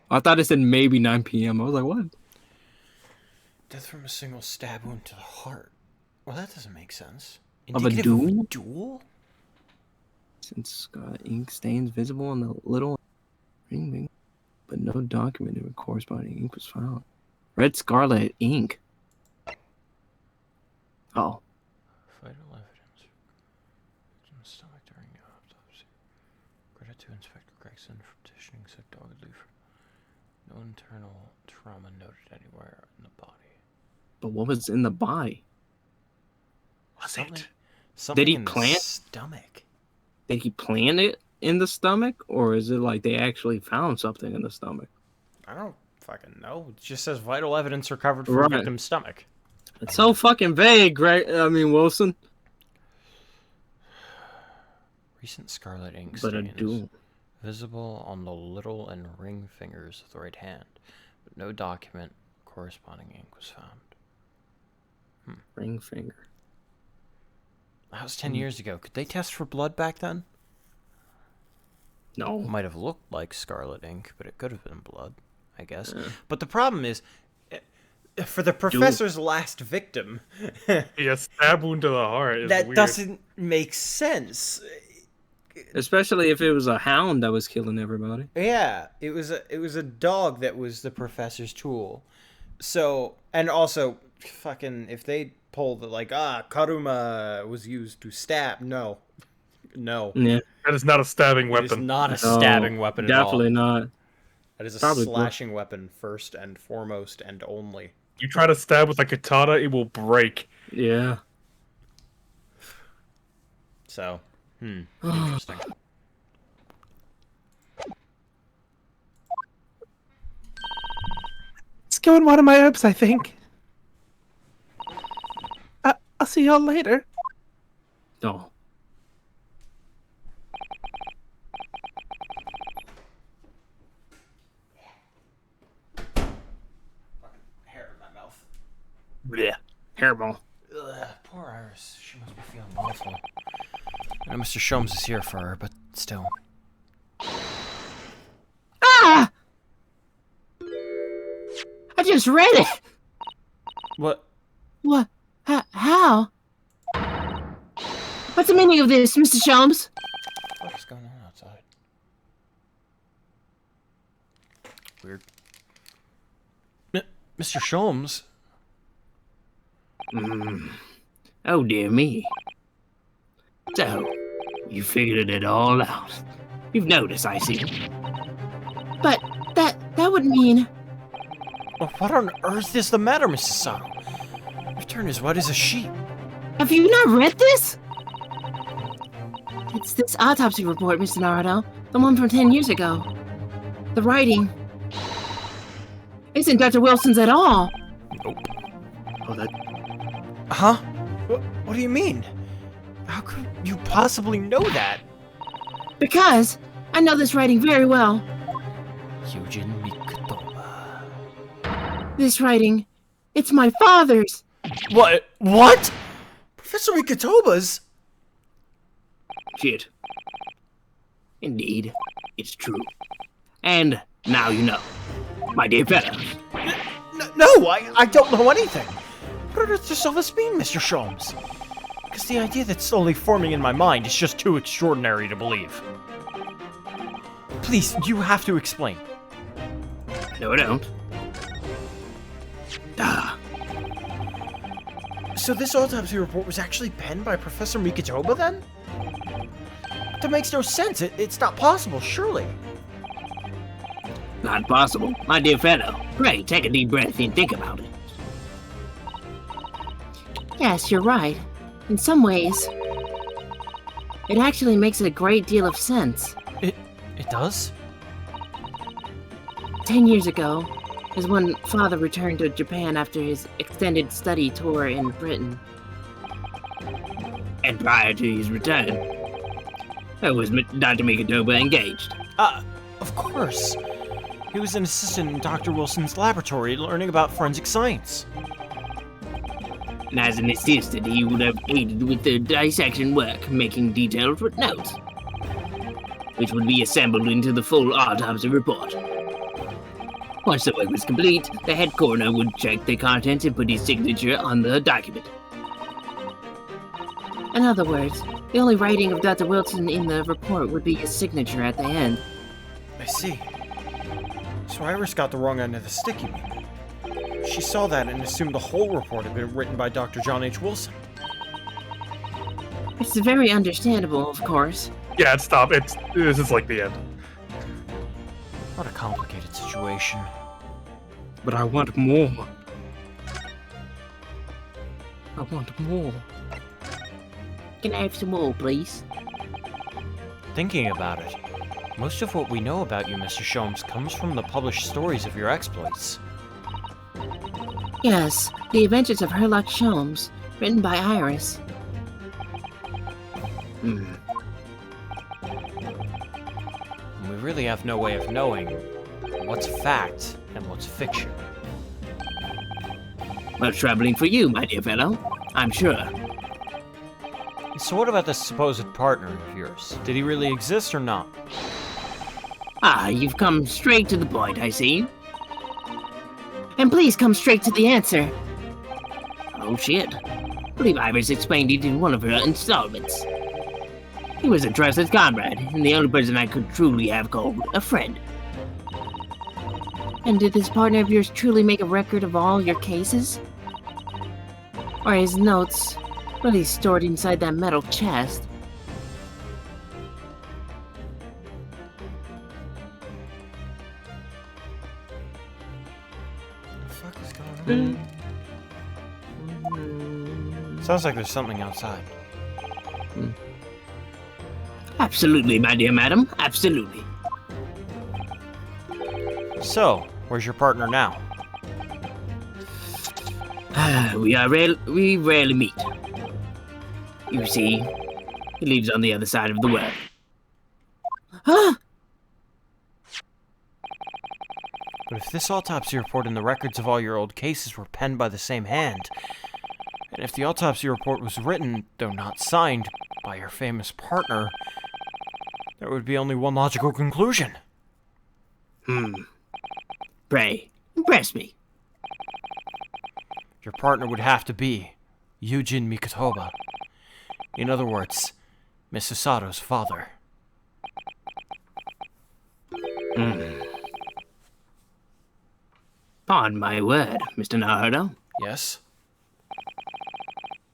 I thought it said maybe 9 p.m. I was like, what? Death from a single stab wound to the heart. Well, that doesn't make sense. Of a Indicative duel? Of a duel? Since ink stains visible on the little ring, but no document with corresponding ink was found. Red scarlet ink. Oh. Vital evidence. Victim's stomach during the autopsy. Credit to Inspector Gregson for petitioning so doggedly for no internal trauma noted anywhere in the body. But what was in the body? Something Did he in the plant? stomach. Did he plant it in the stomach? Or is it like they actually found something in the stomach? I don't fucking know. It just says vital evidence recovered from Right. victim's stomach. It's so fucking vague, Wilson. Recent scarlet ink But a stains duel. visible on the little and ring fingers of the right hand, but no document corresponding ink was found. Ring finger. That was 10 years ago. Could they test for blood back then? No. It might have looked like scarlet ink, but it could have been blood, I guess. But the problem is, for the professor's last victim, Yeah, stab wound to the heart is that weird. doesn't make sense. Especially if it was a hound that was killing everybody. Yeah, it was a dog that was the professor's tool. So, and also, fucking, if they pull the Karuma was used to stab, no. Yeah. That is not a stabbing It is weapon. not a stabbing weapon at all. Definitely not. That is a Probably slashing weapon first and foremost and only. You try to stab with a katana, it will break. Yeah. So, interesting. Let's go and water my herbs, I think. I'll see y'all later. Oh. Hair in my mouth. Blech. Hairball. Ugh, poor Iris. She must be feeling awful. I know Mr. Sholmes is here for her, but still. Ah! I just read it! What? What? How? What's the meaning of this, Mr. Sholmes? What is going on outside? Weird. Mr. Sholmes? Oh dear me. So, you figured it all out. You've noticed, I see. But that would mean... Well, what on earth is the matter, Mrs. Sato? You've turned as white as a sheet. Have you not read this? It's this autopsy report, Mr. Naruto. The one from 10 years ago. The writing isn't Dr. Wilson's at all. Nope. Oh, that... Huh? What do you mean? How could you possibly know that? Because I know this writing very well. Hyojin Mikotoba. This writing, it's my father's. What? What? Professor Mikotoba's? Shit. Indeed, it's true. And now you know. My dear fellow. No, I don't know anything. What on earth does all this mean, Mr. Sholmes? Because the idea that's slowly forming in my mind is just too extraordinary to believe. Please, you have to explain. No, I don't. Ah. So this autopsy report was actually penned by Professor Mikotoba, then? That makes no sense. It's not possible, surely. Not possible. My dear fellow, pray take a deep breath and think about it. Yes, you're right. In some ways, it actually makes a great deal of sense. It does? 10 years ago is when Father returned to Japan after his extended study tour in Britain. And prior to his return, was Dr. Mikotoba engaged? Of course. He was an assistant in Dr. Wilson's laboratory learning about forensic science. And as an assistant, he would have aided with the dissection work, making detailed footnotes, which would be assembled into the full autopsy report. Once the work was complete, the head coroner would check the contents and put his signature on the document. In other words, the only writing of Dr. Wilson in the report would be his signature at the end. I see. So Iris got the wrong end of the stick, you mean? She saw that and assumed the whole report had been written by Dr. John H. Wilson. It's very understandable, of course. Yeah, stop. This is like the end. What a complicated situation. But I want more. I want more. Can I have some more, please? Thinking about it, most of what we know about you, Mr. Sholmes, comes from the published stories of your exploits. Yes, The Adventures of Herlock Sholmes, written by Iris. We really have no way of knowing what's fact and what's fiction. Well, troubling for you, my dear fellow, I'm sure. So what about this supposed partner of yours? Did he really exist or not? Ah, you've come straight to the point, I see. And please come straight to the answer. Oh shit. I believe Iris explained it in one of her installments. He was a trusted comrade, and the only person I could truly have called a friend. And did this partner of yours truly make a record of all your cases? Or his notes really stored inside that metal chest? What the fuck is going on? Sounds like there's something outside. Absolutely, my dear madam. Absolutely. So, where's your partner now? We rarely meet. You see, he lives on the other side of the world. Huh? But if this autopsy report and the records of all your old cases were penned by the same hand, and if the autopsy report was written, though not signed, by your famous partner, there would be only one logical conclusion. Pray, impress me. Your partner would have to be Yujin Mikotoba. In other words, Miss Susato's father. Pardon my word, Mr. Naruto. Yes?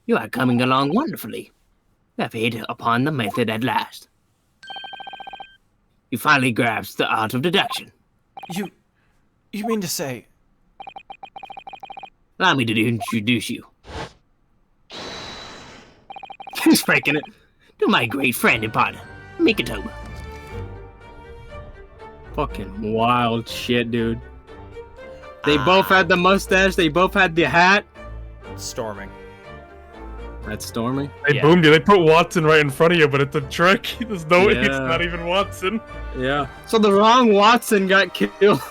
You are coming along wonderfully. You have hit upon the method at last. You finally grasped the art of deduction. You mean to say... Allow me to introduce you. He's breaking it. To my great friend and partner, Mikotoba. Fucking wild shit, dude. They both had the mustache. They both had the hat. Storming. That's Stormy. They boomed you. They put Watson right in front of you, but it's a trick. There's no, it's Yeah. not even Watson. Yeah. So the wrong Watson got killed.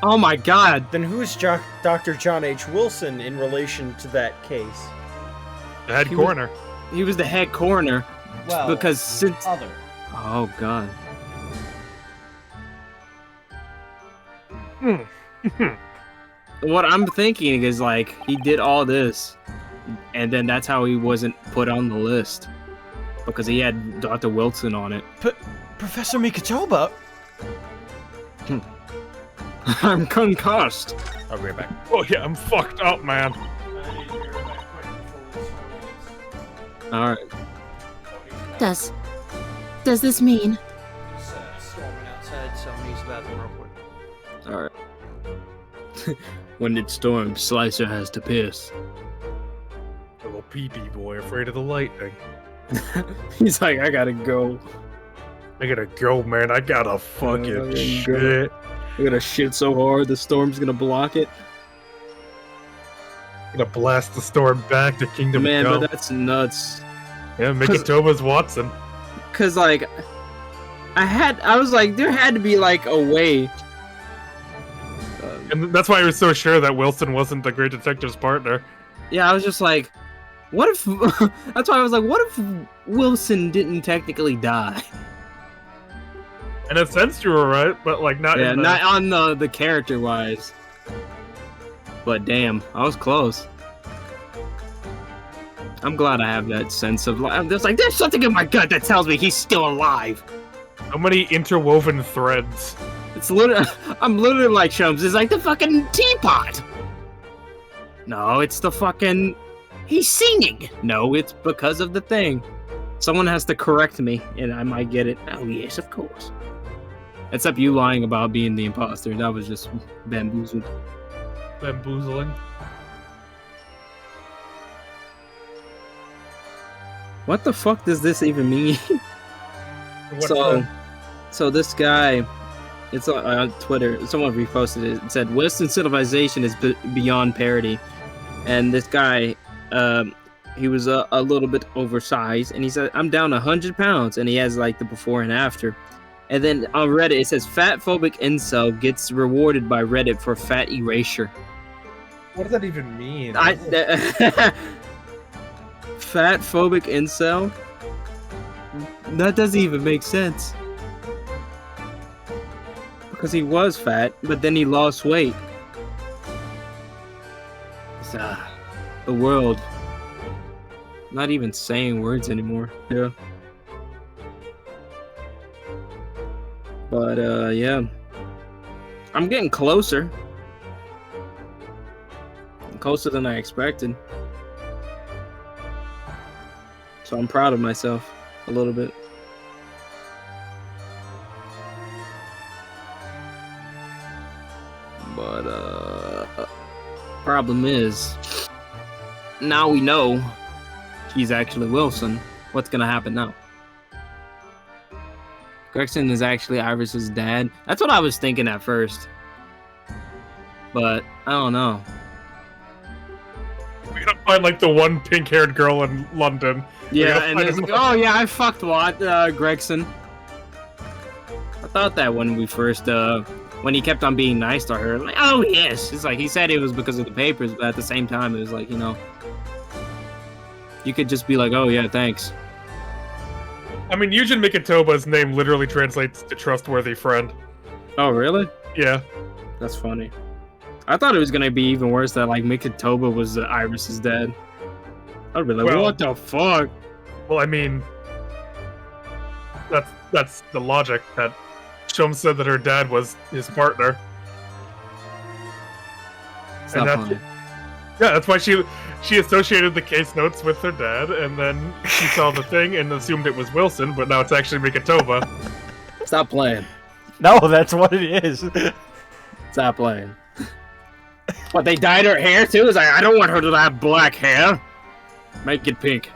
Oh my god. Then who is Dr. John H. Wilson in relation to that case? The head coroner. He was the head coroner. Well, Because since... other. Oh god. What I'm thinking is like he did all this, and then that's how he wasn't put on the list because he had Dr. Wilson on it. Professor Mikotoba? I'm concussed. I'll be right back. Oh yeah, I'm fucked up, man. All right. Does this mean? Storming outside, so I'm gonna use the bathroom real quick. All right. When it storms, Slicer has to piss. Little pee-pee boy, afraid of the lightning. He's like, I gotta go. I gotta go, man. I gotta fucking gotta shit. I gotta shit so hard the storm's gonna block it. I'm gonna blast the storm back to Kingdom Man, Come. but that's nuts. Yeah, Mikotoba's Watson. Cause like, I was like, there had to be like a way. And that's why I was so sure that Wilson wasn't the Great Detective's partner. Yeah, I was just like, what if? That's why I was like, what if Wilson didn't technically die? In a sense, you were right, but like not. Yeah, in the... not on the character wise. But damn, I was close. I'm glad I have that sense of like, there's something in my gut that tells me he's still alive. How many interwoven threads? It's literally, I'm literally like Shums. It's like the fucking teapot. No, it's the fucking. He's singing. No, it's because of the thing. Someone has to correct me, and I might get it. Oh yes, of course. Except you lying about being the imposter. That was just bamboozled. Bamboozling. What the fuck does this even mean? What's So, that? so this guy, it's on Twitter. Someone reposted it. It said Western civilization is beyond parody, and this guy, he was a little bit oversized, and he said, "I'm down 100 pounds," and he has like the before and after. And then on Reddit, it says fat phobic incel gets rewarded by Reddit for fat erasure. What does that even mean? Fat phobic incel? That doesn't even make sense. Because he was fat, but then he lost weight. It's, the world. Not even saying words anymore. Yeah. But, yeah. I'm getting closer. Closer than I expected. So I'm proud of myself a little bit. But problem is now we know she's actually Wilson. What's gonna happen now? Gregson is actually Iris's dad. That's what I was thinking at first. But I don't know. We're gonna find like the one pink-haired girl in London. Yeah, and it's like, oh yeah, I fucked Gregson. I thought that when we first, when he kept on being nice to her, like, oh yes, it's like he said it was because of the papers, but at the same time, it was like, you know, you could just be like, oh yeah, thanks. I mean, Eugen Mikitoba's name literally translates to trustworthy friend. Oh really? Yeah. That's funny. I thought it was gonna be even worse that like Mikitoba was Iris's dad. I'd be like, Well, what the fuck? Well, I mean, that's the logic that Shum said that her dad was his partner. It's And not that's funny. Yeah, that's why she associated the case notes with her dad, and then she saw the thing and assumed it was Wilson, but now it's actually Mikitoba. Stop playing. No, that's what it is. Stop playing. What, they dyed her hair too? It's like, I don't want her to have black hair. Make it pink.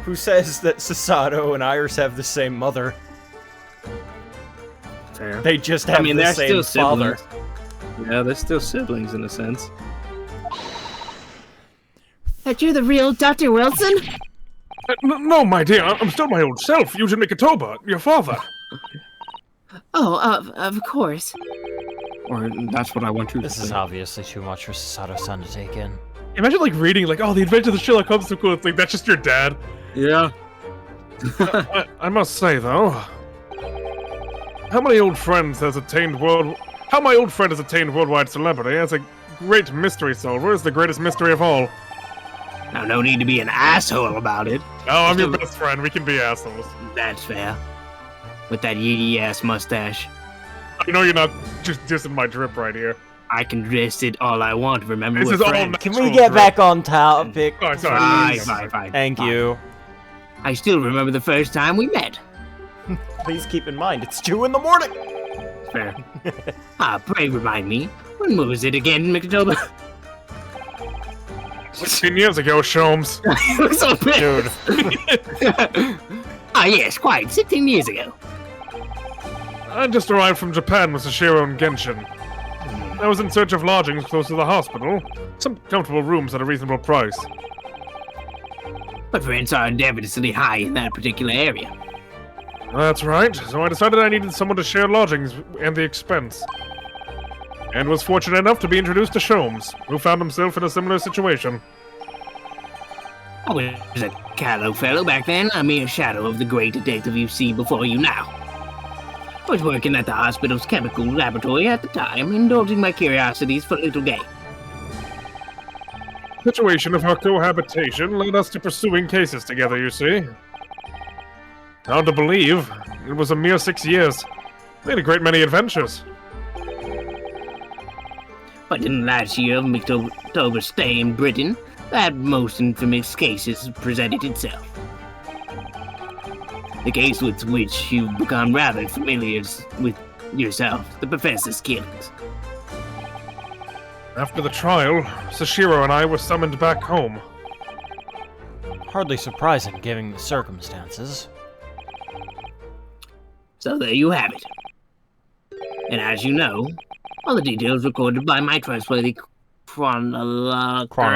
Who says that Sasato and Iris have the same mother? Fair. They just have the they're same still father. siblings. Yeah, they're still siblings in a sense. That you're the real Dr. Wilson? No, my dear, I'm still my old self, Eugen Mikitoba, your father. Oh, of course. Or that's what I want you to This is think. obviously too much for Sasato-san to take in. Imagine like reading like, oh, the Adventure of the Sherlock Holmes is so cool. It's like that's just your dad. Yeah. I must say though, how my old friend has attained worldwide celebrity as a great mystery solver is the greatest mystery of all. Now, no need to be an asshole about it. Oh, I'm your best friend. We can be assholes. That's fair. With that yee ass mustache. I know you're not just dissing my drip right here. I can dress it all I want, remember? This we're is all friends. Can natural we get drip. back on topic? Oh, sorry. Fine, please. fine. Thank fine. you. I still remember the first time we met. Please keep in mind, it's 2 in the morning! Fair. Pray remind me. When was it again, Mikitoba? 16 years ago, Sholmes. You were so Dude. yes, quite. 16 years ago. I just arrived from Japan with Sashiro and Genshin. I was in search of lodgings close to the hospital. Some comfortable rooms at a reasonable price. But rents are definitely high in that particular area. That's right, so I decided I needed someone to share lodgings and the expense. And was fortunate enough to be introduced to Sholmes, who found himself in a similar situation. I was a callow fellow back then, a mere shadow of the great detective you see before you now. I was working at the hospital's chemical laboratory at the time, indulging my curiosities for little gain. The situation of our cohabitation led us to pursuing cases together, you see. Hard to believe, it was a mere 6 years. We had a great many adventures. But in the last year of Miktober's stay in Britain, that most infamous case has presented itself. The case with which you've become rather familiar with yourself, the Professor's killings. After the trial, Sashiro and I were summoned back home. Hardly surprising, given the circumstances. So there you have it. And as you know, all the details recorded by my trustworthy chronicler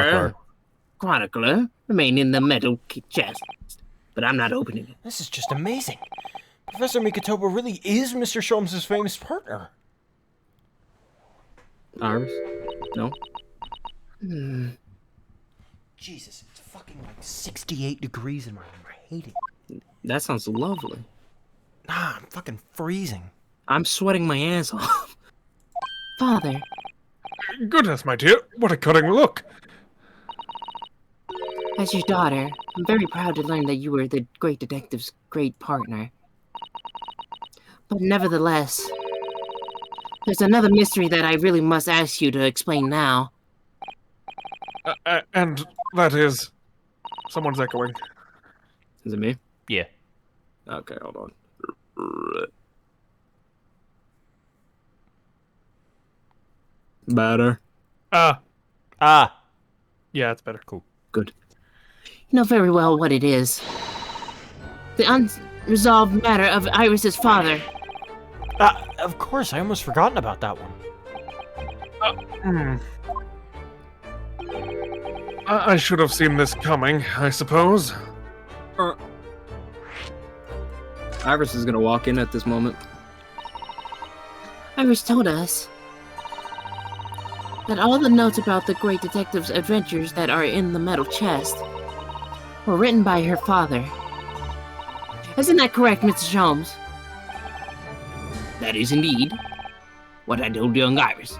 remain in the metal chest. But I'm not opening it. This is just amazing. Professor Mikitoba really is Mr. Sholmes' famous partner. Iris? No? Jesus, it's fucking like 68 degrees in my room. I hate it. That sounds lovely. Nah, I'm fucking freezing. I'm sweating my ass off. Father, Goodness, my dear, what a cutting look! as your daughter, I'm very proud to learn that you were the great detective's great partner. But nevertheless, there's another mystery that I really must ask you to explain now. And that is... Someone's echoing. Is it me? Yeah. Okay, hold on. Better. Ah, Ah. Yeah, it's better. Cool. Good. You know very well what it is. The unresolved matter of Iris's father. Of course, I almost forgotten about that one. I should have seen this coming, I suppose. Iris is gonna walk in at this moment. Iris told us that all the notes about the great detective's adventures that are in the metal chest were written by her father. Isn't that correct, Mr. Holmes? That is indeed what I told young Iris.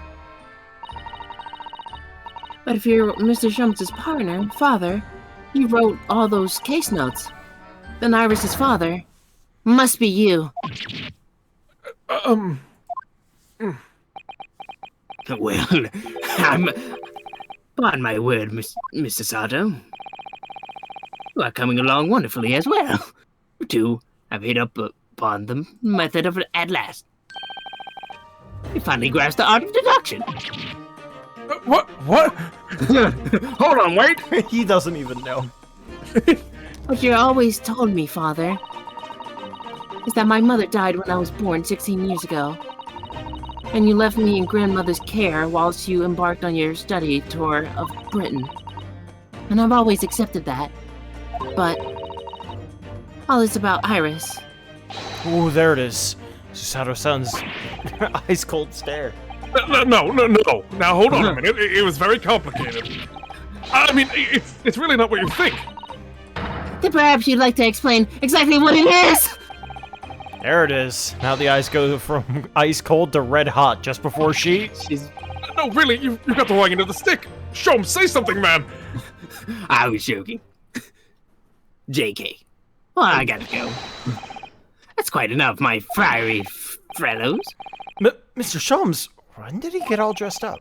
But if you're Mr. Shum's partner, father, you wrote all those case notes. Then Iris's father must be you. Well, I'm... Pardon my word, Mr. Sato. You are coming along wonderfully as well. You two have hit up upon the method of it at last. You finally grasped the art of deduction. What? Hold on, wait! He doesn't even know. What you always told me, father, is that my mother died when I was born 16 years ago. And you left me in grandmother's care whilst you embarked on your study tour of Britain. And I've always accepted that. But all this about Iris. Ooh, there it is. Susato-san's ice cold stare. No. Now hold on a minute. It was very complicated. I mean, it's really not what you think. Then perhaps you'd like to explain exactly what it is! There it is. Now the ice go from ice cold to red hot just before she's... No, really, you got the wrong end of the stick. Show him, say something, man. I was joking. JK. Well, I gotta go. That's quite enough, my fiery fellows. Mr. Shums, when did he get all dressed up?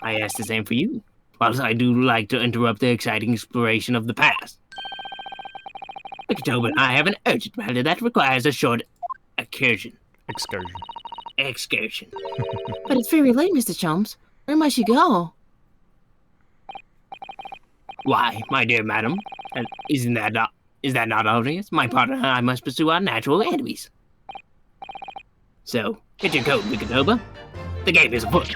I ask the same for you. Whilst I do like to interrupt the exciting exploration of the past. Oktober and I have an urgent matter that requires a short excursion. Excursion. But it's very late, Mr. Chums. Where must you go? Why, my dear madam, is that not obvious? My partner and I must pursue our natural enemies. So, get your coat, Oktober. The game is afoot.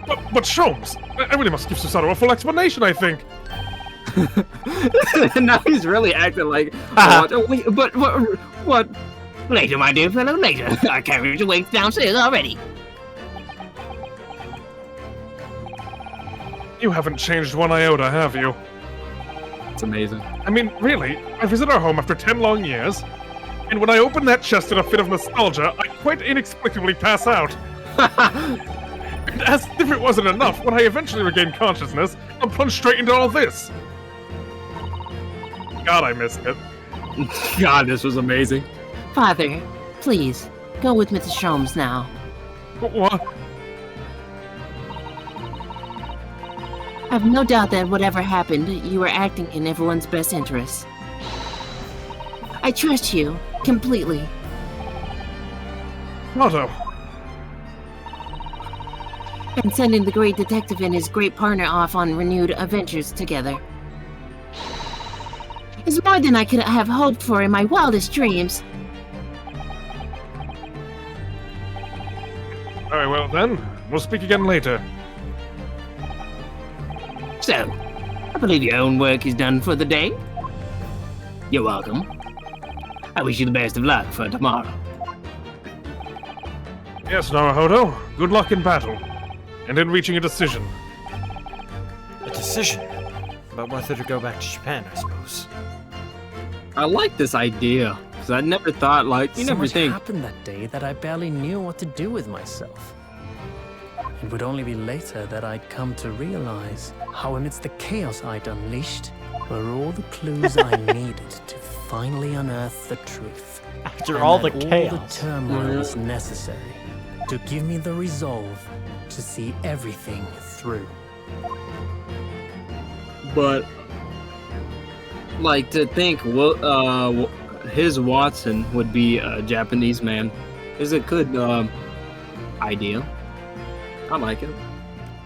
But Sholmes, I really must give Susato a full explanation, I think. Now he's really acting like. Wait, but what? Later, my dear fellow, later. Our carriage awaits downstairs already. You haven't changed one iota, have you? It's amazing. I mean, really, I visit our home after 10 long years, and when I open that chest in a fit of nostalgia, I quite inexplicably pass out. And as if it wasn't enough, when I eventually regain consciousness, I'm plunged straight into all this. God, I missed it. God, this was amazing. Father, please, go with Mr. Sholmes now. What? I have no doubt that whatever happened, you were acting in everyone's best interests. I trust you, completely. Otto. And sending the great detective and his great partner off on renewed adventures together. It's more than I could have hoped for in my wildest dreams. Very well then, we'll speak again later. So, I believe your own work is done for the day. You're welcome. I wish you the best of luck for tomorrow. Yes, Naruhodo, good luck in battle. And in reaching a decision. A decision? About whether to go back to Japan, I suppose. I like this idea, because I never thought, like, you So never much think. happened that day that I barely knew what to do with myself. It would only be later that I'd come to realize how amidst the chaos I'd unleashed were all the clues I needed to finally unearth the truth. After And all the that chaos. all the turmoil was necessary to give me the resolve to see everything through. But, like, to think, his Watson would be a Japanese man is a good idea. I like it.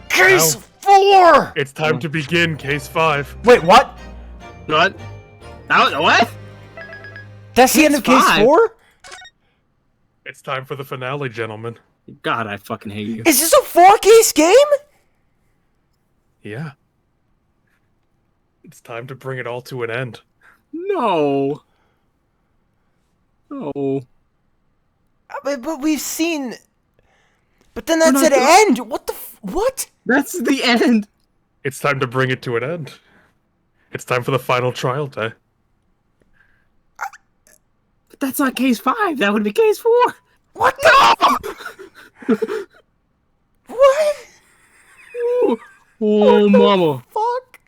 Case 4! It's time to begin case 5. Wait, what? What? What? That's the end of case 4? It's time for the finale, gentlemen. God, I fucking hate you. Is this a 4-case game? Yeah. It's time to bring it all to an end. No. No. But we've seen... But then that's an end! What the what? That's the end. It's time to bring it to an end. It's time for the final trial day. But that's not case 5. That would be case 4. What the? What? Oh, mama. Fuck?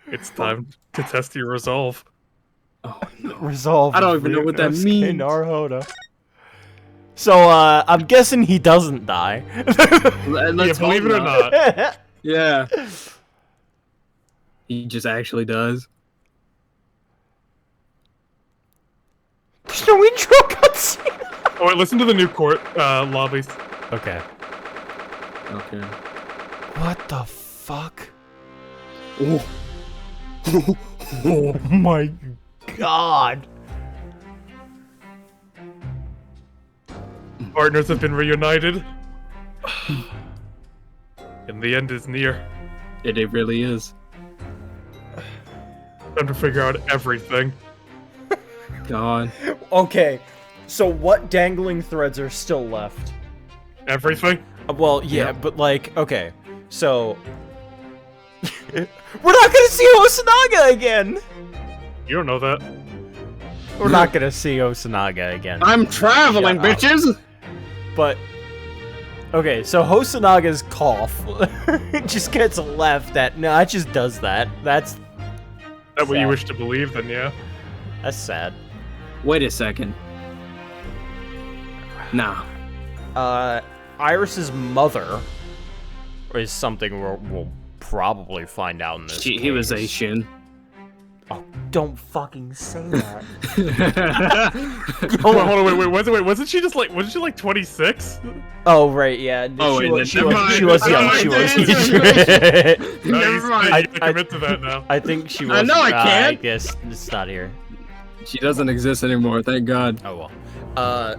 It's time to test your resolve. Oh, no. Resolve. I don't even know what that means. Naruhodo. So, I'm guessing he doesn't die. Yeah, believe it or not. Yeah. He just actually does. There's no intro cutscene. Oh, wait, listen to the new court lobbies. Okay. Okay. What the fuck? Oh. Oh my god. Partners have been reunited. And the end is near. It really is. Time to figure out everything. God. Okay, so what dangling threads are still left? Everything? Well, yeah, but like, okay, so... We're not gonna see Osanaga again! You don't know that. We're not gonna see Osanaga again. I'm traveling, bitches! But... Okay, so Hosanaga's cough just gets left at... No, it just does that. That's... Is that what you sad. wish to believe, then yeah. That's sad. Wait a second. Nah. Iris's mother is something we'll probably find out in this He was a case. shin. Oh, don't fucking say that. Hold on, wait, wasn't she just like, wasn't she like 26? Oh, right, yeah. Oh, she, wait, was, she, never was, mind. she was young, Never she mind. was. No, Never you mind. gotta commit to that now. I think she was. I know I I can't. guess it's not here. She doesn't exist anymore, thank God. Oh, well.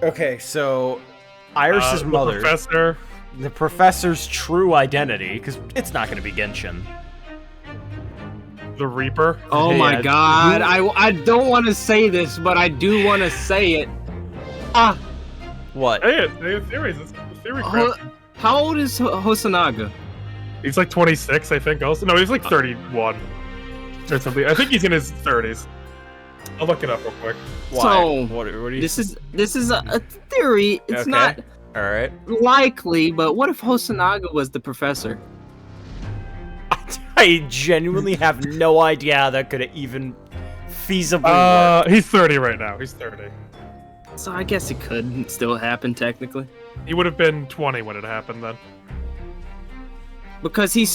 Okay, so... Iris's The mother... professor. The professor's true identity, because it's not going to be Genshin. The Reaper. Oh Yeah. my God. I don't want to say this, but I do want to say it. Ah. What? Hey, it's theories. It's theory crap. How old is Hosonaga? He's like 26, I think. Also, no, he's like 31 or something. I think he's in his 30s. I'll look it up real quick. Why? So, what are you... This is a theory. It's Okay. not Alright. likely, but what if Hosonaga was the professor? I genuinely have no idea how that could even feasibly work. He's 30 right now. He's 30. So I guess it could still happen technically. He would have been 20 when it happened then. Because he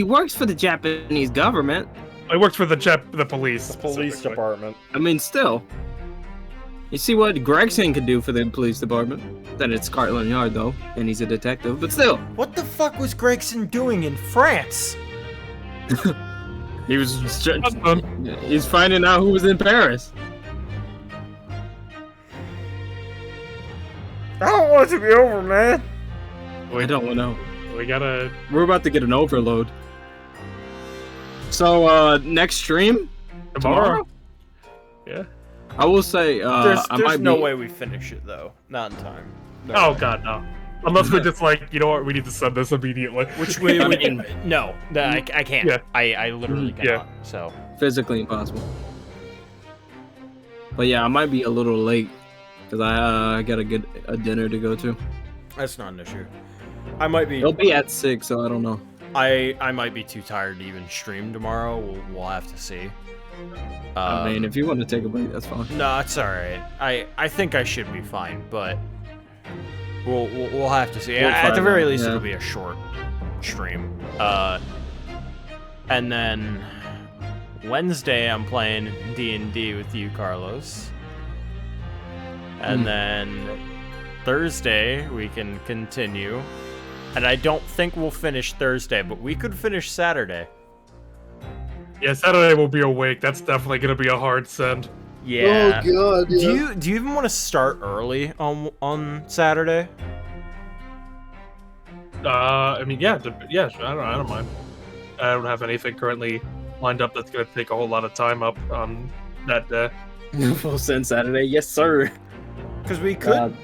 works for the Japanese government. I worked for the police. The police specifically. department. I mean, still. You see what Gregson could do for the police department? Then it's Scotland Yard, though, and he's a detective, but still. What the fuck was Gregson doing in France? He was he's finding out who was in Paris. I don't want it to be over, man. I don't know. We gotta... We're about to get an overload. So, next stream? Tomorrow? Yeah. I will say, There's I might no be... way we finish it, though. Not in time. No Oh way. god, no. Unless we're just like, you know what, we need to send this immediately. Which we... I mean- no, I can't. Yeah. I literally Yeah. cannot, so... Physically impossible. But yeah, I might be a little late. Because I got a dinner to go to. That's not an issue. I might be... It'll be at 6, so I don't know. I might be too tired to even stream tomorrow. We'll have to see. I mean, if you want to take a break, that's fine. No, it's alright. I think I should be fine, but we'll have to see. We'll At the find very out, least, yeah. it'll be a short stream. And then Wednesday, I'm playing D&D with you, Carlos. And then Thursday, we can continue. And I don't think we'll finish Thursday, but we could finish Saturday. Yeah, Saturday will be awake. That's definitely gonna be a hard send. Yeah. Oh god. Do you even want to start early on Saturday? I mean, yeah, sure, I don't mind. I don't have anything currently lined up that's gonna take a whole lot of time up on that day. Full send Saturday, yes sir. Because we could.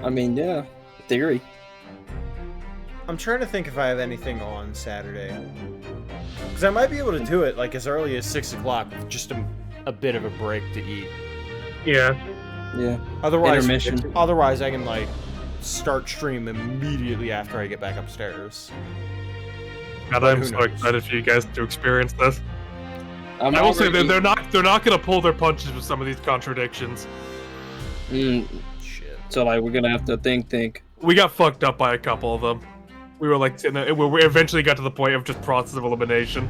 I mean, yeah, theory. I'm trying to think if I have anything on Saturday. Because I might be able to do it like as early as 6 o'clock with just a bit of a break to eat. Yeah. Yeah. Otherwise, I can like start stream immediately after I get back upstairs. God, I'm so excited for you guys to experience this. I will say they're not gonna pull their punches with some of these contradictions. Shit. So like we're gonna have to think. We got fucked up by a couple of them. We were like, we eventually got to the point of just process of elimination.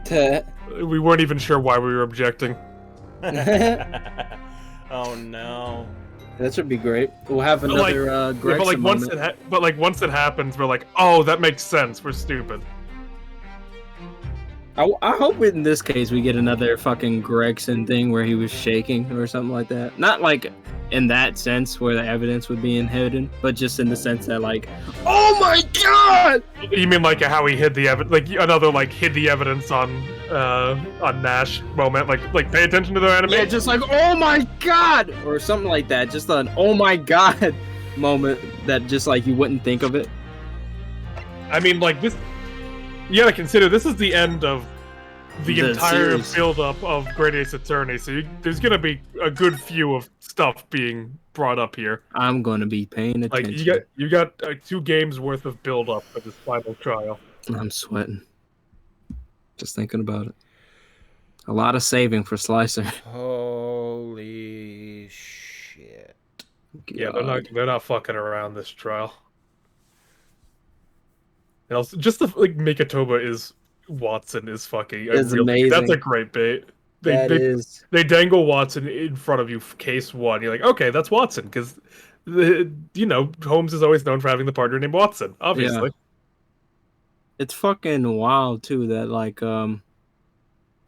We weren't even sure why we were objecting. Oh no. That should be great. We'll have another Gregson moment. But once it happens, we're like, oh, that makes sense. We're stupid. I hope in this case we get another fucking Gregson thing where he was shaking or something like that. Not like in that sense where the evidence would be hidden, but just in the sense that like, oh my god! You mean like how he hid the evidence, like another like hid the evidence on Nash moment, like pay attention to their enemy? Yeah, just like oh my god or something like that. Just an oh my god moment that just like you wouldn't think of it. I mean, like this. You gotta consider this is the end of the entire build-up of Great Ace Attorney, so there's gonna be a good few of stuff being brought up here. I'm gonna be paying attention. Like you got 2 games worth of build-up for this final trial. I'm sweating just thinking about it. A lot of saving for Slicer. Holy shit! God. Yeah, they're not fucking around this trial. And also, just the Mikitoba is Watson is fucking amazing. That's a great bait. They dangle Watson in front of you, case 1. You're like, okay, that's Watson, because Holmes is always known for having the partner named Watson, obviously. Yeah. It's fucking wild too that like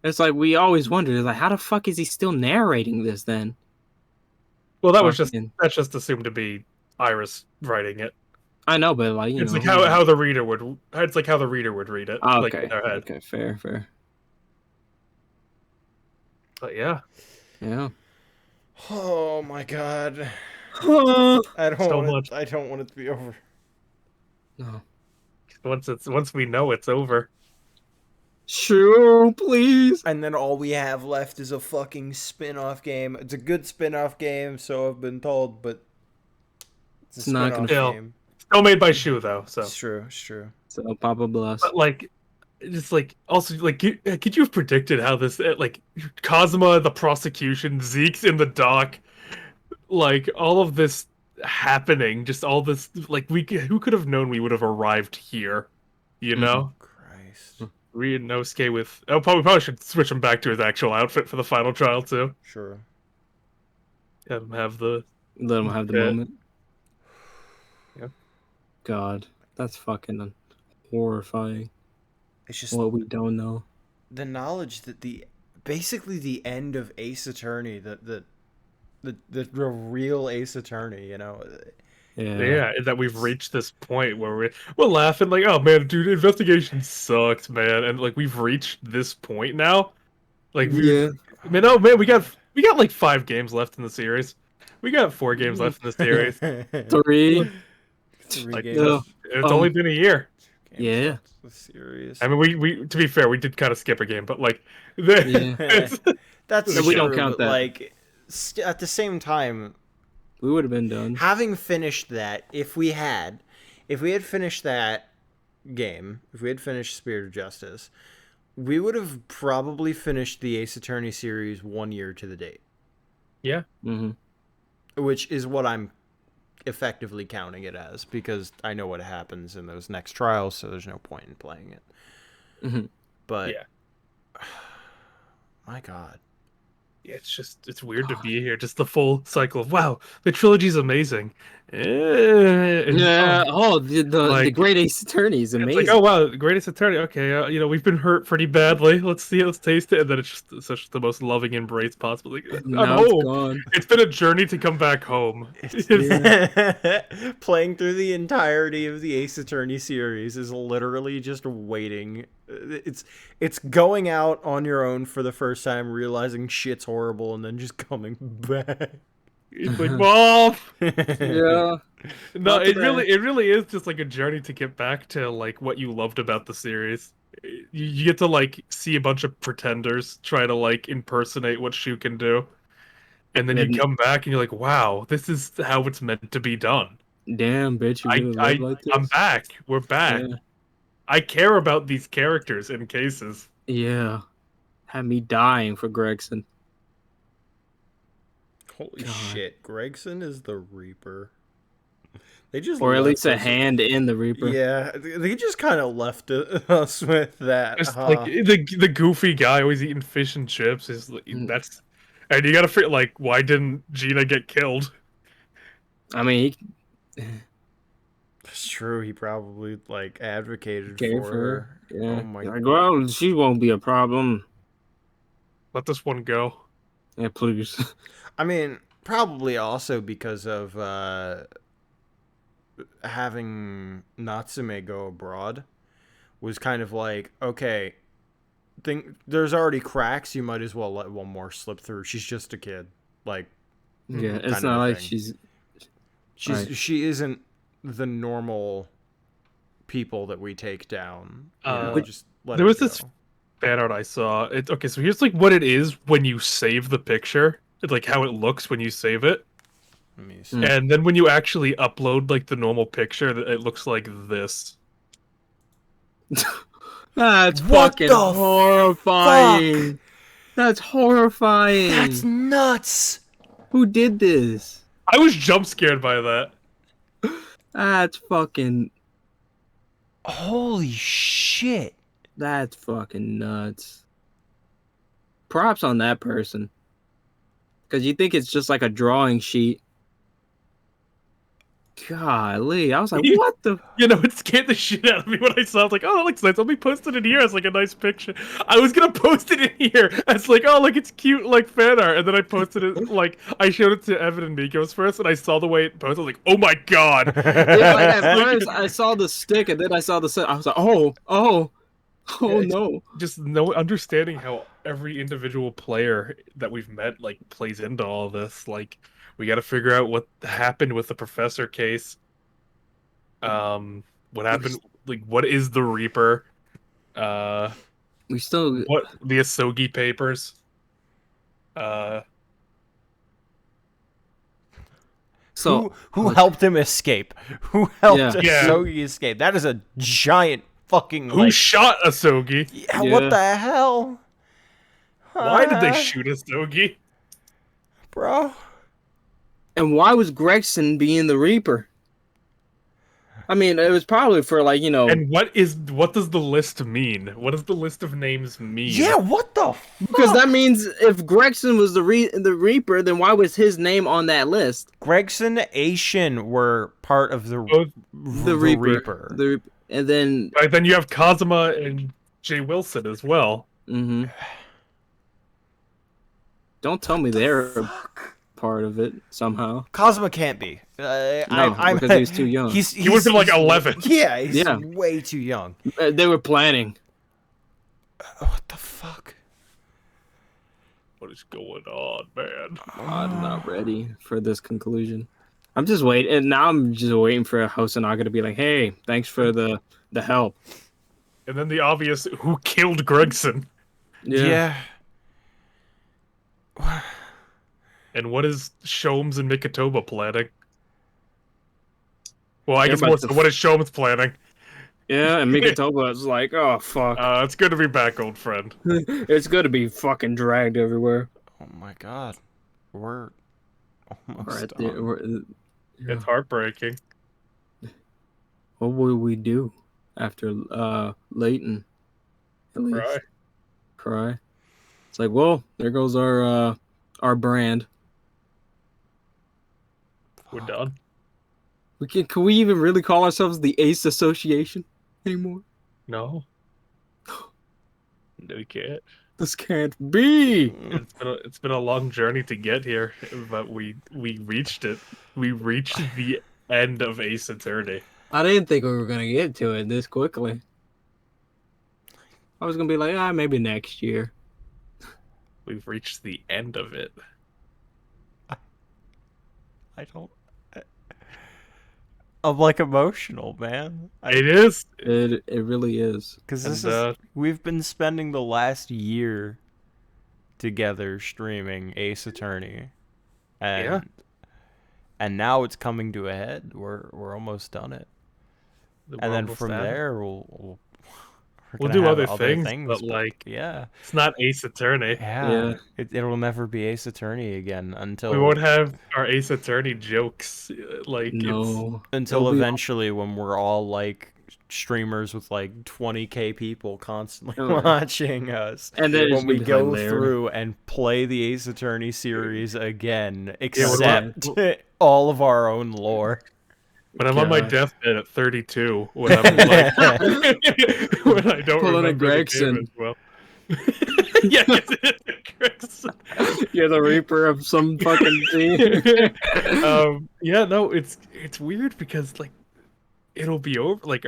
it's like we always wondered like how the fuck is he still narrating this then? Well, that's just assumed to be Iris writing it. I know, but like it's like how the reader would. It's like how the reader would read it. Okay. Like in their head. Okay. Fair. But yeah. Oh my god. I don't want it to be over. No. Once we know it's over. Sure, please. And then all we have left is a fucking spin-off game. It's a good spin-off game, so I've been told, but it's not gonna game. Still made by Shu though, so it's true. So Papa bless. But like, just like also like, could you have predicted how this like Kazuma, the prosecution, Zeke's in the dock, like all of this happening, just all this like who could have known we would have arrived here, you know? Christ. Ryunosuke with we probably should switch him back to his actual outfit for the final trial too. Sure. Let him have the moment. Yeah. God, that's fucking horrifying. It's just what we don't know. The knowledge that basically the end of Ace Attorney, the real Ace Attorney, you know. Yeah, that we've reached this point where we're laughing like, oh man, dude, investigation sucked, man, and like we've reached this point now. Like, we got like 5 games left in the series. We got 4 games left in the series. 3 like, games. It's only been a year. Yeah. Serious. I mean, we to be fair, we did kind of skip a game, but like, that's we don't count that. Like, at the same time, we would have been done. Having finished that, if we had finished that game, if we had finished Spirit of Justice, we would have probably finished the Ace Attorney series 1 year to the date. Yeah. Mm-hmm. Which is what I'm effectively counting it as, because I know what happens in those next trials, so there's no point in playing it. Mm-hmm. But yeah. My God. Yeah, it's weird to be here. Just the full cycle of wow, the trilogy's amazing. And, Yeah. Oh, the like Great Ace Attorney is it's like, amazing. oh wow, the greatest attorney. Okay, we've been hurt pretty badly. Let's see, let's taste it, and then it's just such the most loving embrace possible. Like, I'm Now it's home. gone. It's been a journey to come back home. Playing through the entirety of the Ace Attorney series is literally just waiting. It's going out on your own for the first time, realizing shit's horrible, and then just coming back. It's like, Mom. Yeah. No, Not it today. really is just like a journey to get back to like what you loved about the series. You get to like see a bunch of pretenders try to like impersonate what Shu can do, and then you And come back and you're like, wow, this is how it's meant to be done. damn, bitch, you I really live I like I'm this? back. We're back. Yeah. I care about these characters in cases. Yeah. Had me dying for Gregson. Holy God. shit, Gregson is the Reaper. They just Or at left least a us- hand in the Reaper. Yeah, they just kind of left us with that. Just like the goofy guy always eating fish and chips is that's, and you gotta figure like why didn't Gina get killed? I mean, It's true. He probably like advocated he cared for for her. her. Yeah. Oh my Like, well, she won't be a problem. Let this one go. Yeah, please. I mean, probably also because of having Natsume go abroad was kind of like, okay, there's already cracks, you might as well let one more slip through. She's just a kid. Like, Yeah, kind it's of not a like thing. she's right. She isn't the normal people that we take down. You know, just let there her was go. this fan art I saw. Okay, so here's like what it is when you save the picture. It's like how it looks when you save it. Let me see. And then when you actually upload like the normal picture, it looks like this. That's What fucking the horrifying. That's horrifying. That's nuts. Who did this? I was jump scared by that. That's fucking. Holy shit. That's fucking nuts. Props on that person. Because you think it's just like a drawing sheet. Golly. I was like, what the? You know, it scared the shit out of me when I saw it. I was like, oh, that looks nice. Let me post it in here as like a nice picture. I was gonna post it in here as like, oh, like it's cute, like fan art. And then I posted it, like, I showed it to Evan and Mikos first, and I saw the way it posted. I was like, oh my god. Yeah, like at first I saw the stick and then I saw the set. I was like, oh Yeah, no. Just no understanding how every individual player that we've met like plays into all this. Like, we got to figure out what happened with the professor case. What happened? Like, what is the Reaper? We still. What the Asogi papers? So who helped him escape? Who helped Yeah. Asogi escape? That is a giant fucking Who shot Asogi? Yeah, what the hell? Why did they shoot Asogi? Bro. And why was Gregson being the Reaper? I mean, it was probably for like, you know. And what does the list mean? What does the list of names mean? Yeah, what the fuck? Because that means if Gregson was the Reaper, then why was his name on that list? Gregson, Aishin were part of the Reaper. And then right, then you have Kazuma and Jay Wilson as well. Mm-hmm. Don't tell me they're part of it somehow. Kazuma can't be. No, because he's too young. He would have been like 11. Yeah, he's way too young. They were planning. What the fuck? What is going on, man? I'm not ready for this conclusion. I'm just waiting, and now I'm just waiting for Hosonaga to be like, "Hey, thanks for the help." And then the obvious, who killed Gregson? Yeah. And what is Sholmes and Mikotoba planning? Well, I They're guess about more to so what is Sholmes planning? Yeah, and Mikotoba's like, "Oh fuck, It's good to be back, old friend." it's good to be fucking dragged everywhere." Oh my god, we're almost We're at done. It's heartbreaking. What will we do after Leighton? At least Cry. cry. It's like, well, there goes our our brand. We're done. Can we even really call ourselves the Ace Association anymore? No. No, we can't. This can't be. It's been a long journey to get here, but we reached it. We reached the end of Ace Attorney. I didn't think we were gonna get to it this quickly. I was gonna be like, maybe next year. We've reached the end of it. I don't. I'm like emotional, man. It is. It really is. Because this is we've been spending the last year together streaming Ace Attorney, and now it's coming to a head. We're almost done it, and then from there we'll do other things, but like yeah, it's not Ace Attorney. Yeah. It'll never be Ace Attorney again until we won't have our Ace Attorney jokes until eventually when we're all like streamers with like 20K people constantly watching us, and then when we go through and play the Ace Attorney series again, except all of our own lore. But I'm on my deathbed at 32 when I'm like when I don't remember the game as well. Yeah, Gregson. You're the Reaper of some fucking team. Yeah, no, it's weird because like it'll be over. Like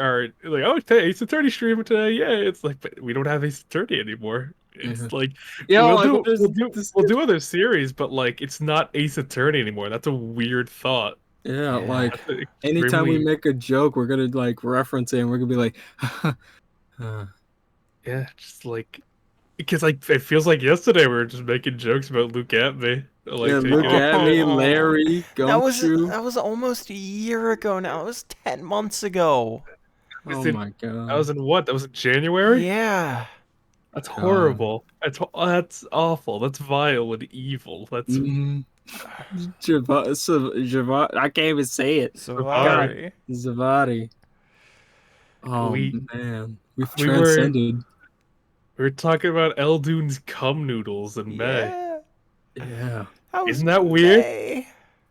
Ace Attorney streaming today. Yeah, it's like, but we don't have Ace Attorney anymore. It's like we'll do other series, but like it's not Ace Attorney anymore. That's a weird thought. Yeah, like anytime we make a joke, we're gonna like reference it, and we're gonna be like, yeah, just like because like it feels like yesterday we were just making jokes about Luke at me. Like, yeah, Luke at me, Larry, Gumshoe. That was almost a year ago now. It was 10 months ago. Oh my god. That was in what? That was in January? Yeah. That's horrible. That's awful. That's vile and evil. That's I can't even say it. Zavari. Oh man, we've transcended. We were talking about Eldune's cum noodles in May. Yeah. Isn't that weird?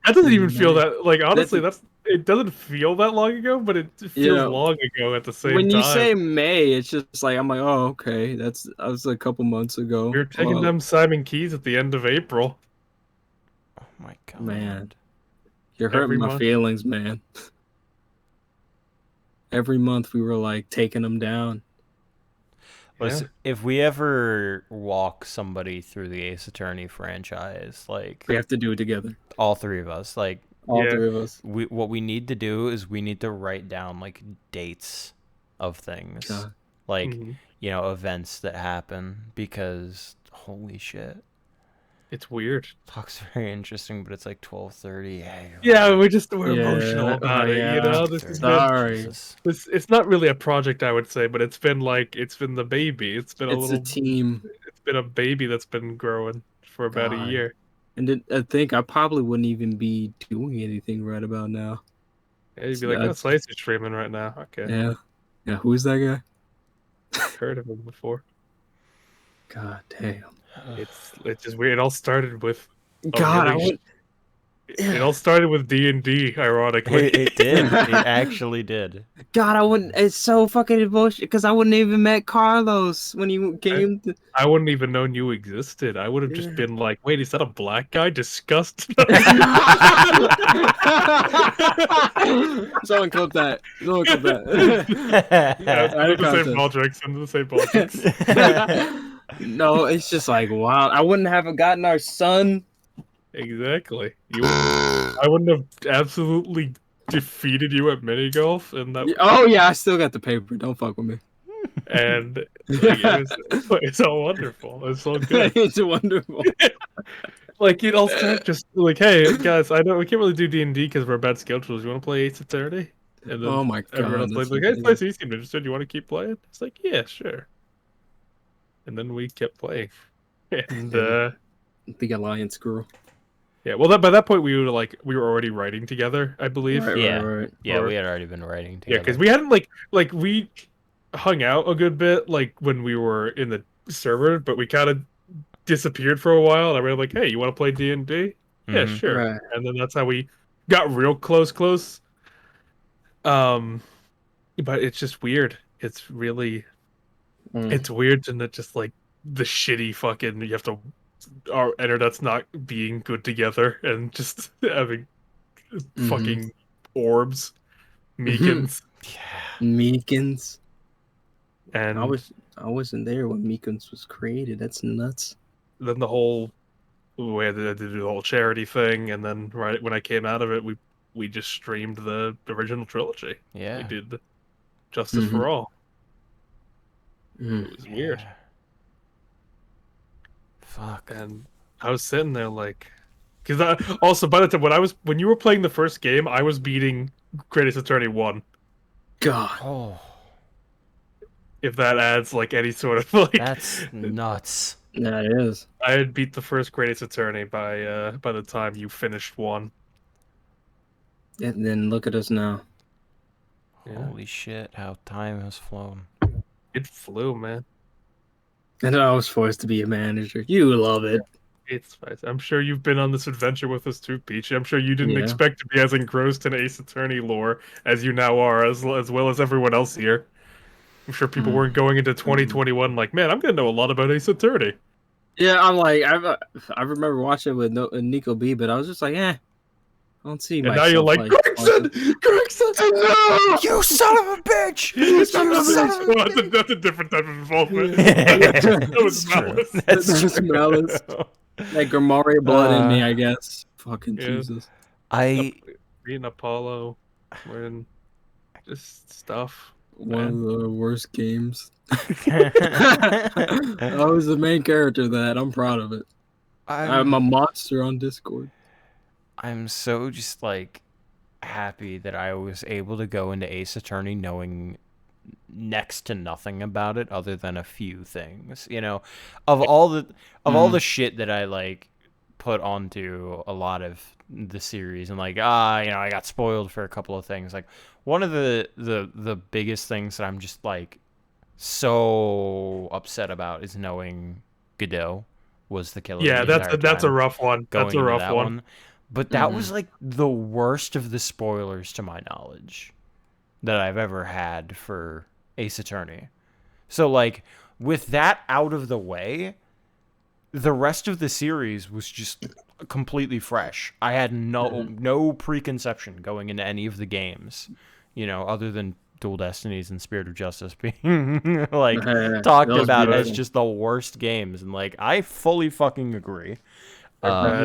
That doesn't even feel that like honestly it doesn't feel that long ago, but it feels long ago at the same time. When you say May, it's just like I'm like, oh okay, that was a couple months ago. We were taking them Simon Keys at the end of April. Oh my god. Man. You're hurting my feelings, man. Every month we were like taking them down. Listen, if we ever walk somebody through the Ace Attorney franchise, like we have to do it together. All three of us, like all three of us. What we need to do is we need to write down like dates of things, like events that happen, because holy shit. It's weird. Talk's very interesting, but it's like 12:30. Yeah, we're emotional about it. You know, this is sorry. It's not really a project, I would say, but it's been the baby. It's been a team. It's been a baby that's been growing for about a year. And I think I probably wouldn't even be doing anything right about now. Yeah, you'd be like, "Oh, Slice is streaming right now." Okay. Yeah. Who's that guy? Heard of him before. God damn. It's just weird. It all started with it all started with D&D, ironically. It did. It actually did. God, I wouldn't. It's so fucking emotional because I wouldn't even met Carlos when he came. I wouldn't even known you existed. I would have just been like, "Wait, is that a black guy?" Disgusted. Someone clip that. Yeah, the same Baldrix. Into the same Baldrix. No, it's just like wow. I wouldn't have gotten our son. Exactly. I wouldn't have absolutely defeated you at mini golf, and that. Oh yeah, I still got the paper. Don't fuck with me. And it's all wonderful. It's all good. It's wonderful. Like it all started just like, hey guys, I know we can't really do D&D because we're bad schedules. You want to play Ace Attorney? And then oh my god, everyone's like, hey, Slice, you seem interested. You want to keep playing? It's like, yeah, sure. And then we kept playing, and the Alliance grew. Yeah, well, by that point we were already writing together, I believe. Right. We had already been writing together. Yeah, because we hadn't like we hung out a good bit like when we were in the server, but we kind of disappeared for a while, and I was like, "Hey, you want to play D&D?" Yeah, Mhm. sure. Right. And then that's how we got real close. Um, but it's just weird. It's really, it's weird to not just like the shitty fucking. You have to our internet's not being good together and just having fucking orbs, Meekins, Meekins. and I wasn't there when Meekins was created. That's nuts. then the whole we had to do the whole charity thing, and then right when I came out of it, we just streamed the original trilogy. Yeah. We did Justice for All. It was weird. Yeah. Fuck. And I was sitting there like, because also by the time when you were playing the first game, I was beating Greatest Attorney 1. God. Oh, If that adds like any sort of like, that's nuts. Yeah, it is. I had beat the first Greatest Attorney by the time you finished 1. And then look at us now. Yeah. Holy shit, how time has flown. It flew, man. And I was forced to be a manager. You love it. It's fine. I'm sure you've been on this adventure with us too, Peach. I'm sure you didn't Yeah. expect to be as engrossed in Ace Attorney lore as you now are, as well as everyone else here. I'm sure people weren't going into 2021 like, man, I'm gonna know a lot about Ace Attorney. Yeah, I'm like, I remember watching it with Nico B, but I was just like, I don't see And myself. now you're like, Gregson! No! You son of a bitch! You son of a bitch! That's a different type of involvement. That was malice. That's malice. Like Grimoire blood in me, I guess. Fucking Yeah. Jesus. I Me and Apollo, we're in just stuff. One of Man. the worst games. I was the main character of that. I'm proud of it. I'm a monster on Discord. I'm so just like happy that I was able to go into Ace Attorney knowing next to nothing about it other than a few things. You know, of all the shit that I like put onto a lot of the series and like I got spoiled for a couple of things. Like one of the biggest things that I'm just like so upset about is knowing Godot was the killer. Yeah, that's a rough one. That's a rough one. But that was like the worst of the spoilers to my knowledge that I've ever had for Ace Attorney. So like with that out of the way, the rest of the series was just completely fresh. I had no preconception going into any of the games, other than Dual Destinies and Spirit of Justice being like talked about as just the worst games, and like I fully fucking agree. I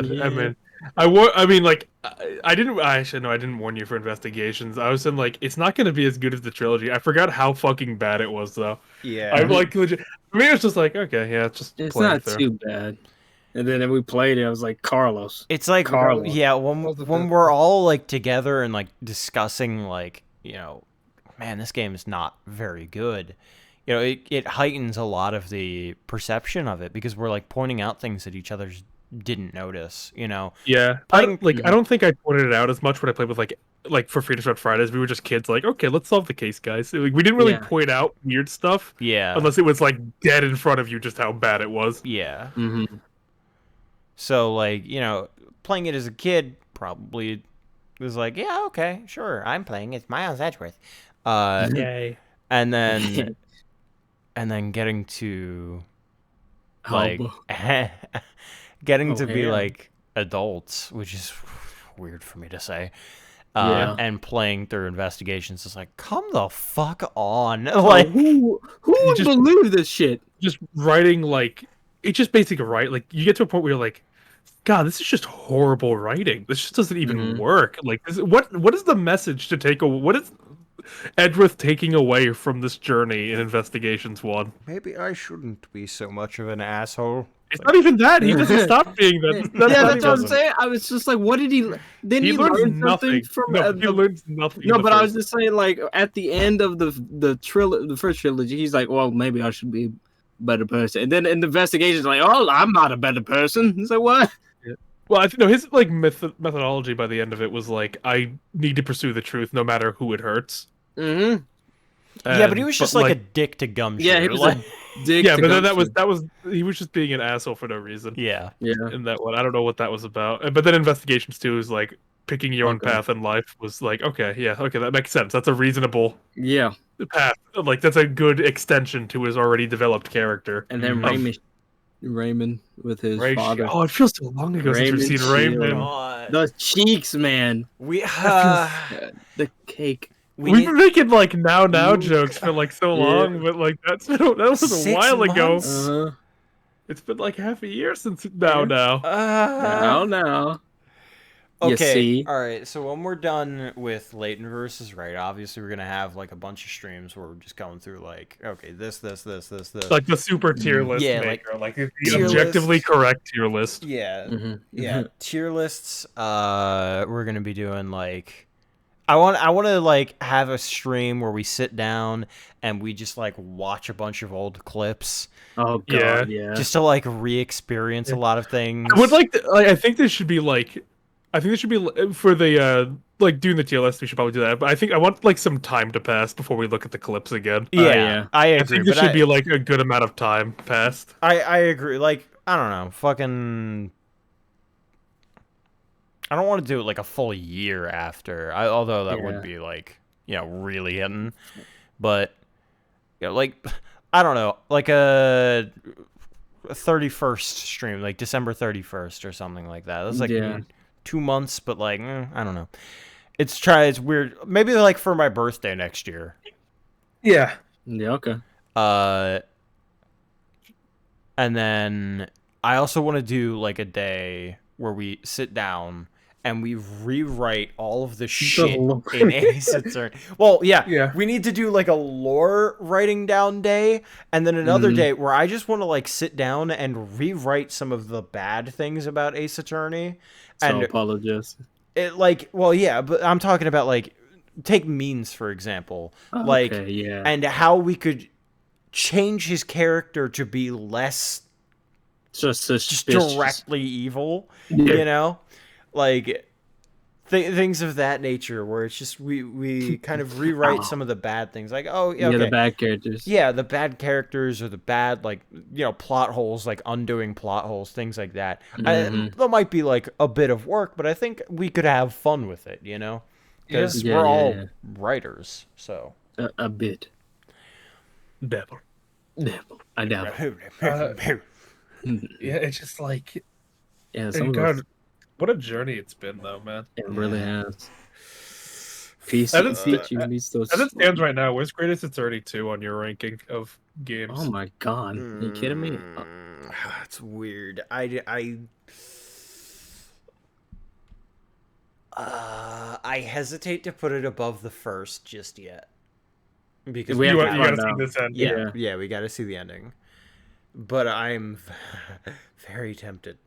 didn't warn you for Investigations. I was saying like it's not going to be as good as the trilogy. I forgot how fucking bad it was though. Yeah, I'm like legit. I mean, it's just like okay, yeah, it's not too bad. And then we played it. I was like Carlos. It's like Carlos. Yeah, when we're all like together and like discussing like man, this game is not very good. It heightens a lot of the perception of it because we're like pointing out things that each other's didn't notice, Yeah, I don't think I pointed it out as much when I played with like for Freedom Spread Fridays. We were just kids, like, okay, let's solve the case, guys. Like, we didn't really point out weird stuff, unless it was like dead in front of you, just how bad it was. Yeah. Mm-hmm. So like playing it as a kid probably was like, yeah, okay, sure, I'm playing. It's Miles Edgeworth. Yay. And then getting to like getting to be like adults, which is weird for me to say, and playing through Investigations is like, come the fuck on. Like who would believe this shit? Just writing like it's just basically right. Like you get to a point where you're like, God, this is just horrible writing. This just doesn't even work. Like, what is the message to take away? What is Edgeworth taking away from this journey in Investigations 1? Maybe I shouldn't be so much of an asshole. It's not even that. He doesn't stop being that. That's what I'm saying. I was just like, what did he? Didn't he learn nothing something from? No, he learns nothing. No, but I was just saying, like at the end of the first trilogy, he's like, well, maybe I should be a better person. And then in the Investigations, like, oh, I'm not a better person. He's like, what? Yeah. Well, I think his like methodology by the end of it was like, I need to pursue the truth no matter who it hurts. Mm-hmm. Yeah, but he was just like a dick to Gumshoe. Yeah, he was Dick Yeah, to but then Gumpster. that was he was just being an asshole for no reason. Yeah. Yeah. In that one, I don't know what that was about. But then investigations too is like picking your own Okay. path in life was like okay, yeah, okay, that makes sense. That's a reasonable Yeah. path. Like that's a good extension to his already developed character. And then Raymond with his father. Oh, it feels so long ago since we've Raymond seen Raymond. God. The cheeks, man. We The cake. We've been making like now Ooh. jokes for like so Yeah. long, but like that was a 6 while ago. months? Uh-huh. It's been like half a year since now. Now. You Okay, see? alright, so when we're done with Leighton versus Wright, obviously we're gonna have like a bunch of streams where we're just going through like, okay, this. Like the super tier list Yeah, maker, like the tier objectively list. correct tier list. Yeah, Mm-hmm. yeah. Tier lists, we're gonna be doing like I want to like have a stream where we sit down and we just like watch a bunch of old clips. Oh god, yeah. Just to like re-experience a lot of things. I would like to, I think this should be like for the like doing the tier list. We should probably do that. But I want like some time to pass before we look at the clips again. Yeah, I agree. I think there should be like a good amount of time passed. I agree. Like I don't know, fucking. I don't want to do it like a full year after. Although that would be like really hitting, but like I don't know, like a 31st stream, like December 31st or something like that. That's like 2 months, but like I don't know. It's weird. Maybe like for my birthday next year. Yeah. Yeah. Okay. And then I also want to do like a day where we sit down and we rewrite all of the shit in Ace Attorney. Well, yeah, we need to do like a lore writing down day, and then another day where I just want to like sit down and rewrite some of the bad things about Ace Attorney. And apologize. It but I'm talking about like take Means for example, and how we could change his character to be less just directly evil, you know, like things of that nature, where it's just we kind of rewrite some of the bad things, like the bad characters, the bad characters or the bad plot holes, like undoing plot holes, things like that. That might be like a bit of work, but I think we could have fun with it, because we're all writers, so a bit. Devil. I doubt. Yeah, it's just like, God, what a journey it's been, though, man. It really has. Peace. As it stands right now, where's Greatest Hits 32 on your ranking of games? Oh my god, are you kidding me? That's weird. I hesitate to put it above the first just yet, because you gotta see this end. Yeah, we gotta see the ending. But I'm very tempted.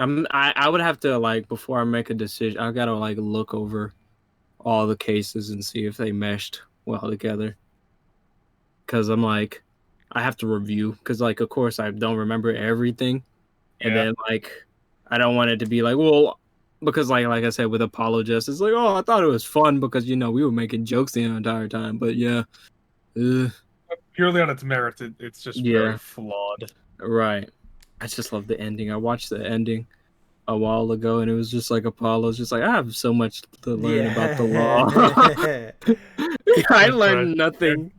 I would have to, like, before I make a decision, I gotta like look over all the cases and see if they meshed well together. Cause I'm like, I have to review, because like of course I don't remember everything, and then like I don't want it to be like, well, because like I said with Apologist, it's like, oh, I thought it was fun because we were making jokes the entire time, but purely on its merits, it's just very flawed. Right. I just love the ending. I watched the ending a while ago, and it was just like Apollo's just like, I have so much to learn about the law. I learned nothing.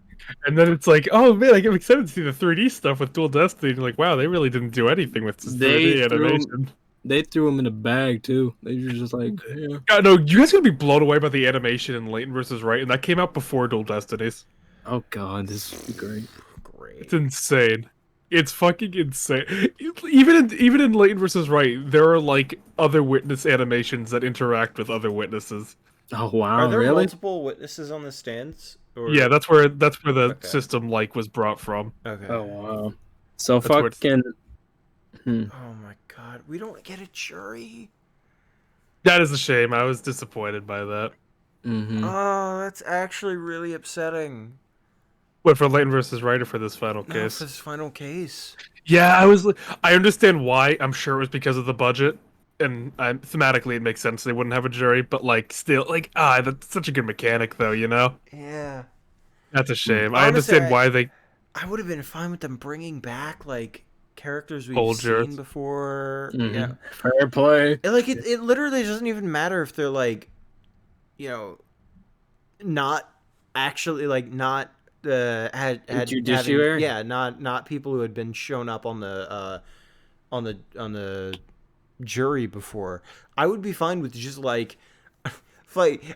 And then it's like, oh man, I get excited to see the 3D stuff with Dual Destiny. And you're like, wow, they really didn't do anything with this 3D animation. They threw him in a bag too. They were just like, no, you guys are gonna be blown away by the animation in Leighton versus Wright, and that came out before Dual Destinies. Oh god, this is great. It's insane. It's fucking insane. Even in Leighton versus Wright, there are like other witness animations that interact with other witnesses. Oh wow, are there really? multiple witnesses on the stands? Or... Yeah, that's where the system was brought from. Okay. Oh wow. So that's fucking. Oh my god, we don't get a jury. That is a shame. I was disappointed by that. Oh, that's actually really upsetting. What, for Leighton versus Wright or for this final case? For this final case. Yeah, I understand why. I'm sure it was because of the budget, and thematically it makes sense they wouldn't have a jury. But like, still, like, that's such a good mechanic, though. Yeah. That's a shame. Honestly, I understand why they. I would have been fine with them bringing back like characters we've Old seen jurors. before. Mhm. Yeah, Fair play. it literally doesn't even matter if they're like, you know, not actually like not had Judiciary? having, not people who had been shown up on the on the jury before. I would be fine with just like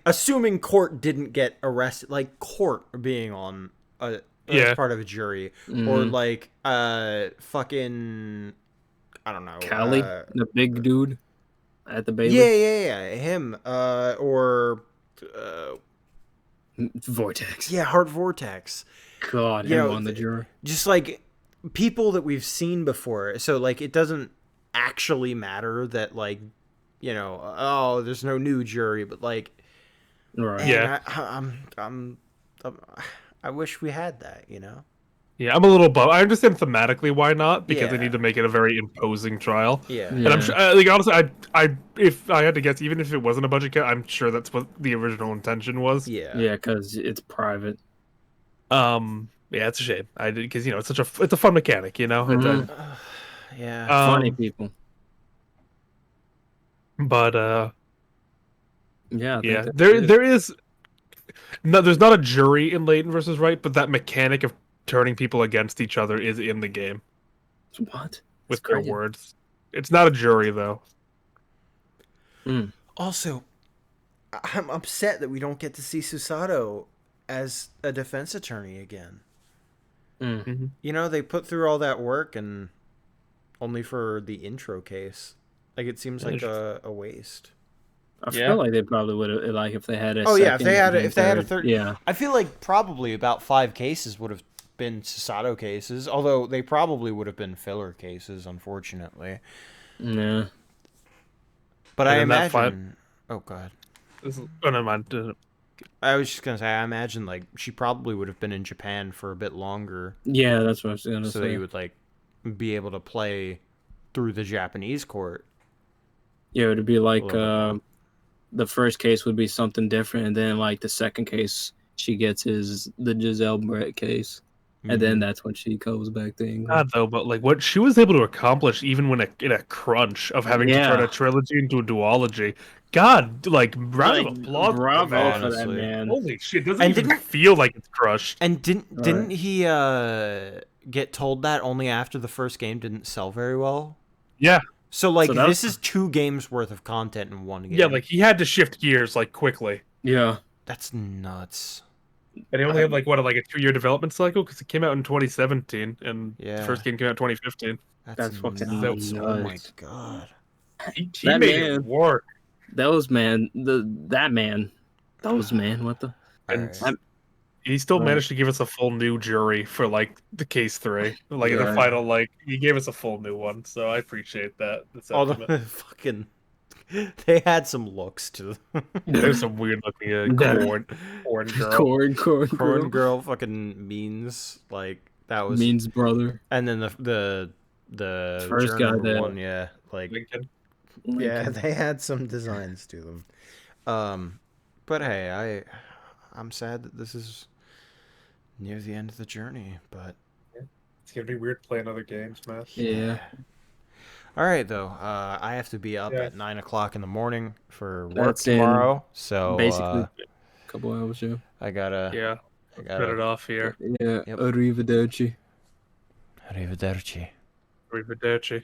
assuming Court didn't get arrested, like Court being on a as Yeah. part of a jury, or Mhm. like fucking I don't know, Callie, the big dude at the Bailey. yeah, him, or Vortex. yeah, Heart Vortex. God, You him know, on the jury. just like people that we've seen before. So like it doesn't actually matter that like, you know, oh, there's no new jury, but like, Right. man, Yeah. I wish we had that, you know. Yeah, I'm a little bummed. I understand thematically why not, because they Yeah. need to make it a very imposing trial. Yeah. And I'm sure, like honestly, if I had to guess, even if it wasn't a budget cut, I'm sure that's what the original intention was. Yeah. Yeah, because it's private. Yeah, it's a shame. I did because it's it's a fun mechanic, you know. Mhm. Yeah. Funny people. But Yeah. I think yeah, that's it. there is no, there's not a jury in Layton versus Wright, but that mechanic of turning people against each other is in the game What? with That's their crazy. words. It's not a jury though. Also, I'm upset that we don't get to see Susato as a defense attorney again. Mm. You know, they put through all that work and only for the intro case. Like it seems like a waste. I Yeah. feel like they probably would have, like, if they had a. Oh yeah, if second they had and if they had a third, third, Yeah. I feel like probably about 5 cases would have been Susato cases, although they probably would have been filler cases, unfortunately. Yeah. But And I then that imagine. Oh god, Oh, never mind. I was just gonna say I imagine like she probably would have been in Japan for a bit longer, Yeah, that's what I was gonna so say. that you would like be able to play through the Japanese court. Yeah, it'd be like little bit the first case would be something different, and then like the second case she gets is the Giselle Brett case, and then that's when she goes back to England. God though, but like what she was able to accomplish, even when in a crunch of having to turn Yeah. a trilogy into a duology. God, like round of applause. for bravo that. for that honestly. man. Holy shit! Doesn't And even didn't- feel like it's crushed. And didn't Right. he get told that only after the first game didn't sell very well? Yeah, So like So that this was- is 2 games worth of content in one game. yeah, like he had to shift gears like quickly, Yeah. that's nuts. and he only had like a 2-year development cycle because it came out in 2017, and Yeah. the first game came out in 2015. That's fucking nuts. Oh my nuts. god. He That made man- it work. Those man. Those man. What the? And Alright. he still Right. managed to give us a full new jury for like the case 3, like in the Yeah. final. Like he gave us a full new one, so I appreciate that. The Although sentiment. fucking they had some looks to them. There's some weird looking corn girl. Corn girl fucking means like that was means brother. and then the First guy journal that- one, yeah, like Lincoln. yeah, they had some designs to them. But hey, I'm sad that this is near the end of the journey, but It's gonna be weird playing other games, man. Yeah. all right though. I have to be up Yeah. at 9 o'clock in the morning for work That's in tomorrow, so Basically, a couple hours. Yeah. I gotta Yeah, I cut it gotta off here. Yeah. Yep. Arrivederci. Arrivederci. Arrivederci.